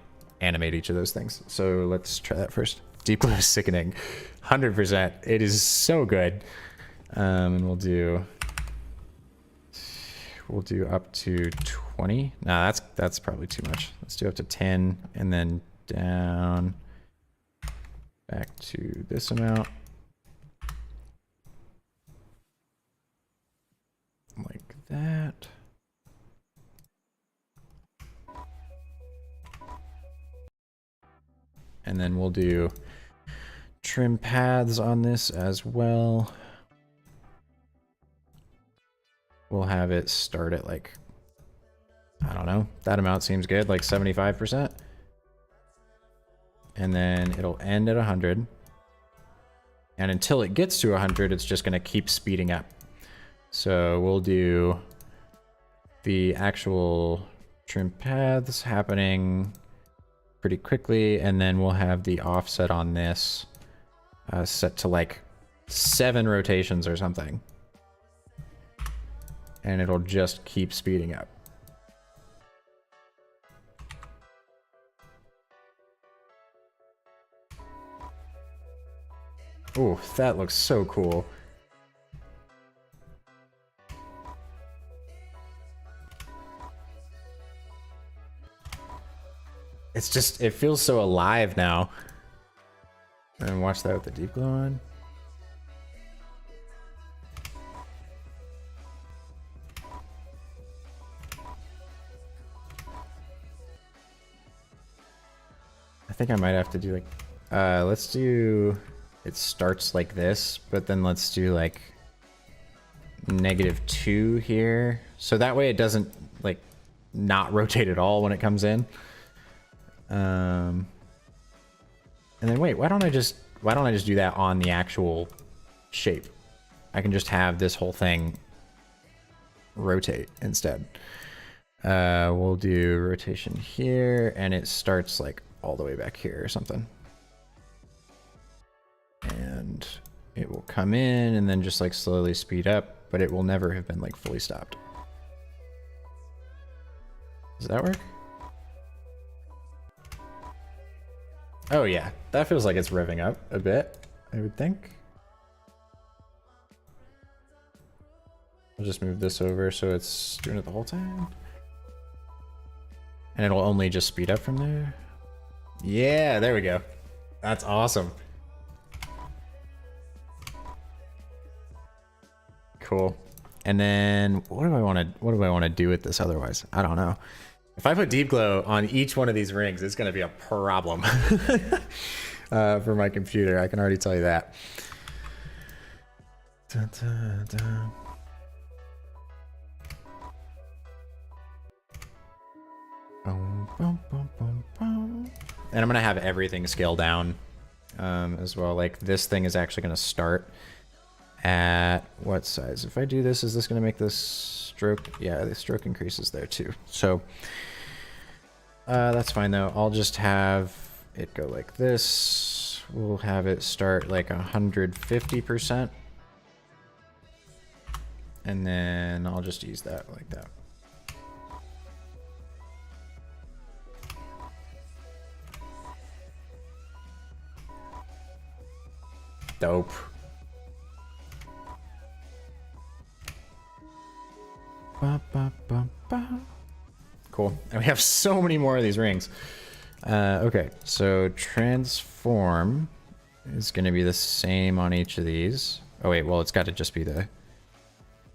animate each of those things. So let's try that first. Deep glow is sickening. 100%. It is so good. And we'll do up to 20. No, that's probably too much. Let's do up to 10 and then down back to this amount. Like that. And then we'll do trim paths on this as well. We'll have it start at like, I don't know, that amount seems good, like 75%. And then it'll end at 100. And until it gets to 100, it's just gonna keep speeding up. So we'll do the actual trim paths happening pretty quickly, and then we'll have the offset on this set to like 7 rotations or something. And it'll just keep speeding up. Ooh, that looks so cool. It's just, it feels so alive now. And watch that with the deep glow on. I think I might have to do like, let's do, it starts like this, but then let's do like -2 here. So that way it doesn't like not rotate at all when it comes in. And then wait, why don't I just do that on the actual shape? I can just have this whole thing rotate instead. We'll do rotation here, and it starts like all the way back here or something. And it will come in and then just like slowly speed up, but it will never have been like fully stopped. Does that work? Oh yeah, that feels like it's revving up a bit, I would think. I'll just move this over so it's doing it the whole time. And it'll only just speed up from there. Yeah, there we go. That's awesome. Cool. And then what do I want to do with this otherwise? I don't know. If I put deep glow on each one of these rings, it's going to be a problem for my computer. I can already tell you that. Dun, dun, dun. Boom, boom, boom, boom, boom. And I'm going to have everything scale down as well. Like this thing is actually going to start at what size? If I do this, is this going to make this stroke? Yeah, the stroke increases there too. So that's fine though. I'll just have it go like this. We'll have it start like 150%. And then I'll just ease that like that. Dope. Ba, ba, ba, ba. Cool. And we have so many more of these rings. Okay, so transform is going to be the same on each of these. Oh wait, well it's got to just be the...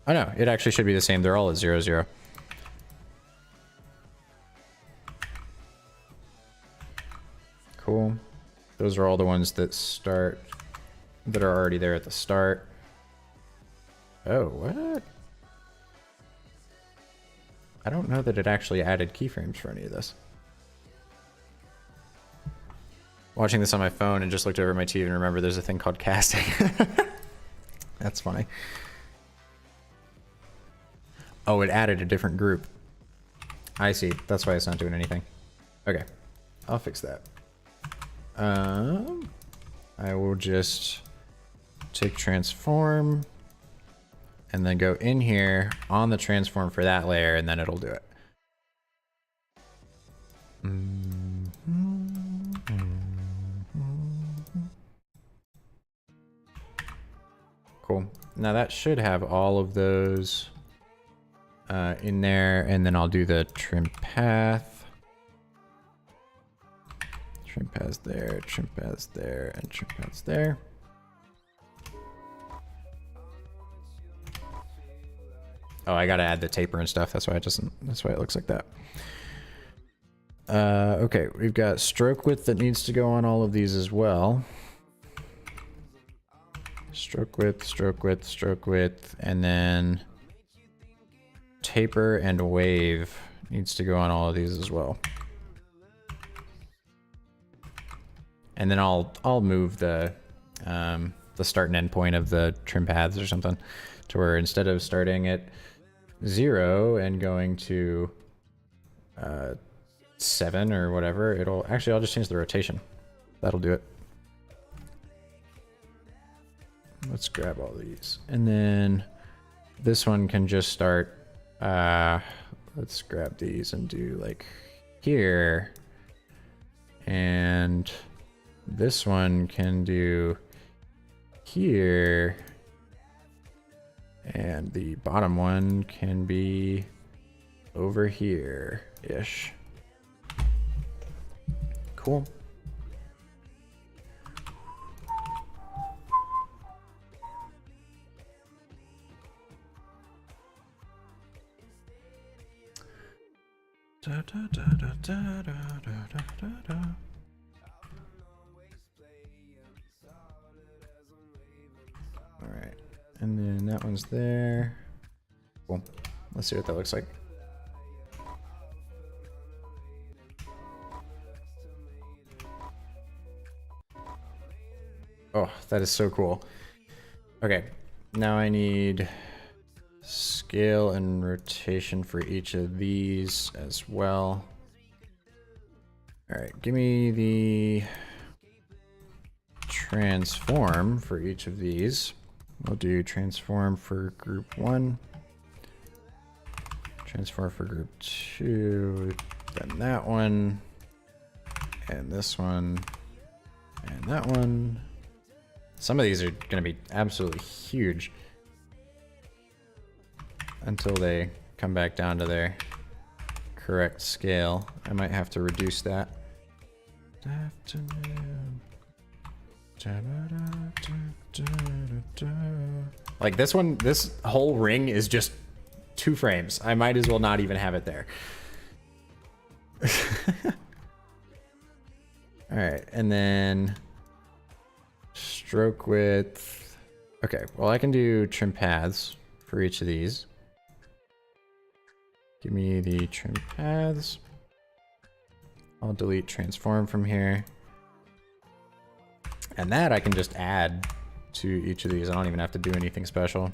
Oh no, it actually should be the same. They're all at 0, 0. Cool. Those are all the ones that start, that are already there at the start. Oh, what? I don't know that it actually added keyframes for any of this. Watching this on my phone and just looked over at my TV and remember there's a thing called casting. That's funny. Oh, it added a different group. I see. That's why it's not doing anything. Okay. I'll fix that. I will just take transform and then go in here on the transform for that layer, and then it'll do it. Cool. Now that should have all of those in there, and then I'll do the trim path. Trim paths there, trim paths there, and trim paths there. Oh, I gotta add the taper and stuff. That's why it doesn't. That's why it looks like that. Okay, we've got stroke width that needs to go on all of these as well. Stroke width, stroke width, stroke width, and then taper and wave needs to go on all of these as well. And then I'll move the start and end point of the trim paths or something to where instead of starting at 0 and going to 7 or whatever, it'll actually, I'll just change the rotation. That'll do it. Let's grab all these. And then this one can just start, let's grab these and do like here. And this one can do here. And the bottom one can be over here-ish. Cool. Da, da, da, da, da, da, da, da, da. All right, and then that one's there. Cool. Let's see what that looks like. Oh, that is so cool. Okay, now I need scale and rotation for each of these as well. All right, give me the transform for each of these. We'll do transform for group 1, transform for group 2, then that one, and this one, and that one. Some of these are going to be absolutely huge until they come back down to their correct scale. I might have to reduce that. Like this one, this whole ring is just 2 frames. I might as well not even have it there. All right, and then stroke width. Okay, well I can do trim paths for each of these. Give me the trim paths. I'll delete transform from here. And that I can just add to each of these. I don't even have to do anything special.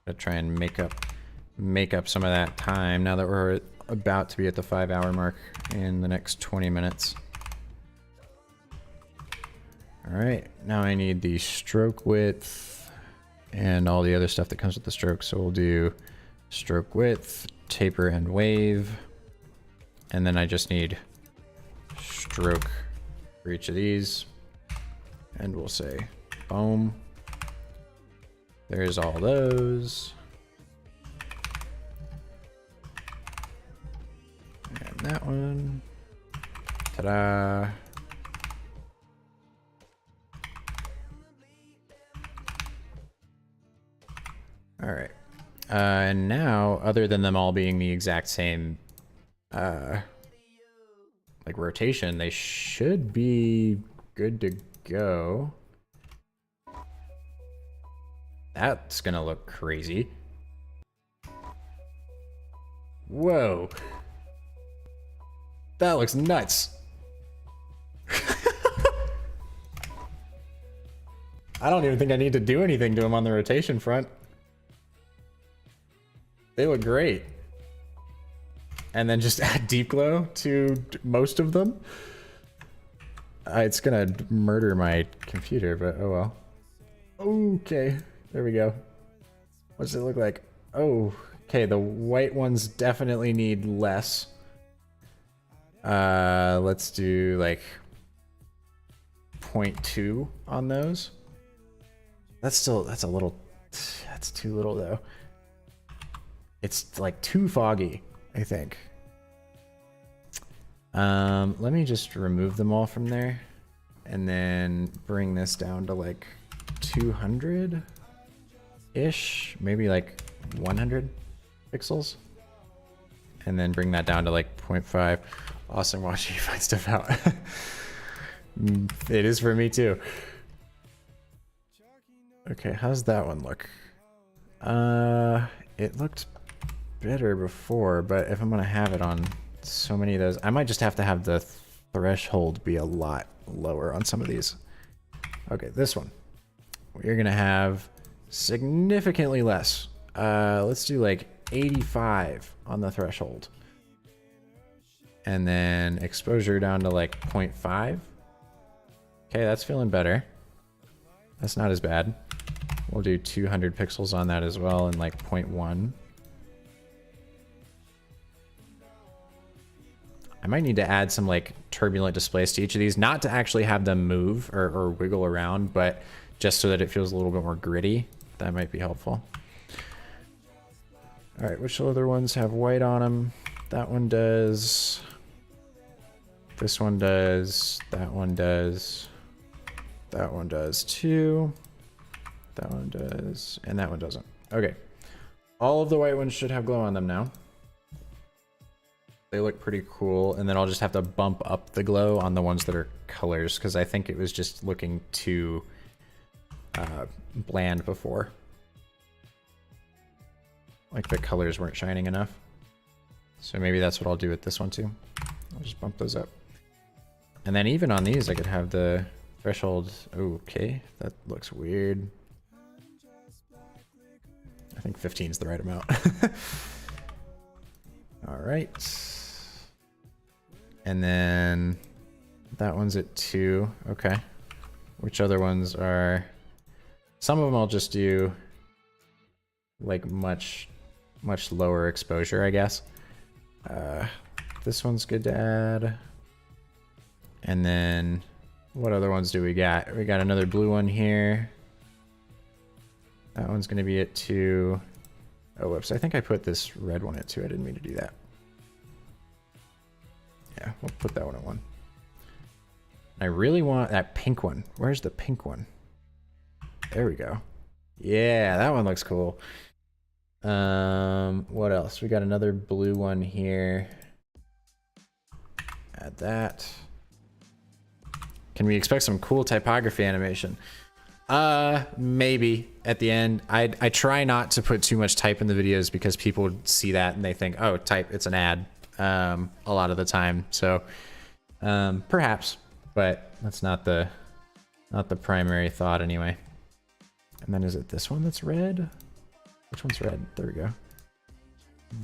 I'll try and make up some of that time now that we're about to be at the 5-hour mark in the next 20 minutes. All right, now I need the stroke width and all the other stuff that comes with the stroke. So we'll do stroke width, taper, and wave. And then I just need stroke for each of these. And we'll say, boom. There's all those. And that one. Ta-da. All right. And now, other than them all being the exact same, like rotation, they should be good to go. That's gonna look crazy. Whoa. That looks nuts. I don't even think I need to do anything to them on the rotation front. They look great. And then just add deep glow to most of them. It's gonna murder my computer, but oh well. Okay, there we go. What does it look like? Oh, okay, the white ones definitely need less. Let's do like 0.2 on those. That's a little, that's too little though. It's like too foggy, I think. Let me just remove them all from there and then bring this down to like 200-ish, maybe like 100 pixels. And then bring that down to like 0.5. Awesome watching you find stuff out. It is for me too. Okay, how's that one look? It looked better before, but if I'm gonna have it on so many of those, I might just have to have the threshold be a lot lower on some of these. Okay, this one. We're gonna have significantly less. Let's do like 85 on the threshold. And then exposure down to like 0.5. Okay, that's feeling better. That's not as bad. We'll do 200 pixels on that as well and like 0.1. I might need to add some like turbulent displays to each of these, not to actually have them move or wiggle around, but just so that it feels a little bit more gritty. That might be helpful. All right, which other ones have white on them? That one does. This one does. That one does. That one does too. That one does. And that one doesn't. Okay. All of the white ones should have glow on them now. They look pretty cool. And then I'll just have to bump up the glow on the ones that are colors, because I think it was just looking too bland before. Like the colors weren't shining enough. So maybe that's what I'll do with this one too. I'll just bump those up. And then even on these, I could have the threshold. Okay, that looks weird. I think 15 is the right amount. All right. And then that one's at 2. Okay. Which other ones are... Some of them I'll just do like much lower exposure, I guess. This one's good to add. And then what other ones do we got? We got another blue one here. That one's going to be at 2. Oh, whoops. I think I put this red one at 2. I didn't mean to do that. Yeah, we'll put that one at 1. I really want that pink one. Where's the pink one? There we go. Yeah, that one looks cool. What else? We got another blue one here. Add that. Can we expect some cool typography animation? Maybe at the end. I try not to put too much type in the videos because people see that and they think, oh, type, it's an ad, a lot of the time. So, perhaps, but that's not the primary thought anyway. And then is it this one that's red? Which one's red? There we go.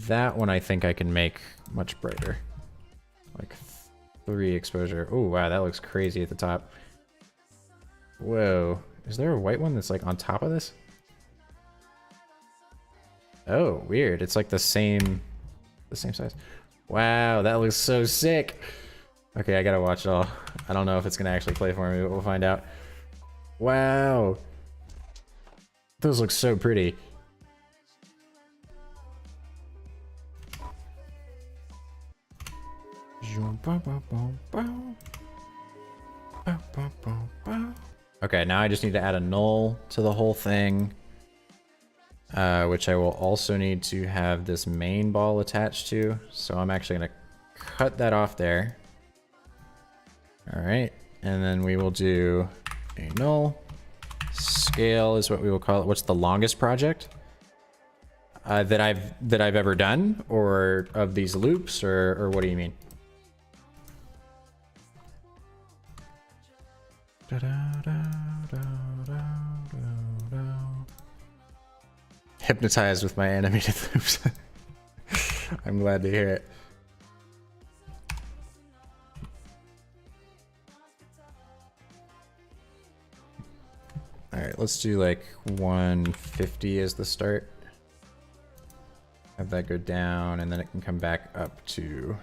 That one I think I can make much brighter. Like 3 exposure. Oh, wow, that looks crazy at the top. Whoa. Is there a white one that's like on top of this? Oh, weird. It's like the same size. Wow, that looks so sick. Okay, I gotta watch it all. I don't know if it's gonna actually play for me, but we'll find out. Wow. Those look so pretty. Okay, now I just need to add a null to the whole thing, which I will also need to have this main ball attached to. So I'm actually going to cut that off there. All right, and then we will do a null. Scale is what we will call it. What's the longest project that I've ever done, or of these loops, or what do you mean? Hypnotized with my animated loops. I'm glad to hear it. All right, let's do like 150 as the start. Have that go down, and then it can come back up to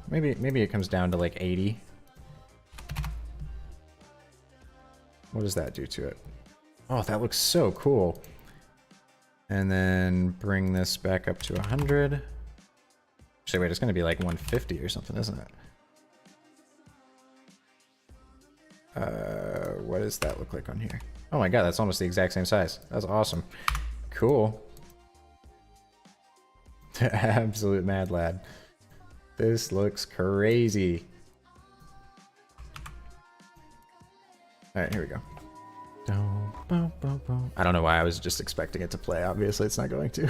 maybe it comes down to like 80. What does that do to it? Oh, that looks so cool. And then bring this back up to 100. Actually, wait, it's going to be like 150 or something, isn't it? What does that look like on here? Oh my god, that's almost the exact same size. That's awesome. Cool. Absolute mad lad. This looks crazy. All right, here we go. I don't know why I was just expecting it to play. Obviously, it's not going to.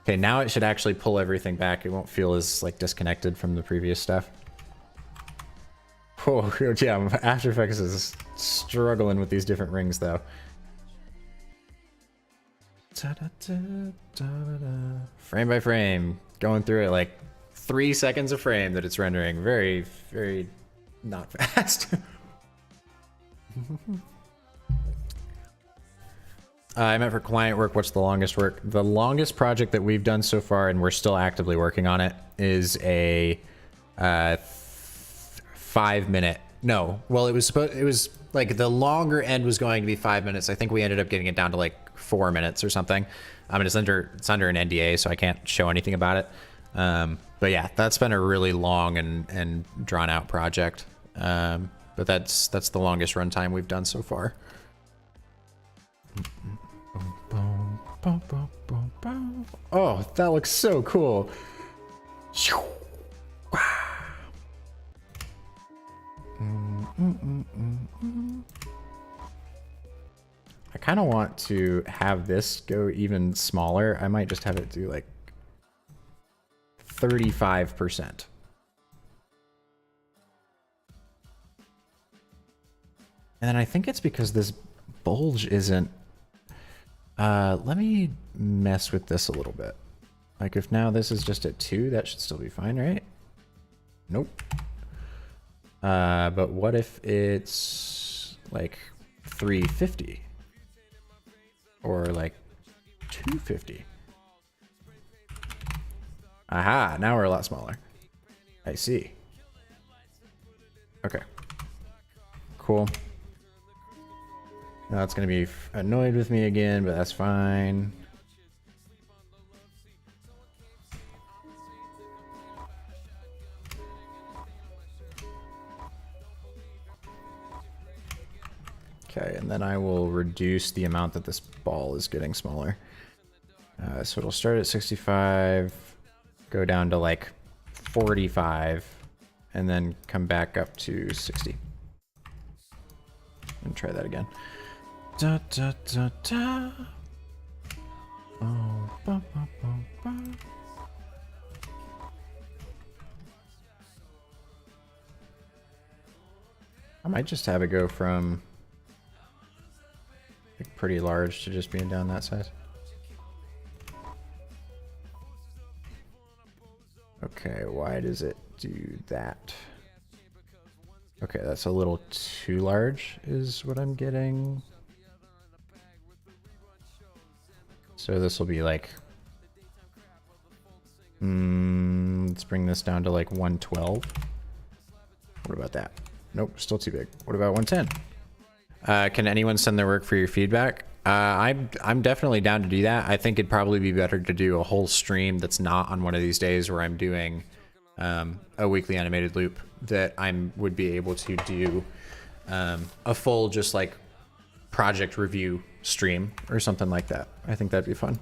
Okay, now it should actually pull everything back. It won't feel as like disconnected from the previous stuff. Oh, yeah, After Effects is struggling with these different rings, though. Frame by frame, going through it like 3 seconds a frame that it's rendering. Very, very not fast. I meant for client work, what's the longest work? The longest project that we've done so far, and we're still actively working on it, is a 5 minute. No, well, it was like the longer end was going to be 5 minutes. I think we ended up getting it down to like 4 minutes or something. I mean, it's under an NDA, so I can't show anything about it. But yeah, that's been a really long and drawn out project. But that's the longest runtime we've done so far. Oh, that looks so cool. I kind of want to have this go even smaller. I might just have it do like 35%. And then I think it's because this bulge isn't... let me mess with this a little bit. Like if now this is just at 2, that should still be fine, right? Nope. But what if it's like 350? Or like 250? Aha, now we're a lot smaller. I see. Okay. Cool. Now it's going to be annoyed with me again, but that's fine. Okay, and then I will reduce the amount that this ball is getting smaller. So it'll start at 65, go down to like 45, and then come back up to 60. And try that again. Da, da, da, da. Oh, ba, ba, ba, ba. I might just have it go from like pretty large to just being down that size. Okay, why does it do that? Okay, that's a little too large is what I'm getting. So this will be like, let's bring this down to like 112. What about that? Nope, still too big. What about 110? Can anyone send their work for your feedback? I'm definitely down to do that. I think it'd probably be better to do a whole stream that's not on one of these days where I'm doing a weekly animated loop, that would be able to do a full just like project review stream or something like that. I think that'd be fun.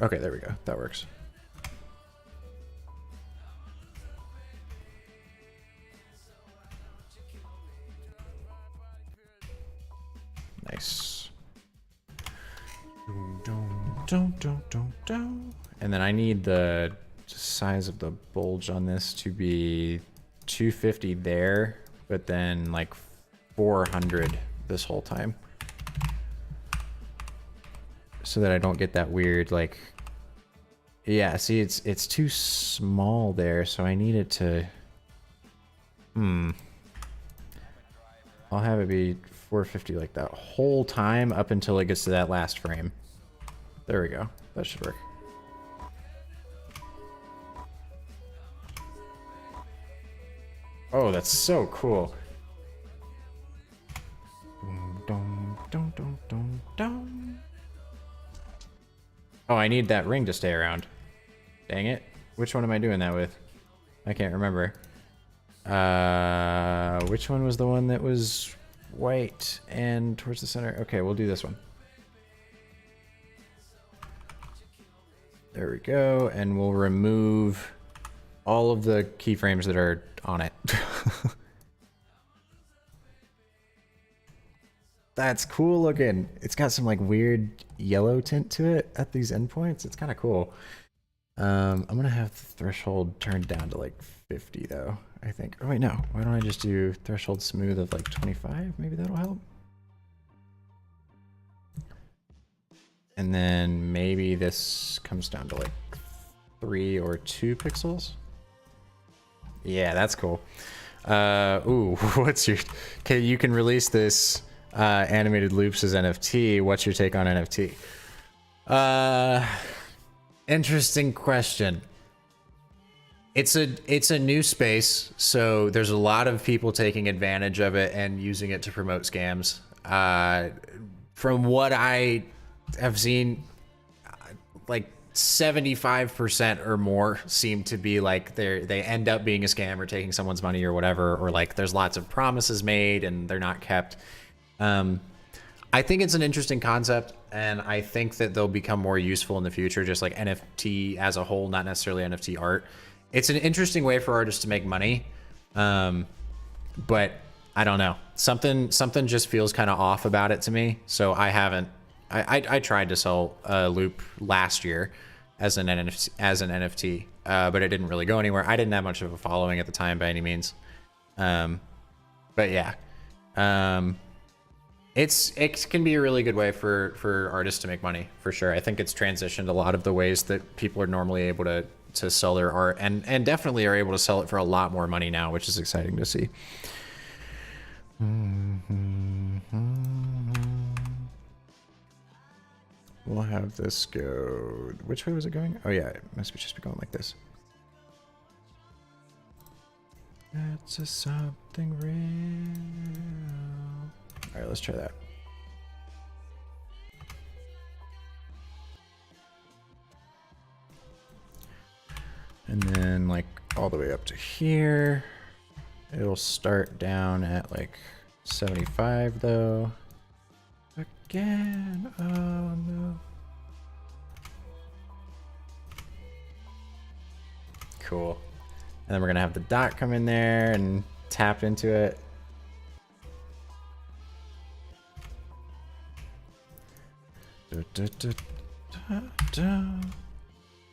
Okay, there we go. That works. Nice. And then I need the size of the bulge on this to be 250 there, but then like 400 this whole time, so that I don't get that weird like, yeah, see, it's too small there, so I need it to I'll have it be 450 like that whole time up until it gets to that last frame. There we go. That should work. Oh, that's so cool. Oh, I need that ring to stay around. Dang it. Which one am I doing that with? I can't remember. Which one was the one that was white and towards the center? Okay, we'll do this one. There we go, and we'll remove all of the keyframes that are on it. That's cool looking. It's got some like weird yellow tint to it at these endpoints. It's kind of cool. I'm gonna have the threshold turned down to like 50 though, I think. Oh wait, no. Why don't I just do threshold smooth of like 25? Maybe that'll help. And then maybe this comes down to like 3 or 2 pixels. Yeah, that's cool. Ooh, what's your... Okay, you can release this animated loops as NFT. What's your take on NFT? Interesting question. It's a new space, so there's a lot of people taking advantage of it and using it to promote scams. From what I have seen, like 75% or more seem to be like they end up being a scam or taking someone's money or whatever, or like there's lots of promises made and they're not kept. I think it's an interesting concept, and I think that they'll become more useful in the future, just like NFT as a whole, not necessarily NFT art. It's an interesting way for artists to make money, but I don't know. Something just feels kind of off about it to me. So I haven't. I tried to sell a loop last year as an NFT, but it didn't really go anywhere. I didn't have much of a following at the time by any means. But yeah. It can be a really good way for artists to make money, for sure. I think it's transitioned a lot of the ways that people are normally able to sell their art, and definitely are able to sell it for a lot more money now, which is exciting to see. We'll have this go. Which way was it going? Oh yeah, it must just be going like this. That's a something real. All right, let's try that. And then like all the way up to here. It'll start down at like 75 though. Again, oh no. Cool. And then we're gonna have the dot come in there and tap into it.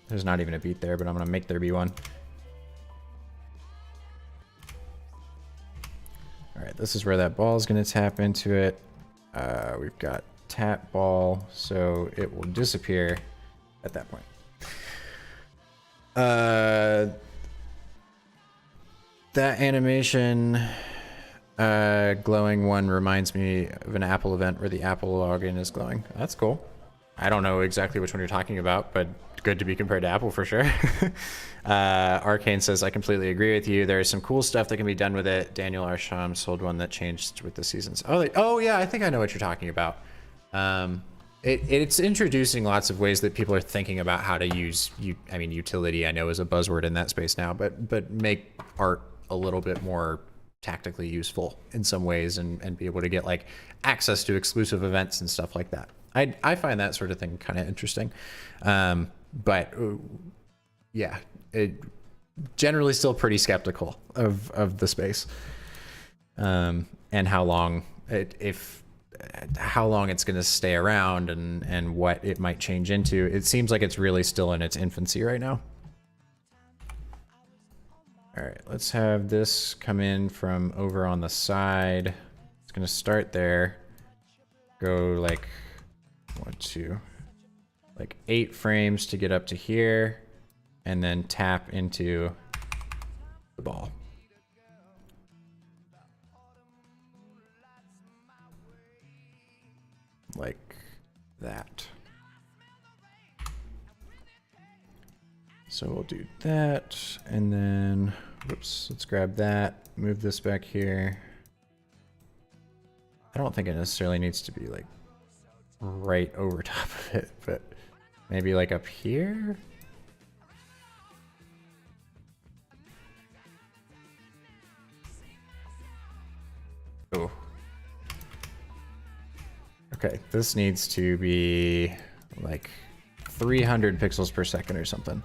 There's not even a beat there, but I'm gonna make there be one. All right, this is where that ball is gonna tap into it. We've got tap ball, so it will disappear at that point. That animation glowing one reminds me of an Apple event where the Apple login is glowing. That's cool. I don't know exactly which one you're talking about, but good to be compared to Apple for sure. Arcane says, I completely agree with you. There is some cool stuff that can be done with it. Daniel Arsham sold one that changed with the seasons. Oh yeah, I think I know what you're talking about. It's introducing lots of ways that people are thinking about how to use, utility I know is a buzzword in that space now, but make art a little bit more tactically useful in some ways, and be able to get like access to exclusive events and stuff like that. I find that sort of thing kind of interesting. But yeah, generally still pretty skeptical of the space, and how long it's going to stay around, and what it might change into. It seems like it's really still in its infancy right now. All right, let's have this come in from over on the side. It's going to start there, go like 1, 2, like 8 frames to get up to here, and then tap into the ball. Like that. So we'll do that, and then, whoops, let's grab that, move this back here. I don't think it necessarily needs to be like right over top of it, but maybe like up here. Oh. Okay, this needs to be like 300 pixels per second or something.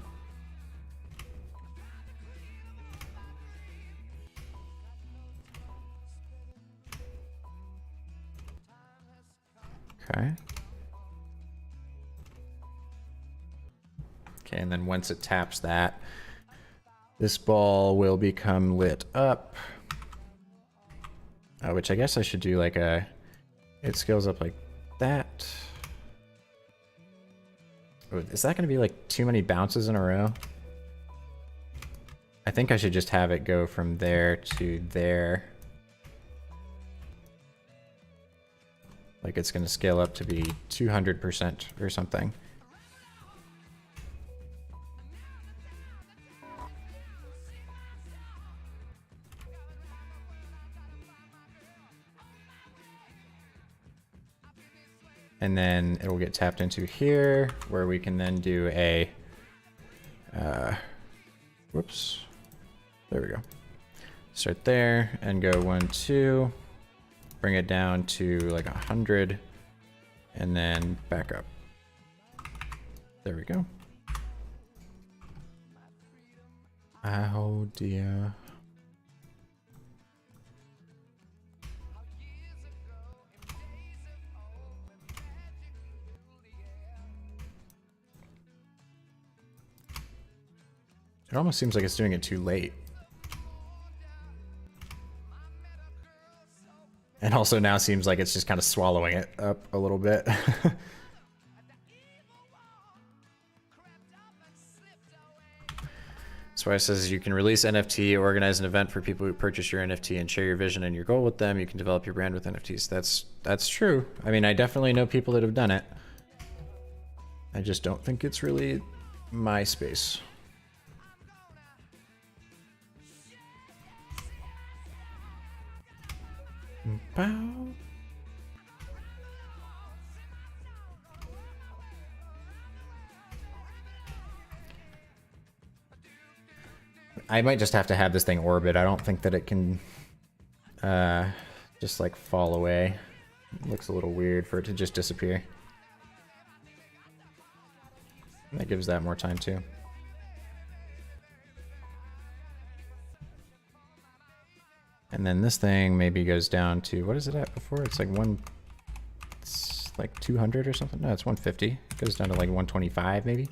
Okay. Okay, and then once it taps that, this ball will become lit up. Which I guess I should do like a, it scales up like that. Oh, is that going to be like too many bounces in a row? I think I should just have it go from there to there. Like it's going to scale up to be 200% or something. and then it'll get tapped into here where we can then do a, whoops, there we go. Start there and go 1, 2, bring it down to like 100 and then back up. There we go. Oh dear. It almost seems like it's doing it too late. And also now seems like it's just kind of swallowing it up a little bit. That's why it says you can release NFT, organize an event for people who purchase your NFT and share your vision and your goal with them. You can develop your brand with NFTs. That's true. I mean, I definitely know people that have done it. I just don't think it's really my space. Bow. I might just have to have this thing orbit. I don't think that it can just like fall away. It looks a little weird for it to just disappear. That gives that more time too. And then this thing maybe goes down to, what is it at before? It's like it's like 200 or something. No, it's 150. It goes down to like 125 maybe.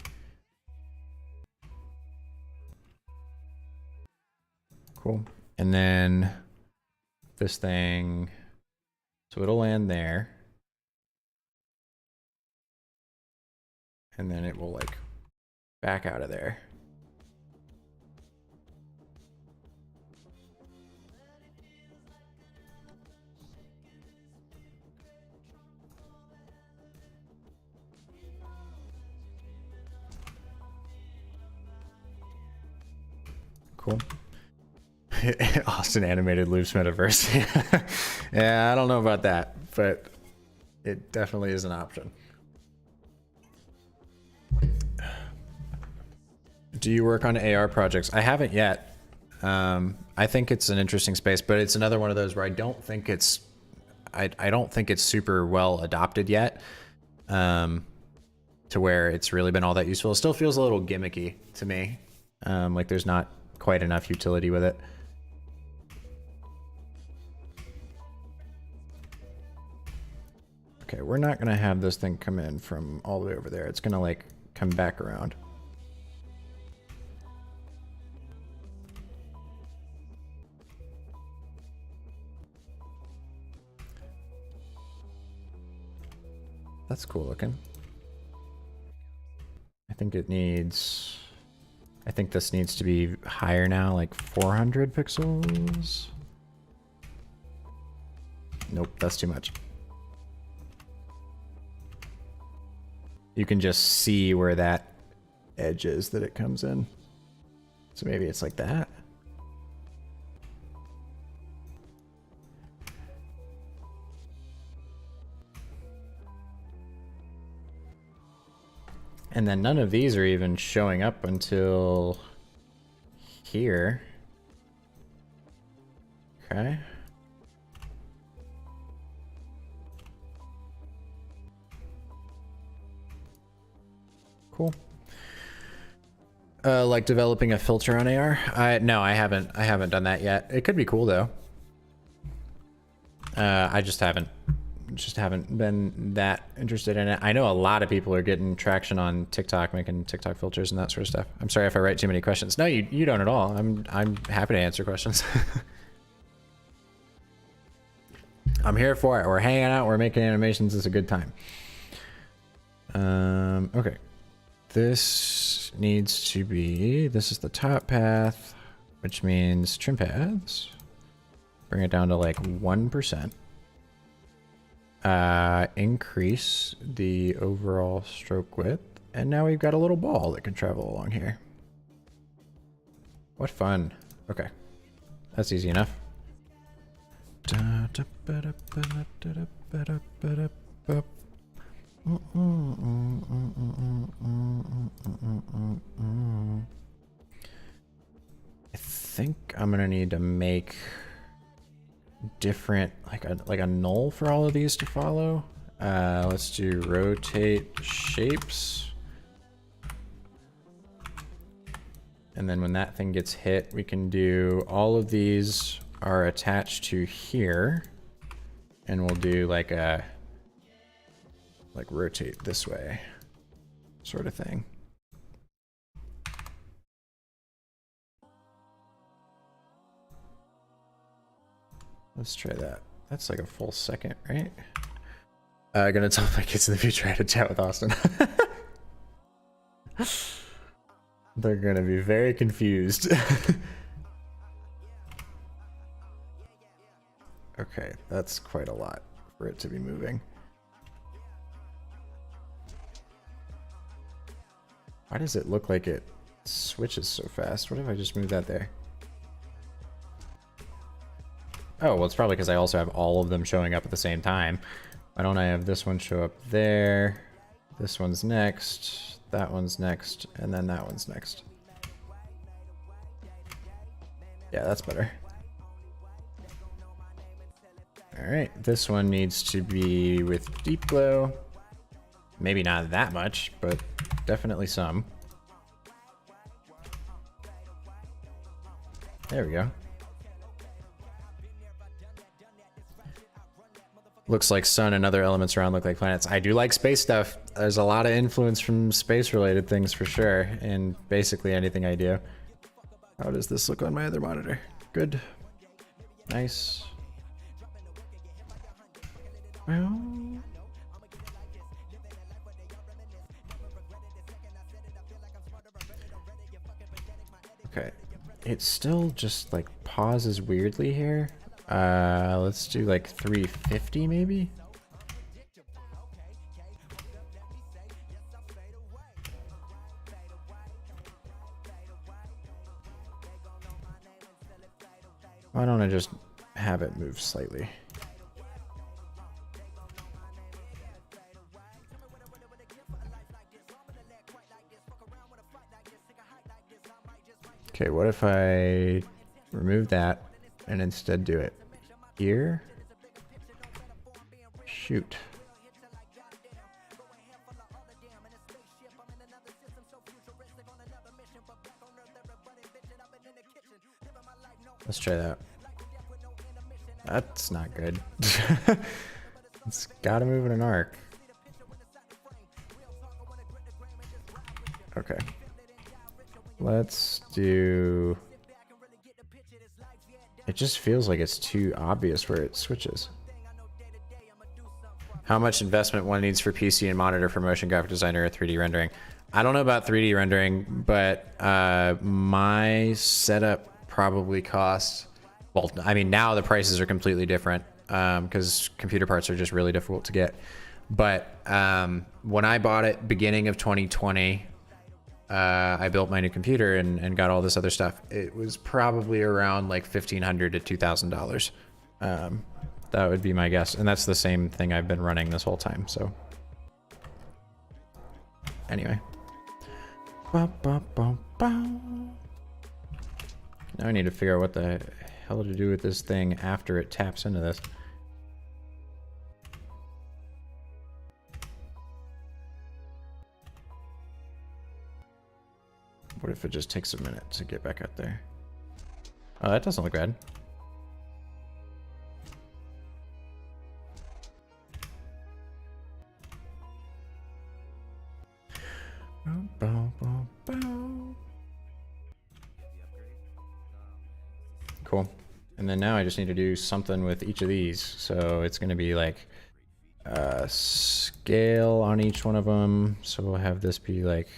Cool. And then this thing, so it'll land there. And then it will like back out of there. Cool. Austin animated loops metaverse. Yeah, I don't know about that, but it definitely is an option. Do you work on AR projects? I haven't yet. I think it's an interesting space, but it's another one of those where I don't think it's super well adopted yet. To where it's really been all that useful. It still feels a little gimmicky to me. Like there's not quite enough utility with it. Okay, we're not gonna have this thing come in from all the way over there. It's gonna like come back around. That's cool looking. I think this needs to be higher now, like 400 pixels. Nope, that's too much. You can just see where that edge is that it comes in. So maybe it's like that. And then none of these are even showing up until here. Okay. Cool. Like developing a filter on AR? No, I haven't done that yet. It could be cool though. I just haven't been that interested in it. I know a lot of people are getting traction on TikTok, making TikTok filters and that sort of stuff. I'm sorry if I write too many questions. No, you don't at all. I'm happy to answer questions. I'm here for it. We're hanging out. We're making animations. It's a good time. Okay. This needs to be, this is the top path, which means trim paths. Bring it down to like 1%. Increase the overall stroke width. And now we've got a little ball that can travel along here. What fun. Okay. That's easy enough. I think I'm gonna need to make different, like a null for all of these to follow. Let's do rotate shapes. And then when that thing gets hit, we can do all of these are attached to here. And we'll do like a, like rotate this way sort of thing. Let's try that. That's like a full second, right? Gonna tell my kids in the future I had a chat with Austin. They're gonna be very confused. Okay, that's quite a lot for it to be moving. Why does it look like it switches so fast? What if I just move that there? Oh, well, it's probably because I also have all of them showing up at the same time. Why don't I have this one show up there? This one's next, that one's next, and then that one's next. Yeah, that's better. All right, this one needs to be with deep glow. Maybe not that much, but definitely some. There we go. Looks like sun and other elements around look like planets. I do like space stuff. There's a lot of influence from space related things for sure, in basically anything I do. How does this look on my other monitor? Good. Nice. Well, okay. It still just like pauses weirdly here. Let's do like 350 maybe. Why don't I just have it move slightly? Okay, what if I remove that and instead do it here? Shoot. Let's try that. That's not good. It's gotta move in an arc. Okay. Let's do... It just feels like it's too obvious where it switches. How much investment one needs for PC and monitor for motion graphic designer or 3D rendering? I don't know about 3D rendering, but my setup probably costs... Well, I mean, now the prices are completely different because computer parts are just really difficult to get. But when I bought it beginning of 2020, I built my new computer and got all this other stuff. It was probably around like $1,500 to $2,000. That would be my guess. And that's the same thing I've been running this whole time. So anyway. Now I need to figure out what the hell to do with this thing after it taps into this. What if it just takes a minute to get back up there? Oh, that doesn't look bad. Cool. And then now I just need to do something with each of these. So it's going to be like scale on each one of them. So we'll have this be like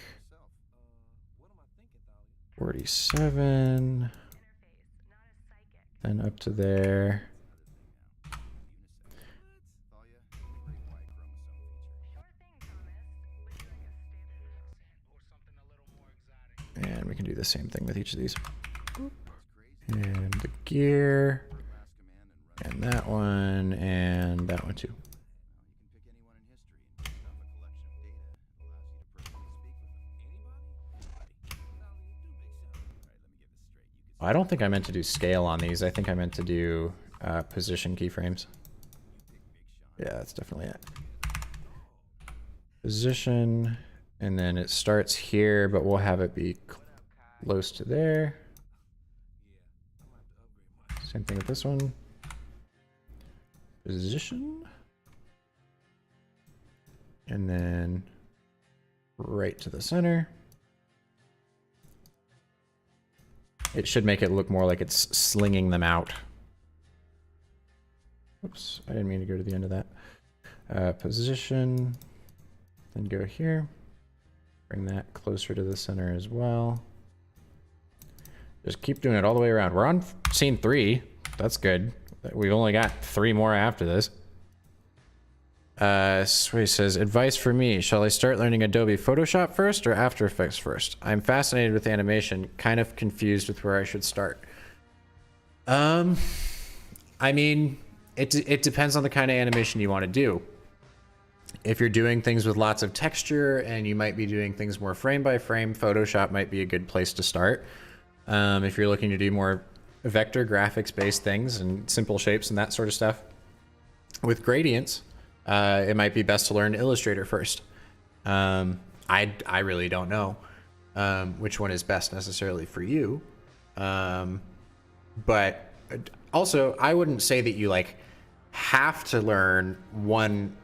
47, then up to there. And we can do the same thing with each of these. And the gear, and that one too. I don't think I meant to do scale on these. I think I meant to do position keyframes. Yeah, that's definitely it. Position, and then it starts here, but we'll have it be close to there. Same thing with this one. Position. And then right to the center. It should make it look more like it's slinging them out. Oops, I didn't mean to go to the end of that. Position, then go here. Bring that closer to the center as well. Just keep doing it all the way around. We're on scene 3. That's good. We've only got 3 more after this. Sway says, advice for me. Shall I start learning Adobe Photoshop first or After Effects first? I'm fascinated with animation, kind of confused with where I should start. I mean, it depends on the kind of animation you want to do. If you're doing things with lots of texture and you might be doing things more frame by frame, Photoshop might be a good place to start. If you're looking to do more vector graphics based things and simple shapes and that sort of stuff with gradients, it might be best to learn Illustrator first. I really don't know which one is best necessarily for you. But also, I wouldn't say that you like have to learn one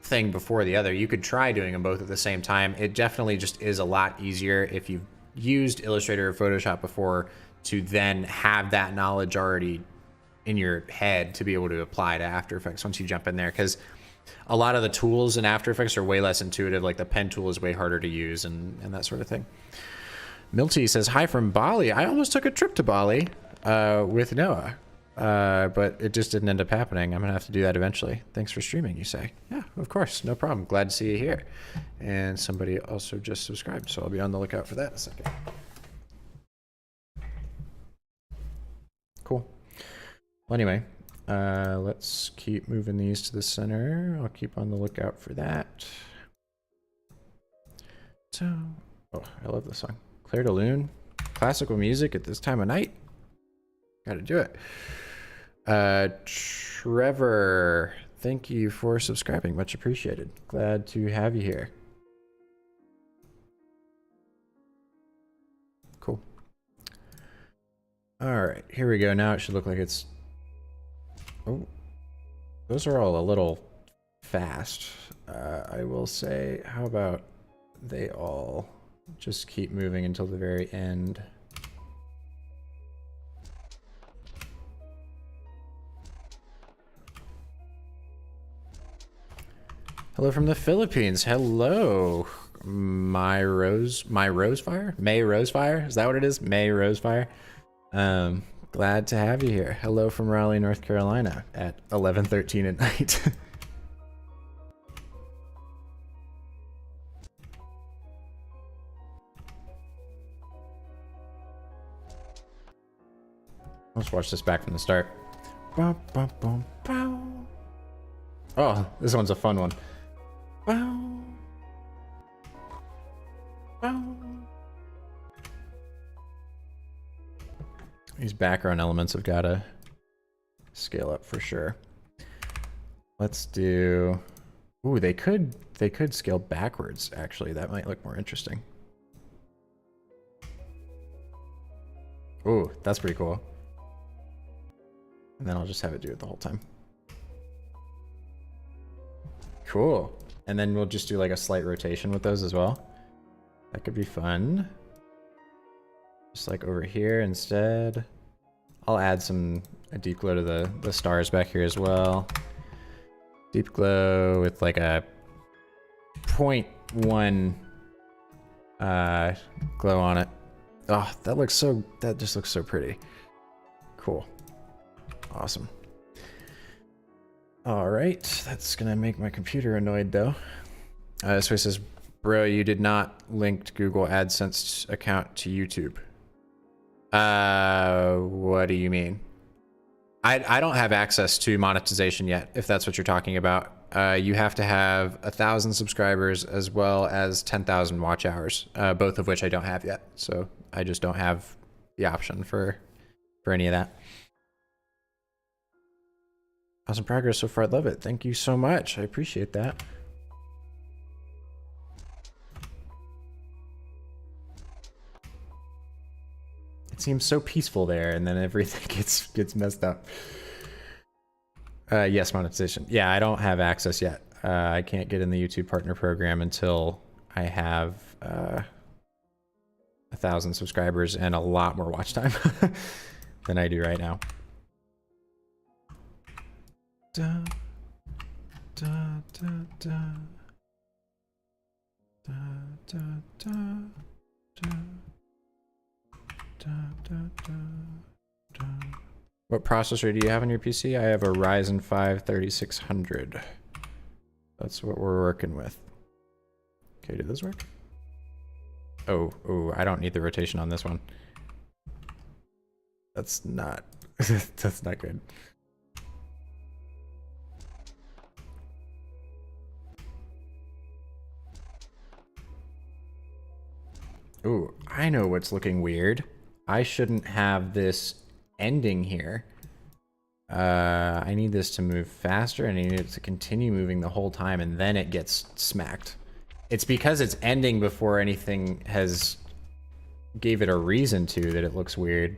thing before the other. You could try doing them both at the same time. It definitely just is a lot easier if you've used Illustrator or Photoshop before to then have that knowledge already in your head to be able to apply to After Effects once you jump in there, because a lot of the tools in After Effects are way less intuitive. Like the pen tool is way harder to use and that sort of thing. Milty says, hi from Bali. I almost took a trip to Bali with Noah, but it just didn't end up happening. I'm gonna have to do that eventually. Thanks for streaming, you say. Yeah, of course, no problem. Glad to see you here. And somebody also just subscribed, so I'll be on the lookout for that in a second. Cool. Well, anyway, let's keep moving these to the center. I'll keep on the lookout for that. So, oh, I love this song. Claire de Lune, classical music at this time of night. Gotta do it. Trevor, thank you for subscribing. Much appreciated. Glad to have you here. Cool. All right, here we go. Now it should look like it's... Oh, those are all a little fast. I will say, how about they all just keep moving until the very end? Hello from the Philippines. Hello, May Rosefire? Is that what it is? May Rosefire. Glad to have you here. Hello from Raleigh, North Carolina at 11:13 at night. Let's watch this back from the start. Oh, this one's a fun one. These background elements have got to scale up for sure. Let's do... Ooh, they could scale backwards, actually. That might look more interesting. Ooh, that's pretty cool. And then I'll just have it do it the whole time. Cool. And then we'll just do like a slight rotation with those as well. That could be fun. Just like over here instead. I'll add a deep glow to the stars back here as well. Deep glow with like a 0.1 glow on it. Oh, that just looks so pretty. Cool. Awesome. All right, that's gonna make my computer annoyed though. So it says, bro, you did not link Google AdSense account to YouTube. What do you mean? I don't have access to monetization yet, if that's what you're talking about. You have to have 1,000 subscribers as well as 10,000 watch hours, both of which I don't have yet. So I just don't have the option for for any of that. Awesome progress so far. I love it. Thank you so much. I appreciate that. It seems so peaceful there, and then everything gets messed up. Yes, monetization. Yeah, I don't have access yet. I can't get in the YouTube partner program until I have 1,000 subscribers and a lot more watch time than I do right now. Da, da, da, da. Da, da, da, da. Da, da, da, da. What processor do you have on your PC? I have a Ryzen 5 3600. That's what we're working with. Okay, did this work? Oh, I don't need the rotation on this one. That's not that's not good. Ooh, I know what's looking weird. I shouldn't have this ending here. I need this to move faster, and I need it to continue moving the whole time, and then it gets smacked. It's because it's ending before anything has gave it a reason to that it looks weird.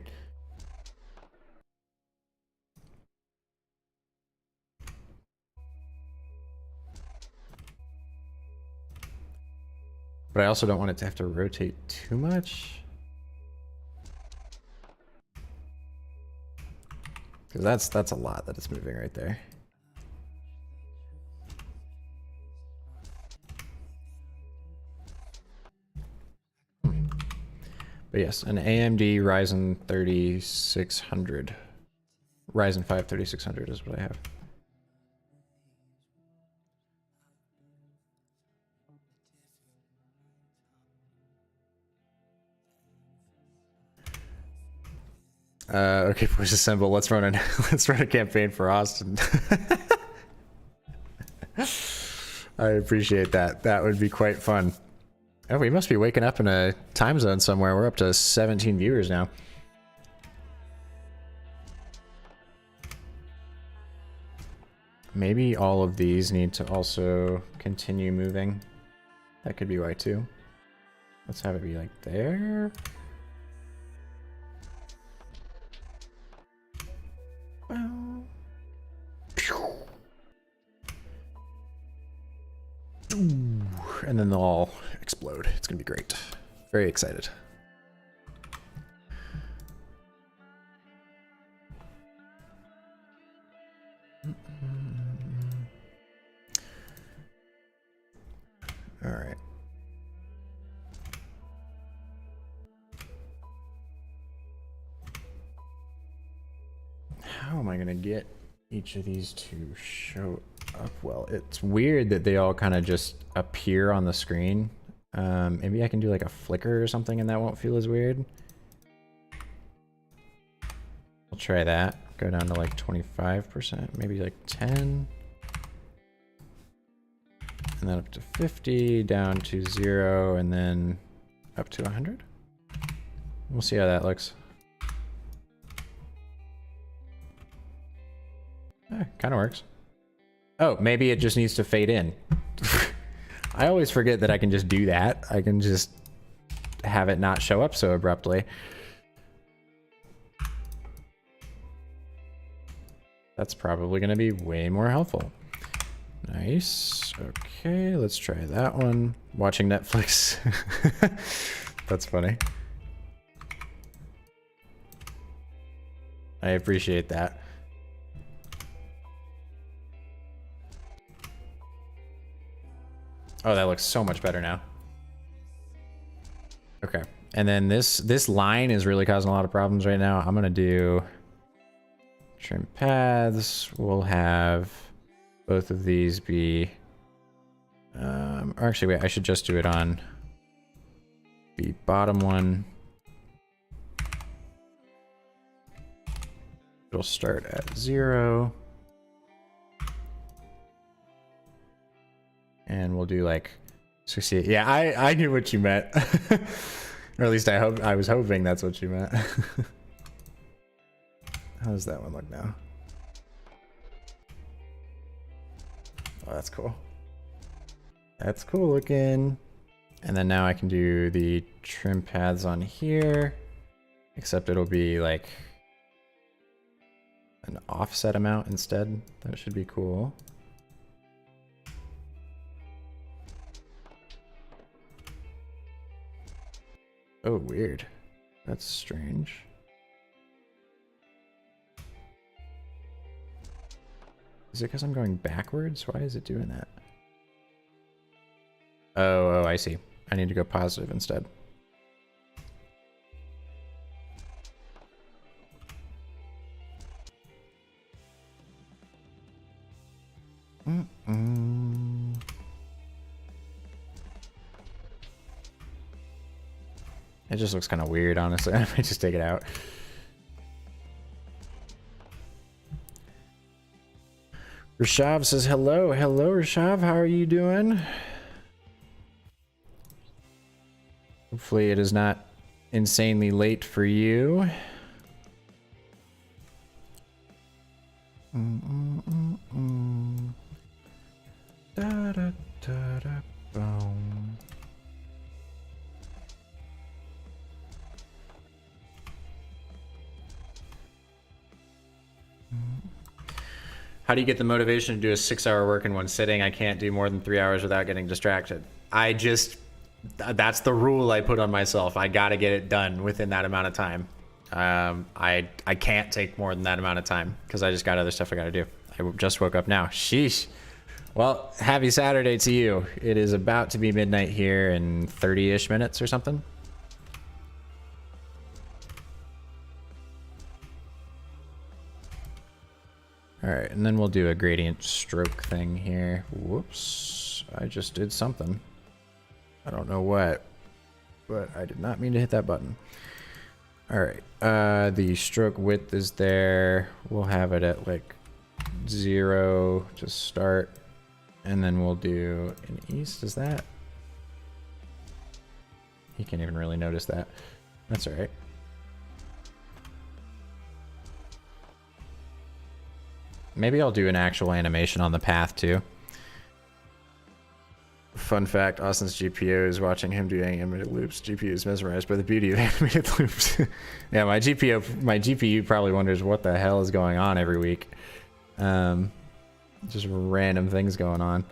But I also don't want it to have to rotate too much. Because that's a lot that it's moving right there. But yes, an AMD Ryzen 3600. Ryzen 5 3600 is what I have. Okay, push assemble. Let's run a campaign for Austin. I appreciate that. That would be quite fun. Oh, we must be waking up in a time zone somewhere. We're up to 17 viewers now. Maybe all of these need to also continue moving. That could be why too. Let's have it be like there. Well. And then they'll all explode. It's gonna be great. Very excited. All right. How am I gonna get each of these to show up well? It's weird that they all kind of just appear on the screen. Maybe I can do like a flicker or something and that won't feel as weird. I'll try that. Go down to like 25%, maybe like 10. And then up to 50, down to 0, and then up to 100. We'll see how that looks. Kind of works. Oh, maybe it just needs to fade in. I always forget that I can just do that. I can just have it not show up so abruptly. That's probably going to be way more helpful. Nice. Okay, let's try that one. Watching Netflix. That's funny. I appreciate that. Oh, that looks so much better now. Okay. And then this line is really causing a lot of problems right now. I'm gonna do trim paths. We'll have both of these be or actually wait, I should just do it on the bottom one. It'll start at 0. And we'll do like 68. Yeah, I knew what you meant. Or at least I was hoping that's what you meant. How does that one look now? Oh, that's cool. That's cool looking. And then now I can do the trim paths on here, except it'll be like an offset amount instead. That should be cool. Oh, weird. That's strange. Is it because I'm going backwards? Why is it doing that? Oh, I see. I need to go positive instead. It just looks kind of weird, honestly. I might just take it out. Rishav says hello. Hello, Rishav. How are you doing? Hopefully it is not insanely late for you. Da, da, da, da, boom. How do you get the motivation to do a 6-hour work in one sitting? I can't do more than 3 hours without getting distracted. That's the rule I put on myself. I gotta get it done within that amount of time. I can't take more than that amount of time because I just got other stuff I gotta do. I just woke up now. Sheesh. Well, happy Saturday to you. It is about to be midnight here in 30-ish minutes or something. All right, and then we'll do a gradient stroke thing here. Whoops, I just did something. I don't know what, but I did not mean to hit that button. All right, the stroke width is there. We'll have it at like 0 to start, and then we'll do an east. Is that? You can't even really notice that. That's all right. Maybe I'll do an actual animation on the path too. Fun fact, Austin's GPU is watching him doing animated loops. GPU is mesmerized by the beauty of animated loops. Yeah, my GPU probably wonders what the hell is going on every week. Just random things going on.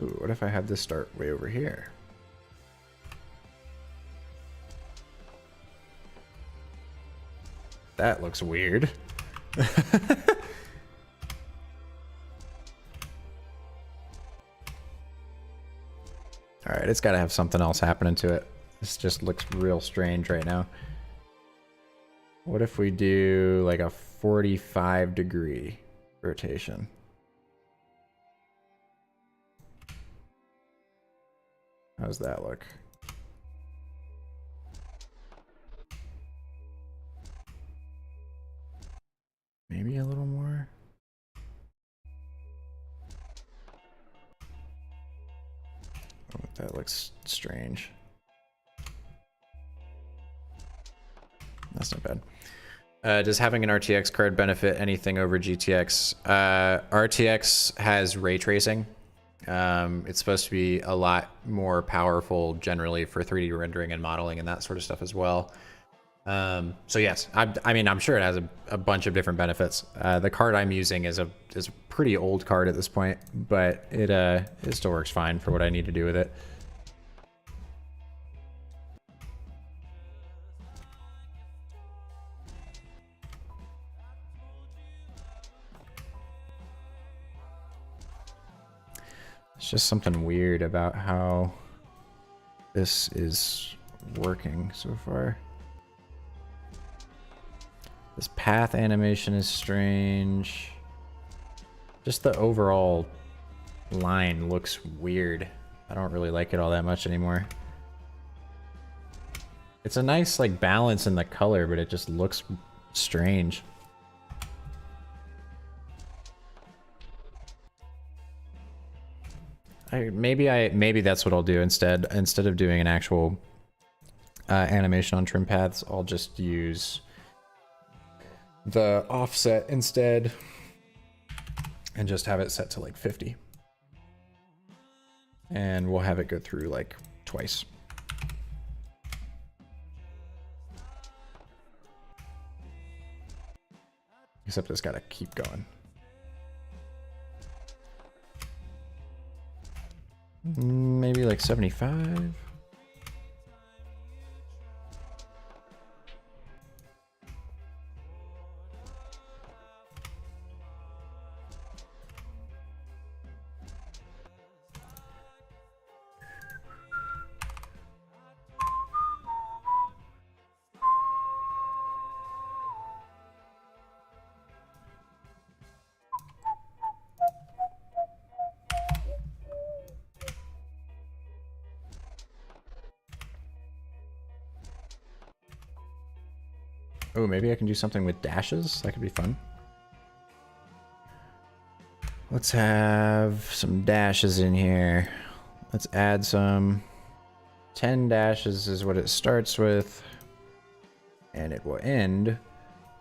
Ooh, what if I have this start way over here? That looks weird. All right, it's got to have something else happening to it. This just looks real strange right now. What if we do like a 45-degree rotation? How's that look? Maybe a little more. Oh, that looks strange. That's not bad. Does having an RTX card benefit anything over GTX? RTX has ray tracing. It's supposed to be a lot more powerful generally for 3D rendering and modeling and that sort of stuff as well. So yes, I mean, I'm sure it has a bunch of different benefits. The card I'm using is a pretty old card at this point, but it still works fine for what I need to do with it. It's just something weird about how this is working so far. This path animation is strange. Just the overall line looks weird. I don't really like it all that much anymore. It's a nice like balance in the color, but it just looks strange. Maybe that's what I'll do instead. Instead of doing an actual animation on trim paths, I'll just use the offset instead and just have it set to like 50. And we'll have it go through like twice. Except it's gotta keep going. Maybe like 75. Oh, maybe I can do something with dashes. That could be fun. Let's have some dashes in here. Let's add some. 10 dashes is what it starts with. And it will end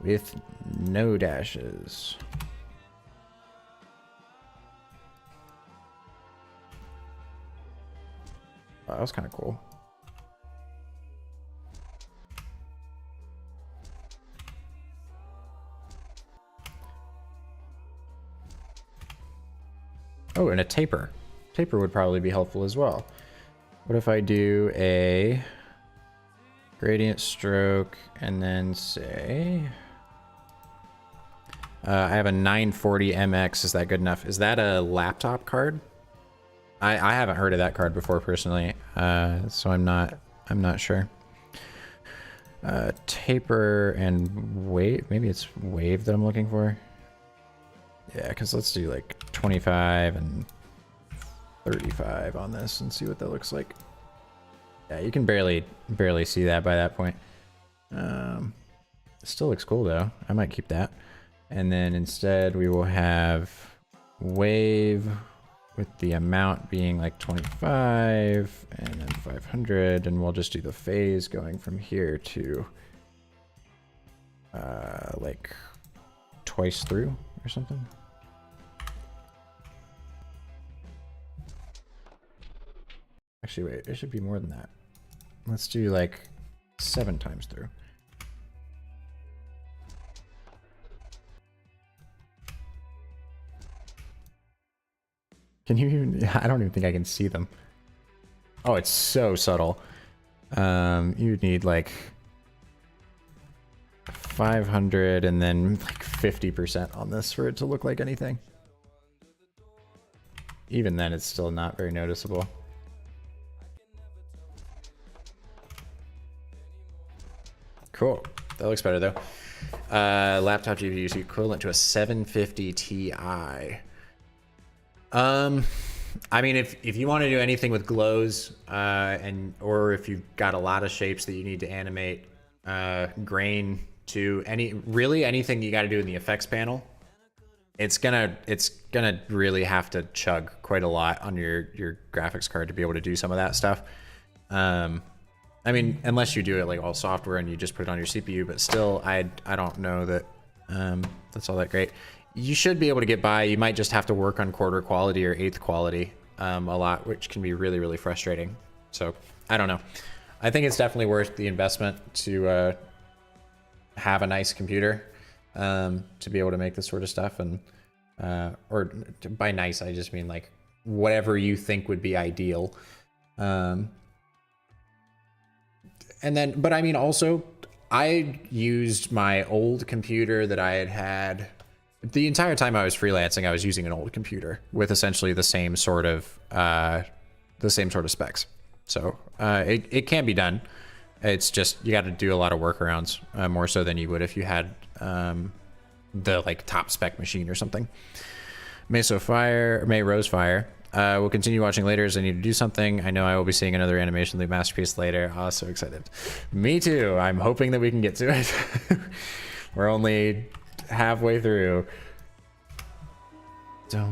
with no dashes. Oh, that was kind of cool. Oh, and a taper. Taper would probably be helpful as well. What if I do a gradient stroke and then say... I have a 940 MX. Is that good enough? Is that a laptop card? I haven't heard of that card before personally, so I'm not sure. Taper and wave. Maybe it's wave that I'm looking for. Yeah, because let's do like 25 and 35 on this and see what that looks like. Yeah, you can barely see that by that point. It still looks cool though. I might keep that. And then instead we will have wave with the amount being like 25 and then 500, and we'll just do the phase going from here to like twice through or something. Actually, wait, it should be more than that. Let's do like 7 times through. Can you even, I don't even think I can see them. Oh, it's so subtle. You'd need like 500 and then like 50% on this for it to look like anything. Even then, it's still not very noticeable. Cool. That looks better though. Laptop GPU is equivalent to a 750 Ti. I mean, if you want to do anything with glows, or if you've got a lot of shapes that you need to animate, grain to really anything you got to do in the effects panel, it's gonna really have to chug quite a lot on your graphics card to be able to do some of that stuff. I mean, unless you do it like all software and you just put it on your CPU, but still, I don't know that that's all that great. You should be able to get by. You might just have to work on quarter quality or eighth quality a lot, which can be really, really frustrating. So I don't know. I think it's definitely worth the investment to have a nice computer to be able to make this sort of stuff. And or by nice, I just mean like whatever you think would be ideal. And then, but I mean, also, I used my old computer that I had the entire time I was freelancing. I was using an old computer with essentially the same sort of specs. So it can be done. It's just, you got to do a lot of workarounds, more so than you would if you had the like top spec machine or something. May Rose Fire. We'll continue watching later as I need to do something. I know I will be seeing another animation loop masterpiece later. Oh, so excited. Me too. I'm hoping that we can get to it. We're only halfway through. All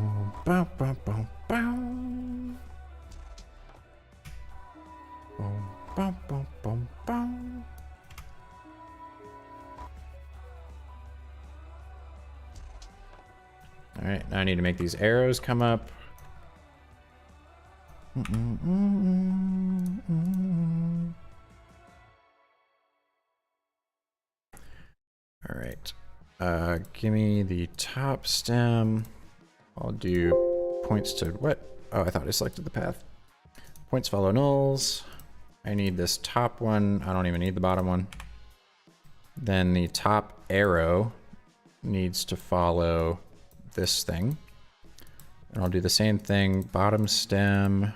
right, now I need to make these arrows come up. All right, give me the top stem. I'll do points to what? Oh, I thought I selected the path. Points follow nulls. I need this top one. I don't even need the bottom one. Then the top arrow needs to follow this thing. And I'll do the same thing. Bottom stem,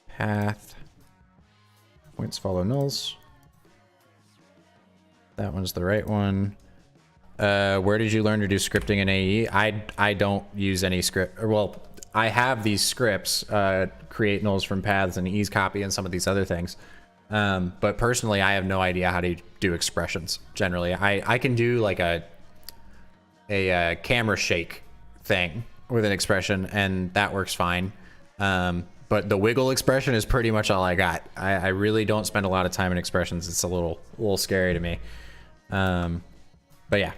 path, points follow nulls. That one's the right one. Where did you learn to do scripting in AE? I don't use any script. Well, I have these scripts, create nulls from paths and ease copy and some of these other things. But personally, I have no idea how to do expressions. Generally, I can do like a camera shake thing with an expression, and that works fine. But the wiggle expression is pretty much all I got. I really don't spend a lot of time in expressions. It's a little scary to me. But yeah,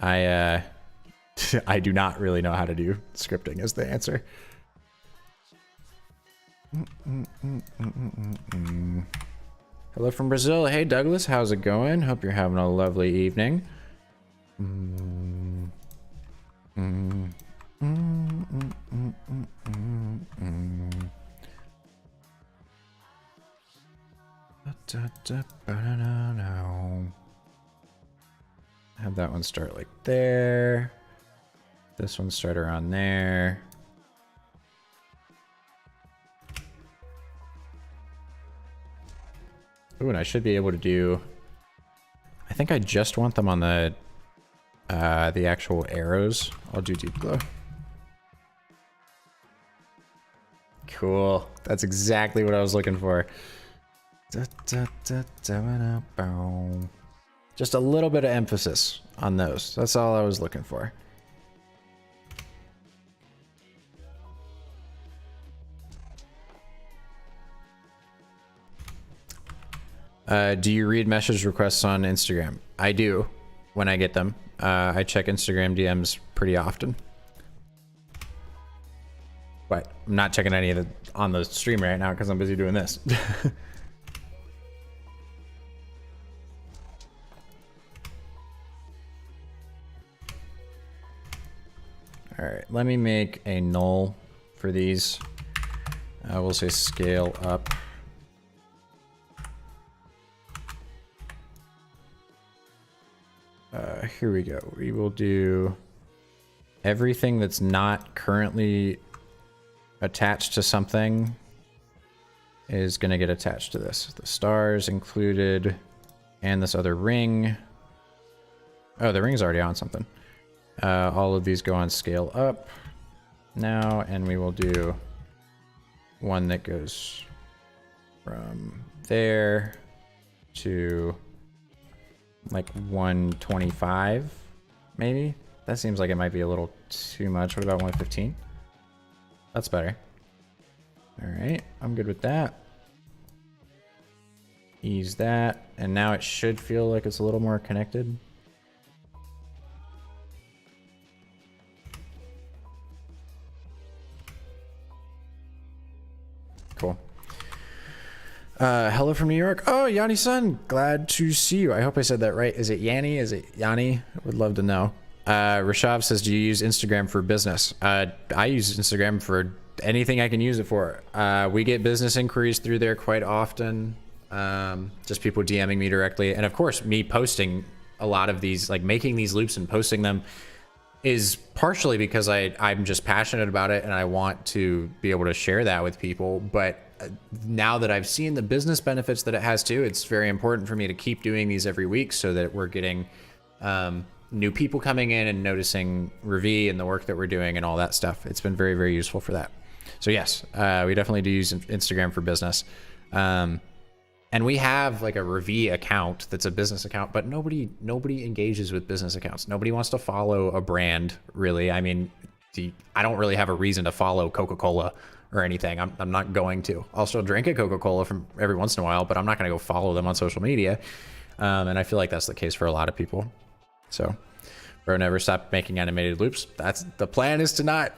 I do not really know how to do scripting is the answer. Hello from Brazil. Hey Douglas, how's it going? Hope you're having a lovely evening. Have that one start like there. This one start around there. Ooh, and I should be able to do, I think I just want them on the actual arrows. I'll do deep glow. Cool. That's exactly what I was looking for. Just a little bit of emphasis on those. That's all I was looking for. Do you read message requests on Instagram? I do when I get them. I check Instagram DMs pretty often. But I'm not checking any of the on the stream right now because I'm busy doing this. All right, let me make a null for these. I will say scale up. Here we go. We will do everything that's not currently attached to something is going to get attached to this. The stars included and this other ring. Oh, the ring's already on something. All of these go on scale up now, and we will do one that goes from there to like 125, maybe. That seems like it might be a little too much. What about 115? That's better. All right, I'm good with that. Ease that, and now it should feel like it's a little more connected. Cool. Hello from New York. Oh, Yanni-san, glad to see you. I hope I said that right. Is it Yanni? Is it Yanni? I would love to know. Rashav says, do you use Instagram for business? I use Instagram for anything I can use it for. We get business inquiries through there quite often. Just people DMing me directly. And of course, me posting a lot of these, like making these loops and posting them is partially because I'm just passionate about it and I want to be able to share that with people. But now that I've seen the business benefits that it has too, it's very important for me to keep doing these every week so that we're getting new people coming in and noticing Ravi and the work that we're doing and all that stuff. It's been very, very useful for that. So yes, we definitely do use Instagram for business. And we have like a Ravi account that's a business account, but nobody engages with business accounts. Nobody wants to follow a brand, really. I mean, I don't really have a reason to follow Coca-Cola or anything. I'm not going to. I'll still drink a Coca-Cola from every once in a while, but I'm not going to go follow them on social media. And I feel like that's the case for a lot of people. So, bro, never stop making animated loops. That's the plan, is to not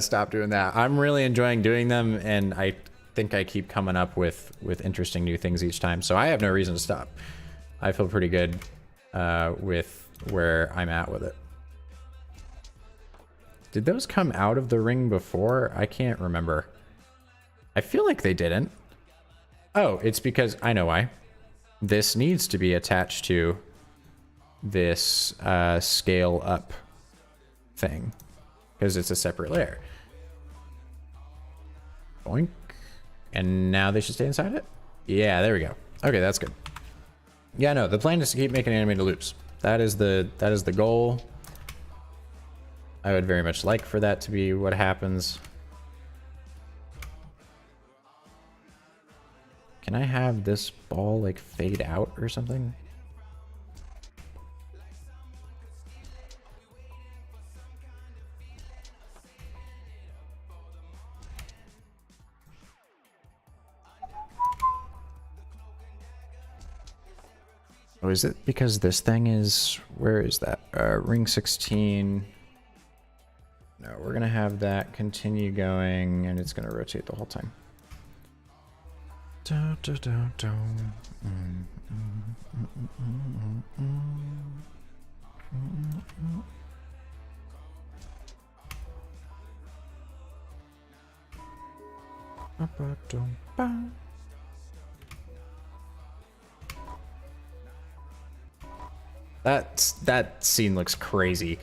stop doing that. I'm really enjoying doing them, and I think I keep coming up with interesting new things each time. So I have no reason to stop. I feel pretty good with where I'm at with it. Did those come out of the ring before? I can't remember. I feel like they didn't. Oh, it's because I know why. This needs to be attached to this scale up thing because it's a separate layer. Boink. And now they should stay inside it? Yeah, there we go. Okay, that's good. Yeah, no, the plan is to keep making animated loops. That is the goal. I would very much like for that to be what happens. Can I have this ball like fade out or something? Oh, is it because this thing is, where is that? Ring 16. No, we're gonna have that continue going and it's gonna rotate the whole time. That scene looks crazy.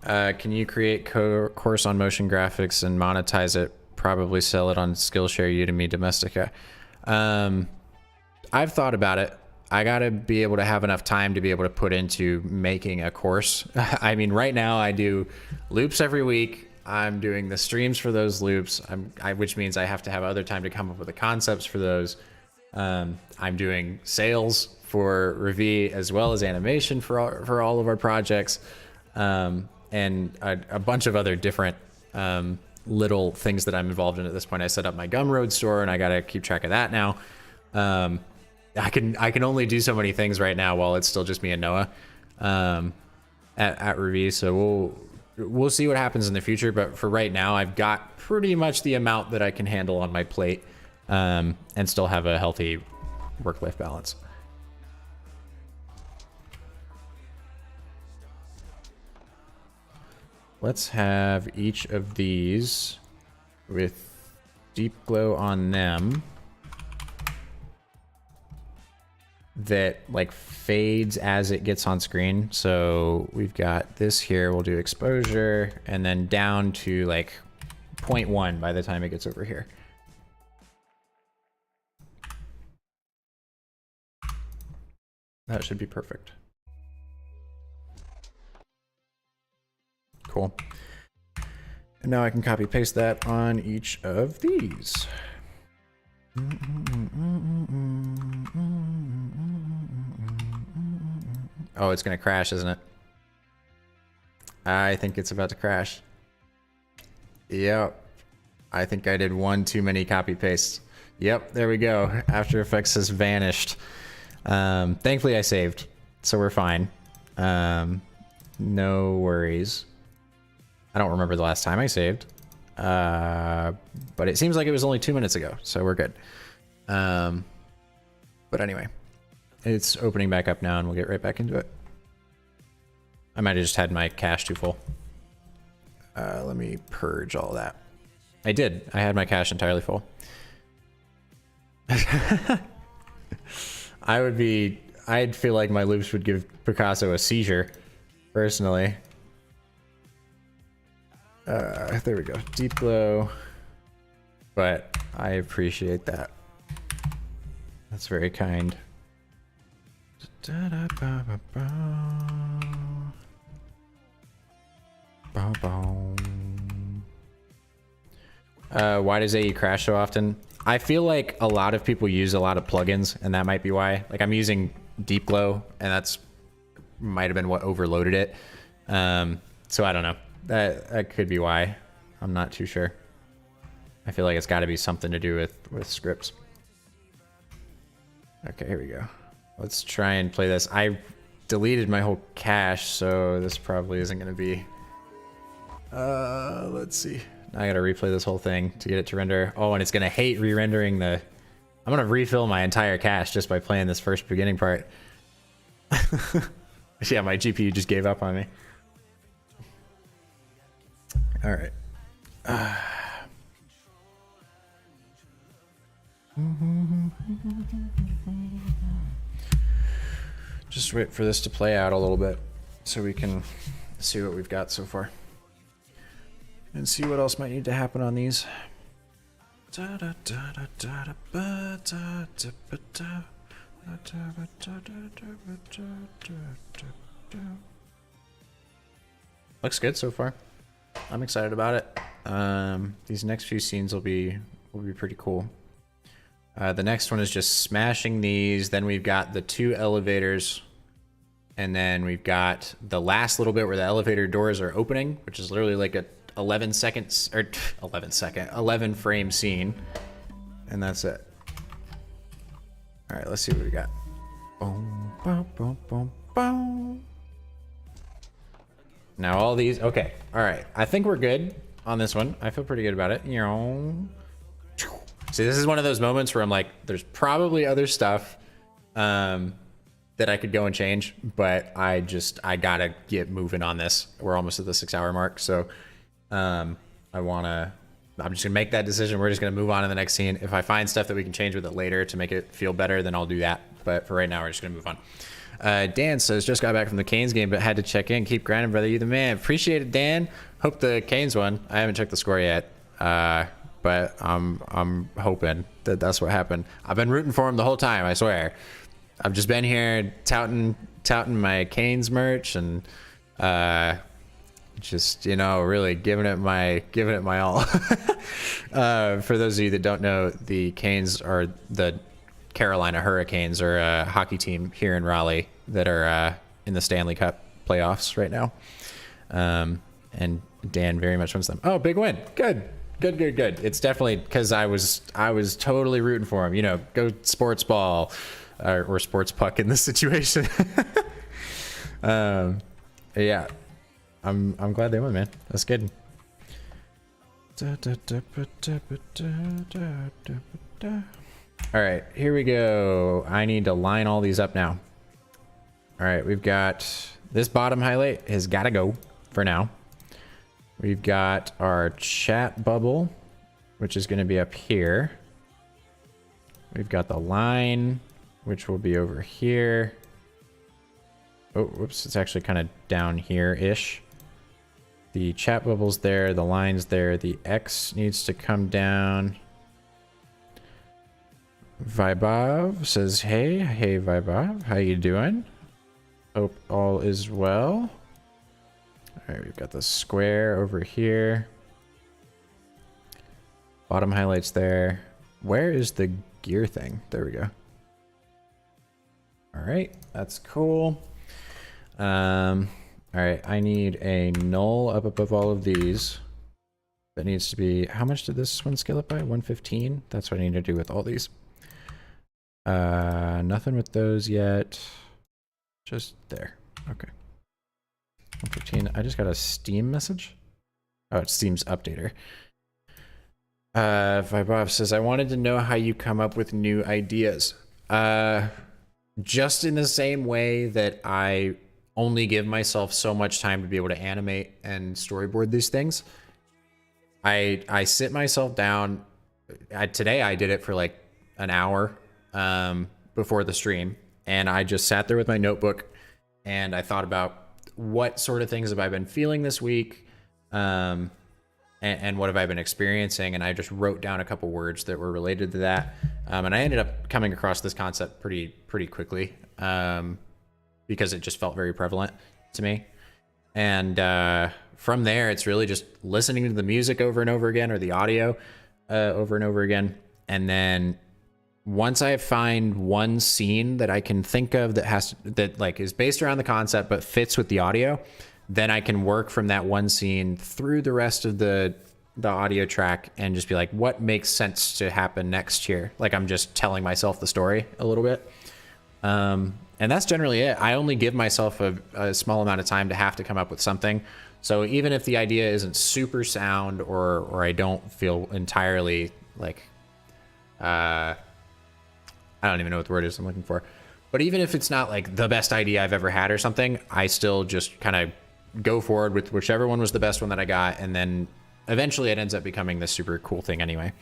Can you create course on motion graphics and monetize it? Probably sell it on Skillshare, Udemy, Domestika. I've thought about it. I gotta be able to have enough time to be able to put into making a course. I mean, right now I do loops every week. I'm doing the streams for those loops, which means I have to have other time to come up with the concepts for those. I'm doing sales for Ravi as well as animation for all of our projects, and a bunch of other different little things that I'm involved in at this point. I set up my Gumroad store, and I gotta keep track of that now. I can only do so many things right now while it's still just me and Noah at Ravi. So we'll see what happens in the future. But for right now, I've got pretty much the amount that I can handle on my plate, and still have a healthy work-life balance. Let's have each of these with deep glow on them that like fades as it gets on screen. So we've got this here, we'll do exposure, and then down to like 0.1 by the time it gets over here. That should be perfect. Cool. And now I can copy paste that on each of these. Oh, it's gonna crash, isn't it? I think it's about to crash. Yep. I think I did one too many copy pastes. Yep, there we go. After Effects has vanished. Thankfully I saved, so we're fine. No worries. I don't remember the last time I saved, but it seems like it was only 2 minutes ago, so we're good. But anyway, it's opening back up now and we'll get right back into it. I might have just had my cache too full. Let me purge all that. I did. I had my cache entirely full. I'd feel like my loops would give Picasso a seizure, personally. There we go. Deep glow. but I appreciate that. That's very kind. Why does AE crash so often? I feel like a lot of people use a lot of plugins, and that might be why. Like, I'm using Deep Glow, and that's might have been what overloaded it. So I don't know. That could be why. I'm not too sure. I feel like it's got to be something to do with scripts. Okay, here we go. Let's try and play this. I deleted my whole cache, so this probably isn't going to be... let's see. Now I got to replay this whole thing to get it to render. Oh, and it's going to hate re-rendering the... I'm going to refill my entire cache just by playing this first beginning part. Yeah, my GPU just gave up on me. All right. Just wait for this to play out a little bit so we can see what we've got so far and see what else might need to happen on these. Looks good so far. I'm excited about it. These next few scenes will be pretty cool. The next one is just smashing these. Then we've got the 2 elevators. And then we've got the last little bit where the elevator doors are opening, which is literally like a 11 frame scene. And that's it. All right, let's see what we got. Boom, boom, boom, boom, boom. Now all these, okay. All right, I think we're good on this one. I feel pretty good about it. See, this is one of those moments where I'm like, there's probably other stuff that I could go and change, but I gotta get moving on this. We're almost at the 6-hour mark, so I'm just gonna make that decision. We're just gonna move on to the next scene. If I find stuff that we can change with it later to make it feel better, then I'll do that. But for right now, we're just gonna move on. Dan says, just got back from the Canes game, but had to check in. Keep grinding, brother. You the man. Appreciate it, Dan. Hope the Canes won. I haven't checked the score yet. But I'm hoping that that's what happened. I've been rooting for him the whole time, I swear. I've just been here touting my Canes merch and just, you know, really giving it my all. For those of you that don't know, the Canes are the Carolina Hurricanes, or a hockey team here in Raleigh that are in the Stanley Cup playoffs right now. And Dan very much wants them. Oh, big win. Good. It's definitely because I was totally rooting for him. You know, go sports ball or sports puck in this situation. Yeah, I'm glad they won, man. That's good. All right, here we go. I need to line all these up now. All right, we've got this bottom highlight has got to go for now. We've got our chat bubble, which is going to be up here. We've got the line, which will be over here. Oh, whoops, it's actually kind of down here-ish. The chat bubble's there, the line's there, the X needs to come down. Vibov says, hey Vibov, how you doing? Hope all is well. All right, we've got the square over here. Bottom highlights there. Where is the gear thing? There we go. All right, that's cool. All right, I need a null up above all of these. That needs to be, how much did this one scale up by? 115? That's what I need to do with all these. Nothing with those yet. Just there. Okay. 115. I just got a Steam message. Oh, it's Steam's updater. Vibov says, I wanted to know how you come up with new ideas. Just in the same way that I only give myself so much time to be able to animate and storyboard these things. I sit myself down. Today I did it for like an hour before the stream, and I just sat there with my notebook and I thought about what sort of things have I been feeling this week, and and what have I been experiencing? And I just wrote down a couple words that were related to that. And I ended up coming across this concept pretty quickly because it just felt very prevalent to me. And from there, it's really just listening to the music over and over again, or the audio over and over again. And then once I find one scene that I can think of that like is based around the concept but fits with the audio, then I can work from that one scene through the rest of the audio track and just be like, what makes sense to happen next here? Like I'm just telling myself the story a little bit. And that's generally it. I only give myself a small amount of time to have to come up with something. So even if the idea isn't super sound or I don't feel entirely like, I don't even know what the word is I'm looking for. But even if it's not like the best idea I've ever had or something, I still just kind of go forward with whichever one was the best one that I got. And then eventually it ends up becoming this super cool thing anyway.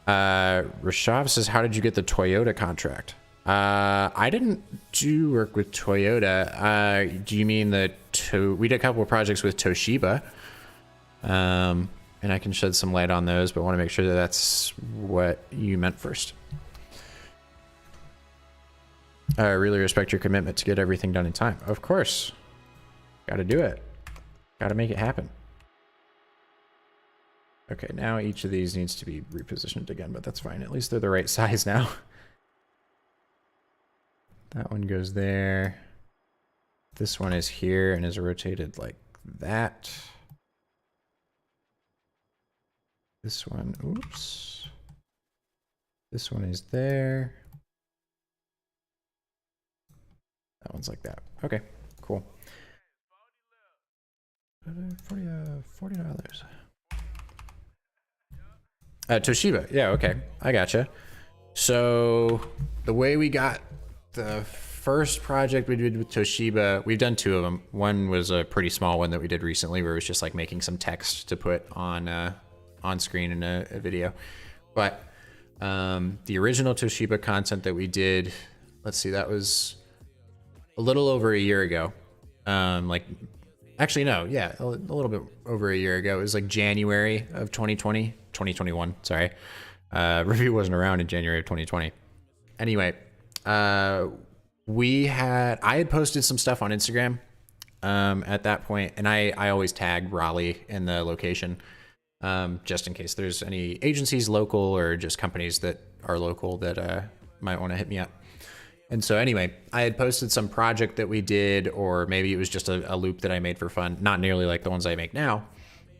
Rashav says, how did you get the Toyota contract? I didn't do work with Toyota. Do you mean we did a couple of projects with Toshiba. And I can shed some light on those, but want to make sure that that's what you meant first. I really respect your commitment to get everything done in time. Of course. Got to do it. Got to make it happen. Okay, now each of these needs to be repositioned again, but that's fine. At least they're the right size now. That one goes there. This one is here and is rotated like that. This one, oops. This one is there. That one's like that. Okay, cool. $40. Toshiba, yeah, okay, I gotcha. So the way we got the first project we did with Toshiba, we've done two of them. One was a pretty small one that we did recently where it was just like making some text to put on screen in a video. But the original Toshiba content that we did, let's see, that was a little over a year ago. Actually, no, yeah, a little bit over a year ago. It was like January of 2021, sorry. Review wasn't around in January of 2020. Anyway, I had posted some stuff on Instagram at that point, and I always tag Raleigh in the location just in case there's any agencies local or just companies that are local that might want to hit me up. And so anyway, I had posted some project that we did, or maybe it was just a loop that I made for fun, not nearly like the ones I make now.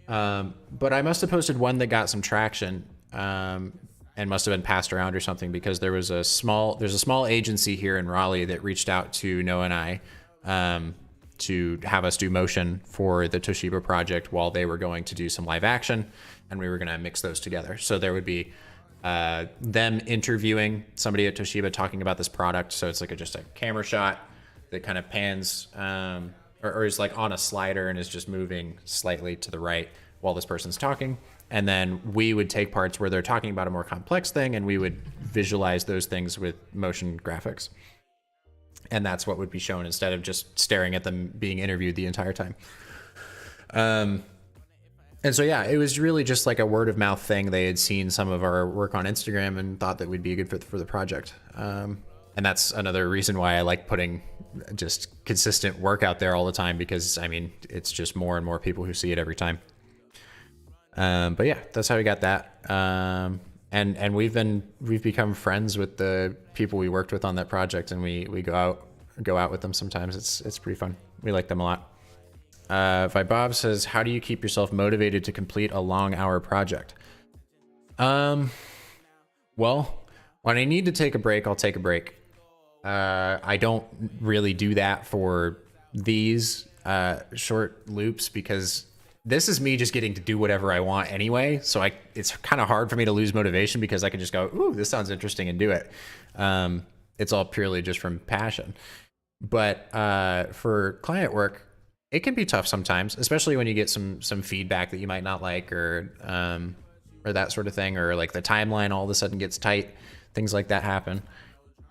But I must have posted one that got some traction and must have been passed around or something, because there's a small agency here in Raleigh that reached out to Noah and I to have us do motion for the Toshiba project while they were going to do some live action, and we were going to mix those together. So there would be them interviewing somebody at Toshiba talking about this product. So it's like just a camera shot that kind of pans or is like on a slider and is just moving slightly to the right while this person's talking. And then we would take parts where they're talking about a more complex thing and we would visualize those things with motion graphics. And that's what would be shown instead of just staring at them being interviewed the entire time. And so, yeah, it was really just like a word of mouth thing. They had seen some of our work on Instagram and thought that we'd be a good fit for the project. And that's another reason why I like putting just consistent work out there all the time, because I mean, it's just more and more people who see it every time. But yeah, that's how we got that. And we've become friends with the people we worked with on that project, and we go out with them sometimes. It's pretty fun. We like them a lot. Vibob says, how do you keep yourself motivated to complete a long hour project? Well, when I need to take a break, I'll take a break. I don't really do that for these short loops, because this is me just getting to do whatever I want anyway. So it's kind of hard for me to lose motivation, because I can just go, ooh, this sounds interesting, and do it. It's all purely just from passion. But for client work, it can be tough sometimes, especially when you get some feedback that you might not like, or that sort of thing, or like the timeline all of a sudden gets tight. Things like that happen.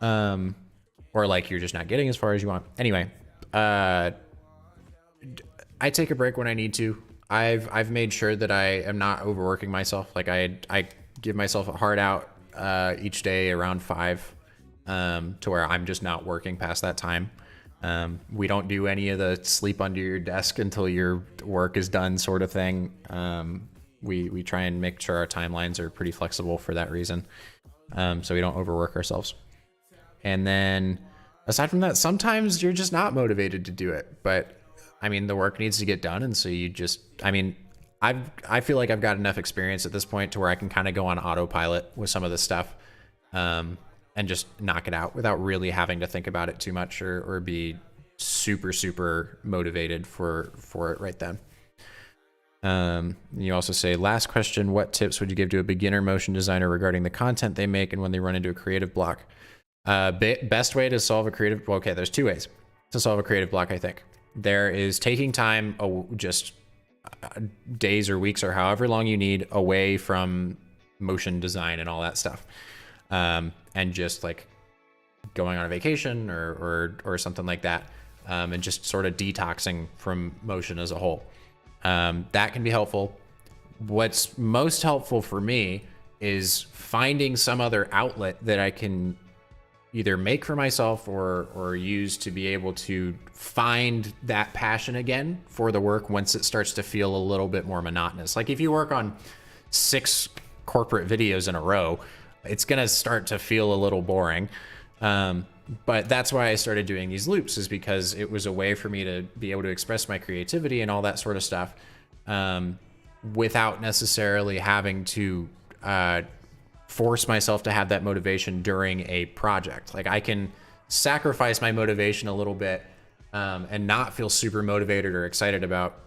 Or like you're just not getting as far as you want. Anyway, I take a break when I need to. I've made sure that I am not overworking myself. Like I give myself a hard out each day around 5, to where I'm just not working past that time. We don't do any of the sleep under your desk until your work is done sort of thing. We try and make sure our timelines are pretty flexible for that reason, so we don't overwork ourselves. And then aside from that, sometimes you're just not motivated to do it, but I mean, the work needs to get done. And so you just, I mean, I feel like I've got enough experience at this point to where I can kind of go on autopilot with some of this stuff, and just knock it out without really having to think about it too much or be super motivated for it right then. You also say, last question, what tips would you give to a beginner motion designer regarding the content they make and when they run into a creative block? Best way to solve a creative, well, okay, there's 2 ways to solve a creative block, I think. There is taking time, just days or weeks or however long you need away from motion design and all that stuff. And just like going on a vacation or something like that. And just sort of detoxing from motion as a whole. That can be helpful. What's most helpful for me is finding some other outlet that I can either make for myself or use to be able to find that passion again for the work once it starts to feel a little bit more monotonous. Like if you work on 6 corporate videos in a row, it's gonna start to feel a little boring. But that's why I started doing these loops, is because it was a way for me to be able to express my creativity and all that sort of stuff, without necessarily having to force myself to have that motivation during a project. Like I can sacrifice my motivation a little bit, and not feel super motivated or excited about,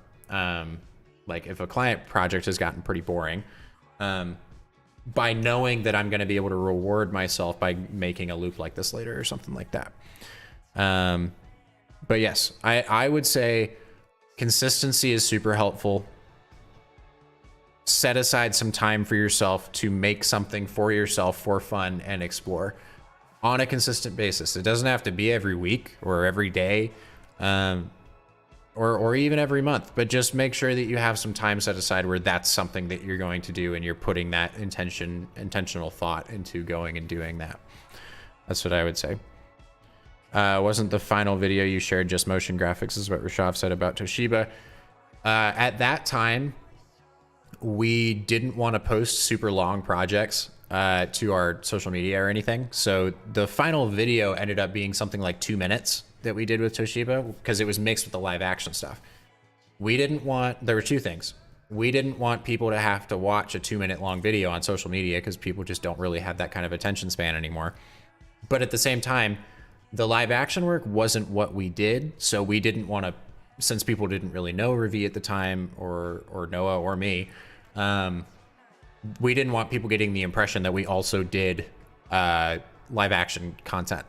like if a client project has gotten pretty boring, by knowing that I'm going to be able to reward myself by making a loop like this later or something like that. But yes, I would say consistency is super helpful. Set aside some time for yourself to make something for yourself for fun and explore on a consistent basis. It doesn't have to be every week or every day, or even every month, but just make sure that you have some time set aside where that's something that you're going to do and you're putting that intentional thought into going and doing that. That's what I would say. Wasn't the final video you shared just motion graphics, is what Rishav said about Toshiba. At that time, we didn't want to post super long projects to our social media or anything. So the final video ended up being something like 2 minutes that we did with Toshiba, because it was mixed with the live action stuff. We didn't want, there were 2 things. We didn't want people to have to watch a 2-minute long video on social media, because people just don't really have that kind of attention span anymore. But at the same time, the live action work wasn't what we did. So we didn't want to, since people didn't really know Ravi at the time, or Noah or me, we didn't want people getting the impression that we also did live action content.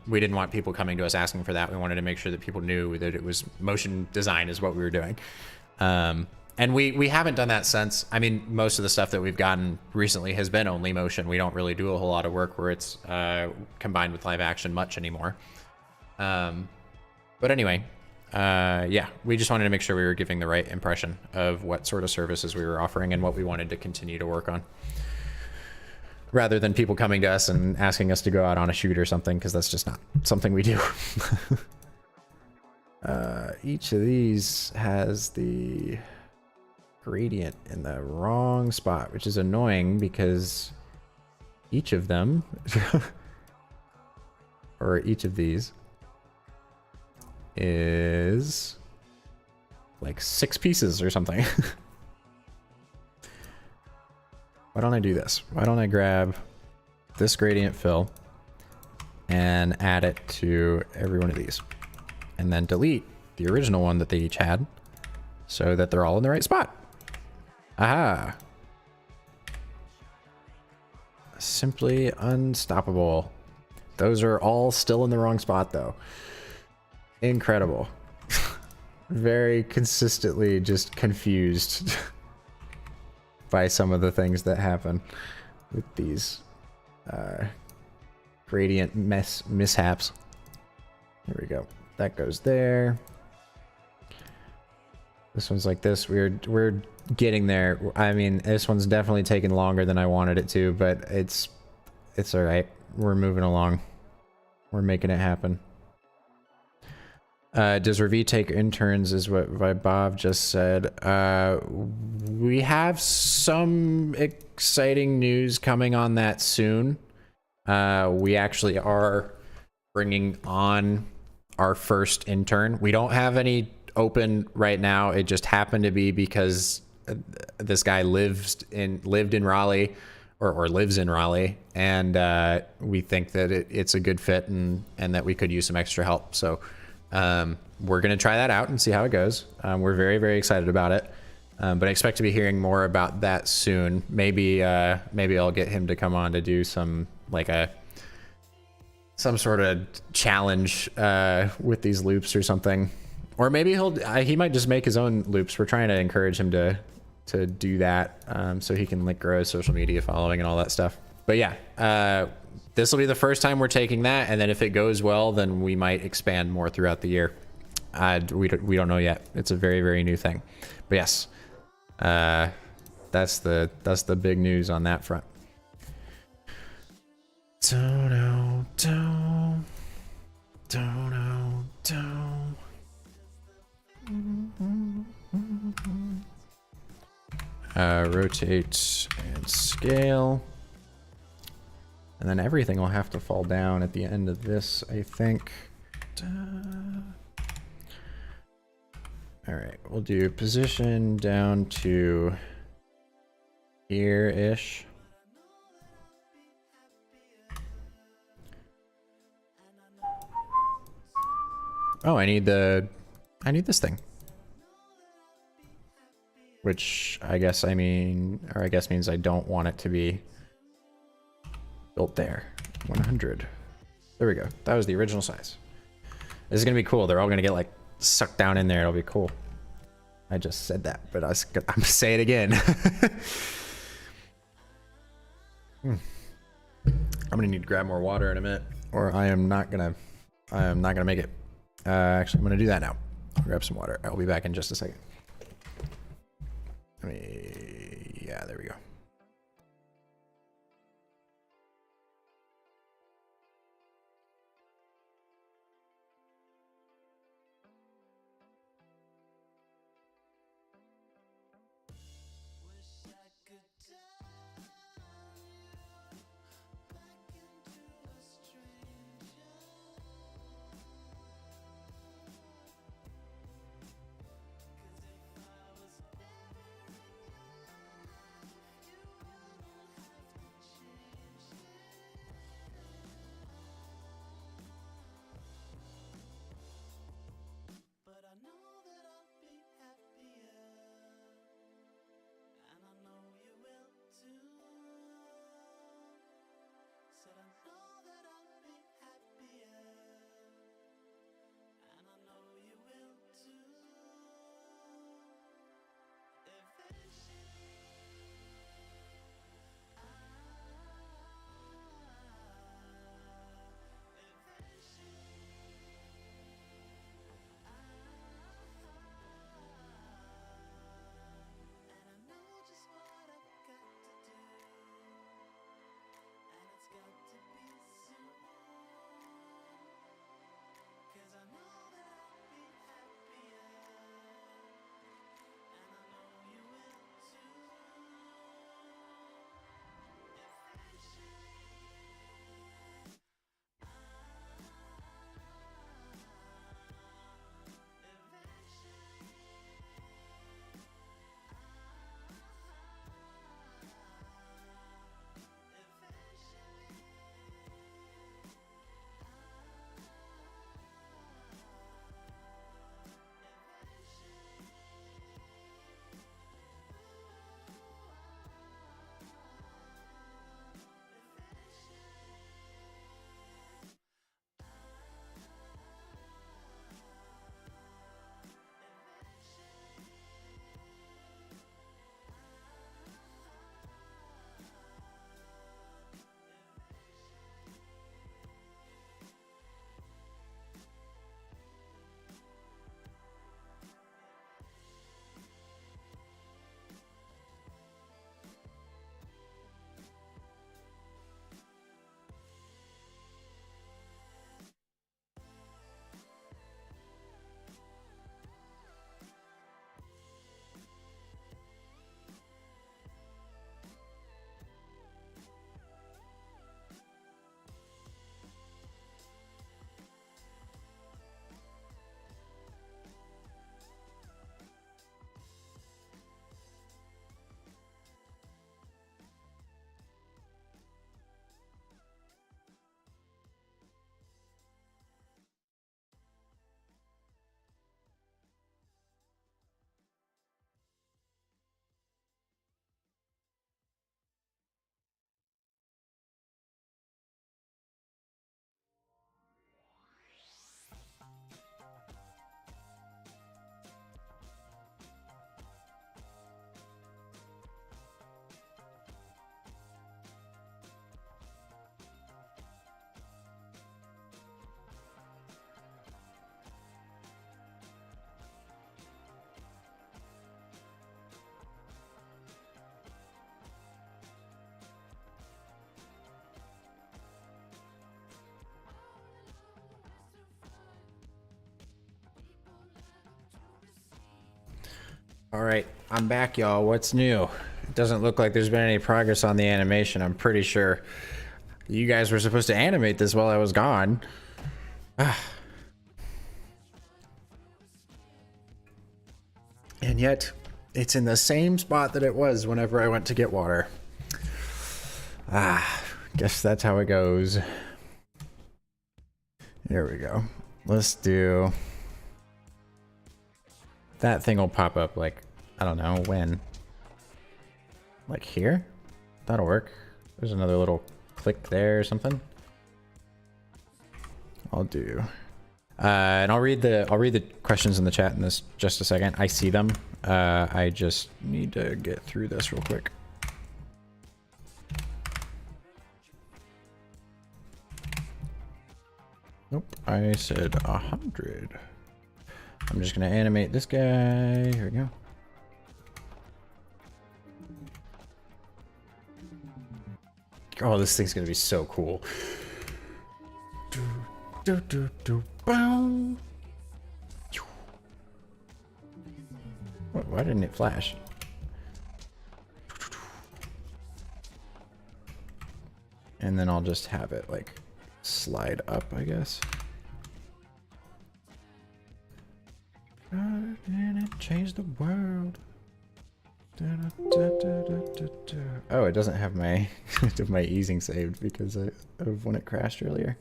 We didn't want people coming to us asking for that. We wanted to make sure that people knew that it was motion design is what we were doing. And we haven't done that since. I mean, most of the stuff that we've gotten recently has been only motion. We don't really do a whole lot of work where it's combined with live action much anymore. But anyway, yeah, we just wanted to make sure we were giving the right impression of what sort of services we were offering and what we wanted to continue to work on, rather than people coming to us and asking us to go out on a shoot or something, because that's just not something we do. Each of these has the gradient in the wrong spot, which is annoying because each of them, or each of these, is like 6 pieces or something. Why don't I do this? Why don't I grab this gradient fill and add it to every one of these, and then delete the original one that they each had so that they're all in the right spot. Aha. Simply unstoppable. Those are all still in the wrong spot though. Incredible. Very consistently just confused by some of the things that happen with these gradient mishaps. Here we go. That goes there. This one's like this. We're getting there. I mean, this one's definitely taking longer than I wanted it to, but it's all right. We're moving along. We're making it happen. Does Ravi take interns is what Bob just said. We have some exciting news coming on that soon. We actually are bringing on our first intern. We don't have any open right now. It just happened to be because this guy lived in Raleigh or lives in Raleigh, and we think that it's a good fit and that we could use some extra help. So we're going to try that out and see how it goes. We're very, very excited about it. But I expect to be hearing more about that soon. Maybe I'll get him to come on to do some sort of challenge with these loops or something. Or maybe he might just make his own loops. We're trying to encourage him to do that so he can like grow his social media following and all that stuff. But yeah, this will be the first time we're taking that, and then if it goes well, then we might expand more throughout the year. We don't know yet. It's a very, very new thing. But yes, that's the big news on that front. Don't know. Rotate and scale. And then everything will have to fall down at the end of this, I think. All right, we'll do position down to here-ish. Oh, I need this thing. Which I guess means I don't want it to be built there. 100. There we go. That was the original size. This is gonna be cool. They're all gonna get like sucked down in there. It'll be cool. I just said that, but I'm gonna say it again. I'm gonna need to grab more water in a minute, or I am not gonna make it. Actually, I'm gonna do that now. I'll grab some water. I'll be back in just a second. Yeah, there we go. All right, I'm back, y'all. What's new? It doesn't look like there's been any progress on the animation. I'm pretty sure you guys were supposed to animate this while I was gone. And yet, it's in the same spot that it was whenever I went to get water. Guess that's how it goes. There we go. Let's do... That thing will pop up like, I don't know when. Like here? That'll work. There's another little click there or something. I'll do. And I'll read the questions in the chat in this just a second. I see them. I just need to get through this real quick. Nope, I said 100. I'm just gonna animate this guy. Here we go. Oh, this thing's gonna be so cool. Why didn't it flash? And then I'll just have it like slide up, I guess. God, and it changed the world. Oh, it doesn't have my my easing saved because of when it crashed earlier.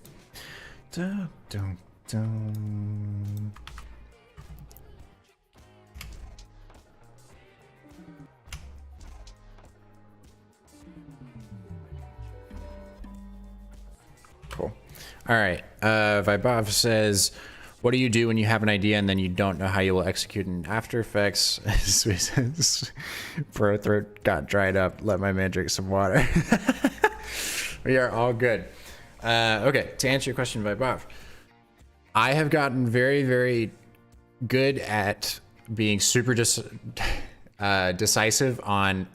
Cool. All right. Vibov says, what do you do when you have an idea and then you don't know how you will execute in After Effects? Bro, throat got dried up. Let my man drink some water. We are all good. Okay, to answer your question, Vibov, I have gotten very, very good at being super decisive on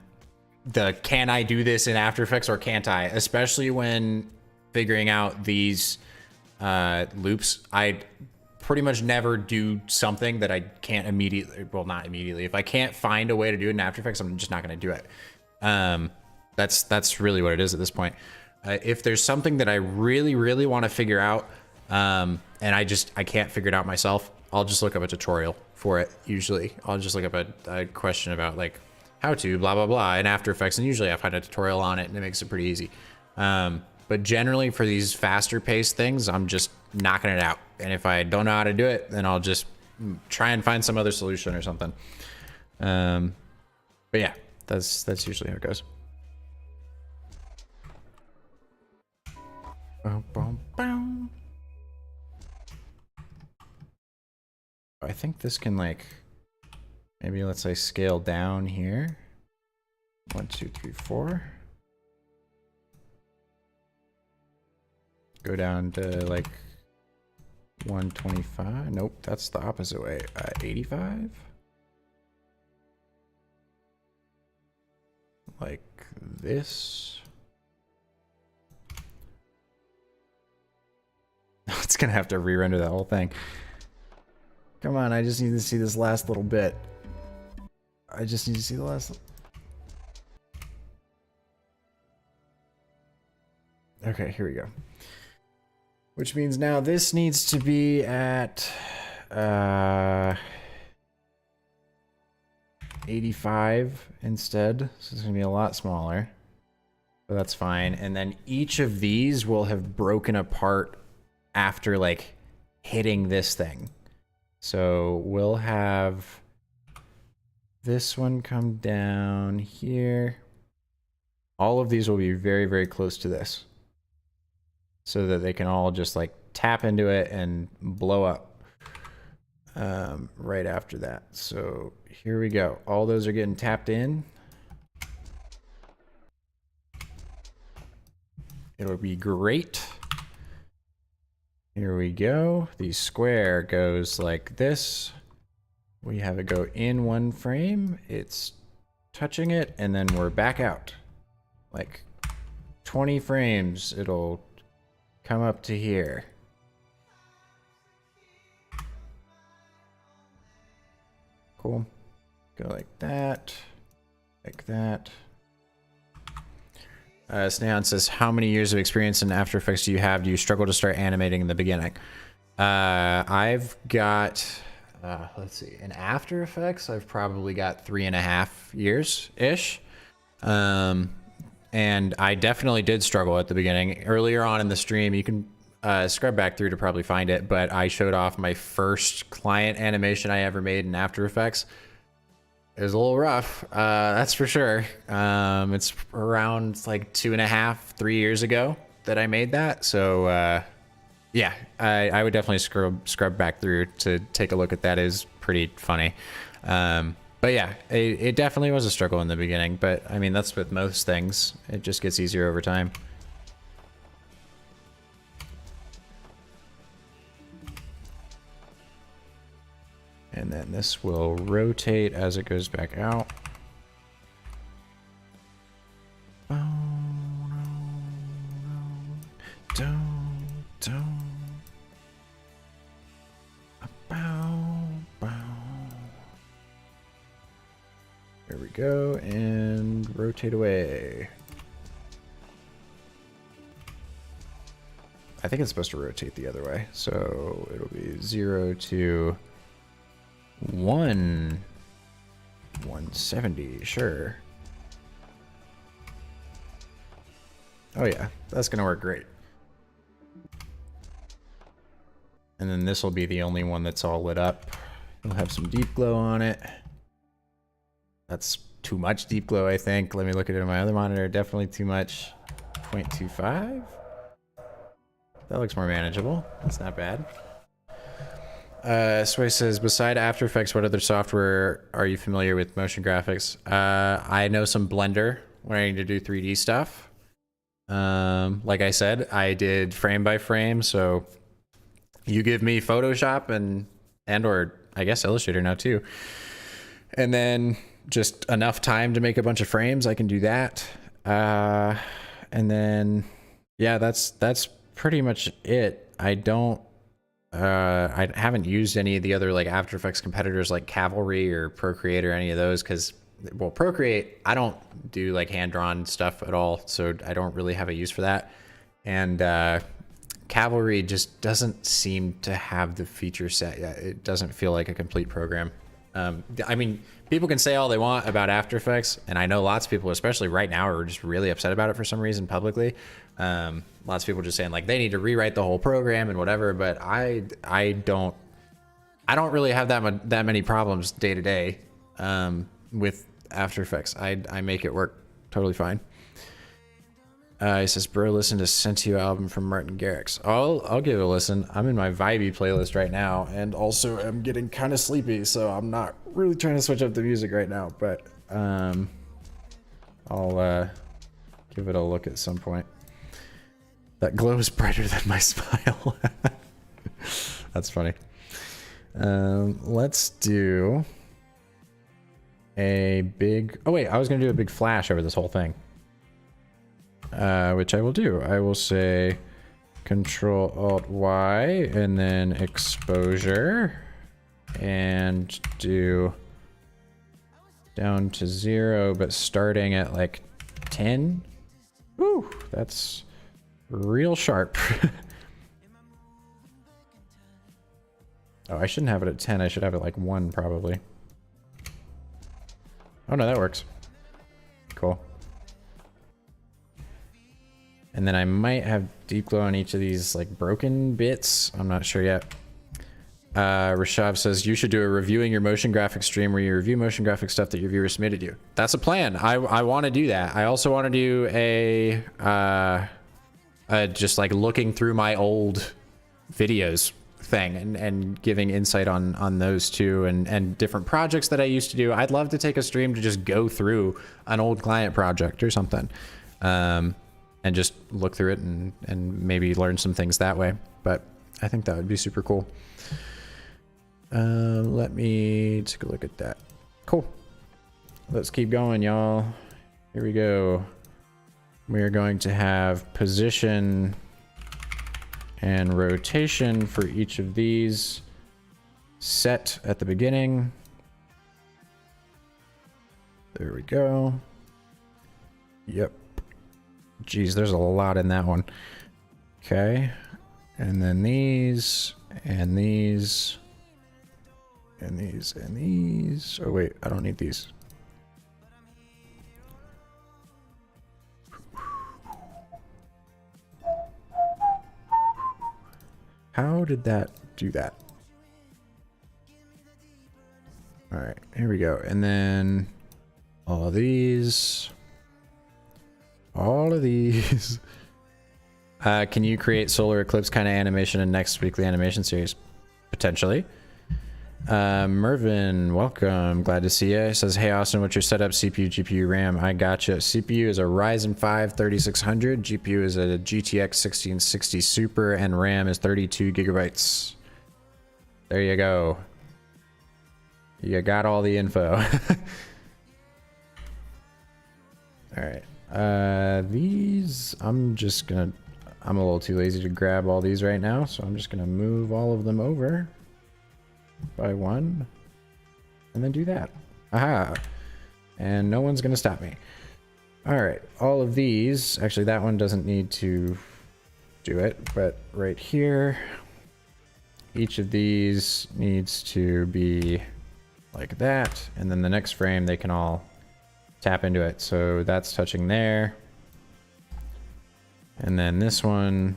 the can I do this in After Effects or can't I? Especially when figuring out these loops. I pretty much never do something that I can't immediately, well, not immediately. If I can't find a way to do it in After Effects, I'm just not going to do it. That's really what it is at this point. If there's something that I really, really want to figure out, and I can't figure it out myself, I'll just look up a tutorial for it. Usually I'll just look up a question about like how to blah, blah, blah in After Effects. And usually I find a tutorial on it and it makes it pretty easy. But generally for these faster paced things, I'm just knocking it out. And if I don't know how to do it, then I'll just try and find some other solution or something. But yeah, that's usually how it goes. I think this can like, maybe let's say scale down here. 1, 2, 3, 4. Go down to like 125. Nope, that's the opposite way. 85. Like this. It's gonna have to re-render that whole thing. Come on, I just need to see this last little bit. I just need to see the last. Okay, here we go. Which means now this needs to be at 85 instead. So it's gonna be a lot smaller. But that's fine. And then each of these will have broken apart after like hitting this thing. So we'll have this one come down here. All of these will be very, very close to this, so that they can all just like tap into it and blow up right after that. So here we go. All those are getting tapped in. It'll be great. Here we go. The square goes like this. We have it go in one frame. It's touching it, and then we're back out. Like 20 frames, it'll come up to here. Cool. Go like that. Like that. Snehan says, how many years of experience in After Effects do you have? Do you struggle to start animating in the beginning? I've got, let's see, in After Effects, I've probably got 3.5 years-ish. And I definitely did struggle at the beginning. Earlier on in the stream, you can scrub back through to probably find it, but I showed off my first client animation I ever made in After Effects. It was a little rough, that's for sure. It's around like 2.5, 3 years ago that I made that. So yeah, I would definitely scrub back through to take a look at that. It is pretty funny. But yeah, it definitely was a struggle in the beginning, but I mean, that's with most things. It just gets easier over time. And then this will rotate as it goes back out. Oh, no, no. Don't. There we go, and rotate away. I think it's supposed to rotate the other way, so it'll be 0 to 170, sure. Oh yeah, that's gonna work great. And then this will be the only one that's all lit up. It'll have some deep glow on it. That's too much deep glow, I think. Let me look at it on my other monitor. Definitely too much. 0.25. That looks more manageable. That's not bad. Sway says, beside After Effects, what other software are you familiar with motion graphics? I know some Blender when I need to do 3D stuff. Like I said, I did frame by frame, so you give me Photoshop and or I guess Illustrator now too. And then just enough time to make a bunch of frames, I can do that. And then yeah, that's pretty much it. I haven't used any of the other like After Effects competitors like Cavalry or Procreate or any of those because, well, Procreate, I don't do like hand-drawn stuff at all, so I don't really have a use for that. And Cavalry just doesn't seem to have the feature set yet. It doesn't feel like a complete program. I mean, people can say all they want about After Effects, and I know lots of people, especially right now, are just really upset about it for some reason publicly. Lots of people just saying like they need to rewrite the whole program and whatever, but I don't really have that many problems day to day with After Effects. I make it work totally fine. He says, bro, listen to Sentio album from Martin Garrix. I'll give it a listen. I'm in my vibey playlist right now, and also I'm getting kind of sleepy, so I'm not really trying to switch up the music right now, but I'll give it a look at some point. That glow is brighter than my smile. That's funny. Let's do a big... Oh wait, I was gonna do a big flash over this whole thing. Which I will do. I will say Control-Alt-Y and then exposure and do down to 0, but starting at like 10. Woo, that's real sharp. Oh, I shouldn't have it at 10. I should have it like 1 probably. Oh no, that works. Cool. And then I might have deep glow on each of these like broken bits. I'm not sure yet. Rashav says you should do a reviewing your motion graphics stream where you review motion graphic stuff that your viewers submitted you. That's a plan. I want to do that. I also want to do a just like looking through my old videos thing and giving insight on those too and different projects that I used to do. I'd love to take a stream to just go through an old client project or something. And just look through it and maybe learn some things that way. But I think that would be super cool. Let me take a look at that. Cool. Let's keep going, y'all. Here we go. We are going to have position and rotation for each of these set at the beginning. There we go. Yep. Geez, there's a lot in that one. Okay. And then these, and these, and these, and these. Oh wait, I don't need these. How did that do that? All right, here we go. And then all of these. All of these. Can you create solar eclipse kind of animation in next weekly animation series? Potentially. Mervin, welcome. Glad to see you. He says, hey Austin, what's your setup? CPU, GPU, RAM? I gotcha. CPU is a Ryzen 5 3600. GPU is a GTX 1660 Super, and RAM is 32 gigabytes. There you go. You got all the info. All right. These, I'm a little too lazy to grab all these right now, so I'm just gonna move all of them over by one and then do that. Aha. And no one's gonna stop me. All right, all of these, actually that one doesn't need to do it, but right here, each of these needs to be like that, and then the next frame they can all tap into it. So that's touching there. And then this one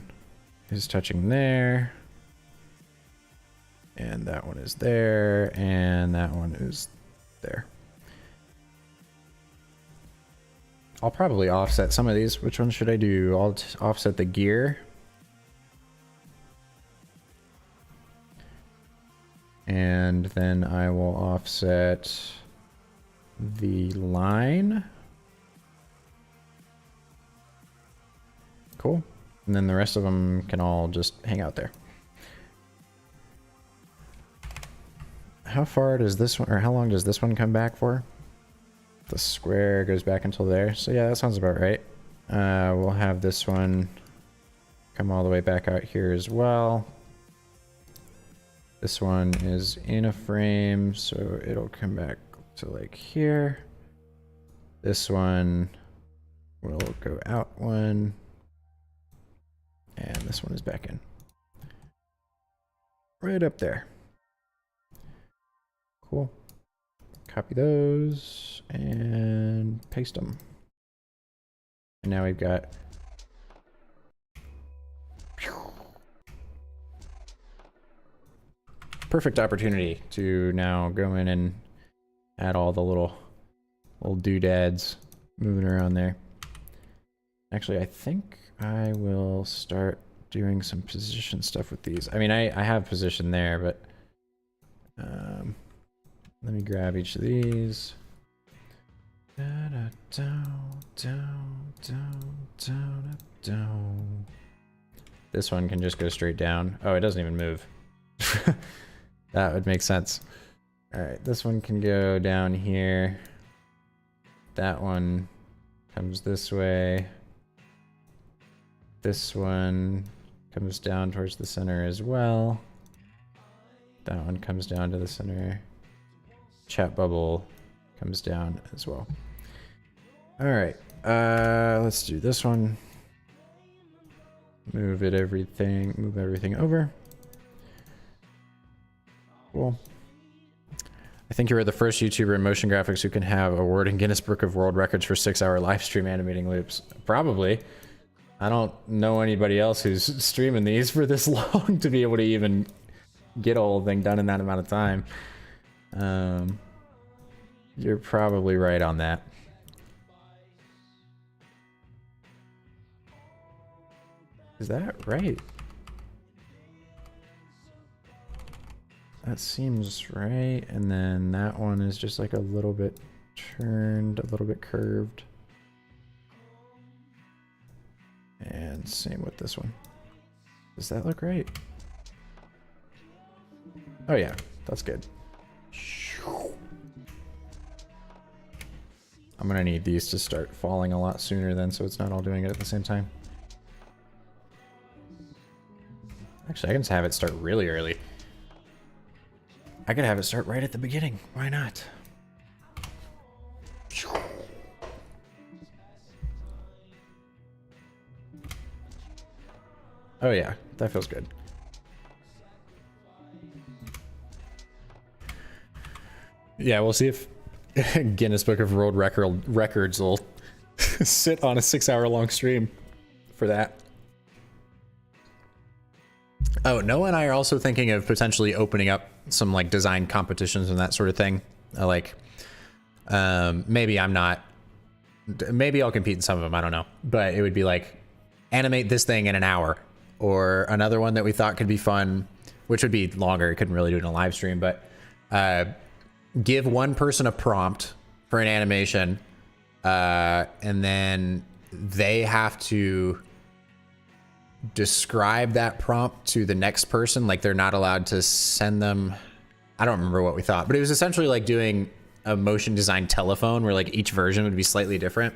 is touching there. And that one is there. And that one is there. I'll probably offset some of these. Which one should I do? I'll offset the gear. And then I will offset the line. Cool. And then the rest of them can all just hang out there. How far does this one, or how long does this one come back for? The square goes back until there. So yeah, that sounds about right. We'll have this one come all the way back out here as well. This one is in a frame, so it'll come back to like here. This one will go out one. And this one is back in. Right up there. Cool. Copy those and paste them. And now we've got perfect opportunity to now go in and add all the little doodads moving around there. Actually, I think I will start doing some position stuff with these. I mean, I have position there, but let me grab each of these. This one can just go straight down. Oh, it doesn't even move. That would make sense. All right, this one can go down here. That one comes this way. This one comes down towards the center as well. That one comes down to the center. Chat bubble comes down as well. All right, let's do this one. Move everything over. Cool. I think you were the first YouTuber in motion graphics who can have award in Guinness Book of World Records for 6-hour live stream animating loops. Probably. I don't know anybody else who's streaming these for this long to be able to even get a whole thing done in that amount of time. You're probably right on that. Is that right? That seems right. And then that one is just like a little bit turned, a little bit curved. And same with this one. Does that look right? Oh yeah, that's good. I'm gonna need these to start falling a lot sooner then, so it's not all doing it at the same time. Actually, I can just have it start really early. I could have it start right at the beginning. Why not? Oh yeah, that feels good. Yeah, we'll see if Guinness Book of World Records will sit on a 6-hour-long stream for that. Oh, Noah and I are also thinking of potentially opening up some like design competitions and that sort of thing. Maybe I'm not. Maybe I'll compete in some of them. I don't know. But it would be like animate this thing in an hour, or another one that we thought could be fun, which would be longer. Couldn't really do it in a live stream, but give one person a prompt for an animation, and then they have to describe that prompt to the next person. Like they're not allowed to send them. I don't remember what we thought, but it was essentially like doing a motion design telephone where like each version would be slightly different.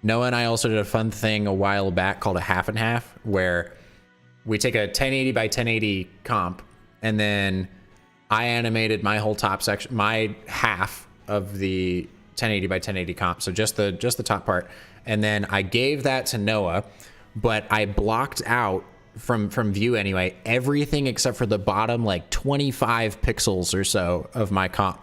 Noah and I also did a fun thing a while back called a half and half, where we take a 1080 by 1080 comp, and then I animated my whole top section, my half of the 1080 by 1080 comp, so just the top part, and then I gave that to Noah, but I blocked out from view anyway everything except for the bottom like 25 pixels or so of my comp,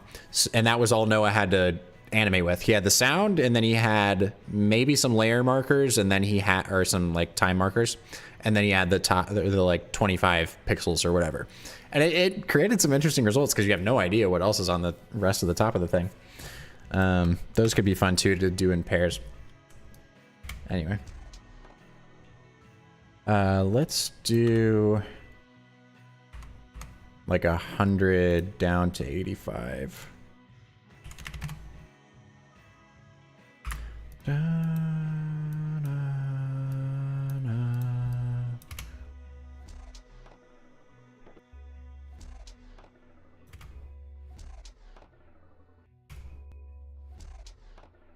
and that was all Noah had to animate with. He had the sound, and then he had maybe some layer markers, and then he had, or some like time markers, and then he had the top, the like 25 pixels or whatever. And it created some interesting results because you have no idea what else is on the rest of the top of the thing. Those could be fun too to do in pairs. Anyway, let's do like 100 down to 85.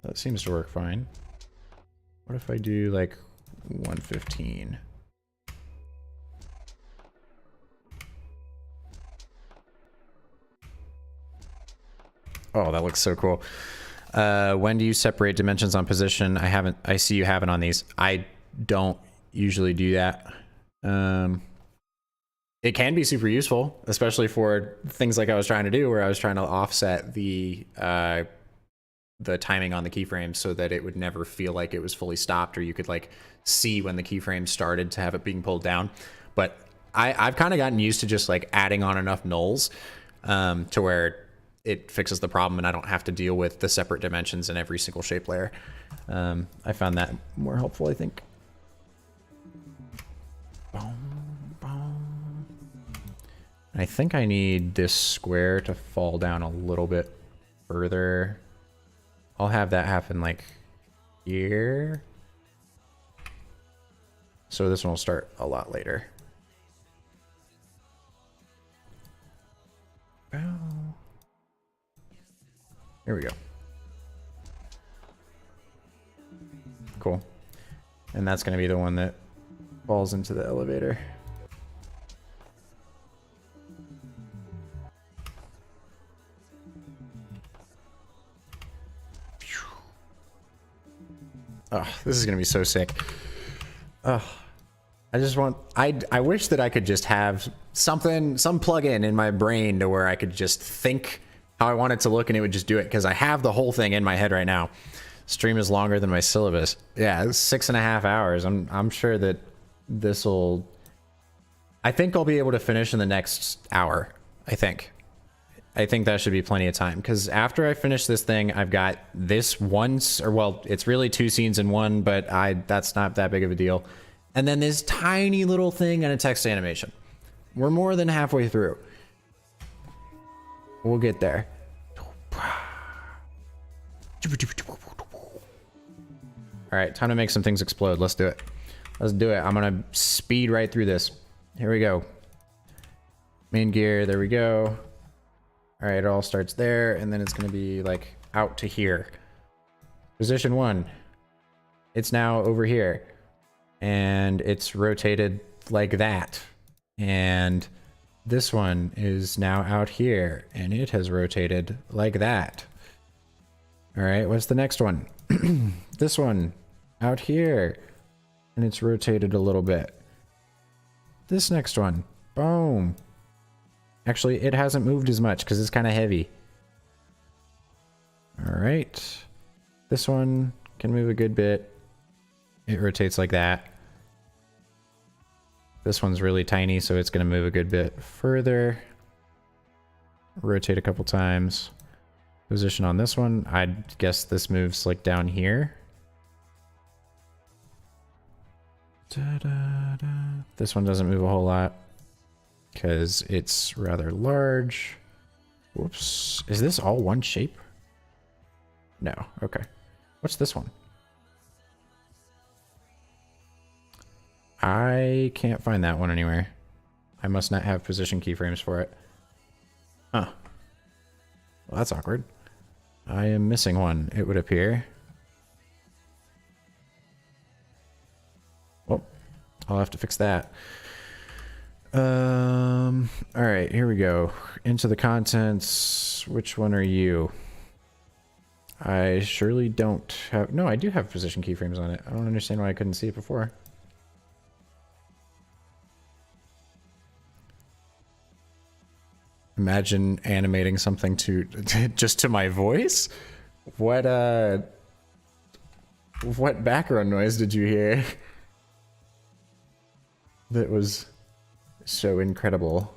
That seems to work fine. What if I do like 115? Oh, that looks so cool. When do you separate dimensions on position? I see you haven't on these. I don't usually do that. It can be super useful, especially for things like I was trying to do, where I was trying to offset the timing on the keyframes so that it would never feel like it was fully stopped, or you could like see when the keyframe started to have it being pulled down. But I've kind of gotten used to just like adding on enough nulls to where it fixes the problem and I don't have to deal with the separate dimensions in every single shape layer. I found that more helpful, I think. I think I need this square to fall down a little bit further. I'll have that happen like here. So this one will start a lot later. Here we go. Cool. And that's going to be the one that falls into the elevator. Oh, this is going to be so sick. Oh, I just want, I wish that I could just have some plugin in my brain to where I could just think how I want it to look and it would just do it, because I have the whole thing in my head right now. Stream is longer than my syllabus. Yeah, it's 6.5 hours. I'm sure that I think I'll be able to finish in the next hour. I think that should be plenty of time, because after I finish this thing, I've got this once, or well, it's really 2 scenes in one, but that's not that big of a deal. And then this tiny little thing and a text animation. We're more than halfway through. We'll get there. All right, time to make some things explode. Let's do it. Let's do it. I'm gonna speed right through this. Here we go. Main gear, there we go. All right, it all starts there, and then it's gonna be like out to here. Position 1. It's now over here, and it's rotated like that. And this one is now out here, and it has rotated like that. All right, what's the next one? This one out here, and it's rotated a little bit. this next one. Boom. Actually, it hasn't moved as much because it's kind of heavy. All right. This one can move a good bit. It rotates like that. This one's really tiny, so it's going to move a good bit further. Rotate a couple times. Position on this one. I'd guess this moves like down here. Da-da-da. This one doesn't move a whole lot because it's rather large. Whoops. Is this all one shape? No. Okay. What's this one? I can't find that one anywhere. I must not have position keyframes for it. Huh. Well, that's awkward. I am missing one, it would appear. Well, I'll have to fix that. Alright, here we go. Into the contents. Which one are you? I surely don't have... No, I do have position keyframes on it. I don't understand why I couldn't see it before. Imagine animating something to just to my voice? What background noise did you hear? That was so incredible.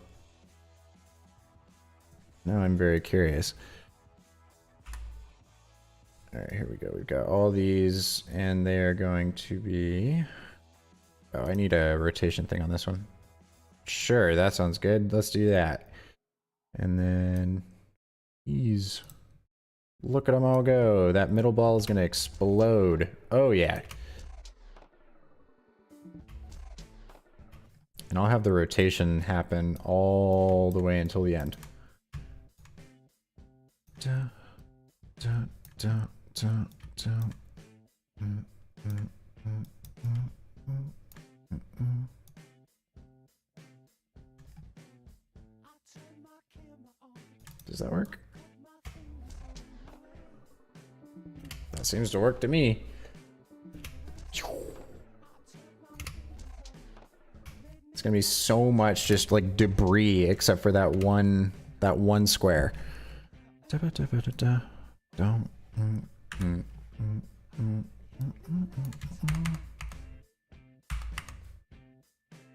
Now I'm very curious. All right, here we go. We've got all these, and they are going to be... Oh, I need a rotation thing on this one. Sure, that sounds good. Let's do that. And then these. Look at them all go. That middle ball is going to explode. Oh, yeah. And I'll have the rotation happen all the way until the end. Da, da, da, da, da. Does that work? That seems to work to me. It's gonna be so much just like debris except for that one square. All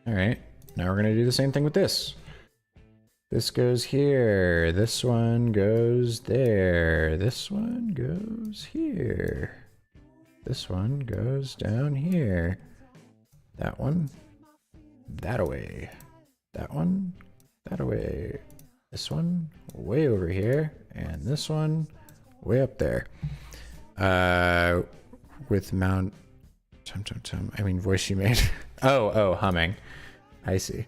right, now we're gonna do the same thing with this. This goes here, this one goes there, this one goes here, this one goes down here, that one, that away, that one, that away, this one way over here, and this one way up there. With mount, I mean voice you made. Oh, humming. I see.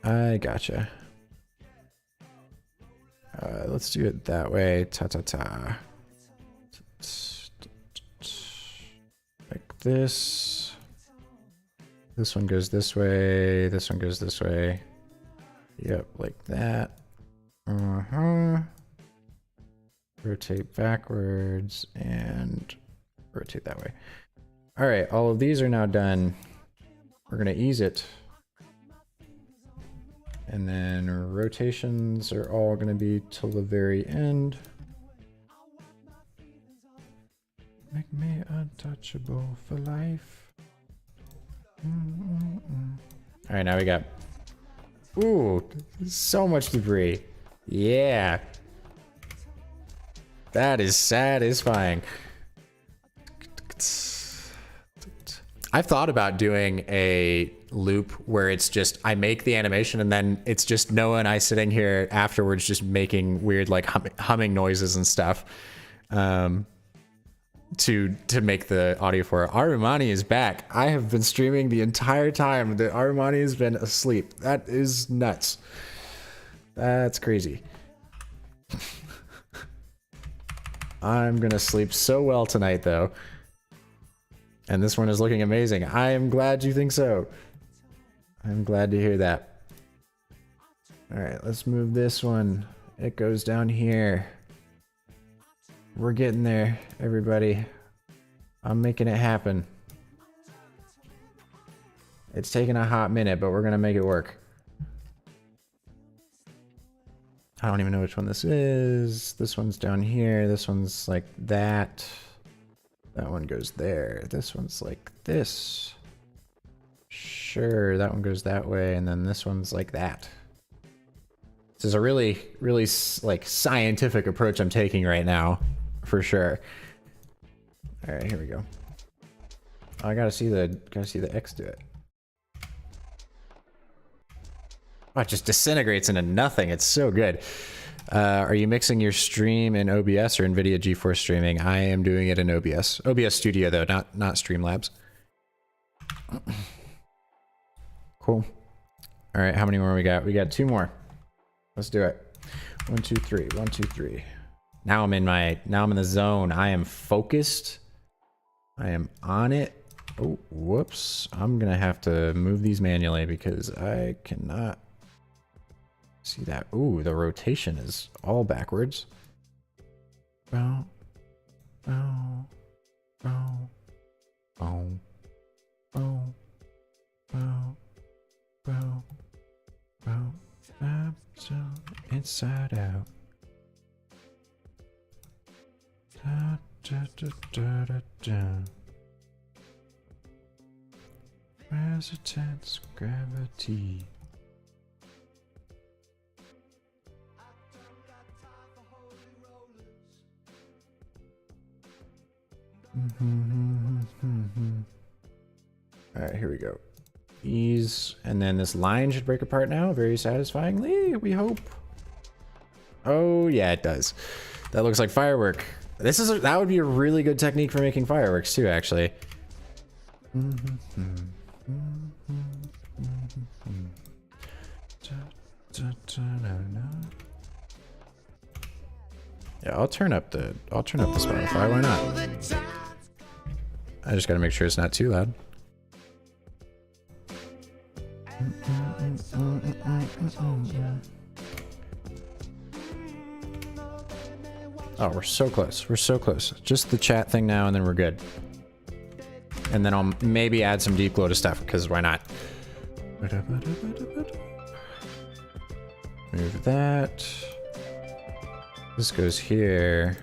I gotcha. Let's do it that way. Ta-ta-ta. Like this. This one goes this way. This one goes this way. Yep, like that. Rotate backwards and rotate that way. All right, all of these are now done. We're gonna ease it. And then rotations are all going to be till the very end. Make me untouchable for life. All right, now we got... Ooh, so much debris. Yeah. That is satisfying. I've thought about doing a loop where it's just I make the animation and then it's just Noah and I sitting here afterwards just making weird like humming noises and stuff to make the audio for it. Arumani is back. I have been streaming the entire time that Arumani has been asleep. That is nuts. That's crazy. I'm gonna sleep so well tonight though. And this one is looking amazing. I am glad you think so. I'm glad to hear that. All right, let's move this one. It goes down here. We're getting there, everybody. I'm making it happen. It's taking a hot minute, but we're gonna make it work. I don't even know which one this is. This one's down here. This one's like that. That one goes there. This one's like this. Sure, that one goes that way, and then this one's like that. This is a really, really like scientific approach I'm taking right now, for sure. All right, here we go. Oh, I gotta see the X do it. Oh, it just disintegrates into nothing. It's so good. Are you mixing your stream in OBS or NVIDIA GeForce streaming? I am doing it in OBS. OBS Studio though, not Streamlabs. Cool. All right, how many more we got? We got 2 more. Let's do it. 1, 2, 3. 1, 2, 3. Now I'm in the zone. I am focused. I am on it. Oh, whoops. I'm gonna have to move these manually because I cannot see that. Ooh, the rotation is all backwards. Bow, bow, bow, bow, bow, bow, bow, bow, bow, inside out. Da, da, da, da, da, da. Resistance, gravity. All right, here we go. Ease, and then this line should break apart now, very satisfyingly, we hope. Oh yeah, it does. That looks like firework. That would be a really good technique for making fireworks too, actually. Yeah, I'll turn up the Spotify. Why not? I just gotta make sure it's not too loud. Oh, we're so close. We're so close. Just the chat thing now, and then we're good. And then I'll maybe add some deep glow to stuff, because why not? Move that. This goes here.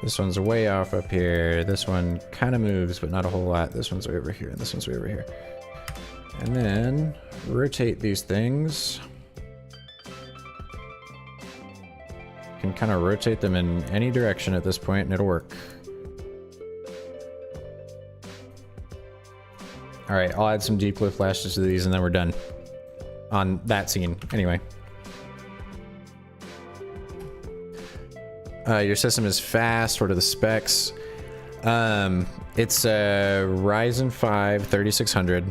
This one's way off up here. This one kind of moves, but not a whole lot. This one's way over here, and this one's way over here. And then rotate these things. You can kind of rotate them in any direction at this point, and it'll work. All right, I'll add some deep glow flashes to these, and then we're done on that scene. Anyway. Your system is fast. What are the specs? It's a Ryzen 5 3600,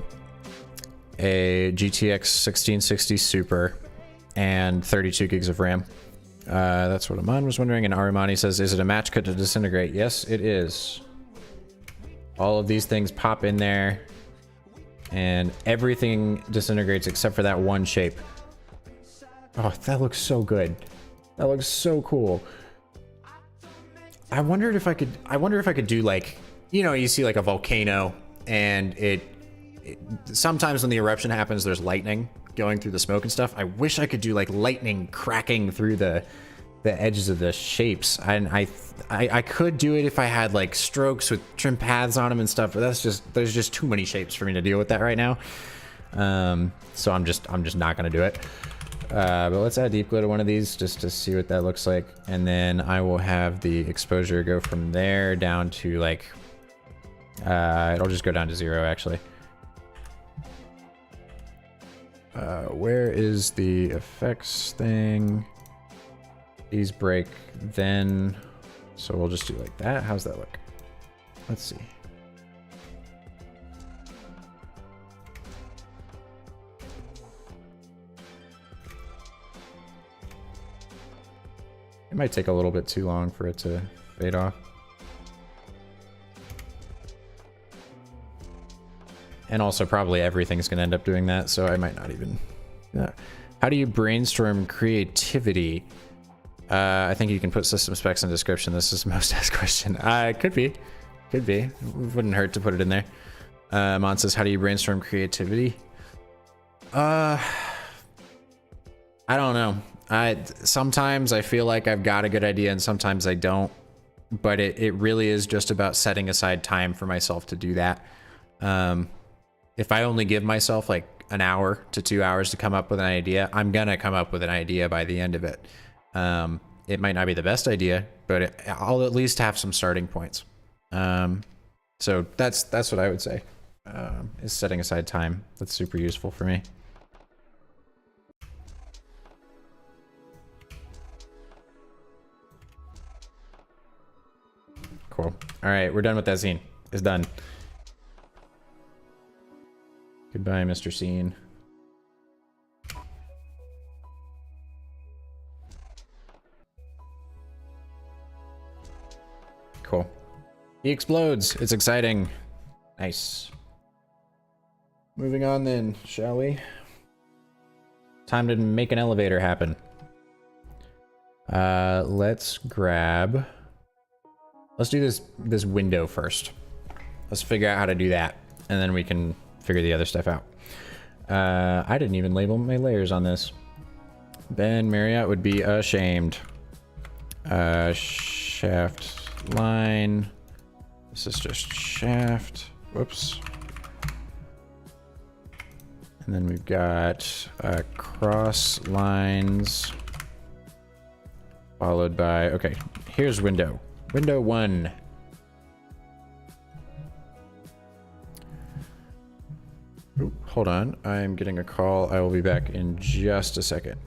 a GTX 1660 Super, and 32 gigs of RAM. That's what Aman was wondering. And Arimani says, is it a match cut to disintegrate? Yes, it is. All of these things pop in there, and everything disintegrates except for that one shape. Oh, that looks so good. That looks so cool. I wondered if I could do, like, you know, you see like a volcano, and it sometimes when the eruption happens, there's lightning going through the smoke and stuff. I wish I could do like lightning cracking through the edges of the shapes. And I could do it if I had like strokes with trim paths on them and stuff, but there's just too many shapes for me to deal with that right now. So I'm just not gonna do it. But let's add deep glow to one of these just to see what that looks like. And then I will have the exposure go from there down to like, it'll just go down to 0 actually. Where is the effects thing? These break then. So we'll just do like that. How's that look? Let's see. It might take a little bit too long for it to fade off. And also probably everything's gonna end up doing that, so I might not even... Yeah. How do you brainstorm creativity? I think you can put system specs in the description. This is the most asked question. Could be. Could be. Wouldn't hurt to put it in there. Mon says, how do you brainstorm creativity? I don't know. Sometimes I feel like I've got a good idea and sometimes I don't, but it really is just about setting aside time for myself to do that. If I only give myself like an hour to 2 hours to come up with an idea, I'm gonna come up with an idea by the end of it. It might not be the best idea, but I'll at least have some starting points. So that's what I would say, is setting aside time. That's super useful for me. Cool. All right, we're done with that scene. It's done. Goodbye, Mr. Scene. Cool. He explodes. It's exciting. Nice. Moving on then, shall we? Time to make an elevator happen. Let's do this window first. Let's figure out how to do that, and then we can figure the other stuff out. I didn't even label my layers on this. Ben Marriott would be ashamed. Shaft line. This is just shaft. Whoops. And then we've got cross lines followed by, okay, here's window. Window 1. Ooh, hold on, I'm getting a call. I will be back in just a second.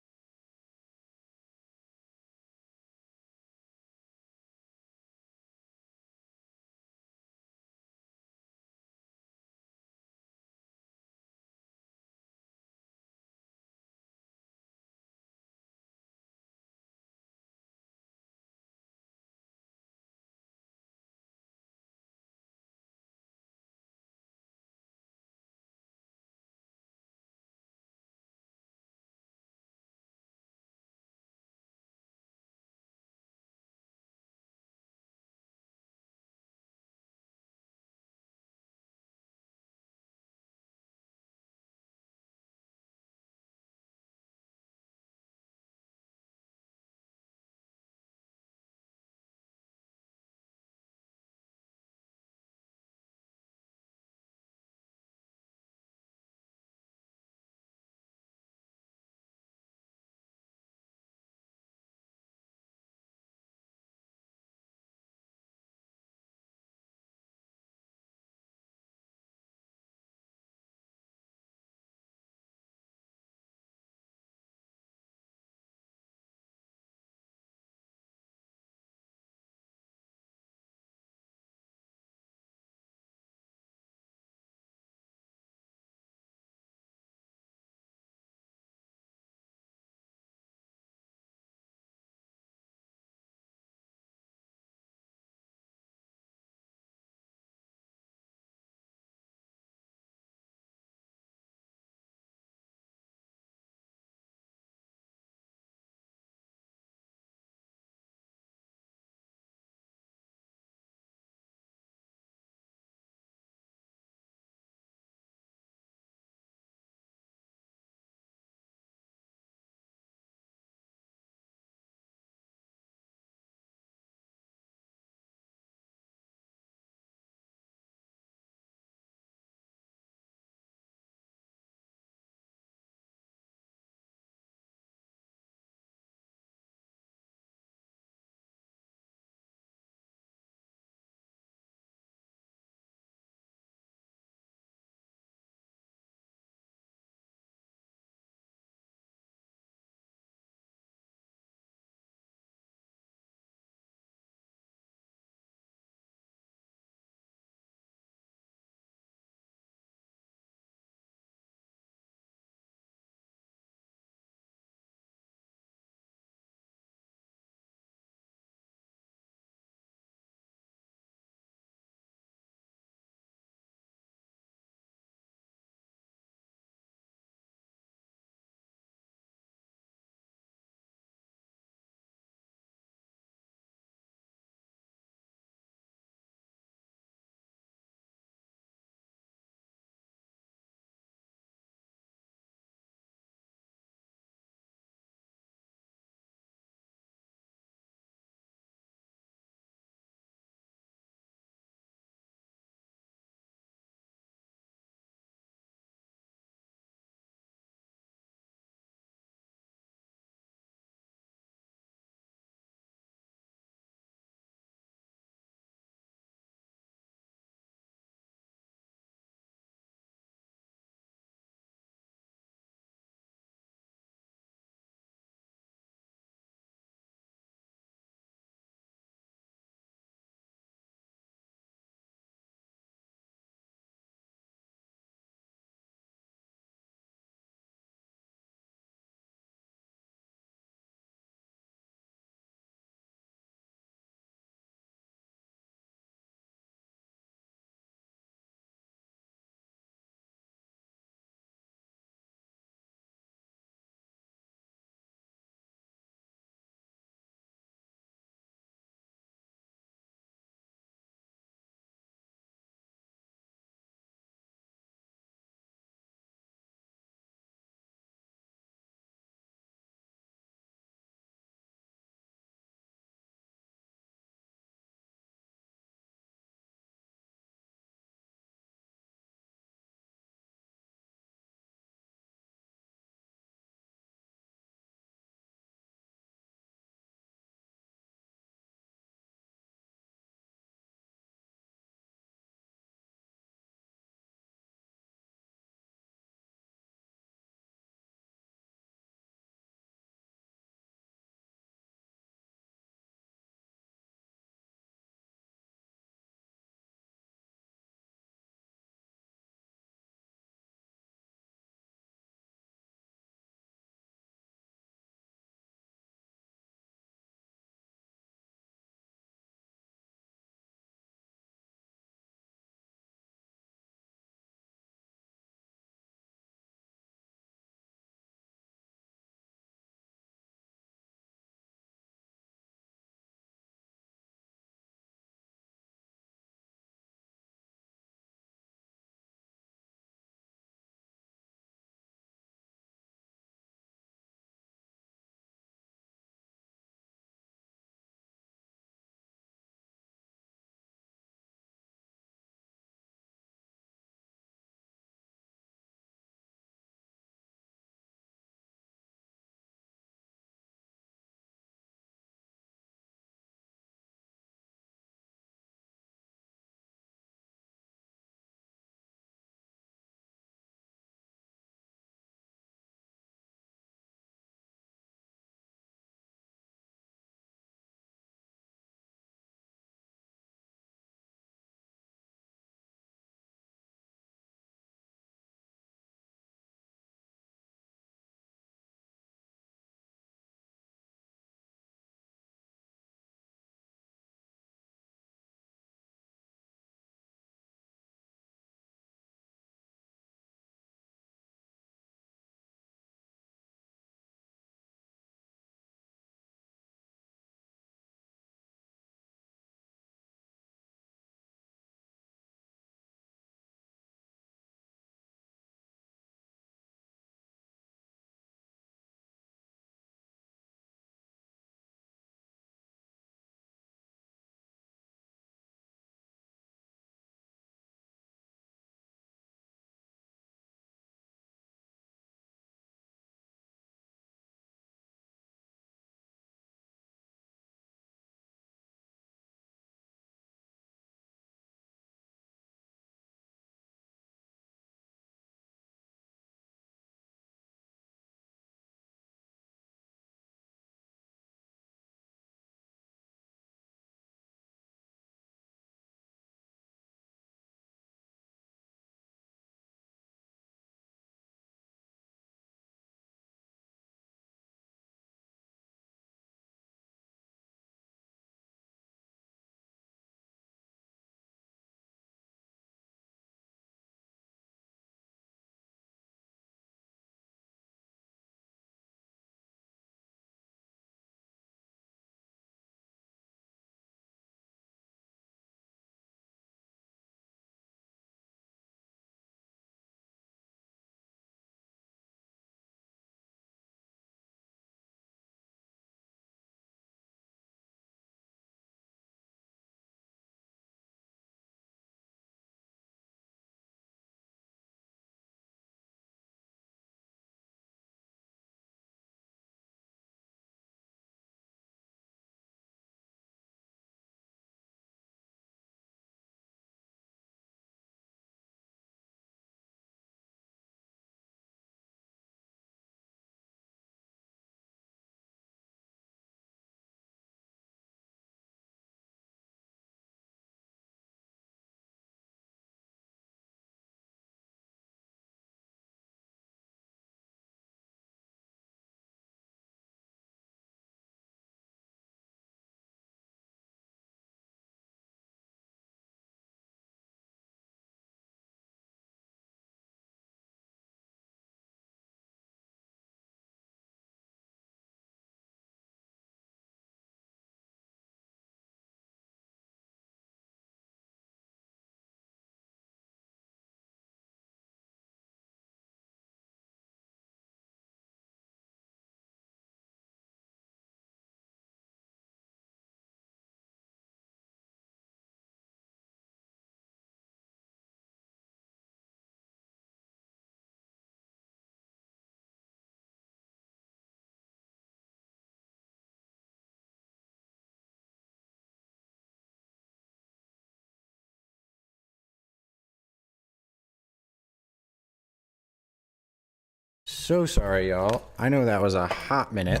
So sorry, y'all. I know that was a hot minute,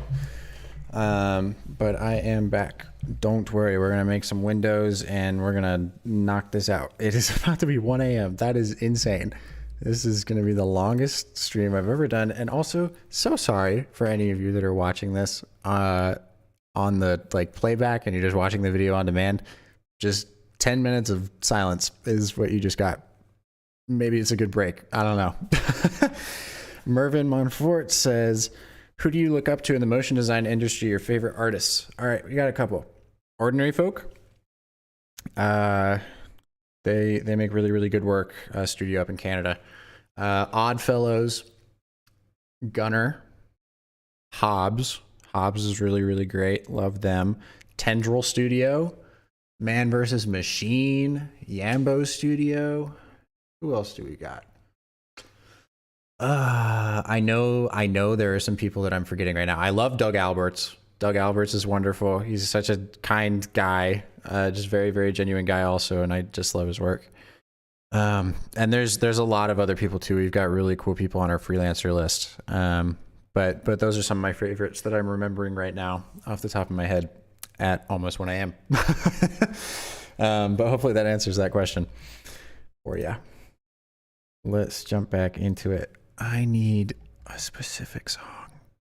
but I am back. Don't worry, we're gonna make some windows and we're gonna knock this out. It is about to be 1 a.m. That is insane. This is gonna be the longest stream I've ever done, and also so sorry for any of you that are watching this on the playback and you're just watching the video on demand. Just 10 minutes of silence is what you just got. Maybe it's a good break. I don't know. Mervyn Monfort says, who do you look up to in the motion design industry, your favorite artists? All right, we got a couple. Ordinary Folk. They make really, really good work. Studio up in Canada. Oddfellows. Gunner. Hobbs. Hobbs is really, really great. Love them. Tendril Studio. Man vs. Machine. Yambo Studio. Who else do we got? I know there are some people that I'm forgetting right now. I love Doug Alberts. Doug Alberts is wonderful. He's such a kind guy, just very, very genuine guy also, and I just love his work. And there's a lot of other people too. We've got really cool people on our freelancer list. But those are some of my favorites that I'm remembering right now off the top of my head at almost 1 a.m. But hopefully that answers that question for you. Let's jump back into it. I need a specific song.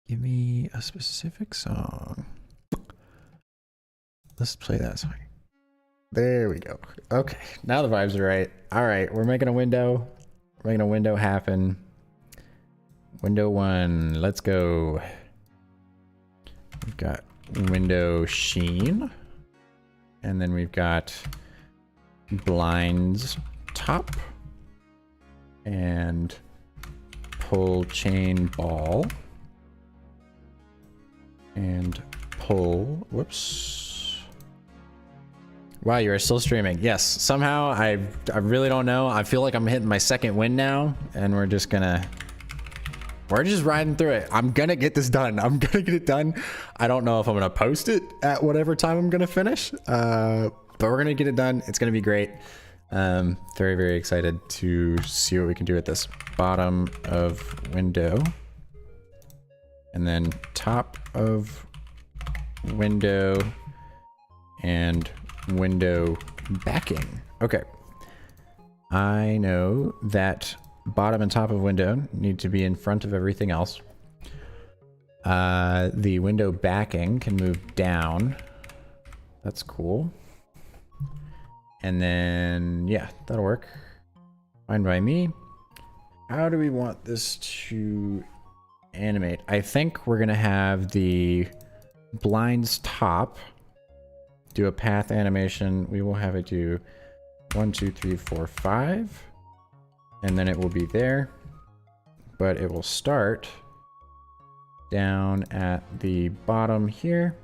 Give me a specific song. Let's play that song. There we go. Okay, now the vibes are right. All right, we're making a window. We're making a window happen. Window 1, let's go. We've got window sheen. And then we've got blinds top. And pull chain ball. And pull, whoops. Wow, you are still streaming. Yes, somehow I really don't know. I feel like I'm hitting my second win now, and we're just riding through it. I'm gonna get this done. I'm gonna get it done. I don't know if I'm gonna post it at whatever time I'm gonna finish, but we're gonna get it done. It's gonna be great. Very, very excited to see what we can do with this. Bottom of window. And then top of window and window backing. Okay. I know that bottom and top of window need to be in front of everything else. The window backing can move down. That's cool. And then, yeah, that'll work. Fine by me. How do we want this to animate? I think we're gonna have the blinds top do a path animation. We will have it do 1, 2, 3, 4, 5. And then it will be there. But it will start down at the bottom here,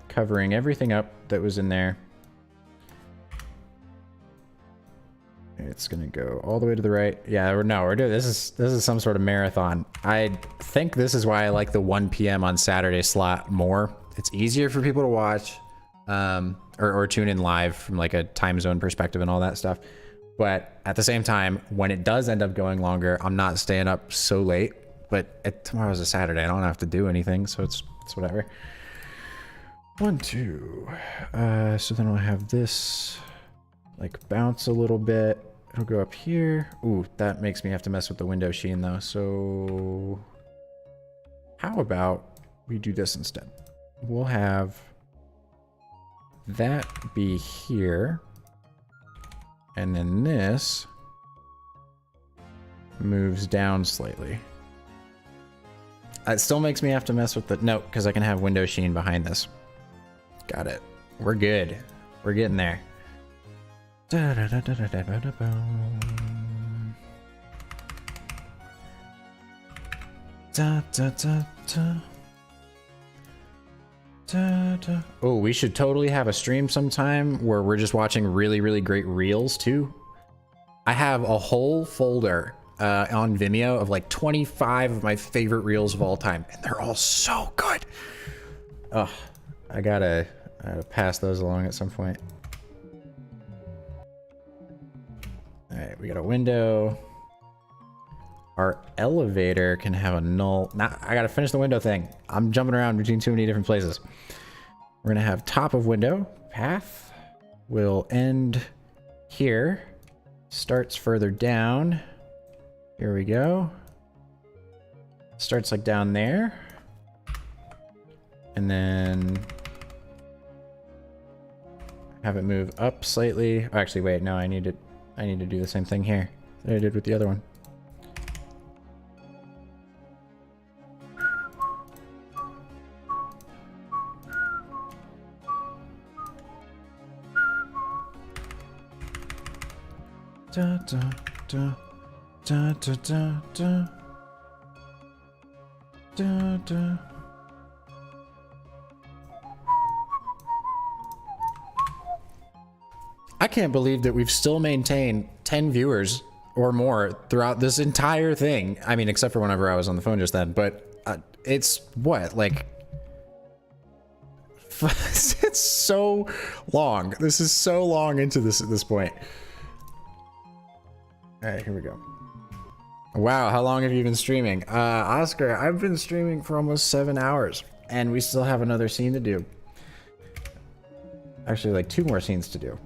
covering everything up that was in there. It's gonna go all the way to the right. Yeah, we're doing this is some sort of marathon. I think this is why I like the 1 p.m. on Saturday slot more. It's easier for people to watch, or tune in live from like a time zone perspective and all that stuff. But at the same time, when it does end up going longer, I'm not staying up so late. But tomorrow's a Saturday. I don't have to do anything, so it's whatever. 1, 2. So then we'll have this like bounce a little bit. It'll go up here. Ooh, that makes me have to mess with the window sheen though. So how about we do this instead? We'll have that be here. And then this moves down slightly. It still makes me have to mess with the, no, because I can have window sheen behind this. Got it. We're good. We're getting there. Da, da, da, da, da, da, da, da, da, da, da, da. Da, da. Oh, we should totally have a stream sometime where we're just watching really, really great reels too. I have a whole folder on Vimeo of like 25 of my favorite reels of all time, and they're all so good. Oh, I gotta pass those along at some point. All right, we got a window. our elevator can have a null. Now I gotta finish the window thing. I'm jumping around between too many different places. We're gonna have top of window, path will end here, starts further down. Here we go. Starts like down there. And then have it move up slightly. Oh, actually, wait, no, I need to do the same thing here that I did with the other one. Da, da, da, da, da, da, da. Da, da. I can't believe that we've still maintained 10 viewers or more throughout this entire thing. I mean, except for whenever I was on the phone just then, but it's what, like, it's so long. This is so long into this at this point. All right, here we go. Wow, how long have you been streaming? Oscar, I've been streaming for almost 7 hours, and we still have another scene to do. Actually, like 2 more scenes to do.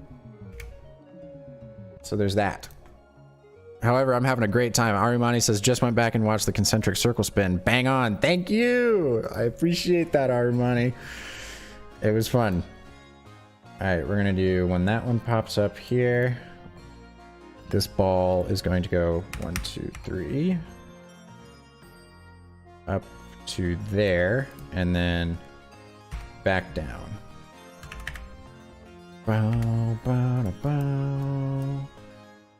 So there's that. However, I'm having a great time. Arimani says, just went back and watched the concentric circle spin. Bang on. Thank you. I appreciate that, Arimani. It was fun. All right, we're going to do, when that one pops up here, this ball is going to go 1, 2, 3. Up to there, and then back down. Bow, bow, da, bow.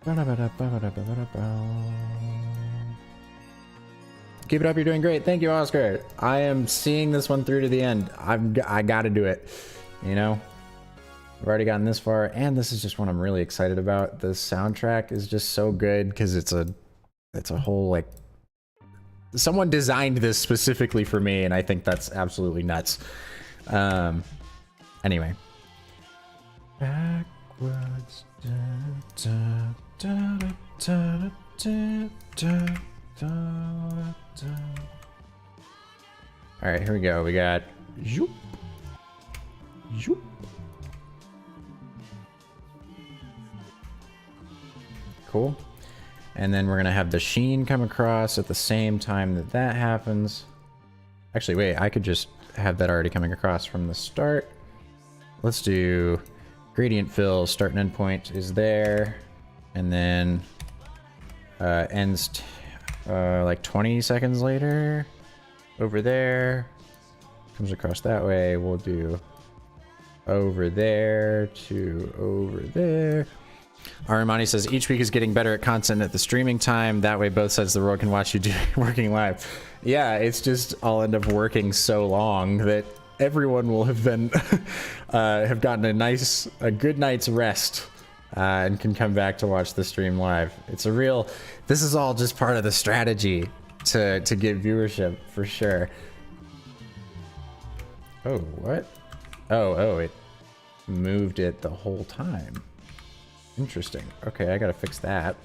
Bow, da, ba, da, bow, da, ba, da, bow. Keep it up, you're doing great. Thank you, Oscar. I am seeing this one through to the end. I gotta do it. You know? I've already gotten this far, and this is just one I'm really excited about. The soundtrack is just so good because it's a whole, like, someone designed this specifically for me, and I think that's absolutely nuts. Anyway. Backwards. Da, da, da, da, da, da, da. All right, here we go. We got zoop, zoop. Cool. And then we're gonna have the sheen come across at the same time that that happens. Actually, wait, I could just have that already coming across from the start. Let's do gradient fill, start and end point is there, and then ends like 20 seconds later over there, comes across that way. We'll do over there to over there. Arimani says each week is getting better at content at the streaming time, that way both sides of the world can watch you working live. Yeah, it's just I'll end up working so long that everyone will have been have gotten a good night's rest and can come back to watch the stream live. It's a real, this is all just part of the strategy to get viewership for sure. Oh, what? Oh, it moved it the whole time. Interesting. Okay, I gotta fix that.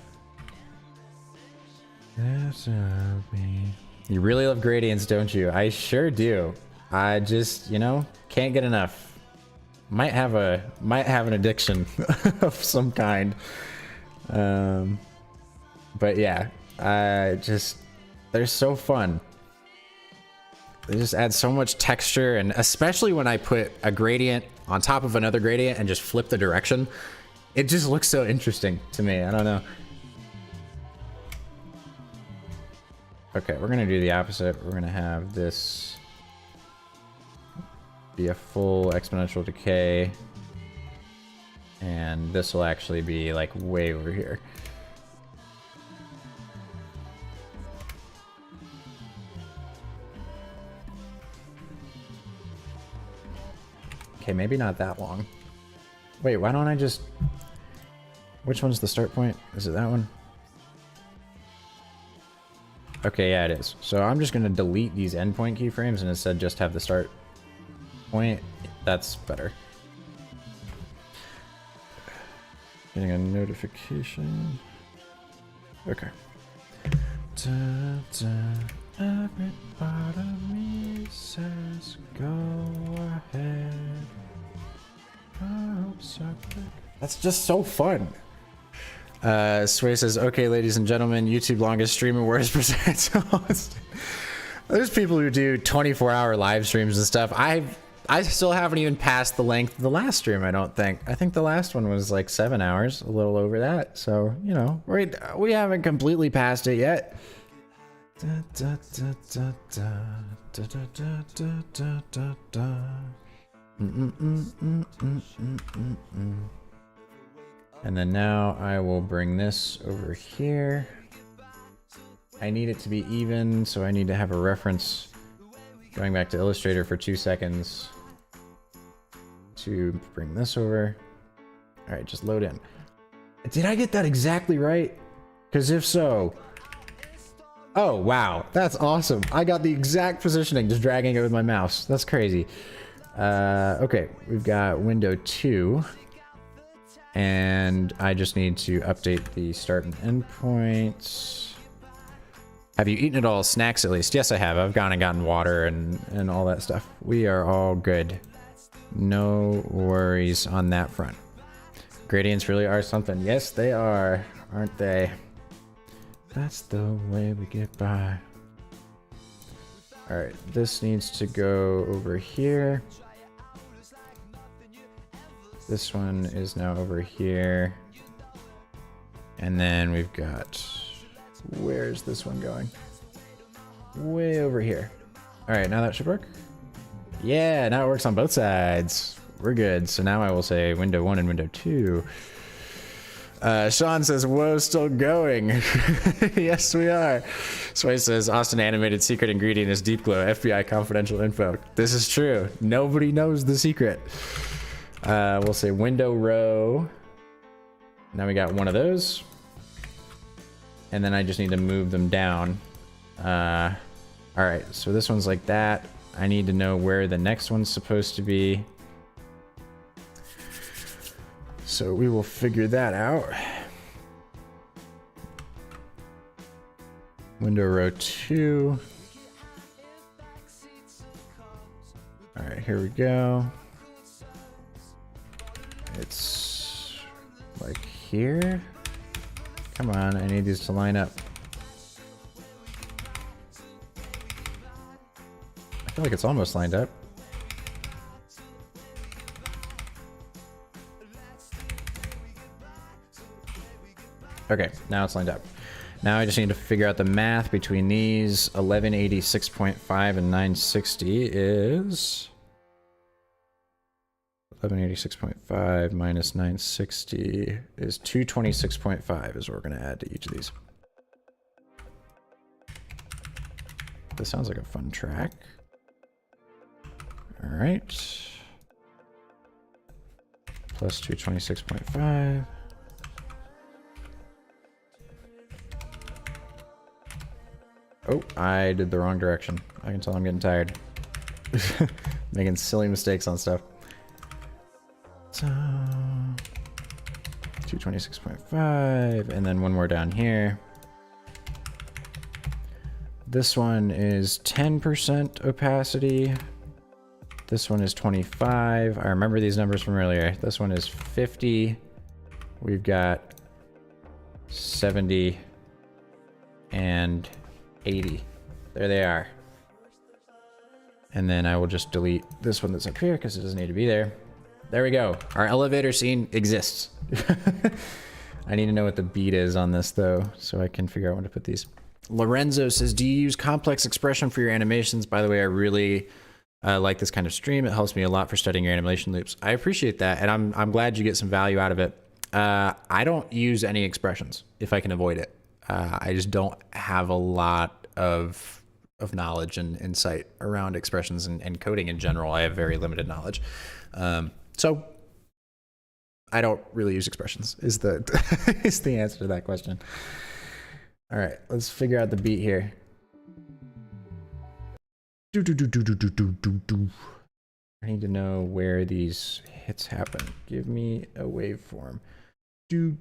You really love gradients, don't you? I sure do. I just, you know, can't get enough. Might have an addiction of some kind. But yeah, they're so fun. They just add so much texture, and especially when I put a gradient on top of another gradient and just flip the direction, it just looks so interesting to me. I don't know. Okay, we're gonna do the opposite. We're gonna have this be a full exponential decay, and this will actually be like way over here. Okay, maybe not that long. Wait, why don't I just... Which one's the start point? Is it that one? Okay, yeah, it is. So I'm just going to delete these endpoint keyframes and instead just have the start point. That's better. Getting a notification. Okay. Da, da. Every part of me says go ahead. I hope so quick. That's just so fun. Sway says, okay, ladies and gentlemen, YouTube longest streamer, where's percent host? There's people who do 24-hour live streams and stuff. I still haven't even passed the length of the last stream, I don't think. I think the last one was like 7 hours, a little over that. So, you know, we haven't completely passed it yet. Da, da, da, da, da, da, da, da, da, da, da. And then now I will bring this over here. I need it to be even, so I need to have a reference going back to Illustrator for 2 seconds to bring this over. All right, just load in. Did I get that exactly right? Because if so, oh wow, that's awesome. I got the exact positioning, just dragging it with my mouse. That's crazy. Okay, we've got window 2. And I just need to update the start and end points. Have you eaten at all? Snacks at least? Yes, I have. I've gone and gotten water and all that stuff. We are all good. No worries on that front. Gradients really are something. Yes, they are, aren't they? That's the way we get by. All right, this needs to go over here. This one is now over here. And then we've got, where's this one going? Way over here. All right, now that should work. Yeah, now it works on both sides. We're good. So now I will say window 1 and window 2. Sean says, whoa, still going. Yes, we are. Sway says, Austin animated secret ingredient is deep glow, FBI confidential info. This is true. Nobody knows the secret. We'll say window row. Now we got one of those. And then I just need to move them down. All right, so this one's like that. I need to know where the next one's supposed to be. So we will figure that out. Window row 2. All right, here we go. It's like here. Come on, I need these to line up. I feel like it's almost lined up. Okay, now it's lined up. Now I just need to figure out the math between these. 1186.5 and 960 is 1186.5 minus 960 is 226.5 is what we're going to add to each of these. This sounds like a fun track. All right. Plus 226.5. Oh, I did the wrong direction. I can tell I'm getting tired. Making silly mistakes on stuff. So 226.5, and then one more down here. This one is 10% opacity. This one is 25. I remember these numbers from earlier. This one is 50. We've got 70 and 80. There they are. And then I will just delete this one that's up here because it doesn't need to be there. There we go. Our elevator scene exists. I need to know what the beat is on this though, so I can figure out when to put these. Lorenzo says, do you use complex expression for your animations? By the way, I really like this kind of stream. It helps me a lot for studying your animation loops. I appreciate that, and I'm glad you get some value out of it. I don't use any expressions if I can avoid it. I just don't have a lot of knowledge and insight around expressions and coding in general. I have very limited knowledge. So I don't really use expressions is the is the answer to that question. All right, let's figure out the beat here. I need to know where these hits happen. Give me a waveform. Do.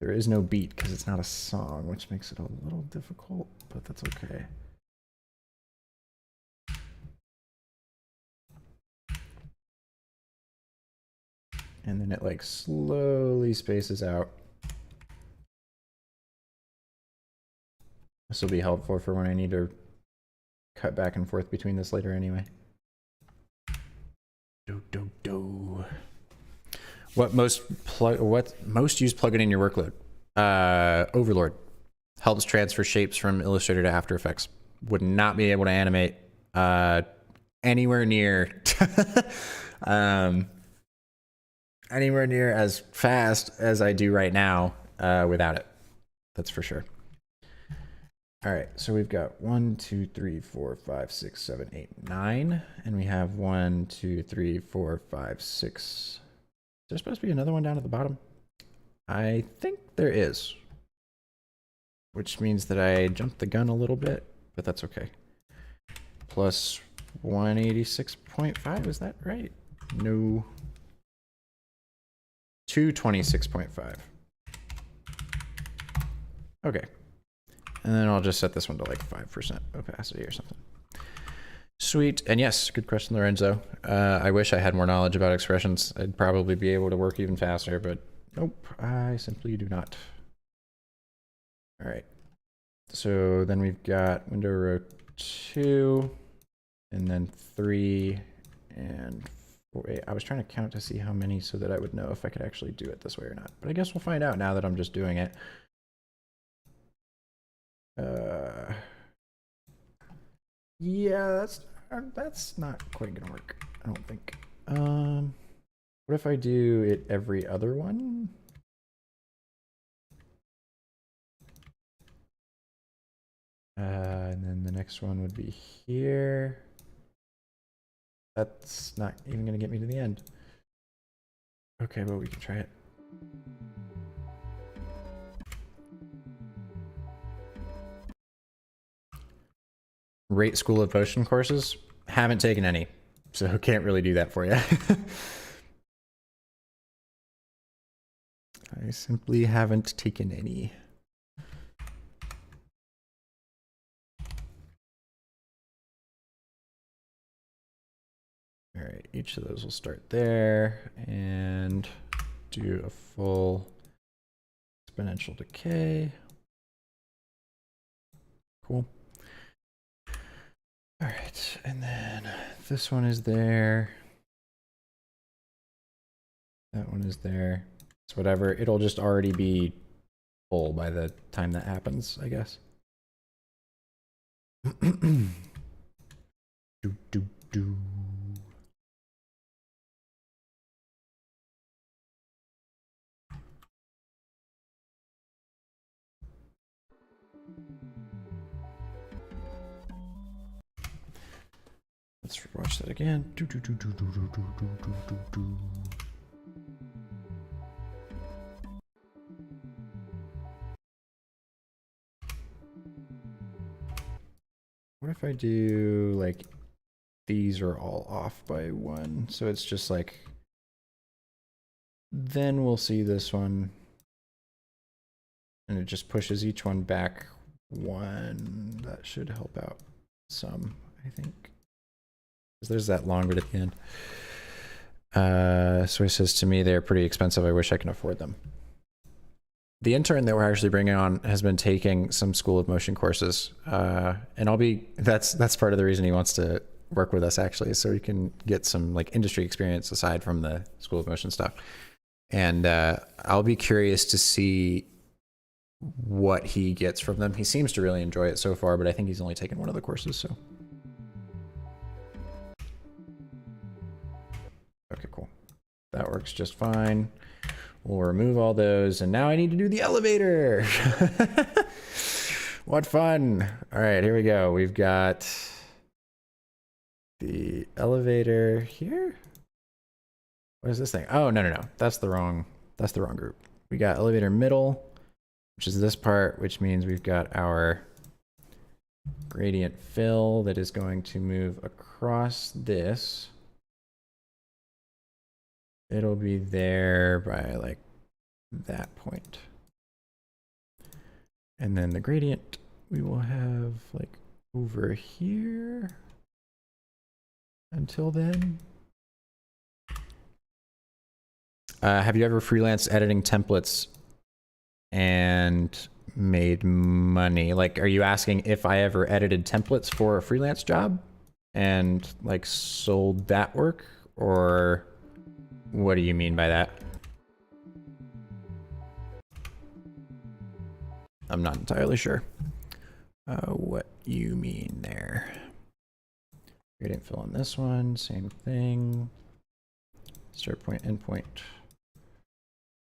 There is no beat because it's not a song, which makes it a little difficult, but that's okay. And then it like slowly spaces out. This will be helpful for when I need to cut back and forth between this later anyway. What most used plugin in your workload? Overlord. Helps transfer shapes from Illustrator to After Effects. Would not be able to animate anywhere near anywhere near as fast as I do right now without it. That's for sure. All right, so we've got 1, 2, 3, 4, 5, 6, 7, 8, 9, and we have 1, 2, 3, 4, 5, 6. There's supposed to be another one down at the bottom. I think there is, which means that I jumped the gun a little bit, but that's okay. Plus 186.5, is that right? No. 226.5. Okay. And then I'll just set this one to like 5% opacity or something. Sweet. And yes, good question, Lorenzo. I wish I had more knowledge about expressions. I'd probably be able to work even faster, but nope, I simply do not. All right. So then we've got window row 2, and then 3, and 4. I was trying to count to see how many so that I would know if I could actually do it this way or not. But I guess we'll find out now that I'm just doing it. Yeah, that's not quite gonna work, I don't think. What if I do it every other one? And then the next one would be here. That's not even gonna get me to the end. Okay, well, we can try it. Rate School of Motion courses? Haven't taken any, so can't really do that for you. I simply haven't taken any. All right, each of those will start there and do a full exponential decay. Cool. All right, and then this one is there. That one is there. It's whatever. It'll just already be full by the time that happens, I guess. do, do, do. Let's watch that again. Do, do, do, do, do, do, do, do, do, do. What if I do like these are all off by 1? So it's just like, then we'll see this one. And it just pushes each one back 1. That should help out some, I think. Because there's that long bit at the end. So he says to me, they're pretty expensive. I wish I can afford them. The intern that we're actually bringing on has been taking some School of Motion courses. And that's part of the reason he wants to work with us actually, so we can get some like industry experience aside from the School of Motion stuff. And I'll be curious to see what he gets from them. He seems to really enjoy it so far, but I think he's only taken one of the courses, so. Okay, cool. That works just fine. We'll remove all those, and now I need to do the elevator. What fun. All right, here we go. We've got the elevator here. What is this thing? Oh, no. That's the wrong group. We got elevator middle, which is this part, which means we've got our gradient fill that is going to move across this. It'll be there by like that point. And then the gradient we will have like over here until then. Have you ever freelanced editing templates and made money? Like, are you asking if I ever edited templates for a freelance job and like sold that work, or what do you mean by that? I'm not entirely sure what you mean there. Gradient fill on this one, same thing. Start point, end point.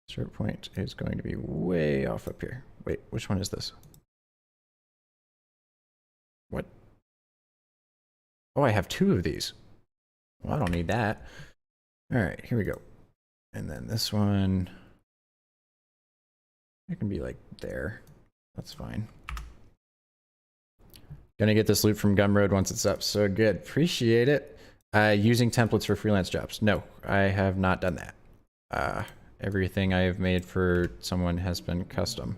Start point is going to be way off up here. Wait, which one is this? What? Oh, I have two of these. Well, I don't need that. All right, here we go. And then this one, it can be like there. That's fine. Gonna get this loop from Gumroad once it's up. So good, appreciate it. Using templates for freelance jobs. No, I have not done that. Everything I have made for someone has been custom.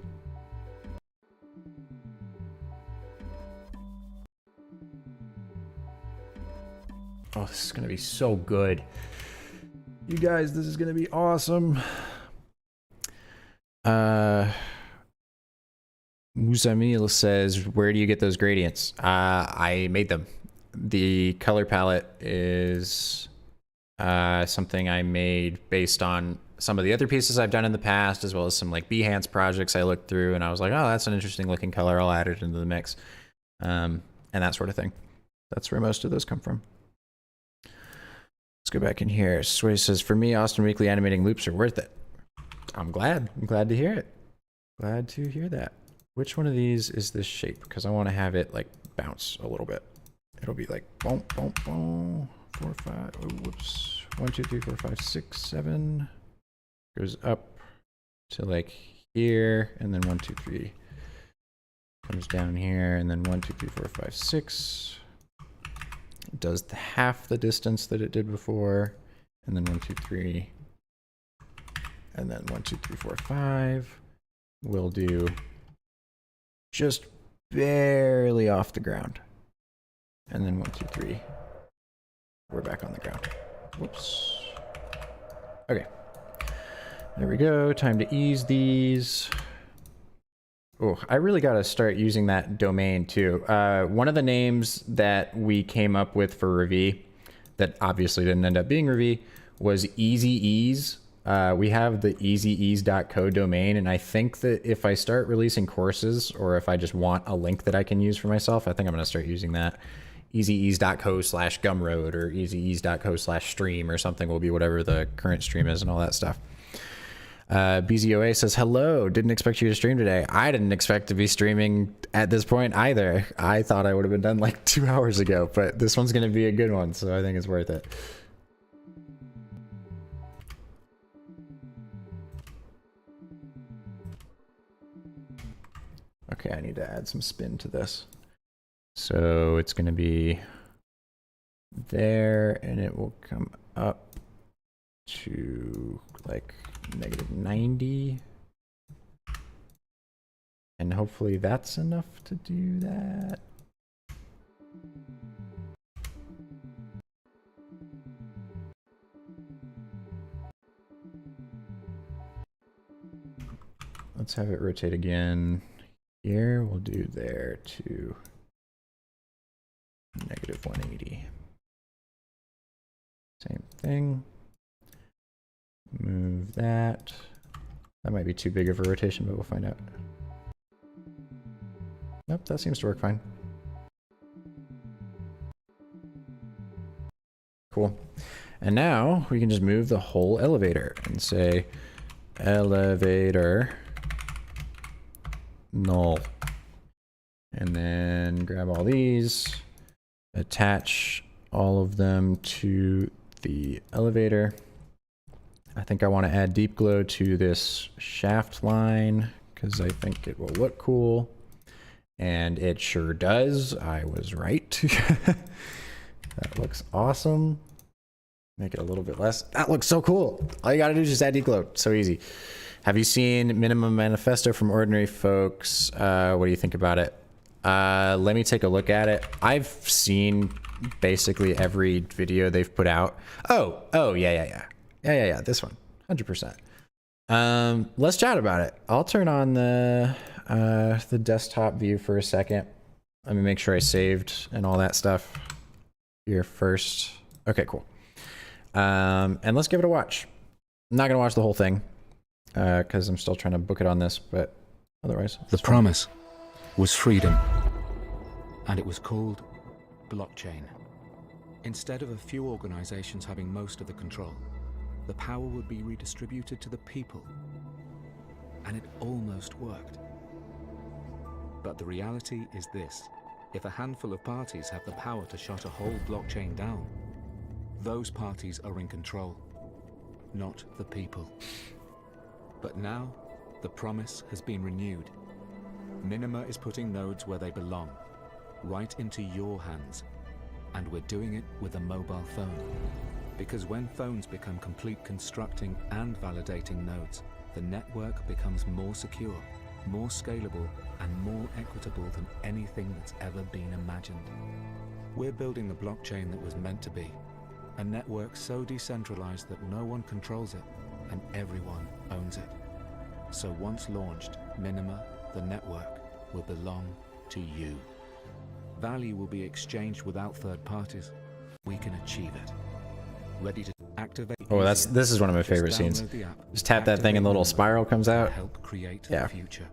Oh, this is gonna be so good. You guys, this is gonna be awesome. Musamil says, where do you get those gradients? I made them. The color palette is something I made based on some of the other pieces I've done in the past, as well as some like Behance projects I looked through, and I was like, oh, that's an interesting looking color. I'll add it into the mix, and that sort of thing. That's where most of those come from. Let's go back in here. Sway says, for me, Austin Weekly animating loops are worth it. I'm glad. I'm glad to hear it. Glad to hear that. Which one of these is this shape? Because I want to have it like bounce a little bit. It'll be like boom, boom, boom. 4, 5. Oh, whoops. 1, 2, 3, 4, 5, 6, 7. Goes up to like here, and then 1, 2, 3. Comes down here, and then 1, 2, 3, 4, 5, 6. It does half the distance that it did before, and then 1, 2, 3, and then 1, 2, 3, 4, 5. We'll do just barely off the ground, and then 1, 2, 3. We're back on the ground. Whoops. Okay. There we go. Time to ease these. Oh, I really got to start using that domain too. One of the names that we came up with for Revi, that obviously didn't end up being Revi, was Easy Ease. We have the easyease.co domain, and I think that if I start releasing courses, or if I just want a link that I can use for myself, I think I'm going to start using that. easyease.co/Gumroad or easyease.co/stream or something will be whatever the current stream is and all that stuff. BZOA says, hello, didn't expect you to stream today. I didn't expect to be streaming at this point either. I thought I would have been done like 2 hours ago, but this one's going to be a good one, so I think it's worth it. Okay, I need to add some spin to this. So it's going to be there, and it will come up to like -90. And hopefully that's enough to do that. Let's have it rotate again. Here, we'll do there to -180. Same thing. Move that. That might be too big of a rotation, but we'll find out. Nope, that seems to work fine. Cool. And now we can just move the whole elevator and say elevator null. And then grab all these, attach all of them to the elevator. I think I want to add deep glow to this shaft line because I think it will look cool. And it sure does. I was right. That looks awesome. Make it a little bit less. That looks so cool. All you gotta do is just add deep glow. So easy. Have you seen Minimum Manifesto from Ordinary Folks? What do you think about it? Let me take a look at it. I've seen basically every video they've put out. Oh, yeah. This one, 100%. Let's chat about it. I'll turn on the desktop view for a second. Let me make sure I saved and all that stuff here first. Okay, cool. And let's give it a watch. I'm not gonna watch the whole thing because I'm still trying to book it on this, but otherwise. The promise was freedom, and it was called blockchain. Instead of a few organizations having most of the control, the power would be redistributed to the people, and it almost worked. But the reality is this: if a handful of parties have the power to shut a whole blockchain down, those parties are in control, not the people. But now, the promise has been renewed. Minima is putting nodes where they belong, right into your hands. And we're doing it with a mobile phone. Because when phones become complete constructing and validating nodes, the network becomes more secure, more scalable, and more equitable than anything that's ever been imagined. We're building the blockchain that was meant to be, a network so decentralized that no one controls it and everyone owns it. So once launched, Minima, the network, will belong to you. Value will be exchanged without third parties. We can achieve it. Ready to activate? Oh, this is one of my favorite scenes. Just tap that thing and the little spiral comes out. Help create the future.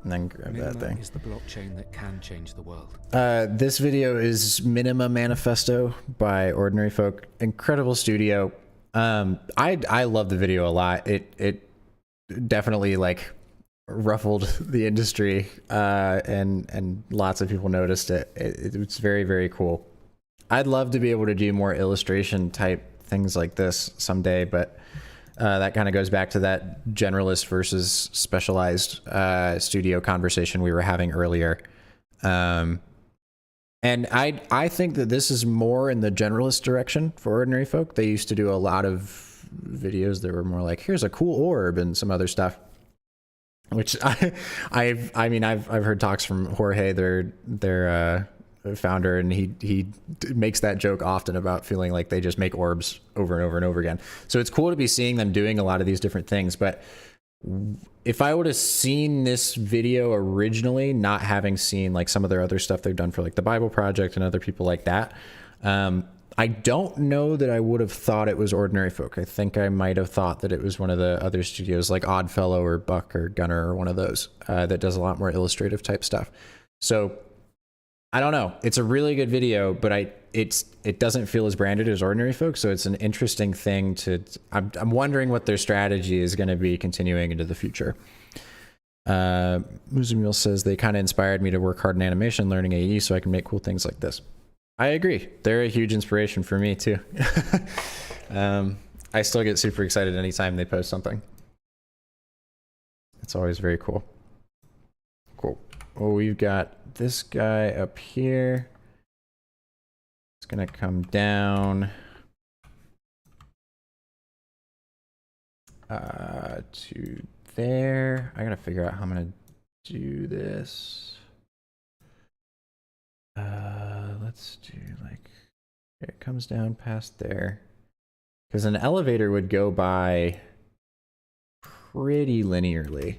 And then grab that thing. Is the blockchain that can change the world. This video is Minima Manifesto by Ordinary Folk. Incredible studio. I love the video a lot. It definitely like ruffled the industry, and lots of people noticed it. It's very, very cool. I'd love to be able to do more illustration type things like this someday, but that kind of goes back to that generalist versus specialized studio conversation we were having earlier. And I think that this is more in the generalist direction for Ordinary Folk. They used to do a lot of videos that were more like, here's a cool orb and some other stuff, which I've heard talks from Jorge, their founder, and he makes that joke often about feeling like they just make orbs over and over and over again. So it's cool to be seeing them doing a lot of these different things. But if I would have seen this video originally, not having seen like some of their other stuff they've done for like the Bible Project and other people like that, I don't know that I would have thought it was Ordinary Folk. I think I might have thought that it was one of the other studios like Oddfellow or Buck or Gunner or one of those that does a lot more illustrative type stuff. So I don't know. It's a really good video, but it doesn't feel as branded as Ordinary Folk. So it's an interesting thing to. I'm wondering what their strategy is going to be continuing into the future. Muzumule says they kind of inspired me to work hard in animation, learning AE, so I can make cool things like this. I agree. They're a huge inspiration for me too. I still get super excited anytime they post something. It's always very cool. Cool. Well, we've got this guy up here. It's gonna come down to there. I gotta figure out how I'm gonna do this. Let's do like, it comes down past there. Because an elevator would go by pretty linearly.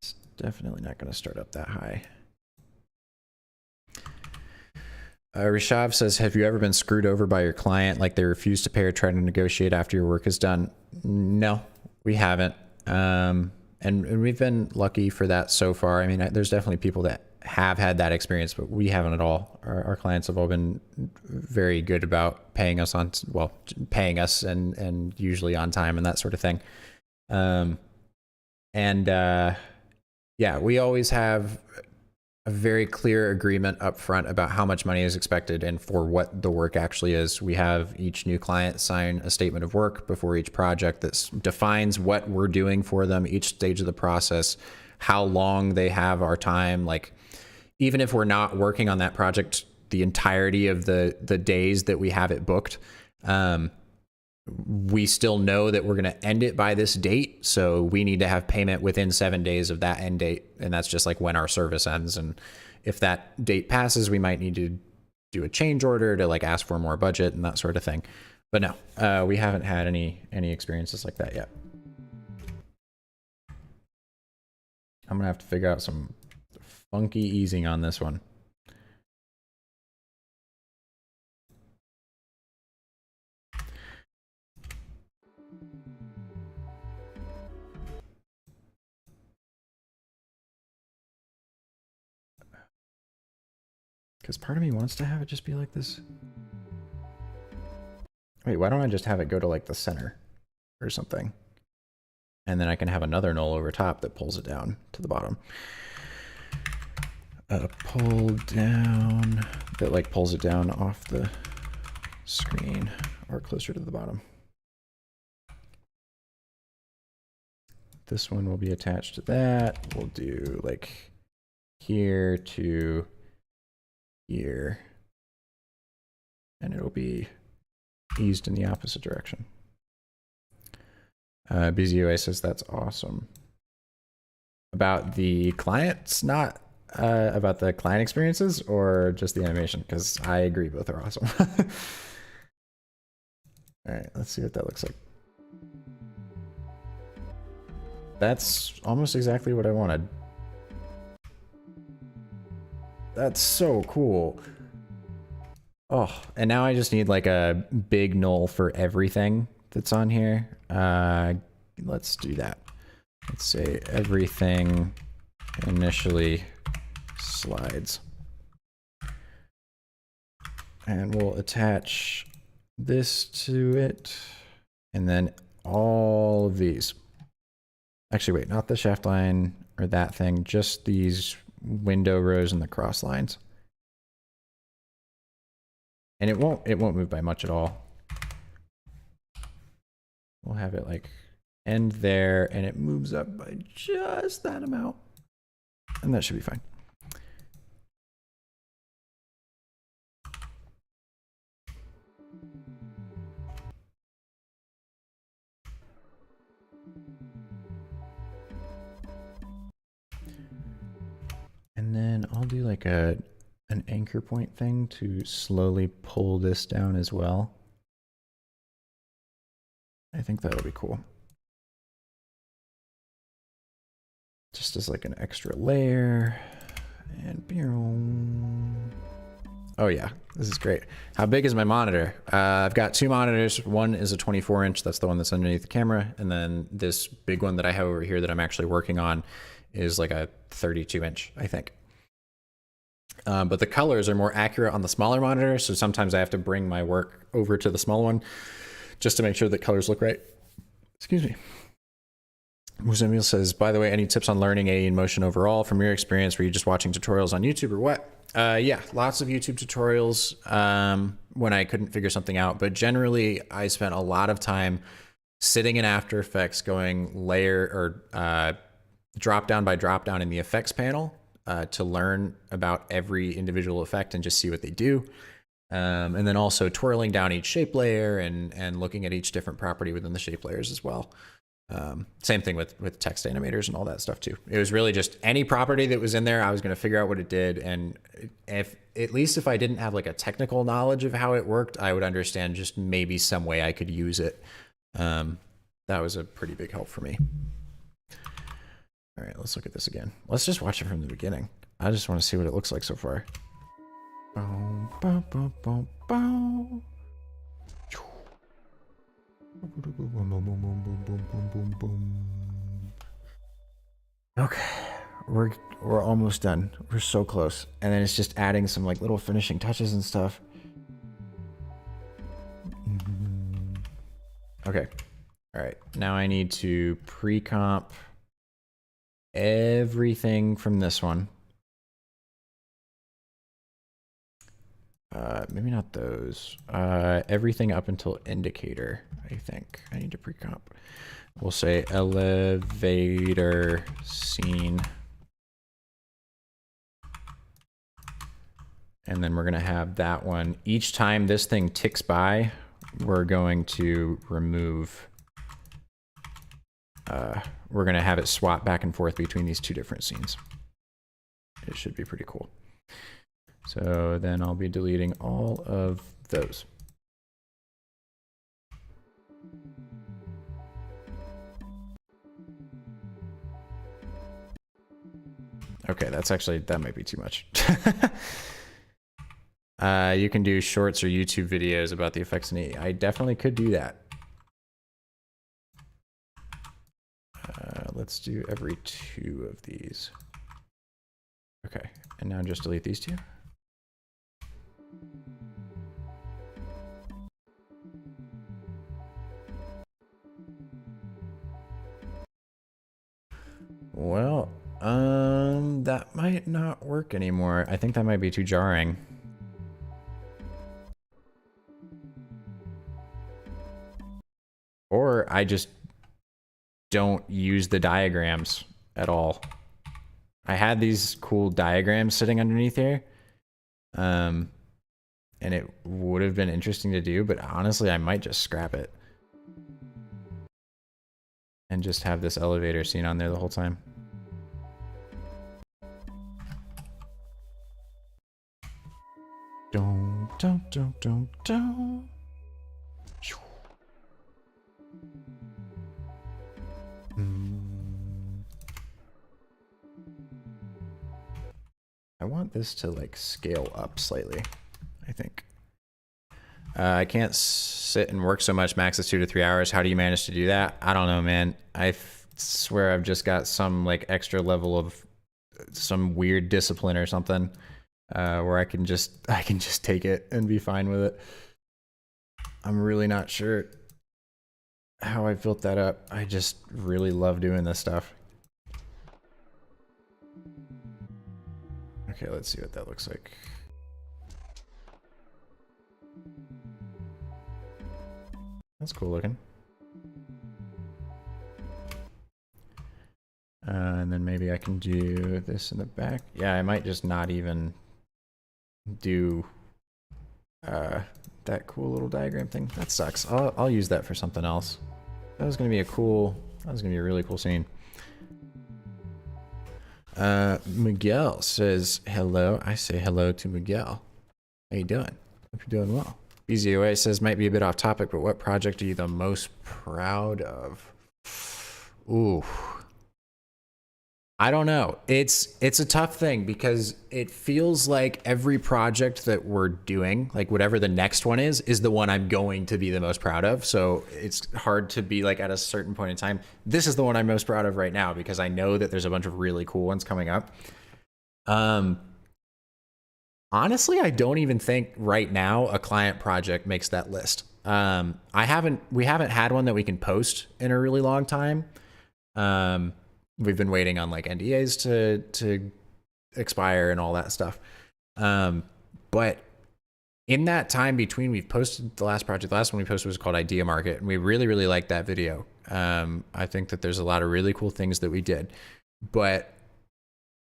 It's definitely not going to start up that high. Rishav says, have you ever been screwed over by your client, like they refuse to pay or try to negotiate after your work is done? No, we haven't. And we've been lucky for that so far. I mean, there's definitely people that have had that experience, but we haven't at all. Our clients have all been very good about paying us and usually on time and that sort of thing. Yeah, we always have a very clear agreement up front about how much money is expected and for what the work actually is. We have each new client sign a statement of work before each project that defines what we're doing for them, each stage of the process, how long they have our time. Like, even if we're not working on that project the entirety of the days that we have it booked, we still know that we're going to end it by this date. So we need to have payment within 7 days of that end date. And that's just like when our service ends. And if that date passes, we might need to do a change order to like ask for more budget and that sort of thing. But no, we haven't had any experiences like that yet. I'm gonna have to figure out some funky easing on this one. Because part of me wants to have it just be like this. Wait, why don't I just have it go to like the center or something? And then I can have another null over top that pulls it down to the bottom. Pull down, that like pulls it down off the screen or closer to the bottom. This one will be attached to that. We'll do like here to here. And it'll be eased in the opposite direction. BZUA says that's awesome. About the clients, not about the client experiences or just the animation, because I agree both are awesome. All right, let's see what that looks like. That's almost exactly what I wanted. That's so cool. Oh, and now I just need like a big null for everything that's on here. Let's do that. Let's say everything initially slides. And we'll attach this to it. And then all of these. Actually, wait, not the shaft line or that thing, just these window rows and the cross lines. And it won't move by much at all. We'll have it like end there and it moves up by just that amount. And that should be fine. And then I'll do like an anchor point thing to slowly pull this down as well. I think that'll be cool. Just as like an extra layer. And oh yeah, this is great. How big is my monitor? I've got two monitors. One is a 24-inch, that's the one that's underneath the camera. And then this big one that I have over here that I'm actually working on is like a 32-inch, I think. But the colors are more accurate on the smaller monitor, so sometimes I have to bring my work over to the small one just to make sure that colors look right. Excuse me. Musamil says, by the way, any tips on learning AE in motion overall from your experience? Were you just watching tutorials on YouTube or what? Yeah, lots of YouTube tutorials when I couldn't figure something out. But generally, I spent a lot of time sitting in After Effects going layer or drop down by drop down in the effects panel to learn about every individual effect and just see what they do. And then also twirling down each shape layer and looking at each different property within the shape layers as well. Same thing with text animators and all that stuff too. It was really just any property that was in there, I was going to figure out what it did. And if at least if I didn't have like a technical knowledge of how it worked, I would understand just maybe some way I could use it. That was a pretty big help for me. All right, let's look at this again. Let's just watch it from the beginning. I just want to see what it looks like so far. Okay, we're almost done. We're so close. And then it's just adding some like little finishing touches and stuff. Okay. All right. Now I need to pre-comp everything from this one. Maybe not those. Everything up until indicator, I think. I need to pre-comp. We'll say elevator scene. And then we're going to have that one. Each time this thing ticks by, we're going to remove, we're going to have it swap back and forth between these two different scenes. It should be pretty cool. So then I'll be deleting all of those. Okay, that's actually, that might be too much. You can do shorts or YouTube videos about the effects in E. I definitely could do that. Let's do every 2 of these. Okay, and now just delete these 2. Well, that might not work anymore. I think that might be too jarring. Or I just don't use the diagrams at all. I had these cool diagrams sitting underneath here. And it would have been interesting to do, but honestly, I might just scrap it. And just have this elevator scene on there the whole time. Don't. I want this to like scale up slightly, I think. I can't sit and work so much, max is 2 to 3 hours. How do you manage to do that? I don't know, man. I swear I've just got some like extra level of some weird discipline or something, where I can just take it and be fine with it. I'm really not sure how I built that up. I just really love doing this stuff. Okay, let's see what that looks like. That's cool looking. And then maybe I can do this in the back. Yeah, I might just not even do that cool little diagram thing. That sucks. I'll use that for something else. That was gonna be a really cool scene. Miguel says hello. I say hello to Miguel. How you doing? Hope you're doing well. BZOA says might be a bit off topic, but what project are you the most proud of? Ooh. I don't know. It's a tough thing because it feels like every project that we're doing, like whatever the next one is the one I'm going to be the most proud of. So it's hard to be like at a certain point in time, this is the one I'm most proud of right now because I know that there's a bunch of really cool ones coming up. Honestly, I don't even think right now a client project makes that list. We haven't had one that we can post in a really long time. We've been waiting on like NDAs to expire and all that stuff. But in that time between, we've posted the last project. The last one we posted was called Idea Market, and we really, really liked that video. I think that there's a lot of really cool things that we did. But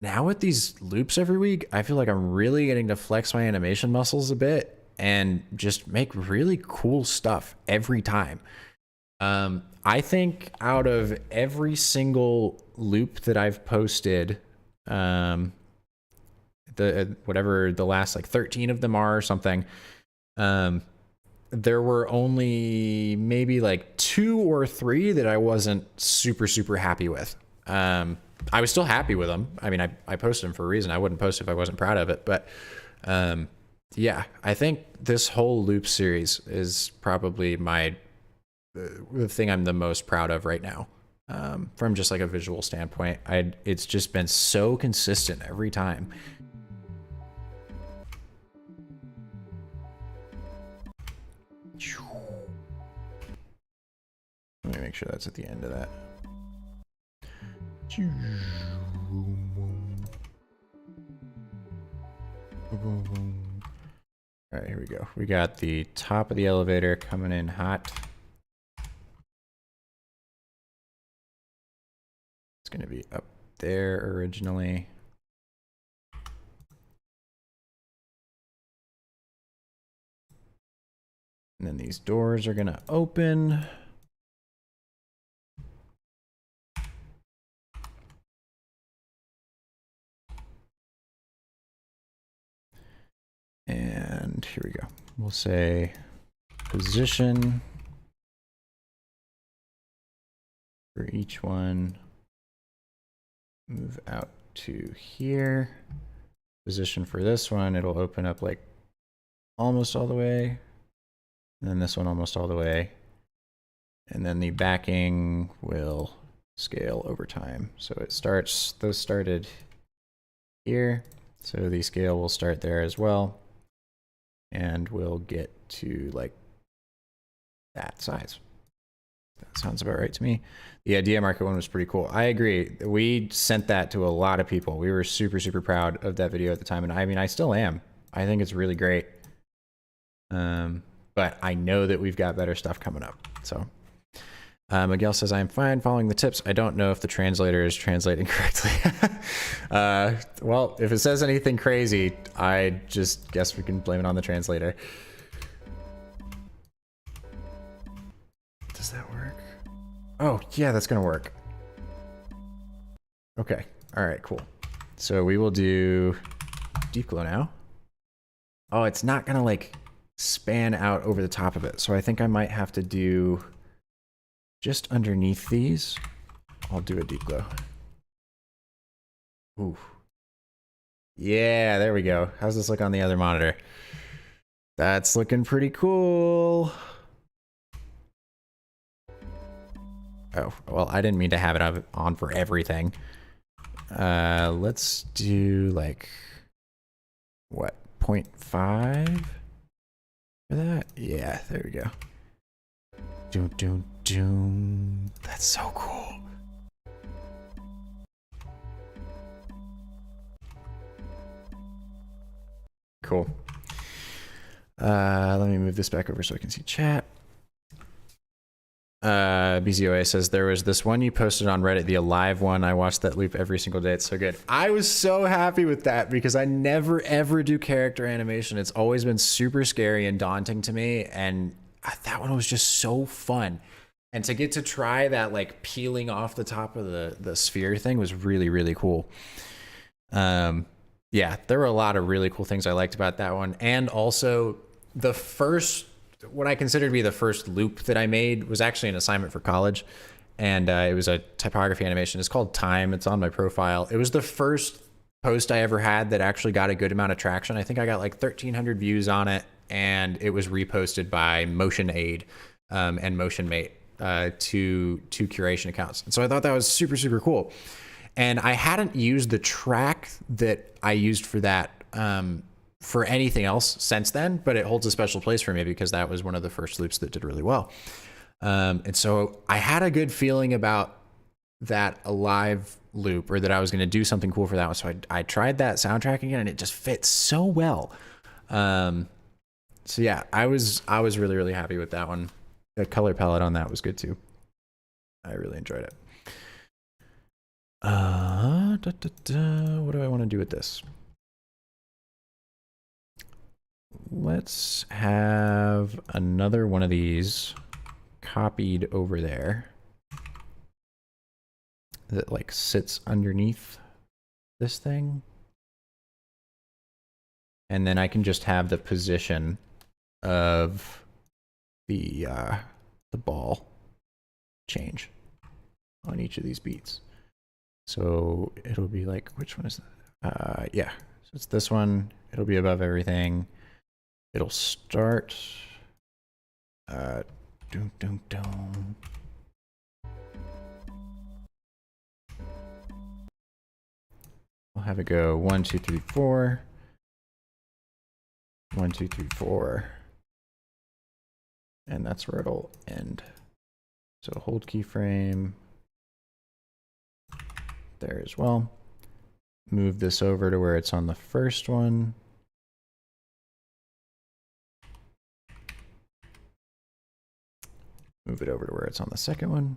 now with these loops every week, I feel like I'm really getting to flex my animation muscles a bit and just make really cool stuff every time. I think out of every single loop that I've posted, whatever the last like 13 of them are or something, there were only maybe like 2 or 3 that I wasn't super happy with. I was still happy with them. I mean, I posted them for a reason. I wouldn't post if I wasn't proud of it. But yeah, I think this whole loop series is probably the thing I'm the most proud of right now, from just like a visual standpoint. It's just been so consistent every time. Let me make sure that's at the end of that. All right, here we go. We got the top of the elevator coming in hot. It's going to be up there originally. And then these doors are gonna open. And here we go. We'll say position for each one. Move out to here. Position for this one, it'll open up like almost all the way. And then this one almost all the way. And then the backing will scale over time. So it starts, those started here. So the scale will start there as well. And we'll get to like that size. That sounds about right to me. The idea market one was pretty cool. I agree. We sent that to a lot of people. We were super, super proud of that video at the time. And I mean, I still am. I think it's really great. But I know that we've got better stuff coming up. So Miguel says, I'm fine following the tips. I don't know if the translator is translating correctly. Well, if it says anything crazy, I just guess we can blame it on the translator. Does that work? Oh, yeah, that's going to work. Okay. All right, cool. So we will do deep glow now. Oh, it's not going to like span out over the top of it. So I think I might have to do just underneath these. I'll do a deep glow. Ooh. Yeah, there we go. How's this look on the other monitor? That's looking pretty cool. Oh, well, I didn't mean to have it on for everything. Let's do like, what, 0.5 for that? Yeah, there we go. Doom, doom, doom. That's so cool. Cool. Let me move this back over so I can see chat. BZOA says, there was this one you posted on Reddit, the Alive one. I watched that loop every single day. It's so good. I was so happy with that because I never ever do character animation. It's always been super scary and daunting to me. And that one was just so fun. And to get to try that like peeling off the top of the sphere thing was really, really cool. Yeah, there were a lot of really cool things I liked about that one. And also the first, what I consider to be the first loop that I made was actually an assignment for college. And it was a typography animation. It's called Time. It's on my profile. It was the first post I ever had that actually got a good amount of traction. I think I got like 1,300 views on it. And it was reposted by Motion Aid and Motion Mate, two curation accounts. And so I thought that was super, super cool. And I hadn't used the track that I used for that for anything else since then, but it holds a special place for me because that was one of the first loops that did really well. And so I had a good feeling about that Alive loop, or that I was going to do something cool for that one. So I tried that soundtrack again, and it just fits so well. So yeah, I was really, really happy with that one. The color palette on that was good too. I really enjoyed it. What do I want to do with this? Let's have another one of these copied over there that like sits underneath this thing. And then I can just have the position of the ball change on each of these beats. So it'll be like, which one is that? Yeah, so it's this one. It'll be above everything. It'll start. Doom, doom, doom. I'll have it go 1, 2, 3, 4. 1, 2, 3, 4. And that's where it'll end. So hold keyframe there as well. Move this over to where it's on the first one. Move it over to where it's on the second one.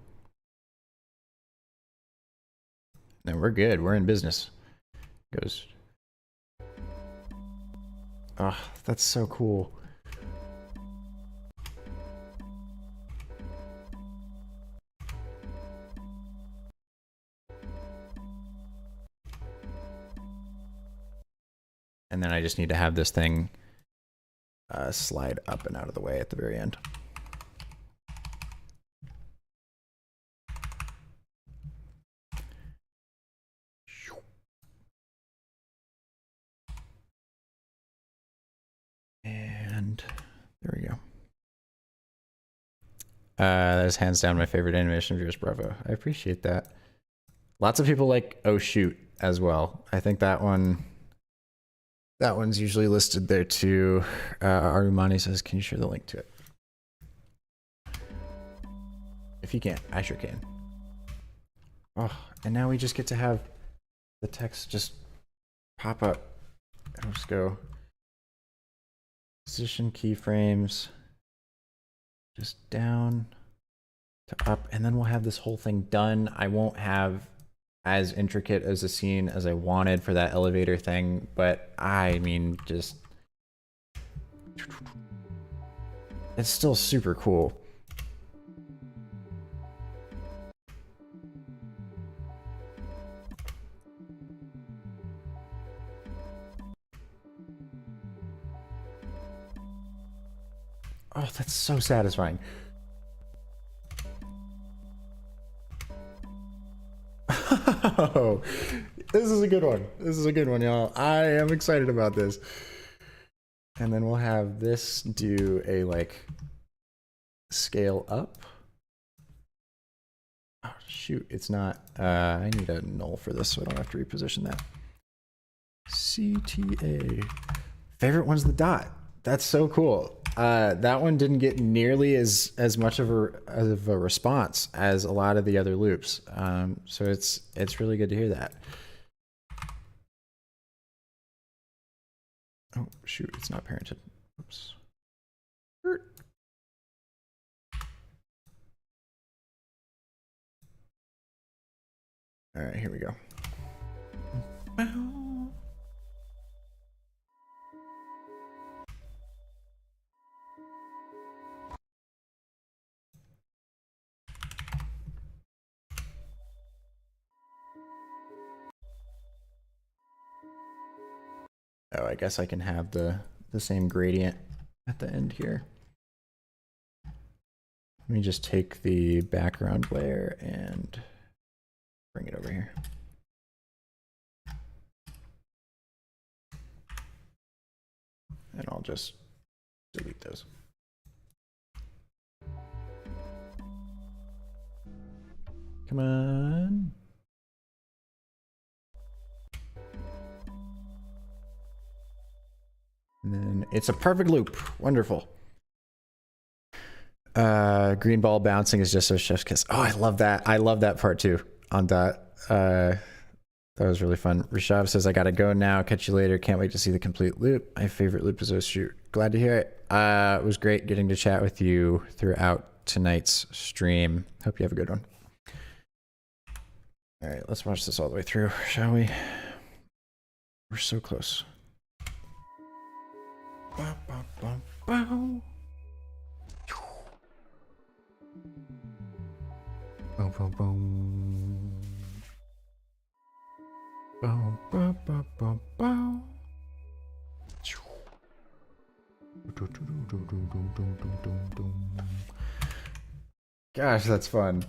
Then we're good. We're in business. Goes. Oh, that's so cool. And then I just need to have this thing slide up and out of the way at the very end. And there we go. That is hands down my favorite animation of yours, bravo. I appreciate that. Lots of people like Oh Shoot as well. I think that one's usually listed there too. Arumani says, can you share the link to it? If you can't, I sure can. Oh, and now we just get to have the text just pop up. I'll just go position keyframes, just down to up, and then we'll have this whole thing done. I won't have as intricate as a scene as I wanted for that elevator thing, but I mean, just, it's still super cool. Oh, that's so satisfying. Oh, this is a good one. This is a good one, y'all. I am excited about this. And then we'll have this do a like scale up. Oh, shoot, it's not. I need a null for this so I don't have to reposition that. CTA. Favorite one's the dot. That's so cool. That one didn't get nearly as much of a response as a lot of the other loops. So it's really good to hear that. Oh shoot, it's not parented. Oops. All right, here we go. Oh, I guess I can have the same gradient at the end here. Let me just take the background layer and bring it over here. And I'll just delete those. Come on. And then it's a perfect loop. Wonderful. Green ball bouncing is just so chef's kiss. Oh, I love that. I love that part too on dot. That was really fun. Rishav says, I gotta go now. Catch you later. Can't wait to see the complete loop. My favorite loop is Oh Shoot. Glad to hear it. It was great getting to chat with you throughout tonight's stream. Hope you have a good one. All right, let's watch this all the way through, shall we? We're so close. Bow, bow, bow, bow. Bow, bow, bow. Bow, bow, bow, bow, bow. Gosh, that's fun.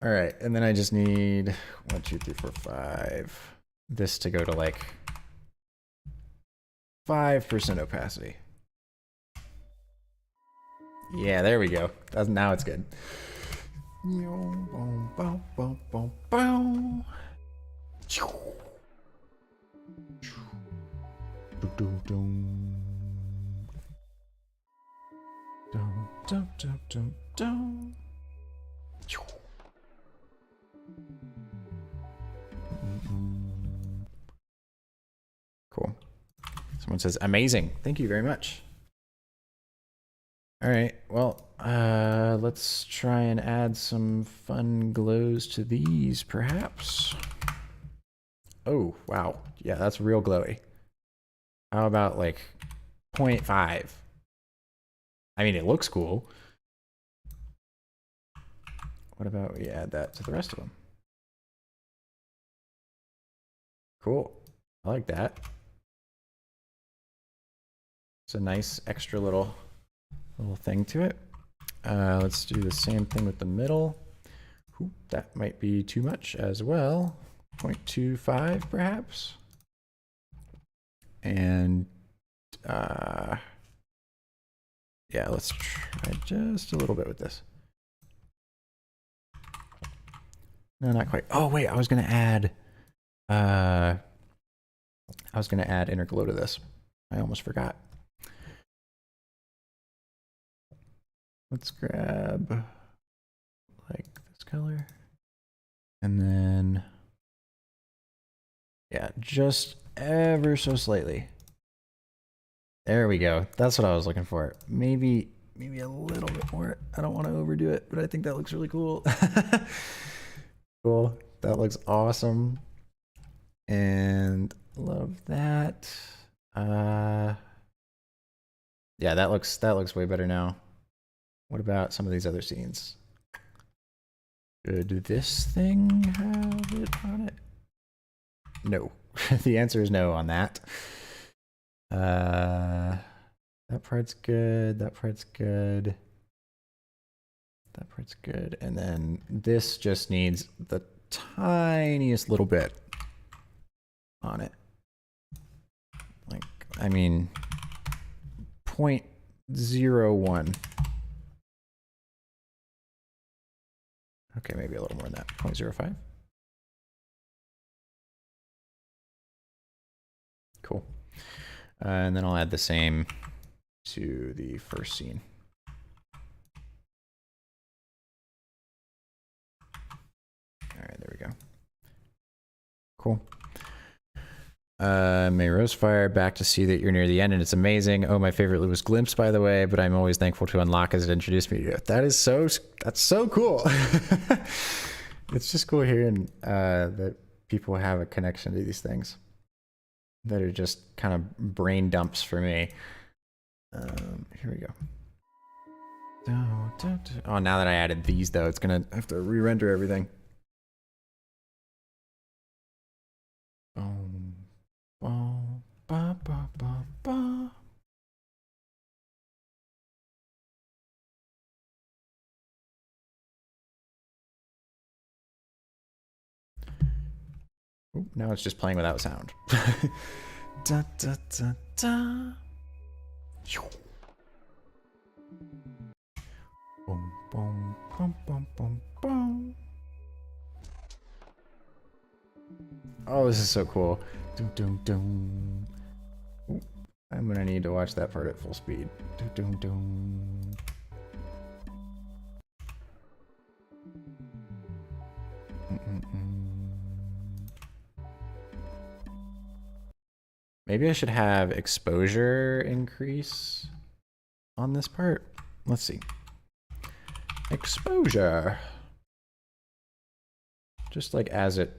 All right, and then I just need 1, 2, 3, 4, 5. This to go to like 5% opacity. Yeah, there we go. Now it's good. Cool. Someone says amazing. Thank you very much. All right, well, let's try and add some fun glows to these, perhaps. Oh, wow. Yeah, that's real glowy. How about like 0.5? I mean, it looks cool. What about we add that to the rest of them? Cool. I like that. It's a nice extra little thing to it. Let's do the same thing with the middle. Ooh, that might be too much as well. 0.25 perhaps. And yeah, let's try just a little bit with this. No, not quite. Oh wait, I was gonna add inner glow to this. I almost forgot. Let's grab like this color. And then, yeah, just ever so slightly. There we go. That's what I was looking for. Maybe a little bit more. I don't want to overdo it, but I think that looks really cool. Cool. That looks awesome. And love that. Yeah, that looks way better now. What about some of these other scenes? Should this thing have it on it? No. The answer is no on that. That part's good. That part's good. That part's good. And then this just needs the tiniest little bit on it. Like, I mean, 0.01. Okay, maybe a little more than that. 0.05. Cool. And then I'll add the same to the first scene. All right, there we go. Cool. May Rosefire, back to see that you're near the end and it's amazing. Oh, my favorite was Glimpse, by the way, but I'm always thankful to unlock as it introduced me to it. That's so cool. It's just cool hearing that people have a connection to these things that are just kind of brain dumps for me. Here we go. Oh, now that I added these though, it's gonna have to re-render everything. Ba, ba, ba, ba. Ooh, now it's just playing without sound. Da, da, da, da. Boom, boom, boom, boom, boom, boom. Oh, this is so cool. Dum, dum, dum. Ooh, I'm gonna need to watch that part at full speed. Dum, dum, dum. Maybe I should have exposure increase on this part. Let's see. Exposure. Just like as it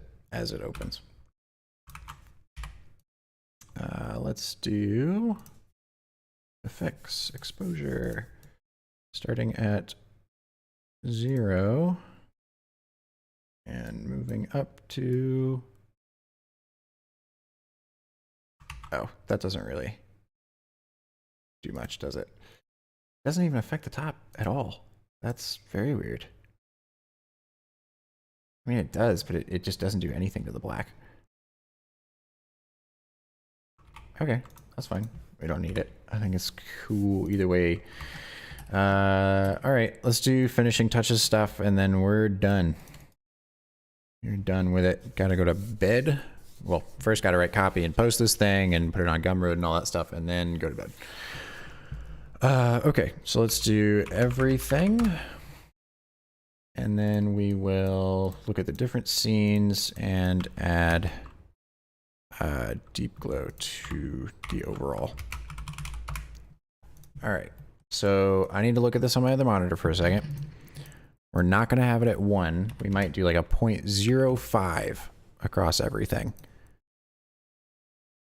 opens. Let's do effects, exposure, starting at 0 and moving up to, oh, that doesn't really do much, does it? It doesn't even affect the top at all. That's very weird. I mean, it does, but it just doesn't do anything to the black. Okay, that's fine. We don't need it. I think it's cool either way. All right, let's do finishing touches stuff, and then we're done. You're done with it. Gotta go to bed. Well, first gotta write copy and post this thing and put it on Gumroad and all that stuff, and then go to bed. Okay, so let's do everything. And then we will look at the different scenes and add deep glow to the overall. All right, so I need to look at this on my other monitor for a second. We're not gonna have it at 1. We might do like a 0.05 across everything.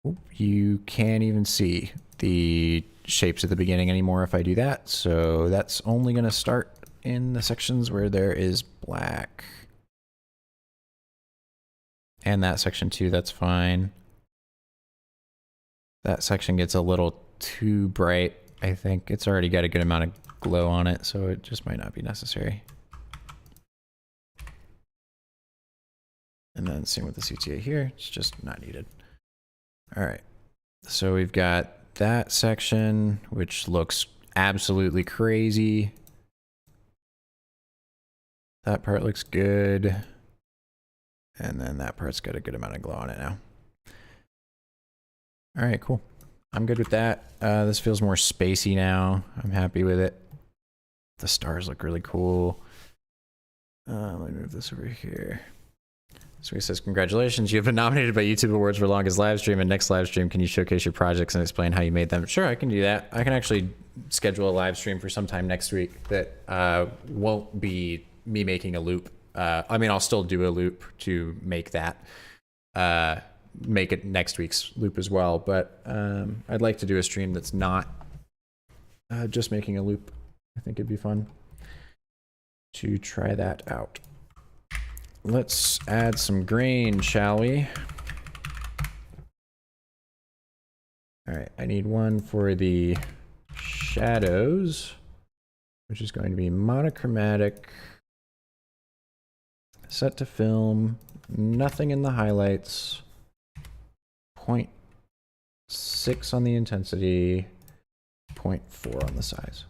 Oop, you can't even see the shapes at the beginning anymore if I do that. So that's only gonna start in the sections where there is black. And that section too, that's fine. That section gets a little too bright, I think. It's already got a good amount of glow on it, so it just might not be necessary. And then same with the CTA here, it's just not needed. All right, so we've got that section, which looks absolutely crazy. That part looks good. And then that part's got a good amount of glow on it now. All right, cool. I'm good with that. This feels more spacey now. I'm happy with it. The stars look really cool. Let me move this over here. So he says, congratulations, you have been nominated by YouTube Awards for longest live stream, and next live stream, can you showcase your projects and explain how you made them? Sure, I can do that. I can actually schedule a live stream for sometime next week that won't be me making a loop. I mean, I'll still do a loop to make that, make it next week's loop as well, but I'd like to do a stream that's not just making a loop. I think it'd be fun to try that out. Let's add some grain, shall we? All right, I need one for the shadows, which is going to be monochromatic, set to film, nothing in the highlights, 0.6 on the intensity, 0.4 on the size.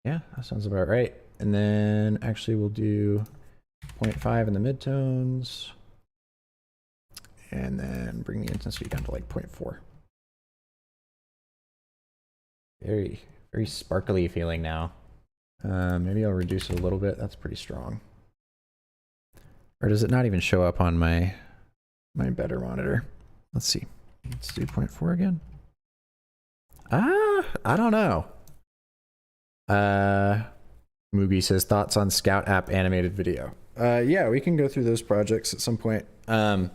Yeah, that sounds about right. And then actually we'll do 0.5 in the midtones, and then bring the intensity down to like 0.4. Very, very sparkly feeling now. Maybe I'll reduce it a little bit. That's pretty strong. Or does it not even show up on my better monitor? Let's see. Let's do 0.4 again. I don't know. Mugi says, thoughts on Scout app animated video. Yeah, we can go through those projects at some point. That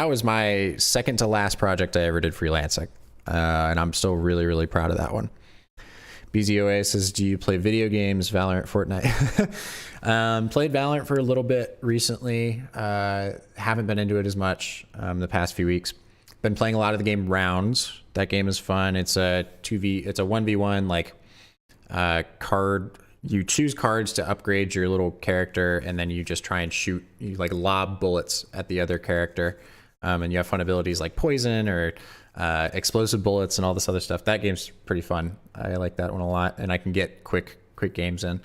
was my second to last project I ever did freelancing. And I'm still really, really proud of that one. BZOA says, do you play video games, Valorant, Fortnite? Played Valorant for a little bit recently. Haven't been into it as much the past few weeks. Been playing a lot of the game Rounds. That game is fun. It's a 1v1 like card. You choose cards to upgrade your little character, and then you just try and shoot. You like lob bullets at the other character, and you have fun abilities like poison or explosive bullets and all this other stuff. That game's pretty fun. I like that one a lot, and I can get quick games in.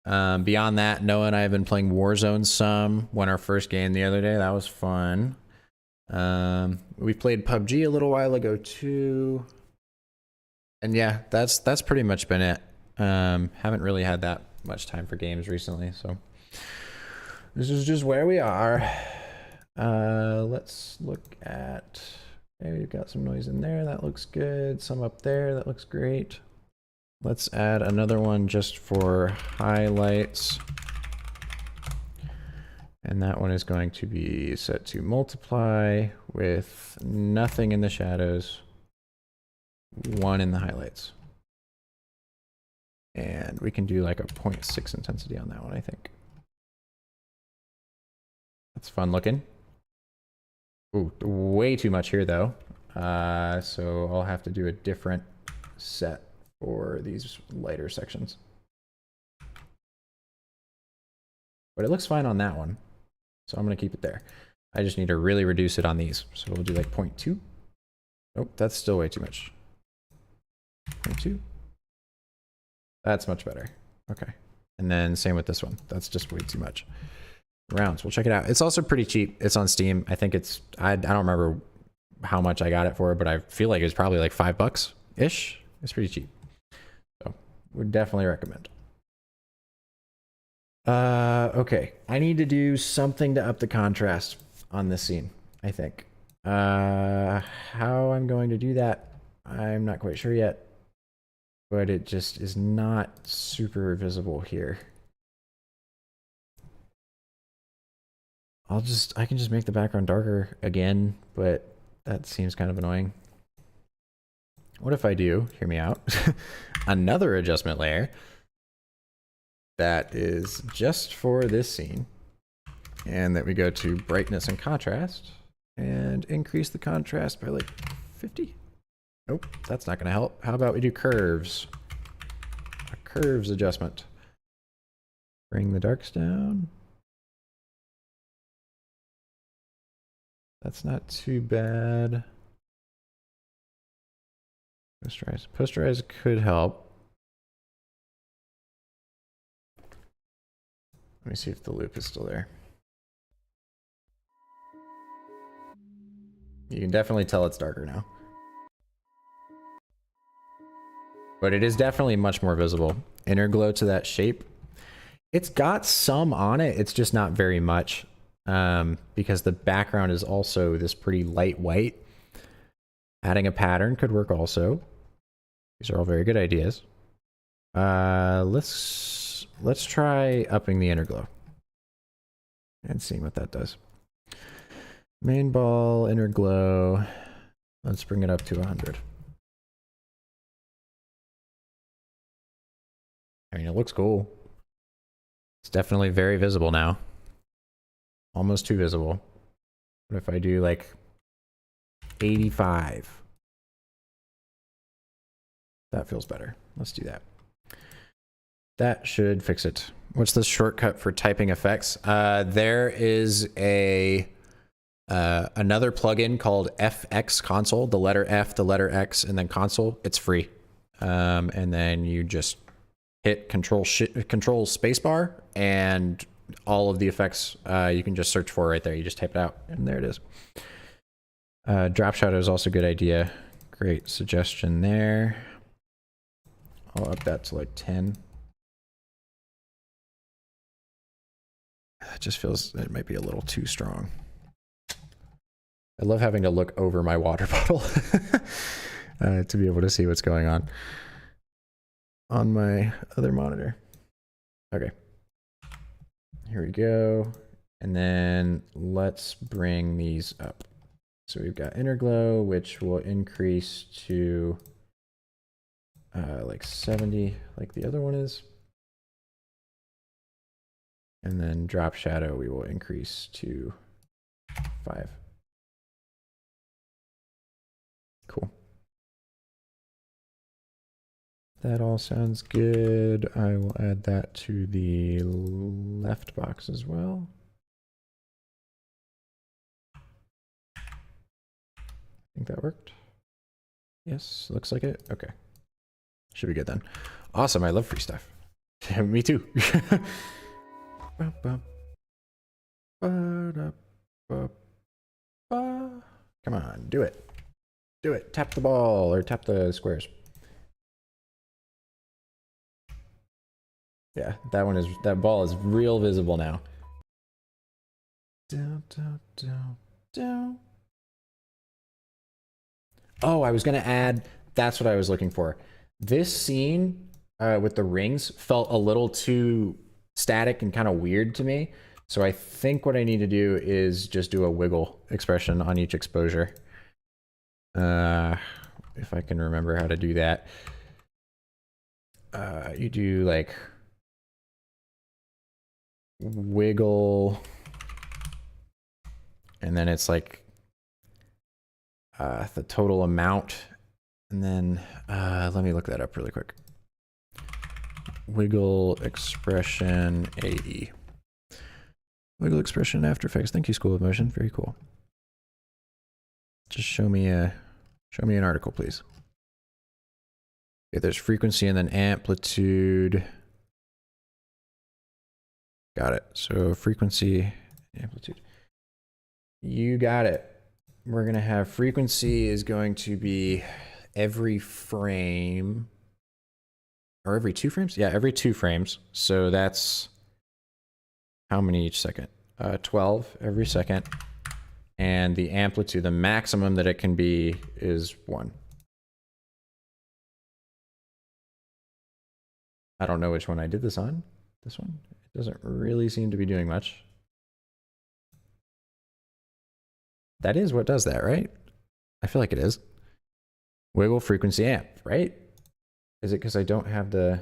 Beyond that, Noah and I have been playing Warzone some. Won our first game the other day. That was fun. We played PUBG a little while ago too. And yeah, that's pretty much been it. Haven't really had that much time for games recently, so this is just where we are. Let's look at, okay, we've got some noise in there, that looks good. Some up there, that looks great. Let's add another one just for highlights. And that one is going to be set to multiply with nothing in the shadows, 1 in the highlights. And we can do like a 0.6 intensity on that one, I think. That's fun looking. Ooh, way too much here though. So I'll have to do a different set for these lighter sections. But it looks fine on that one. So I'm going to keep it there. I just need to really reduce it on these. So we'll do like 0.2. Nope, that's still way too much. 0.2. That's much better. Okay. And then same with this one. That's just way too much. Rounds, we'll check it out. It's also pretty cheap. It's on Steam. I think it's, I don't remember how much I got it for, but I feel like it was probably like $5-ish. It's pretty cheap. So would definitely recommend. Okay. I need to do something to up the contrast on this scene, I think. How I'm going to do that, I'm not quite sure yet. But it just is not super visible here. I can just make the background darker again, but that seems kind of annoying. What if I do, hear me out, another adjustment layer that is just for this scene, and that we go to brightness and contrast and increase the contrast by like 50. Nope, that's not gonna help. How about we do curves? A curves adjustment. Bring the darks down. That's not too bad. Posterize. Posterize could help. Let me see if the loop is still there. You can definitely tell it's darker now. But it is definitely much more visible. Inner glow to that shape. It's got some on it, it's just not very much. Because the background is also this pretty light white. Adding a pattern could work also. These are all very good ideas. Let's try upping the inner glow and seeing what that does. Main ball, inner glow. Let's bring it up to 100. I mean, it looks cool. It's definitely very visible now. Almost too visible. What if I do like 85? That feels better. Let's do that. That should fix it. What's the shortcut for typing effects? There is a another plugin called FX Console. The letter F, the letter X, and then console. It's free. And then you just hit control spacebar, and all of the effects you can just search for right there. You just type it out, and there it is. Drop shadow is also a good idea. Great suggestion there. I'll up that to like 10. It just feels it might be a little too strong. I love having to look over my water bottle to be able to see what's going on my other monitor. Okay. Here we go. And then let's bring these up. So we've got inner glow, which will increase to like 70, like the other one is. And then drop shadow, we will increase to 5. Cool. That all sounds good. I will add that to the left box as well. I think that worked. Yes, looks like it. Okay. Should be good then. Awesome, I love free stuff. Me too. Come on, do it. Do it. Tap the ball or tap the squares. Yeah, that ball is real visible now. Down, down, down, down. Oh, I was gonna add, that's what I was looking for. This scene with the rings felt a little too static and kind of weird to me. So I think what I need to do is just do a wiggle expression on each exposure. If I can remember how to do that. You do like wiggle, and then it's like the total amount, and then let me look that up really quick. Wiggle expression AE. Wiggle expression After Effects. Thank you, School of Motion. Very cool. Just show me an article, please. Okay, there's frequency and then amplitude. Got it. So frequency, amplitude. You got it. We're gonna have frequency is going to be every frame, or every 2 frames? Yeah, every 2 frames. So that's how many each second? 12 every second. And the amplitude, the maximum that it can be is 1. I don't know which one I did this on. This one? It doesn't really seem to be doing much. That is what does that, right? I feel like it is. Wiggle frequency amp, right? Is it because I don't have the...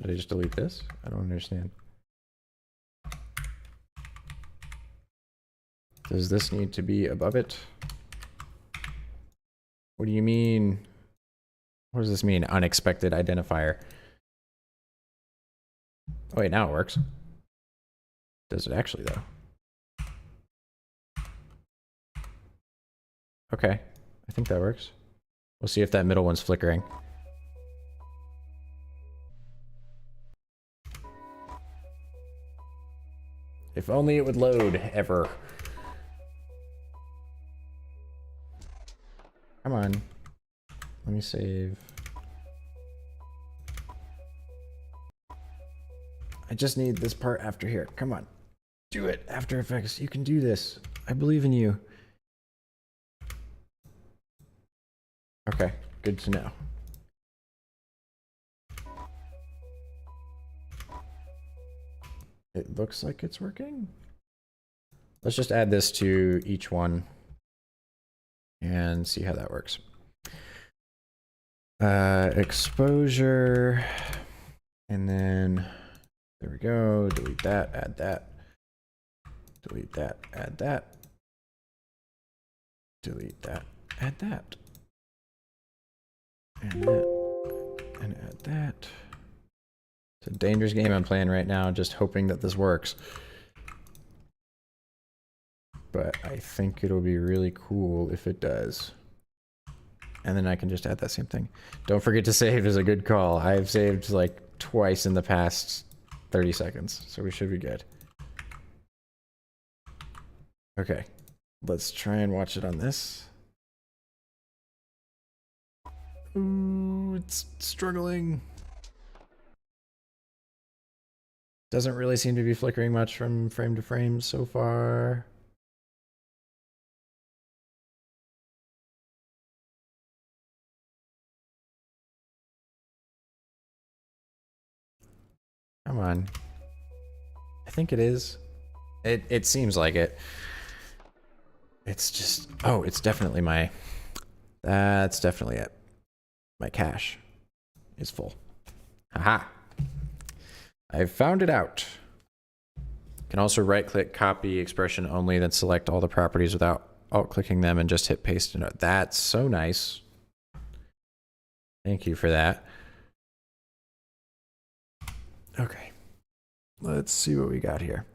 Did I just delete this? I don't understand. Does this need to be above it? What do you mean? What does this mean? Unexpected identifier. Oh wait, now it works. Does it actually though? Okay, I think that works. We'll see if that middle one's flickering. If only it would load ever. Come on. Let me save. I just need this part after here. Come on. Do it, After Effects. You can do this. I believe in you. Okay, good to know. It looks like it's working. Let's just add this to each one and see how that works. Exposure, and then there we go. Delete that, add that. Delete that, add that. Delete that, add that. And that, and add that. It's a dangerous game I'm playing right now, just hoping that this works. But I think it'll be really cool if it does. And then I can just add that same thing. Don't forget to save is a good call. I've saved like twice in the past 30 seconds, so we should be good. Okay, let's try and watch it on this. Ooh, it's struggling. Doesn't really seem to be flickering much from frame to frame so far. Come on. I think it is. It seems like it. It's just, oh, it's definitely my, that's definitely it. My cache is full. Haha. I found it out. You can also right click, copy expression only, then select all the properties without alt clicking them and just hit paste. That's so nice. Thank you for that. Okay. Let's see what we got here.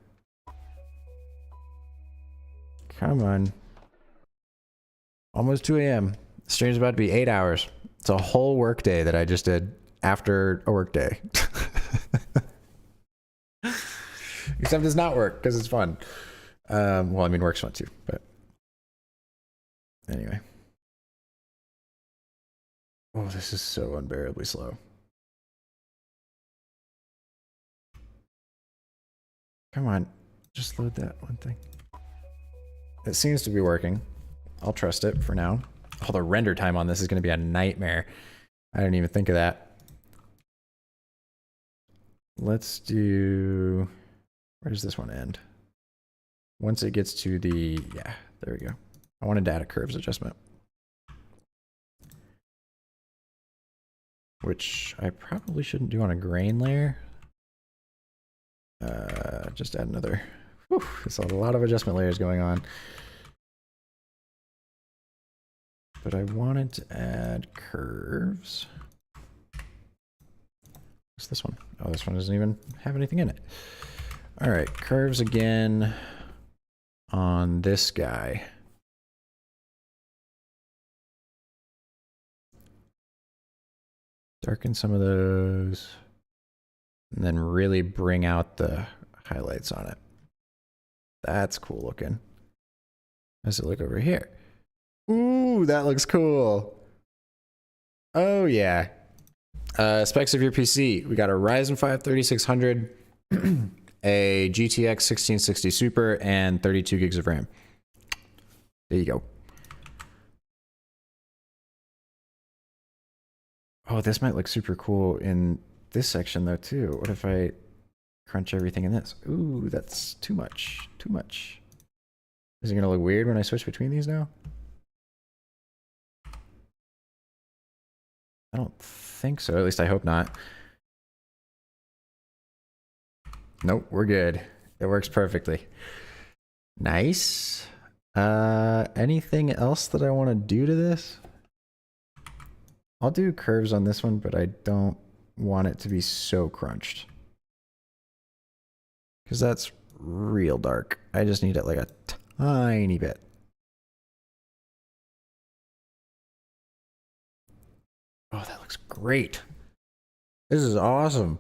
Come on. Almost 2 a.m. Stream's about to be 8 hours. It's a whole work day that I just did after a work day. Except it does not work because it's fun. Well, I mean, work's fun too, but anyway. Oh, this is so unbearably slow. Come on, just load that one thing. It seems to be working. I'll trust it for now. Oh, the render time on this is going to be a nightmare. I didn't even think of that. Let's do... Where does this one end? Once it gets to the... Yeah, there we go. I wanted to add a curves adjustment. Which I probably shouldn't do on a grain layer. Just add another... Whew, there's a lot of adjustment layers going on. But I wanted to add curves. What's this one? Oh, this one doesn't even have anything in it. All right, curves again on this guy. Darken some of those. And then really bring out the highlights on it. That's cool looking. How does it look over here? Ooh, that looks cool. Oh yeah. Specs of your PC. We got a Ryzen 5 3600, a GTX 1660 Super, and 32 gigs of RAM. There you go. Oh, this might look super cool in this section though too. What if I crunch everything in this? Ooh, that's too much. Too much. Is it gonna look weird when I switch between these now? I don't think so. At least I hope not. Nope, we're good. It works perfectly. Nice. Anything else that I want to do to this? I'll do curves on this one, but I don't want it to be so crunched, because that's real dark. I just need it like a tiny bit. Oh, that looks great. This is awesome.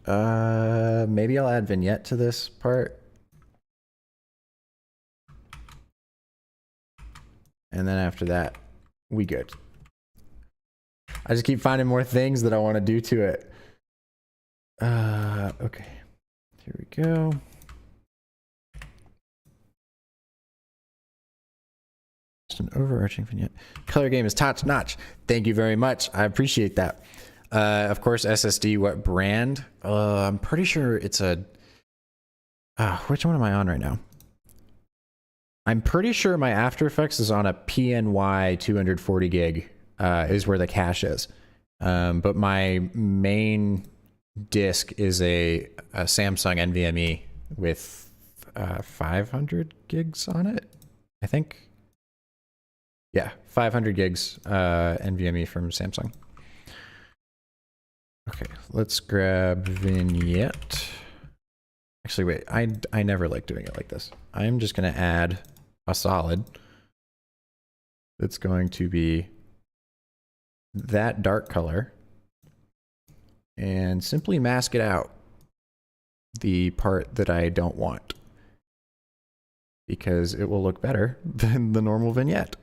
Maybe I'll add vignette to this part. And then after that, we good. I just keep finding more things that I want to do to it. Okay. Here we go. Just an overarching vignette. Color game is top notch. Thank you very much. I appreciate that. Of course, SSD, what brand? I'm pretty sure it's a... which one am I on right now? I'm pretty sure my After Effects is on a PNY 240 gig, is where the cache is. But my main disk is a Samsung NVMe with 500 gigs on it, I think. Yeah, 500 gigs NVMe from Samsung. Okay, let's grab vignette. Actually, wait, I never like doing it like this. I'm just going to add a solid that's going to be that dark color and simply mask it out, the part that I don't want, because it will look better than the normal vignette.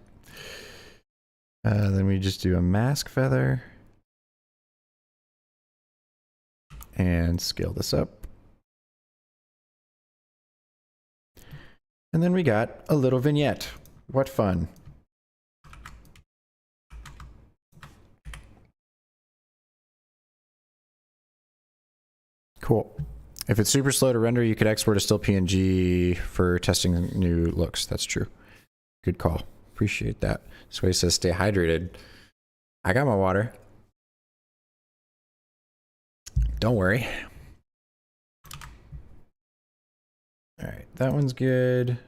Then we just do a mask feather and scale this up. And then we got a little vignette. What fun. Cool. If it's super slow to render, you could export a still PNG for testing new looks. That's true. Good call. Appreciate that. Sway says stay hydrated. I got my water. Don't worry. All right, that one's good.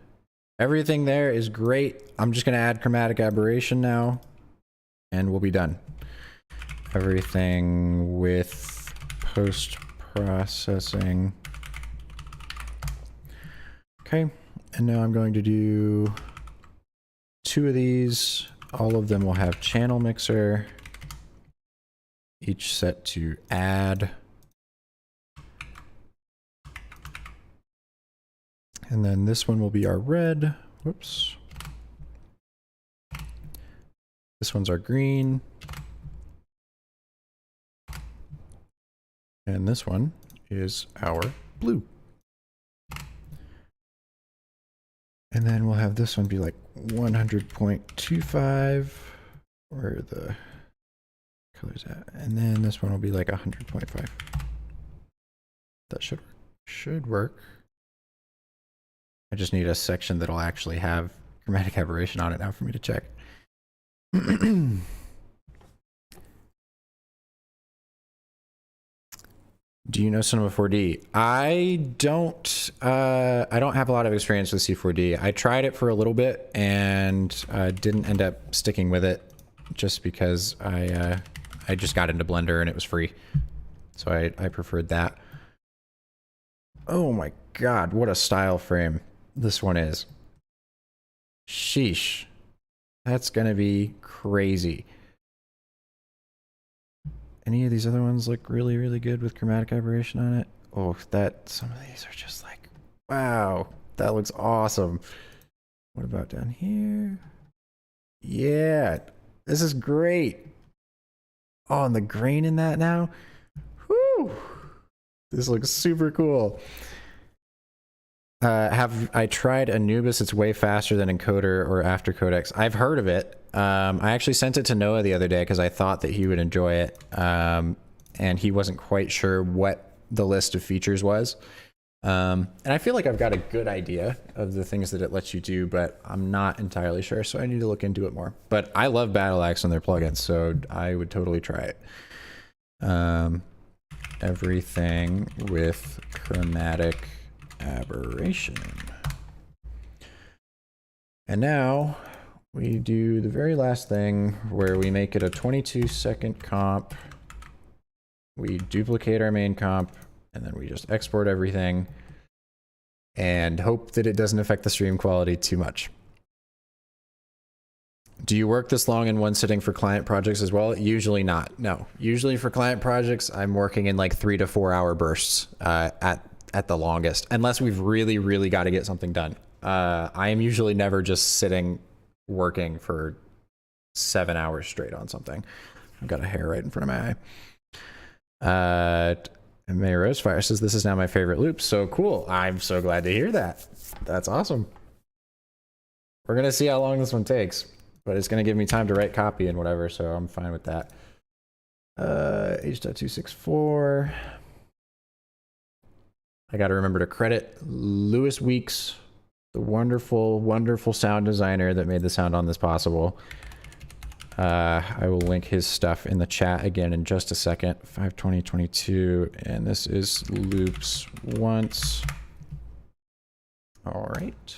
Everything there is great. I'm just going to add chromatic aberration now, and we'll be done. Everything with post-processing. Okay, and now I'm going to do 2 of these. All of them will have channel mixer, each set to add. And then this one will be our red. Whoops. This one's our green. And this one is our blue. And then we'll have this one be like 100.25, where the color's at. And then this one will be like 100.5. That should work. I just need a section that'll actually have chromatic aberration on it now for me to check. Do you know Cinema 4D? I don't have a lot of experience with C4D. I tried it for a little bit and didn't end up sticking with it, just because I just got into Blender and it was free. So I preferred that. Oh my God, what a style frame this one is. Sheesh. That's gonna be crazy. Any of these other ones look really, really good with chromatic aberration on it. Oh, some of these are just like, wow, that looks awesome. What about down here? Yeah, this is great. Oh, and the grain in that now. Whew. This looks super cool. Have I tried Anubis? It's way faster than Encoder or After Codecs. I've heard of it. I actually sent it to Noah the other day because I thought that he would enjoy it. And he wasn't quite sure what the list of features was. And I feel like I've got a good idea of the things that it lets you do, but I'm not entirely sure, so I need to look into it more. But I love Battle Axe and their plugins, so I would totally try it. Everything with chromatic aberration. And now we do the very last thing where we make it a 22-second comp. We duplicate our main comp, and then we just export everything and hope that it doesn't affect the stream quality too much. Do you work this long in one sitting for client projects as well? Usually not. No. Usually for client projects, I'm working in like 3 to 4 hour bursts at the longest, unless we've really got to get something done. I am usually never just sitting working for 7 hours straight on something. I've got a hair right in front of my eye. And May Rosefire says, this is now my favorite loop. So cool. I'm so glad to hear that. That's awesome. We're going to see how long this one takes, but it's going to give me time to write copy and whatever, so I'm fine with that. H.264. I got to remember to credit Lewis Weeks, the wonderful sound designer that made the sound on this possible. I will link his stuff in the chat again in just a second. 52022, and this is loops once. All right.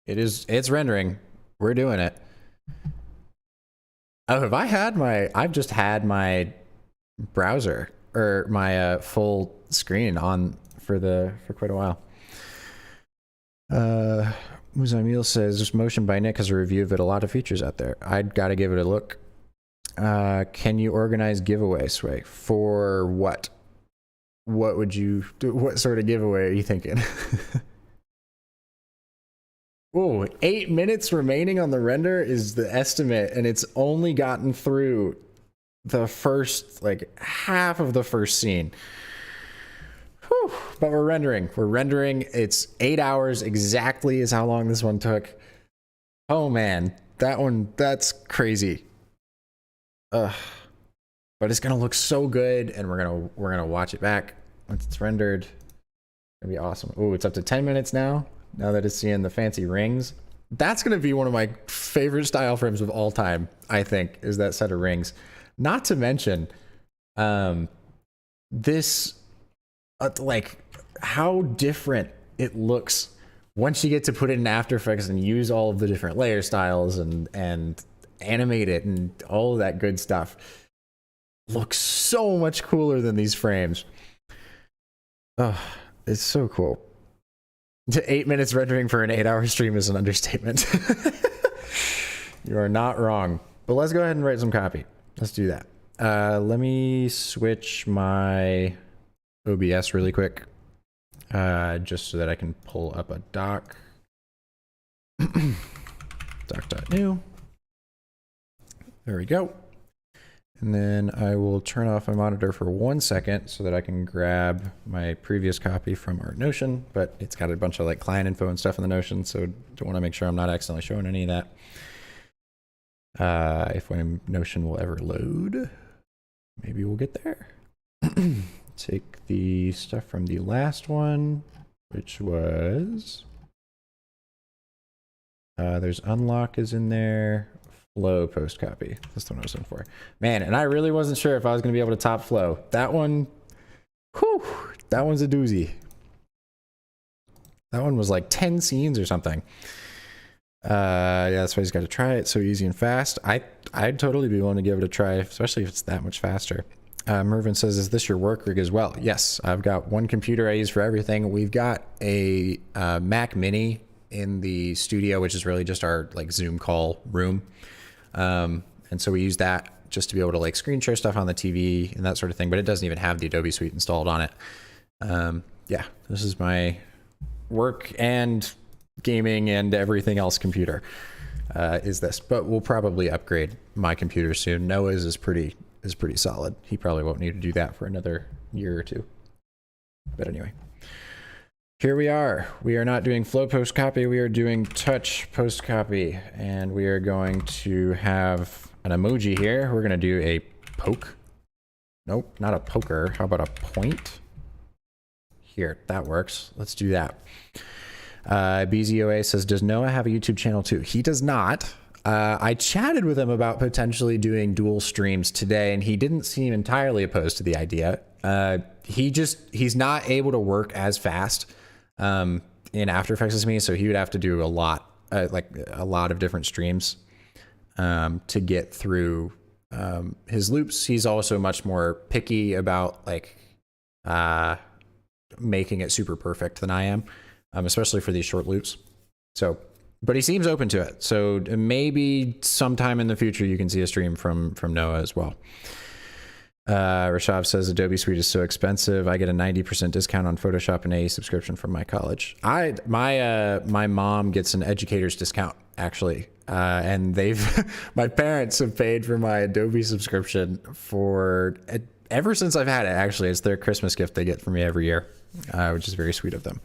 It's rendering. We're doing it. Oh, I've just had my browser or my full screen on for quite a while. Muzamil says, just Motion by Nick has a review of it. A lot of features out there. I'd got to give it a look. Can you organize giveaway, Sway? For what? What would you do? What sort of giveaway are you thinking? Oh, 8 minutes remaining on the render is the estimate, and it's only gotten through the first, like, half of the first scene. Whew. But we're rendering. It's 8 hours exactly is how long this one took. Oh man, that's crazy. Ugh. But it's gonna look so good, and we're gonna watch it back once it's rendered. It's gonna be awesome. Oh, it's up to 10 minutes now that it's seeing the fancy rings. That's gonna be one of my favorite style frames of all time, I think, is that set of rings. Not to mention, this, like, how different it looks once you get to put it in After Effects and use all of the different layer styles and animate it and all of that good stuff. Looks so much cooler than these frames. Oh, it's so cool. 8 minutes rendering for an 8-hour stream is an understatement. You are not wrong. But let's go ahead and write some copy. Let's do that. Let me switch my OBS really quick, just so that I can pull up a doc. Doc.new. There we go. And then I will turn off my monitor for 1 second so that I can grab my previous copy from our Notion, but it's got a bunch of like client info and stuff in the Notion, so don't want to make sure I'm not accidentally showing any of that. If my Notion will ever load, maybe we'll get there. Take the stuff from the last one, which was, there's unlock is in there. Flow post copy. That's the one I was looking for. Man, and I really wasn't sure if I was going to be able to top flow. That one, whew, that one's a doozy. That one was like 10 scenes or something. Yeah, that's why he's got to try it. So easy and fast. I'd totally be willing to give it a try, especially if it's that much faster. Mervin says, is this your work rig as well? Yes, I've got one computer I use for everything. We've got a Mac Mini in the studio, which is really just our like Zoom call room. And so we use that just to be able to like screen share stuff on the TV and that sort of thing, but it doesn't even have the Adobe Suite installed on it. Yeah, this is my work and gaming and everything else computer, is this, but we'll probably upgrade my computer soon. Noah's is pretty solid. He probably won't need to do that for another year or two. But anyway, here we are. We are not doing flow post copy. We are doing touch post copy, and we are going to have an emoji here. We're going to do a poke. Nope, not a poker. How about a point? Here, that works. Let's do that. BZOA says, does Noah have a YouTube channel too? He does not. I chatted with him about potentially doing dual streams today, and he didn't seem entirely opposed to the idea. He's not able to work as fast in After Effects as me, so he would have to do a lot like a lot of different streams to get through his loops. He's also much more picky about like making it super perfect than I am, especially for these short loops. So, but he seems open to it. So maybe sometime in the future you can see a stream from Noah as well. Rashav says Adobe Suite is so expensive. I get a 90% discount on Photoshop and a subscription from my college. My mom gets an educator's discount actually, and my parents have paid for my Adobe subscription for ever since I've had it. Actually, it's their Christmas gift they get from me every year, which is very sweet of them.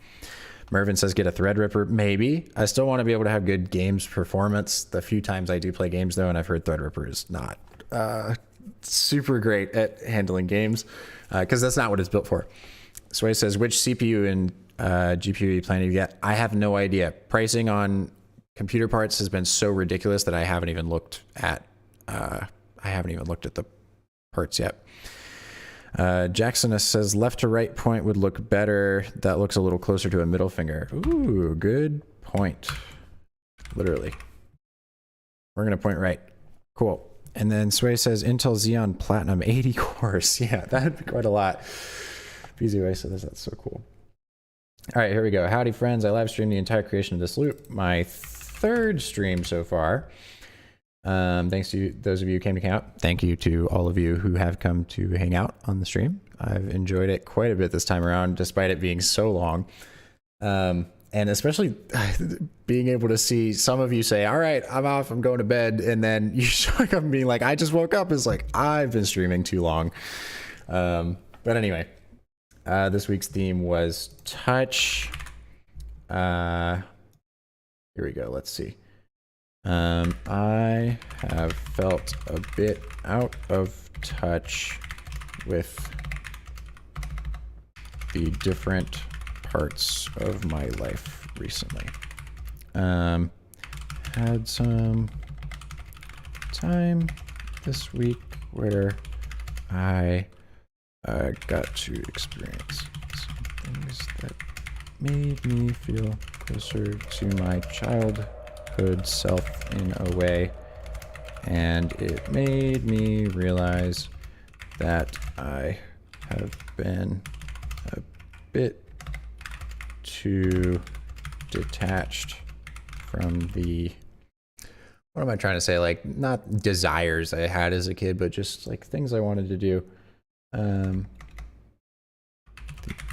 Mervin says get a Threadripper. Maybe. I still want to be able to have good games performance. The few times I do play games though, and I've heard Threadripper is not super great at handling games because that's not what it's built for. Sway says, which CPU and GPU are you planning to get? I have no idea. Pricing on computer parts has been so ridiculous that I haven't even looked at the parts yet. Jackson says left to right point would look better. That looks a little closer to a middle finger. Ooh, good point. Literally. We're going to point right. Cool. And then Sway says Intel Xeon Platinum 80 cores. Yeah, that'd be quite a lot. BZY says that's so cool. All right, here we go. Howdy, friends. I live streamed the entire creation of this loop. My third stream so far. Thanks to those of you who came to hang out. Thank you to all of you who have come to hang out on the stream. I've enjoyed it quite a bit this time around, despite it being so long. And especially being able to see some of you say, all right, I'm off, I'm going to bed. And then you showing up and being like, I just woke up. It's like, I've been streaming too long. But anyway, this week's theme was touch. Here we go. Let's see. I have felt a bit out of touch with the different parts of my life recently. Had some time this week where I got to experience some things that made me feel closer to my childhood self in a way, and it made me realize that I have been a bit too detached from the, what am I trying to say, like not desires I had as a kid, but just like things I wanted to do. The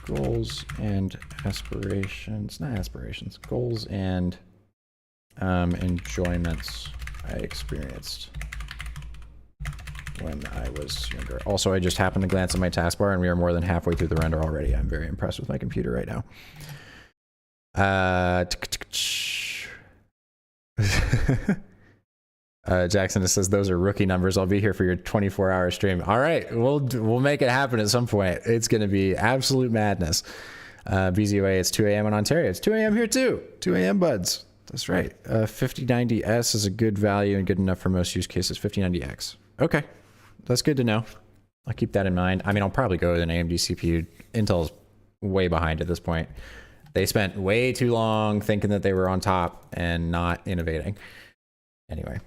goals and aspirations, not aspirations, goals and enjoyments I experienced when I was younger. Also, I just happened to glance at my taskbar and we are more than halfway through the render already. I'm very impressed with my computer right now. Jackson says those are rookie numbers. I'll be here for your 24-hour stream. All right, we'll make it happen at some point. It's going to be absolute madness. BZOA, it's 2 a.m. in Ontario. It's 2 a.m. here too. 2 a.m. buds. That's right. 5090S is a good value and good enough for most use cases. 5090X. Okay, that's good to know. I'll keep that in mind. I mean, I'll probably go with an AMD CPU. Intel's way behind at this point. They spent way too long thinking that they were on top and not innovating. Anyway,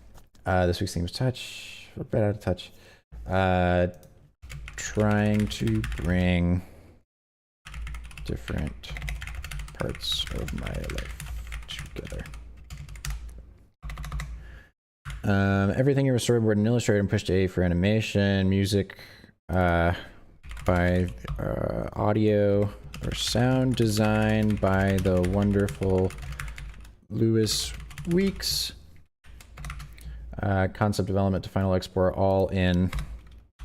this week's theme was touch. We're a bit out of touch. Trying to bring different parts of my life together. Everything here was storyboard and Illustrator and pushed A for animation, music, by audio or sound design by the wonderful Lewis Weeks. Concept development to final export all in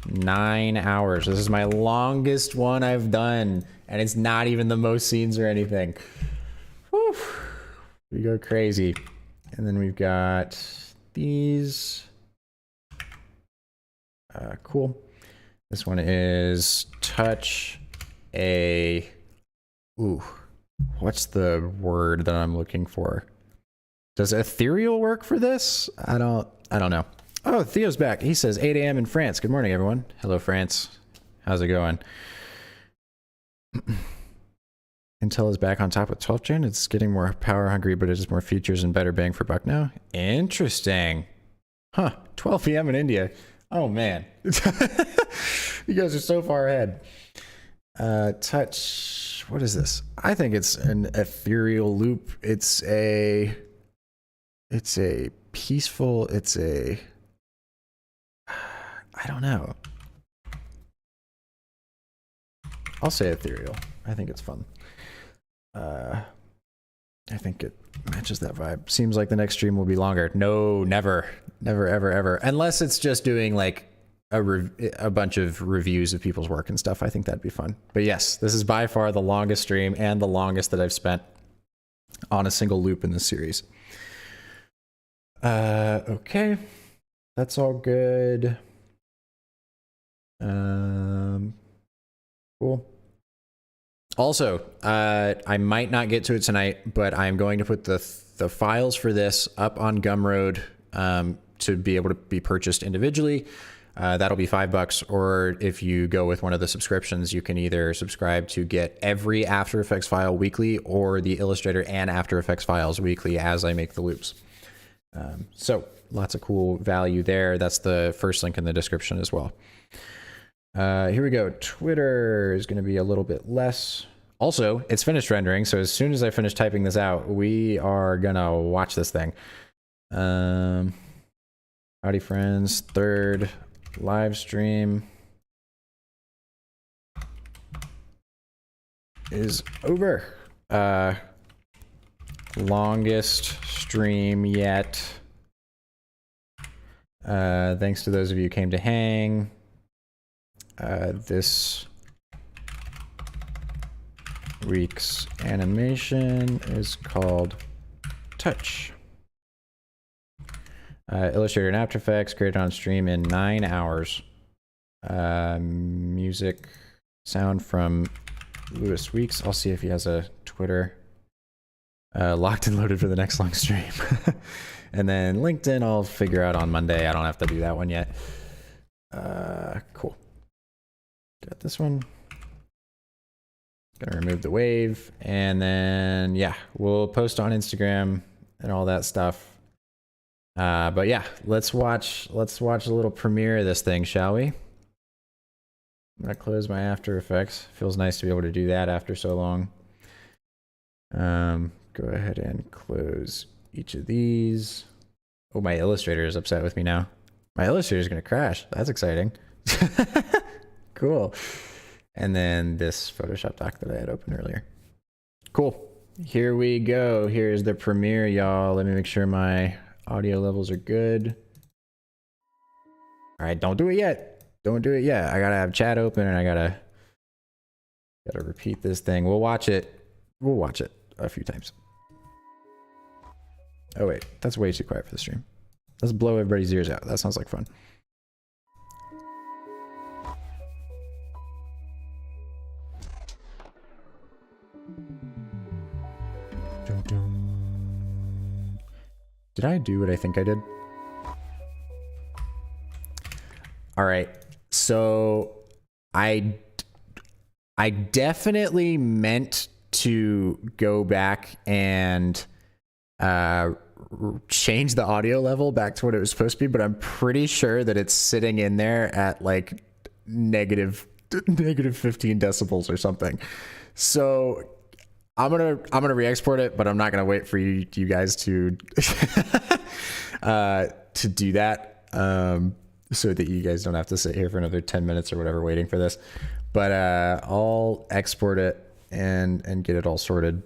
9 hours. This is my longest one I've done, and it's not even the most scenes or anything. Whew. We go crazy. And then we've got these. Cool. This one is touch a, what's the word that I'm looking for? Does ethereal work for this? I don't know. Oh, Theo's back. He says 8 a.m. in France. Good morning, everyone. Hello, France. How's it going? And Intel is back on top with 12th gen. It's getting more power hungry, but it has more features and better bang for buck now. Interesting. Huh. 12 p.m. in India. Oh, man. You guys are so far ahead. Touch. What is this? I think it's an ethereal loop. It's a peaceful, I don't know. I'll say ethereal. I think it's fun. I think it matches that vibe. Seems like the next stream will be longer. No, never, ever. Unless it's just doing like a bunch of reviews of people's work and stuff. I think that'd be fun. But yes, this is by far the longest stream and the longest that I've spent on a single loop in this series. Okay. That's all good. Cool. Also, I might not get to it tonight, but I'm going to put the files for this up on Gumroad to be able to be purchased individually. That'll be $5, or if you go with one of the subscriptions, you can either subscribe to get every After Effects file weekly or the Illustrator and After Effects files weekly as I make the loops. So lots of cool value there. That's the first link in the description as well. Here we go. Twitter is going to be a little bit less. Also, it's finished rendering, so as soon as I finish typing this out, we are going to watch this thing. Howdy, friends. Third live stream is over. Longest stream yet. Thanks to those of you who came to hang. This week's animation is called Touch. Illustrator and After Effects, created on stream in 9 hours. Music, sound from Lewis Weeks. I'll see if he has a Twitter. Locked and loaded for the next long stream. And then LinkedIn I'll figure out on Monday. I don't have to do that one yet. Cool. Got this one. Gonna remove the wave, and then yeah, we'll post on Instagram and all that stuff. But yeah, let's watch a little premiere of this thing, shall we? I'm gonna close my After Effects. Feels nice to be able to do that after so long. Go ahead and close each of these. Oh, my Illustrator is upset with me now. My Illustrator is gonna crash. That's exciting. Cool. And then this Photoshop doc that I had opened earlier. Cool. Here we go. Here's the premiere, y'all. Let me make sure my audio levels are good. All right, don't do it yet. Don't do it yet. I gotta have chat open, and I gotta repeat this thing. We'll watch it. We'll watch it a few times. Oh wait, that's way too quiet for the stream. Let's blow everybody's ears out. That sounds like fun. Did I do what I think I did? All right. So I definitely meant to go back and change the audio level back to what it was supposed to be, but I'm pretty sure that it's sitting in there at like negative 15 decibels or something. So I'm gonna re-export it, but I'm not gonna wait for you guys to do that, so that you guys don't have to sit here for another 10 minutes or whatever waiting for this. But I'll export it and get it all sorted.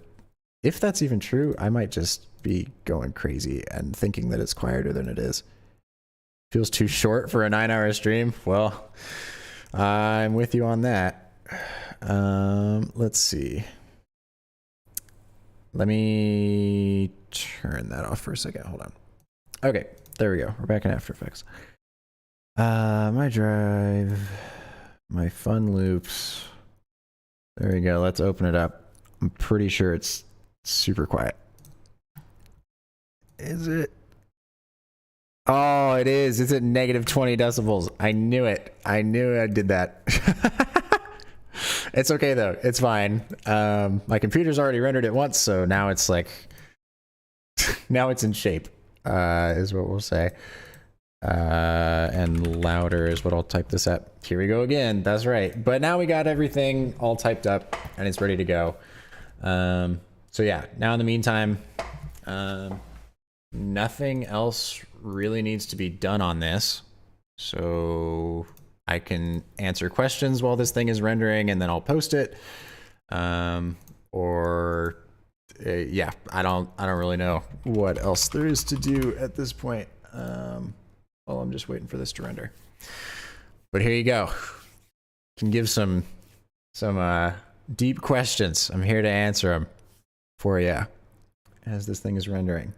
If that's even true, I might just be going crazy and thinking that it's quieter than it is. Feels too short for a 9-hour stream. Well, I'm with you on that. Let's see. Let me turn that off for a second. Hold on. Okay, there we go. We're back in After Effects. My drive, my fun loops. There we go. Let's open it up. I'm pretty sure it's super quiet. Is it? Oh, it is. It's at negative 20 decibels. I knew it. I knew I did that. It's okay though. It's fine. My computer's already rendered it once, so now it's like, now it's in shape, is what we'll say. And louder is what I'll type this at. Here we go again. That's right. But now we got everything all typed up and it's ready to go. So yeah, now in the meantime, nothing else really needs to be done on this. So I can answer questions while this thing is rendering and then I'll post it. Yeah, I don't really know what else there is to do at this point. Well, I'm just waiting for this to render. But here you go. Can give some deep questions. I'm here to answer them for you as this thing is rendering.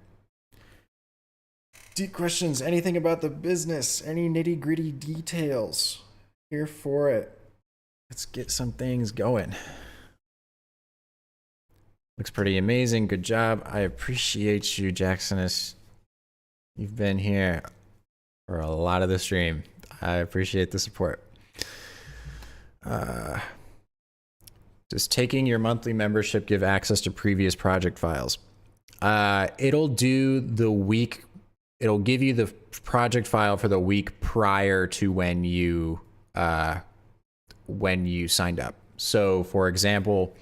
Deep questions, anything about the business, any nitty-gritty details. Here for it. Let's get some things going. Looks pretty amazing. Good job. I appreciate you, Jacksonus. You've been here for a lot of the stream. I appreciate the support. Does taking your monthly membership give access to previous project files? It'll do the week. It'll give you the project file for the week prior to when you signed up. So for example,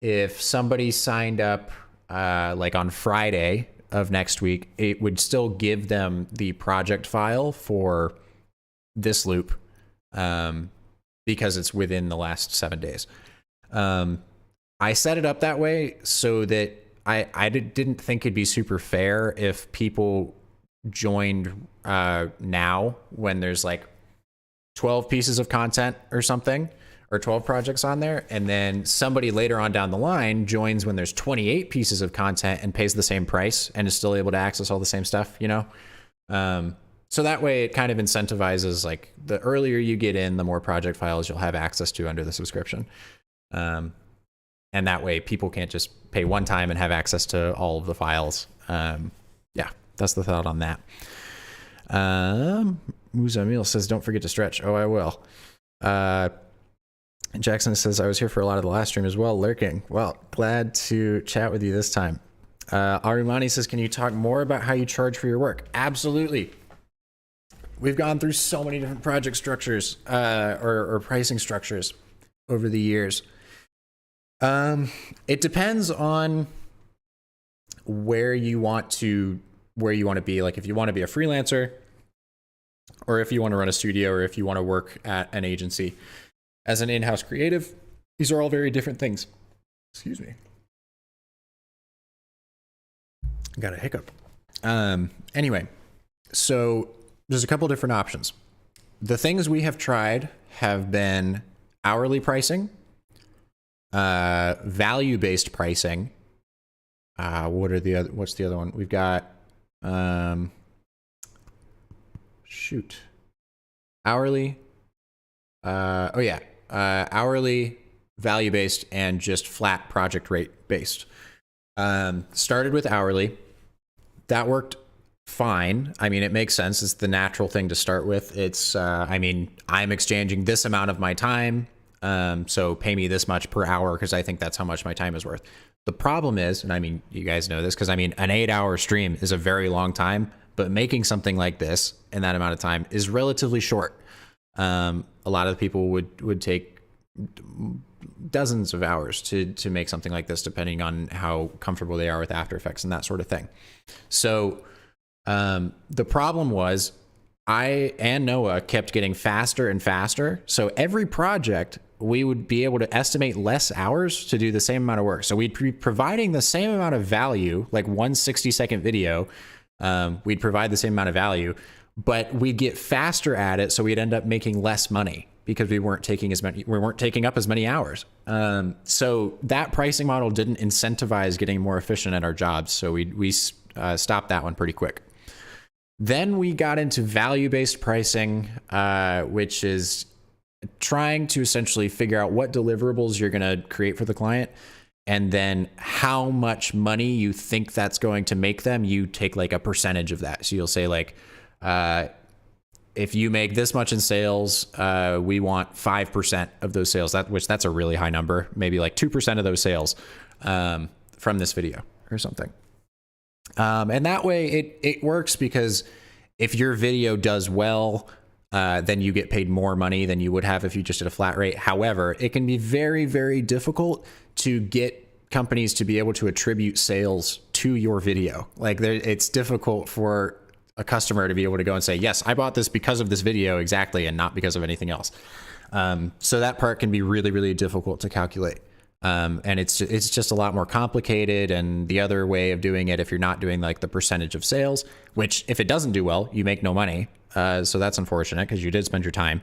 if somebody signed up like on Friday of next week, it would still give them the project file for this loop because it's within the last 7 days. I set it up that way so that I didn't think it'd be super fair if people joined now when there's like 12 pieces of content or something, or 12 projects on there, and then somebody later on down the line joins when there's 28 pieces of content and pays the same price and is still able to access all the same stuff, you know? So that way it kind of incentivizes, like, the earlier you get in, the more project files you'll have access to under the subscription. And that way people can't just pay one time and have access to all of the files. Yeah, that's the thought on that. Muzamil says, don't forget to stretch. Oh, I will. Jackson says, I was here for a lot of the last stream as well, lurking. Well, glad to chat with you this time. Arimani says, can you talk more about how you charge for your work? Absolutely. We've gone through so many different project structures or pricing structures over the years. It depends on where you want to be. Like if you want to be a freelancer, or if you want to run a studio, or if you want to work at an agency as an in-house creative, these are all very different things. Excuse me. Got a hiccup. Anyway, so there's a couple different options. The things we have tried have been hourly pricing, value-based pricing. What's the other one? We've got, hourly. Hourly, value-based, and just flat project rate-based. Started with hourly. That worked fine. I mean, it makes sense. It's the natural thing to start with. It's, I mean, I'm exchanging this amount of my time, so pay me this much per hour because I think that's how much my time is worth. The problem is, and I mean, you guys know this, because I mean, an 8-hour stream is a very long time, but making something like this in that amount of time is relatively short. A lot of people would take dozens of hours to make something like this, depending on how comfortable they are with After Effects and that sort of thing. So the problem was I and Noah kept getting faster and faster. So every project, we would be able to estimate less hours to do the same amount of work. So we'd be providing the same amount of value, like one 60-second video. We'd provide the same amount of value, but we'd get faster at it. So we'd end up making less money because we weren't taking up as many hours. So that pricing model didn't incentivize getting more efficient at our jobs. So we stopped that one pretty quick. Then we got into value-based pricing, which is trying to essentially figure out what deliverables you're going to create for the client, and then how much money you think that's going to make them. You take like a percentage of that. So you'll say like, if you make this much in sales, we want 5% of those sales, that's a really high number, maybe like 2% of those sales from this video or something. And that way it works, because if your video does well, then you get paid more money than you would have if you just did a flat rate. However, it can be very, very difficult to get companies to be able to attribute sales to your video. Like it's difficult for a customer to be able to go and say, yes, I bought this because of this video exactly, and not because of anything else. So that part can be really, really difficult to calculate. And it's just a lot more complicated. And the other way of doing it, if you're not doing like the percentage of sales, which if it doesn't do well, you make no money. So that's unfortunate, because you did spend your time.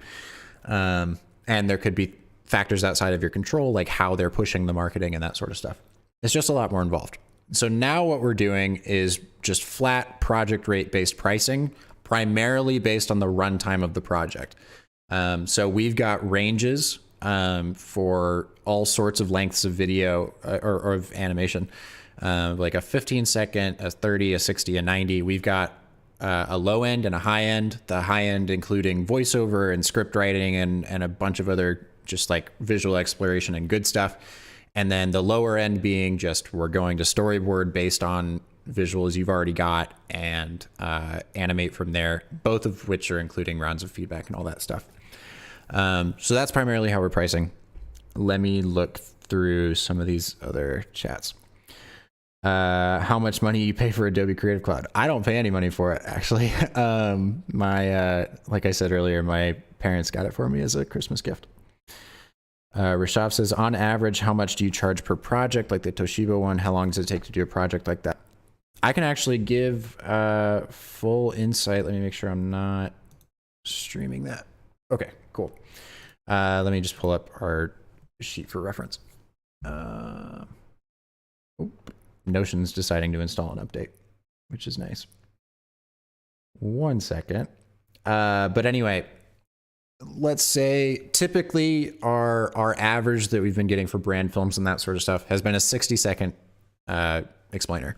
And there could be factors outside of your control, like how they're pushing the marketing and that sort of stuff. It's just a lot more involved. So now what we're doing is just flat project rate based pricing, primarily based on the runtime of the project. So we've got ranges for all sorts of lengths of video or of animation, like a 15-second, a 30, a 60, a 90. We've got a low end and a high end. The high end including voiceover and script writing and a bunch of other just like visual exploration and good stuff. And then the lower end being just, we're going to storyboard based on visuals you've already got and animate from there, both of which are including rounds of feedback and all that stuff. So that's primarily how we're pricing. Let me look through some of these other chats. How much money you pay for Adobe Creative Cloud? I don't pay any money for it, actually. Like I said earlier, my parents got it for me as a Christmas gift. Rishav says, on average, how much do you charge per project? Like the Toshiba one, how long does it take to do a project like that? I can actually give full insight. Let me make sure I'm not streaming that. Okay, cool. Let me just pull up our sheet for reference. Notion's deciding to install an update, which is nice. One second. But anyway, let's say typically our average that we've been getting for brand films and that sort of stuff has been a 60-second explainer.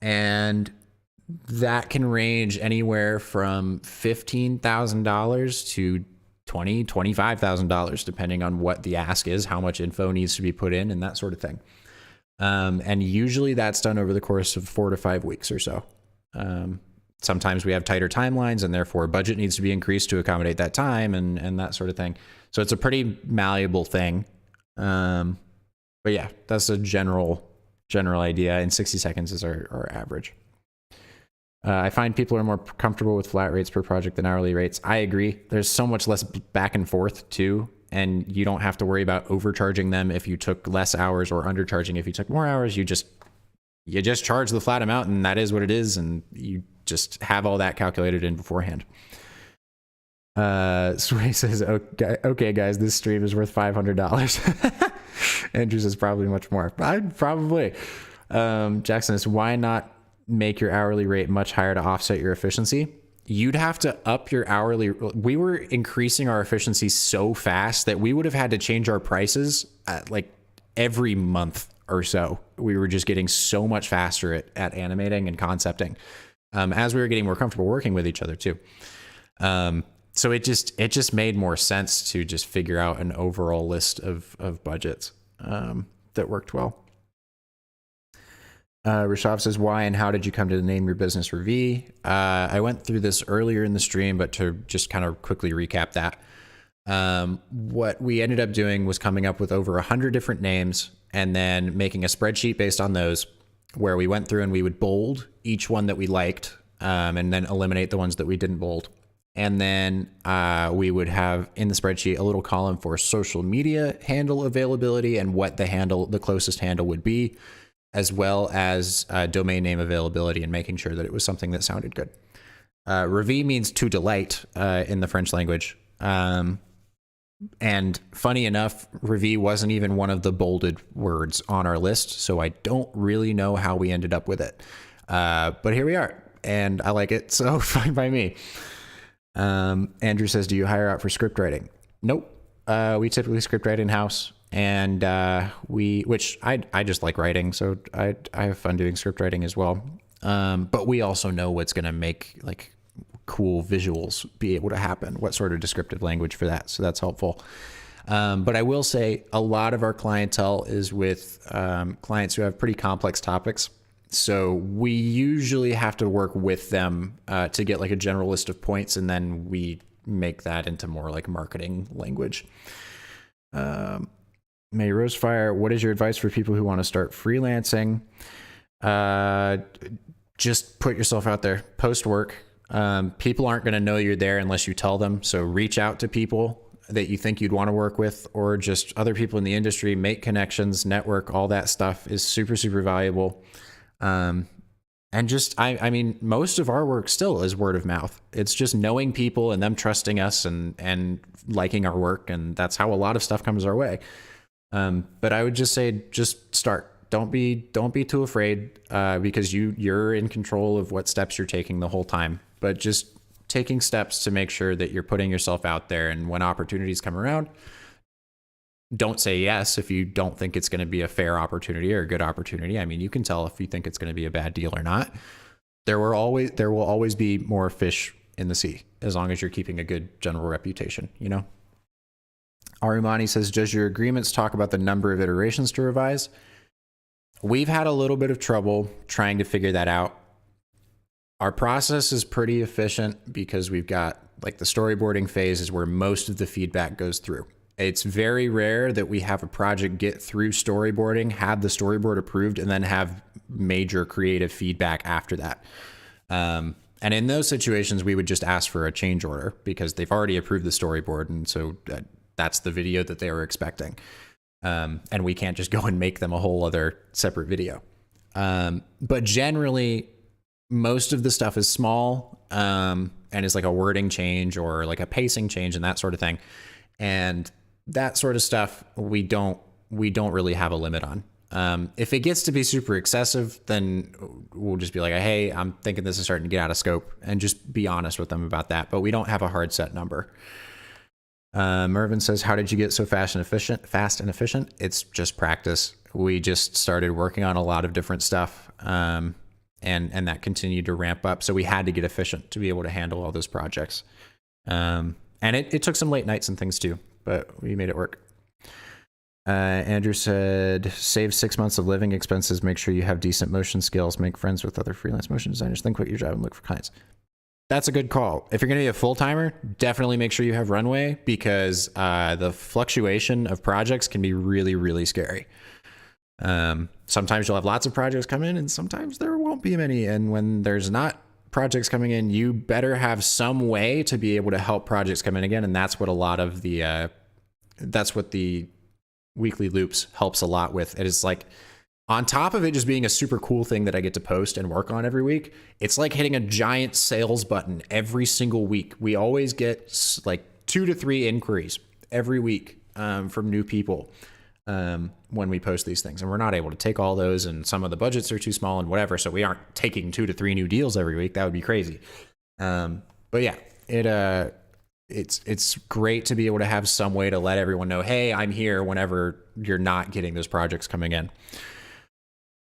And that can range anywhere from $15,000 to $20,000, $25,000, depending on what the ask is, how much info needs to be put in, and that sort of thing. And usually that's done over the course of 4 to 5 weeks or so. Sometimes we have tighter timelines, and therefore budget needs to be increased to accommodate that time and that sort of thing. So it's a pretty malleable thing. But yeah, that's a general idea, and 60 seconds is our average. I find people are more comfortable with flat rates per project than hourly rates. I agree. There's so much less back and forth too, and you don't have to worry about overcharging them if you took less hours or undercharging if you took more hours. You just charge the flat amount, and that is what it is, and you just have all that calculated in beforehand. Sway says, okay guys, this stream is worth $500. Andrew says probably much more. Probably. Jackson says, why not make your hourly rate much higher to offset your efficiency? You'd have to up your hourly. We were increasing our efficiency so fast that we would have had to change our prices like every month or so. We were just getting so much faster at animating and concepting, as we were getting more comfortable working with each other too. So it just made more sense to just figure out an overall list of budgets that worked well. Rishav says, why and how did you come to name your business Ravi? I went through this earlier in the stream, but to just kind of quickly recap that, what we ended up doing was coming up with over 100 different names and then making a spreadsheet based on those, where we went through and we would bold each one that we liked, and then eliminate the ones that we didn't bold. And then we would have in the spreadsheet a little column for social media handle availability and what the closest handle would be, as well as domain name availability and making sure that it was something that sounded good. Ravi means to delight in the French language. And funny enough, Ravi wasn't even one of the bolded words on our list, so I don't really know how we ended up with it. But here we are, and I like it, so fine by me. Andrew says, do you hire out for script writing? Nope. We typically script write in-house, and which I just like writing, so I have fun doing script writing as well. But we also know what's going to make, like, cool visuals be able to happen? What sort of descriptive language for that? So that's helpful. But I will say a lot of our clientele is with clients who have pretty complex topics. So we usually have to work with them to get like a general list of points, and then we make that into more like marketing language. May Rosefire, what is your advice for people who want to start freelancing? Just put yourself out there, post work. People aren't going to know you're there unless you tell them. So reach out to people that you think you'd want to work with, or just other people in the industry, make connections, network, all that stuff is super, super valuable. And just, I mean, most of our work still is word of mouth. It's just knowing people and them trusting us and liking our work. And that's how a lot of stuff comes our way. But I would just say, just start. Don't be too afraid, because you're in control of what steps you're taking the whole time, but just taking steps to make sure that you're putting yourself out there. And when opportunities come around, don't say yes if you don't think it's going to be a fair opportunity or a good opportunity. I mean, you can tell if you think it's going to be a bad deal or not. There will always be more fish in the sea, as long as you're keeping a good general reputation, you know? Arumani says, does your agreements talk about the number of iterations to revise? We've had a little bit of trouble trying to figure that out. Our process is pretty efficient because we've got like the storyboarding phase is where most of the feedback goes through. It's very rare that we have a project get through storyboarding, have the storyboard approved, and then have major creative feedback after that. And in those situations, we would just ask for a change order because they've already approved the storyboard. And so that's the video that they were expecting. And we can't just go and make them a whole other separate video. But generally, most of the stuff is small and is like a wording change or like a pacing change and that sort of thing. And that sort of stuff, we don't really have a limit on. If it gets to be super excessive, then we'll just be like, hey, I'm thinking this is starting to get out of scope, and just be honest with them about that. But we don't have a hard set number. Mervin says, how did you get so fast and efficient? It's just practice. We just started working on a lot of different stuff. And that continued to ramp up. So we had to get efficient to be able to handle all those projects. And it took some late nights and things too, but we made it work. Andrew said, save 6 months of living expenses. Make sure you have decent motion skills. Make friends with other freelance motion designers. Then quit your job and look for clients. That's a good call. If you're going to be a full-timer, definitely make sure you have runway, because the fluctuation of projects can be really, really scary. Sometimes you'll have lots of projects come in, and sometimes there won't be many. And when there's not projects coming in, you better have some way to be able to help projects come in again. And that's what a lot of the, that's what the weekly loops helps a lot with. It is like, on top of it just being a super cool thing that I get to post and work on every week, it's like hitting a giant sales button every single week. We always get like 2 to 3 inquiries every week from new people when we post these things. And we're not able to take all those, and some of the budgets are too small and whatever. So we aren't taking 2 to 3 new deals every week. That would be crazy. But yeah, it's great to be able to have some way to let everyone know, hey, I'm here whenever you're not getting those projects coming in.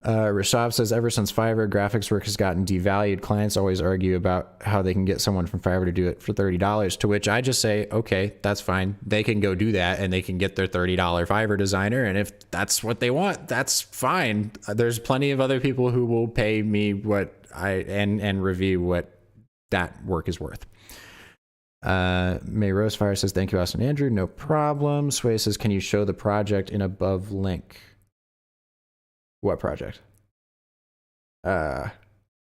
Rishav says, ever since Fiverr, graphics work has gotten devalued. Clients always argue about how they can get someone from Fiverr to do it for $30, to which I just say, okay, that's fine. They can go do that and they can get their $30 Fiverr designer. And if that's what they want, that's fine. There's plenty of other people who will pay me what and review what that work is worth. May Rosefire says, thank you, Austin and Andrew. No problem. Sway says, can you show the project in above link? What project?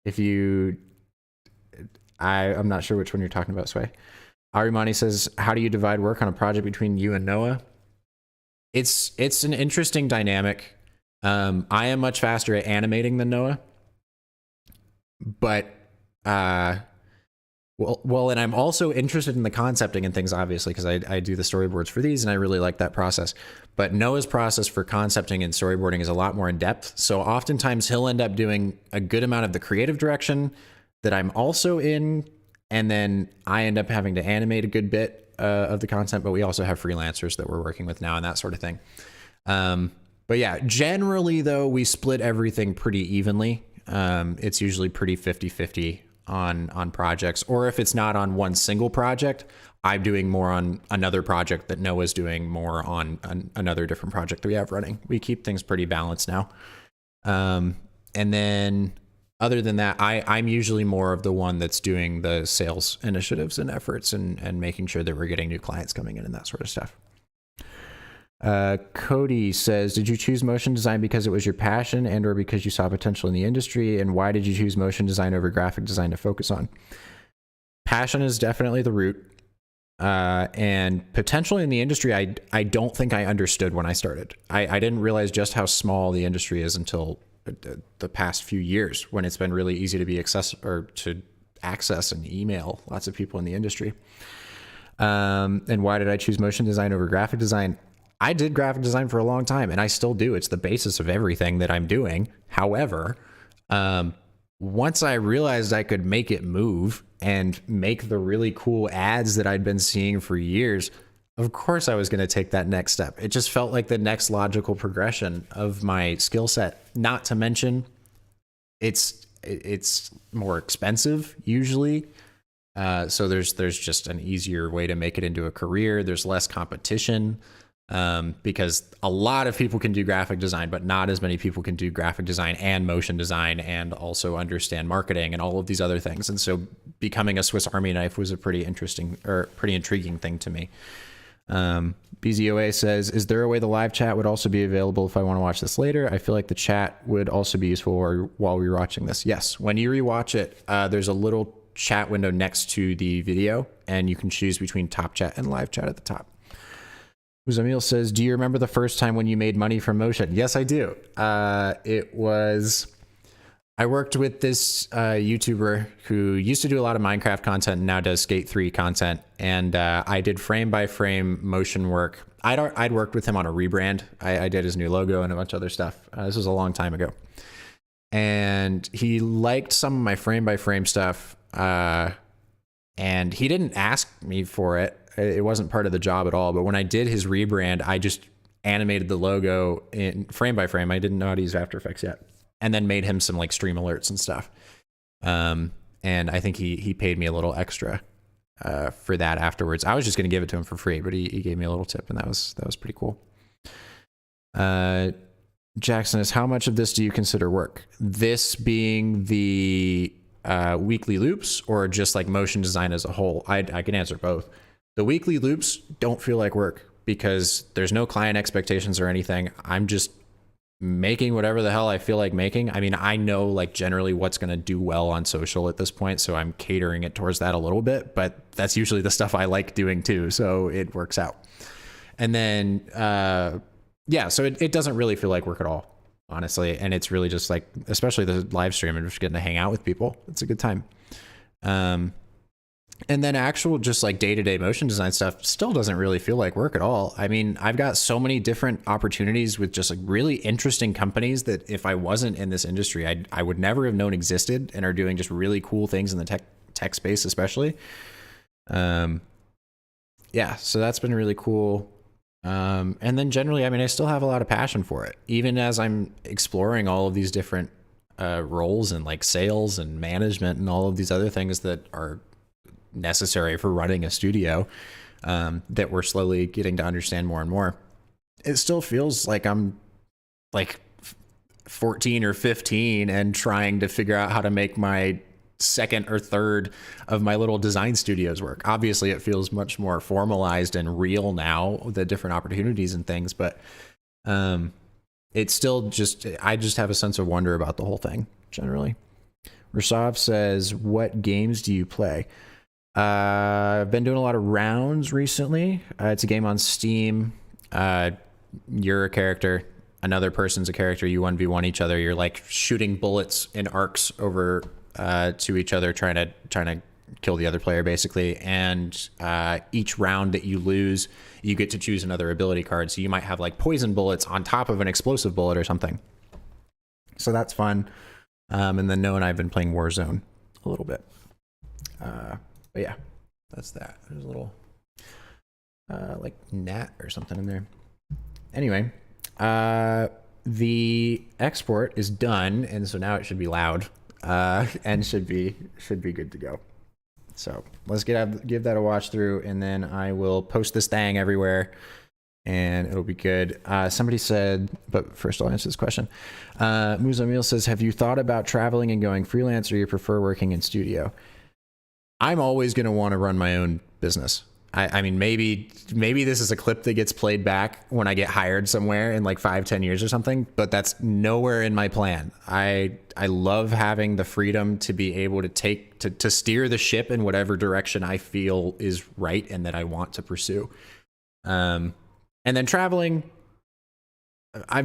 If you, I'm not sure which one you're talking about, Sway. Arimani says, how do you divide work on a project between you and Noah? It's an interesting dynamic. I am much faster at animating than Noah, but well, and I'm also interested in the concepting and things, obviously, because I do the storyboards for these, and I really like that process. But Noah's process for concepting and storyboarding is a lot more in depth. So oftentimes he'll end up doing a good amount of the creative direction that I'm also in, and then I end up having to animate a good bit of the content. But we also have freelancers that we're working with now and that sort of thing. But yeah, generally though, we split everything pretty evenly. It's usually pretty 50-50 on projects, or if it's not on one single project, I'm doing more on another project that Noah's doing more on another different project that we have running. We keep things pretty balanced now. And then other than that, I'm usually more of the one that's doing the sales initiatives and efforts and making sure that we're getting new clients coming in and that sort of stuff. Cody says, did you choose motion design because it was your passion and or because you saw potential in the industry? And why did you choose motion design over graphic design to focus on? Passion is definitely the root. And potential in the industry, I don't think I understood when I started. I didn't realize just how small the industry is until the past few years, when it's been really easy to be to access and email lots of people in the industry. And why did I choose motion design over graphic design? I did graphic design for a long time, and I still do. It's the basis of everything that I'm doing. However, once I realized I could make it move and make the really cool ads that I'd been seeing for years, of course I was going to take that next step. It just felt like the next logical progression of my skill set. Not to mention, it's more expensive usually. So there's just an easier way to make it into a career. There's less competition. Because a lot of people can do graphic design, but not as many people can do graphic design and motion design and also understand marketing and all of these other things. And so becoming a Swiss Army knife was a pretty intriguing thing to me. BZOA says, is there a way the live chat would also be available if I want to watch this later? I feel like the chat would also be useful while we're watching this. Yes. When you rewatch it, there's a little chat window next to the video, and you can choose between top chat and live chat at the top. Uzamil says, do you remember the first time when you made money from motion? Yes, I do. I worked with this YouTuber who used to do a lot of Minecraft content and now does Skate 3 content. And I did frame by frame motion work. I'd worked with him on a rebrand. I did his new logo and a bunch of other stuff. This was a long time ago. And he liked some of my frame by frame stuff. And he didn't ask me for it. It wasn't part of the job at all. But when I did his rebrand, I just animated the logo in frame by frame. I didn't know how to use After Effects yet. And then made him some like stream alerts and stuff. And I think he paid me a little extra for that afterwards. I was just going to give it to him for free, but he gave me a little tip, and that was pretty cool. Jackson is, how much of this do you consider work? This being the weekly loops, or just like motion design as a whole? I can answer both. The weekly loops don't feel like work because there's no client expectations or anything. I'm just making whatever the hell I feel like making. I mean, I know like generally what's going to do well on social at this point, so I'm catering it towards that a little bit, but that's usually the stuff I like doing too, so it works out. And then, yeah, so it doesn't really feel like work at all, honestly, and it's really just like, especially the live stream and just getting to hang out with people. It's a good time. And then actual just like day-to-day motion design stuff still doesn't really feel like work at all. I mean, I've got so many different opportunities with just like really interesting companies that if I wasn't in this industry, I would never have known existed, and are doing just really cool things in the tech space, especially. Yeah, so that's been really cool. And then generally, I mean, I still have a lot of passion for it, even as I'm exploring all of these different roles and like sales and management and all of these other things that are necessary for running a studio, that we're slowly getting to understand more and more. It still feels like I'm like 14 or 15 and trying to figure out how to make my second or third of my little design studios work. Obviously it feels much more formalized and real now, the different opportunities and things, but it's still just, I just have a sense of wonder about the whole thing generally. Rasav says, what games do you play? I've been doing a lot of rounds recently. It's a game on Steam. You're a character, another person's a character. You 1v1 each other. You're like shooting bullets in arcs over to each other, trying to kill the other player, basically. And each round that you lose, you get to choose another ability card. So you might have like poison bullets on top of an explosive bullet or something. So that's fun. And then Noah and I have been playing Warzone a little bit. But yeah, that's that. There's a little like gnat or something in there. Anyway, the export is done, and so now it should be loud. and should be good to go. So let's give that a watch through, and then I will post this thing everywhere, and it'll be good. Somebody said, but first I'll answer this question. Muzamil says, have you thought about traveling and going freelance, or you prefer working in studio? I'm always going to want to run my own business. I mean, maybe this is a clip that gets played back when I get hired somewhere in like 5-10 years or something, but that's nowhere in my plan. I love having the freedom to be able to steer the ship in whatever direction I feel is right and that I want to pursue. And then traveling, I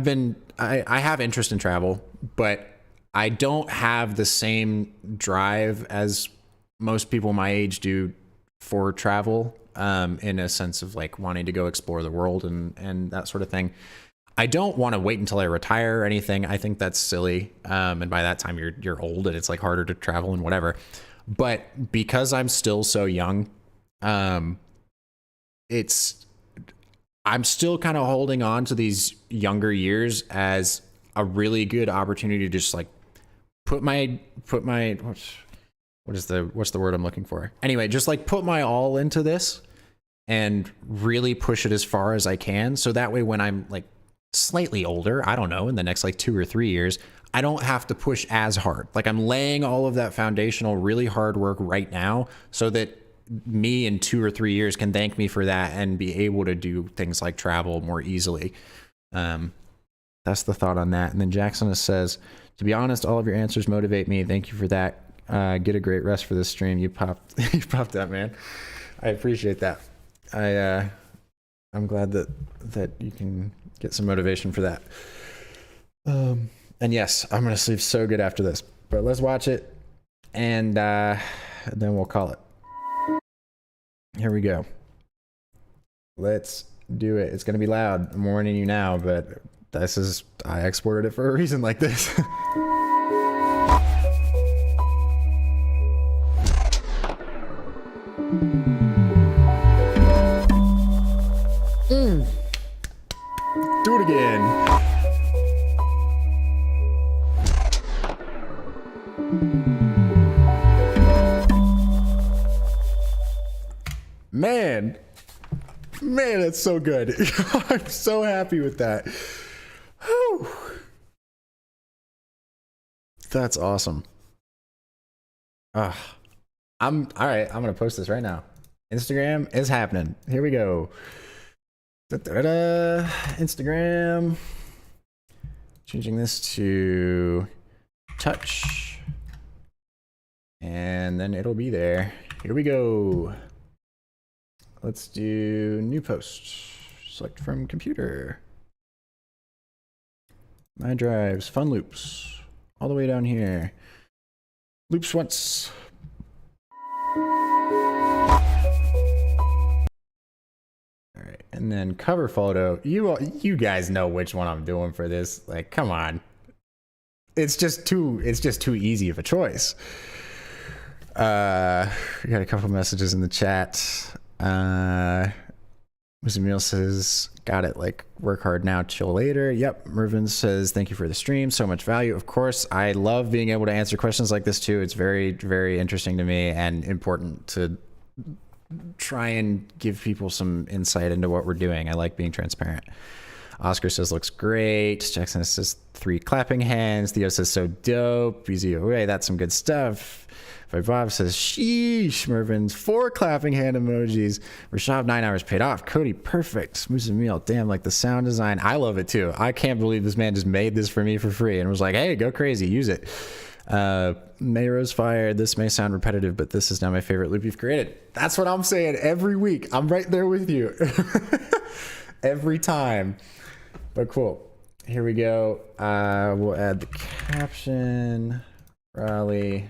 have interest in travel, but I don't have the same drive as most people my age do for travel. In a sense of like wanting to go explore the world and that sort of thing. I don't want to wait until I retire or anything. I think that's silly. And by that time you're old and it's like harder to travel and whatever. But because I'm still so young, I'm still kind of holding on to these younger years as a really good opportunity to just like put my what's the word I'm looking for? Anyway, just like put my all into this and really push it as far as I can. So that way when I'm like slightly older, I don't know, in the next like 2 or 3 years, I don't have to push as hard. Like I'm laying all of that foundational, really hard work right now so that me in 2 or 3 years can thank me for that and be able to do things like travel more easily. That's the thought on that. And then Jackson says, to be honest, all of your answers motivate me. Thank you for that. Get a great rest for this stream. You popped that, man. I appreciate that. I'm glad that you can get some motivation for that. And yes, I'm gonna sleep so good after this. But let's watch it, and then we'll call it. Here we go. Let's do it. It's gonna be loud. I'm warning you now, but I exported it for a reason like this. Do it again. Man, that's so good. I'm so happy with that. Whew. That's awesome. I'm all right. I'm gonna post this right now. Instagram is happening. Here we go. Instagram. Changing this to touch. And then it'll be there. Here we go. Let's do new post. Select from computer. My drives, fun loops. All the way down here. Loops once. All right, and then cover photo. You guys know which one I'm doing for this. Like, come on. It's just too easy of a choice. We got a couple messages in the chat. Mr. Emil says, got it, like, work hard now, chill later. Yep. Mervin says, thank you for the stream. So much value. Of course, I love being able to answer questions like this too. It's very, very interesting to me and important to try and give people some insight into what we're doing. I like being transparent. Oscar says, looks great. Jackson says, 3 clapping hands. Theo says, so dope. BZ away. That's some good stuff. Bob says, sheesh. Mervin's 4 clapping hand emojis. Rashab, 9 hours paid off. Cody, perfect. Smooth meal. Damn, like the sound design. I love it too. I can't believe this man just made this for me for free and was like, hey, go crazy. Use it. Mayro's fired. This may sound repetitive, but this is now my favorite loop you've created. That's what I'm saying every week. I'm right there with you. Every time. But cool. Here we go. We'll add the caption. Raleigh.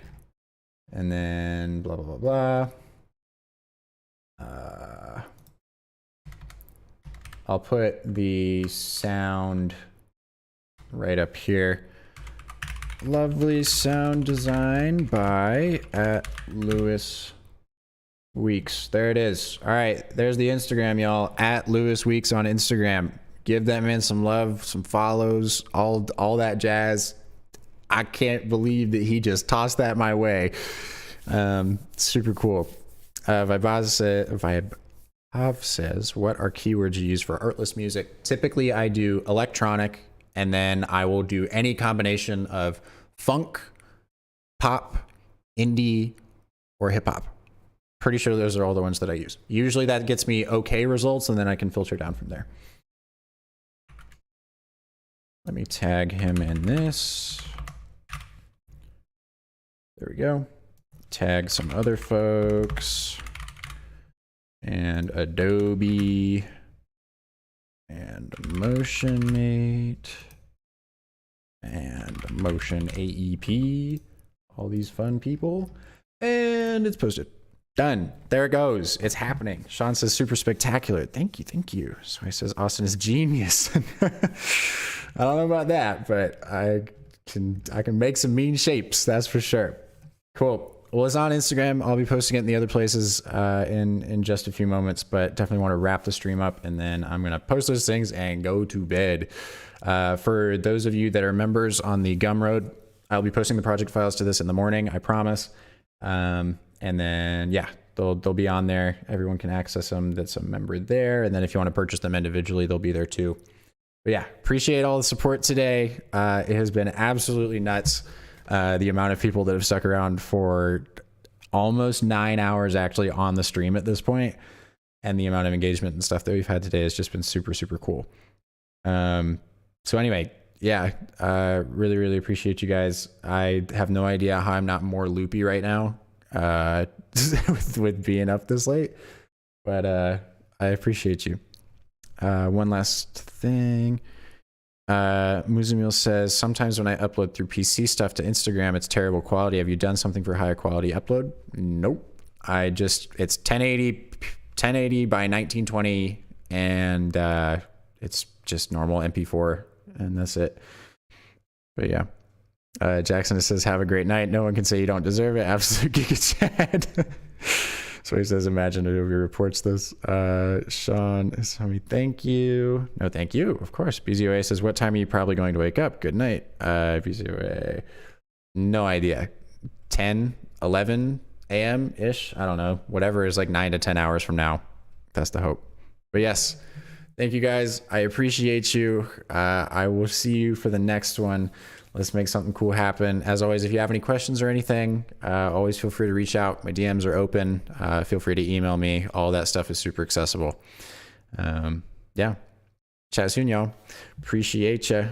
And then blah, blah, blah, blah. I'll put the sound right up here. Lovely sound design by @LewisWeeks. There it is. All right, there's the Instagram, y'all. @LewisWeeks on Instagram. Give that man some love, some follows, all that jazz. I can't believe that he just tossed that my way. Super cool. Vaibhav says, what are keywords you use for artless music? Typically, I do electronic, and then I will do any combination of funk, pop, indie, or hip hop. Pretty sure those are all the ones that I use. Usually that gets me okay results, and then I can filter down from there. Let me tag him in this. There we go. Tag some other folks. And Adobe. And MotionMate. And Motion AEP. All these fun people. And it's posted. Done. There it goes. It's happening. Sean says super spectacular. Thank you. Thank you. So he says Austin is genius. I don't know about that, but I can make some mean shapes. That's for sure. Cool. Well, it's on Instagram. I'll be posting it in the other places in just a few moments, but definitely want to wrap the stream up, and then I'm going to post those things and go to bed. For those of you that are members on the Gumroad, I'll be posting the project files to this in the morning, I promise. And then, yeah, they'll be on there. Everyone can access them that's a member there. And then if you want to purchase them individually, they'll be there too. But yeah, appreciate all the support today. It has been absolutely nuts. The amount of people that have stuck around for almost 9 hours actually on the stream at this point, and the amount of engagement and stuff that we've had today has just been super, super cool. So anyway, yeah, really, really appreciate you guys. I have no idea how I'm not more loopy right now with being up this late, but I appreciate you. One last thing. Muzamil says, sometimes when I upload through PC stuff to Instagram, it's terrible quality. Have you done something for higher quality upload? Nope. It's 1080 by 1920, and it's just normal MP4, and that's it. But yeah. Jackson says, have a great night. No one can say you don't deserve it. Absolute Giga Chad. So he says, imagine Adobe reports this. Sean is telling me, thank you. No, thank you. Of course. BZOA says, what time are you probably going to wake up? Good night. BZOA, no idea. 10, 11 a.m. ish. I don't know. Whatever is like 9 to 10 hours from now. That's the hope. But yes, thank you guys. I appreciate you. I will see you for the next one. Let's make something cool happen. As always, if you have any questions or anything, always feel free to reach out. My DMs are open. Feel free to email me. All that stuff is super accessible. Yeah. Chat soon, y'all. Appreciate ya.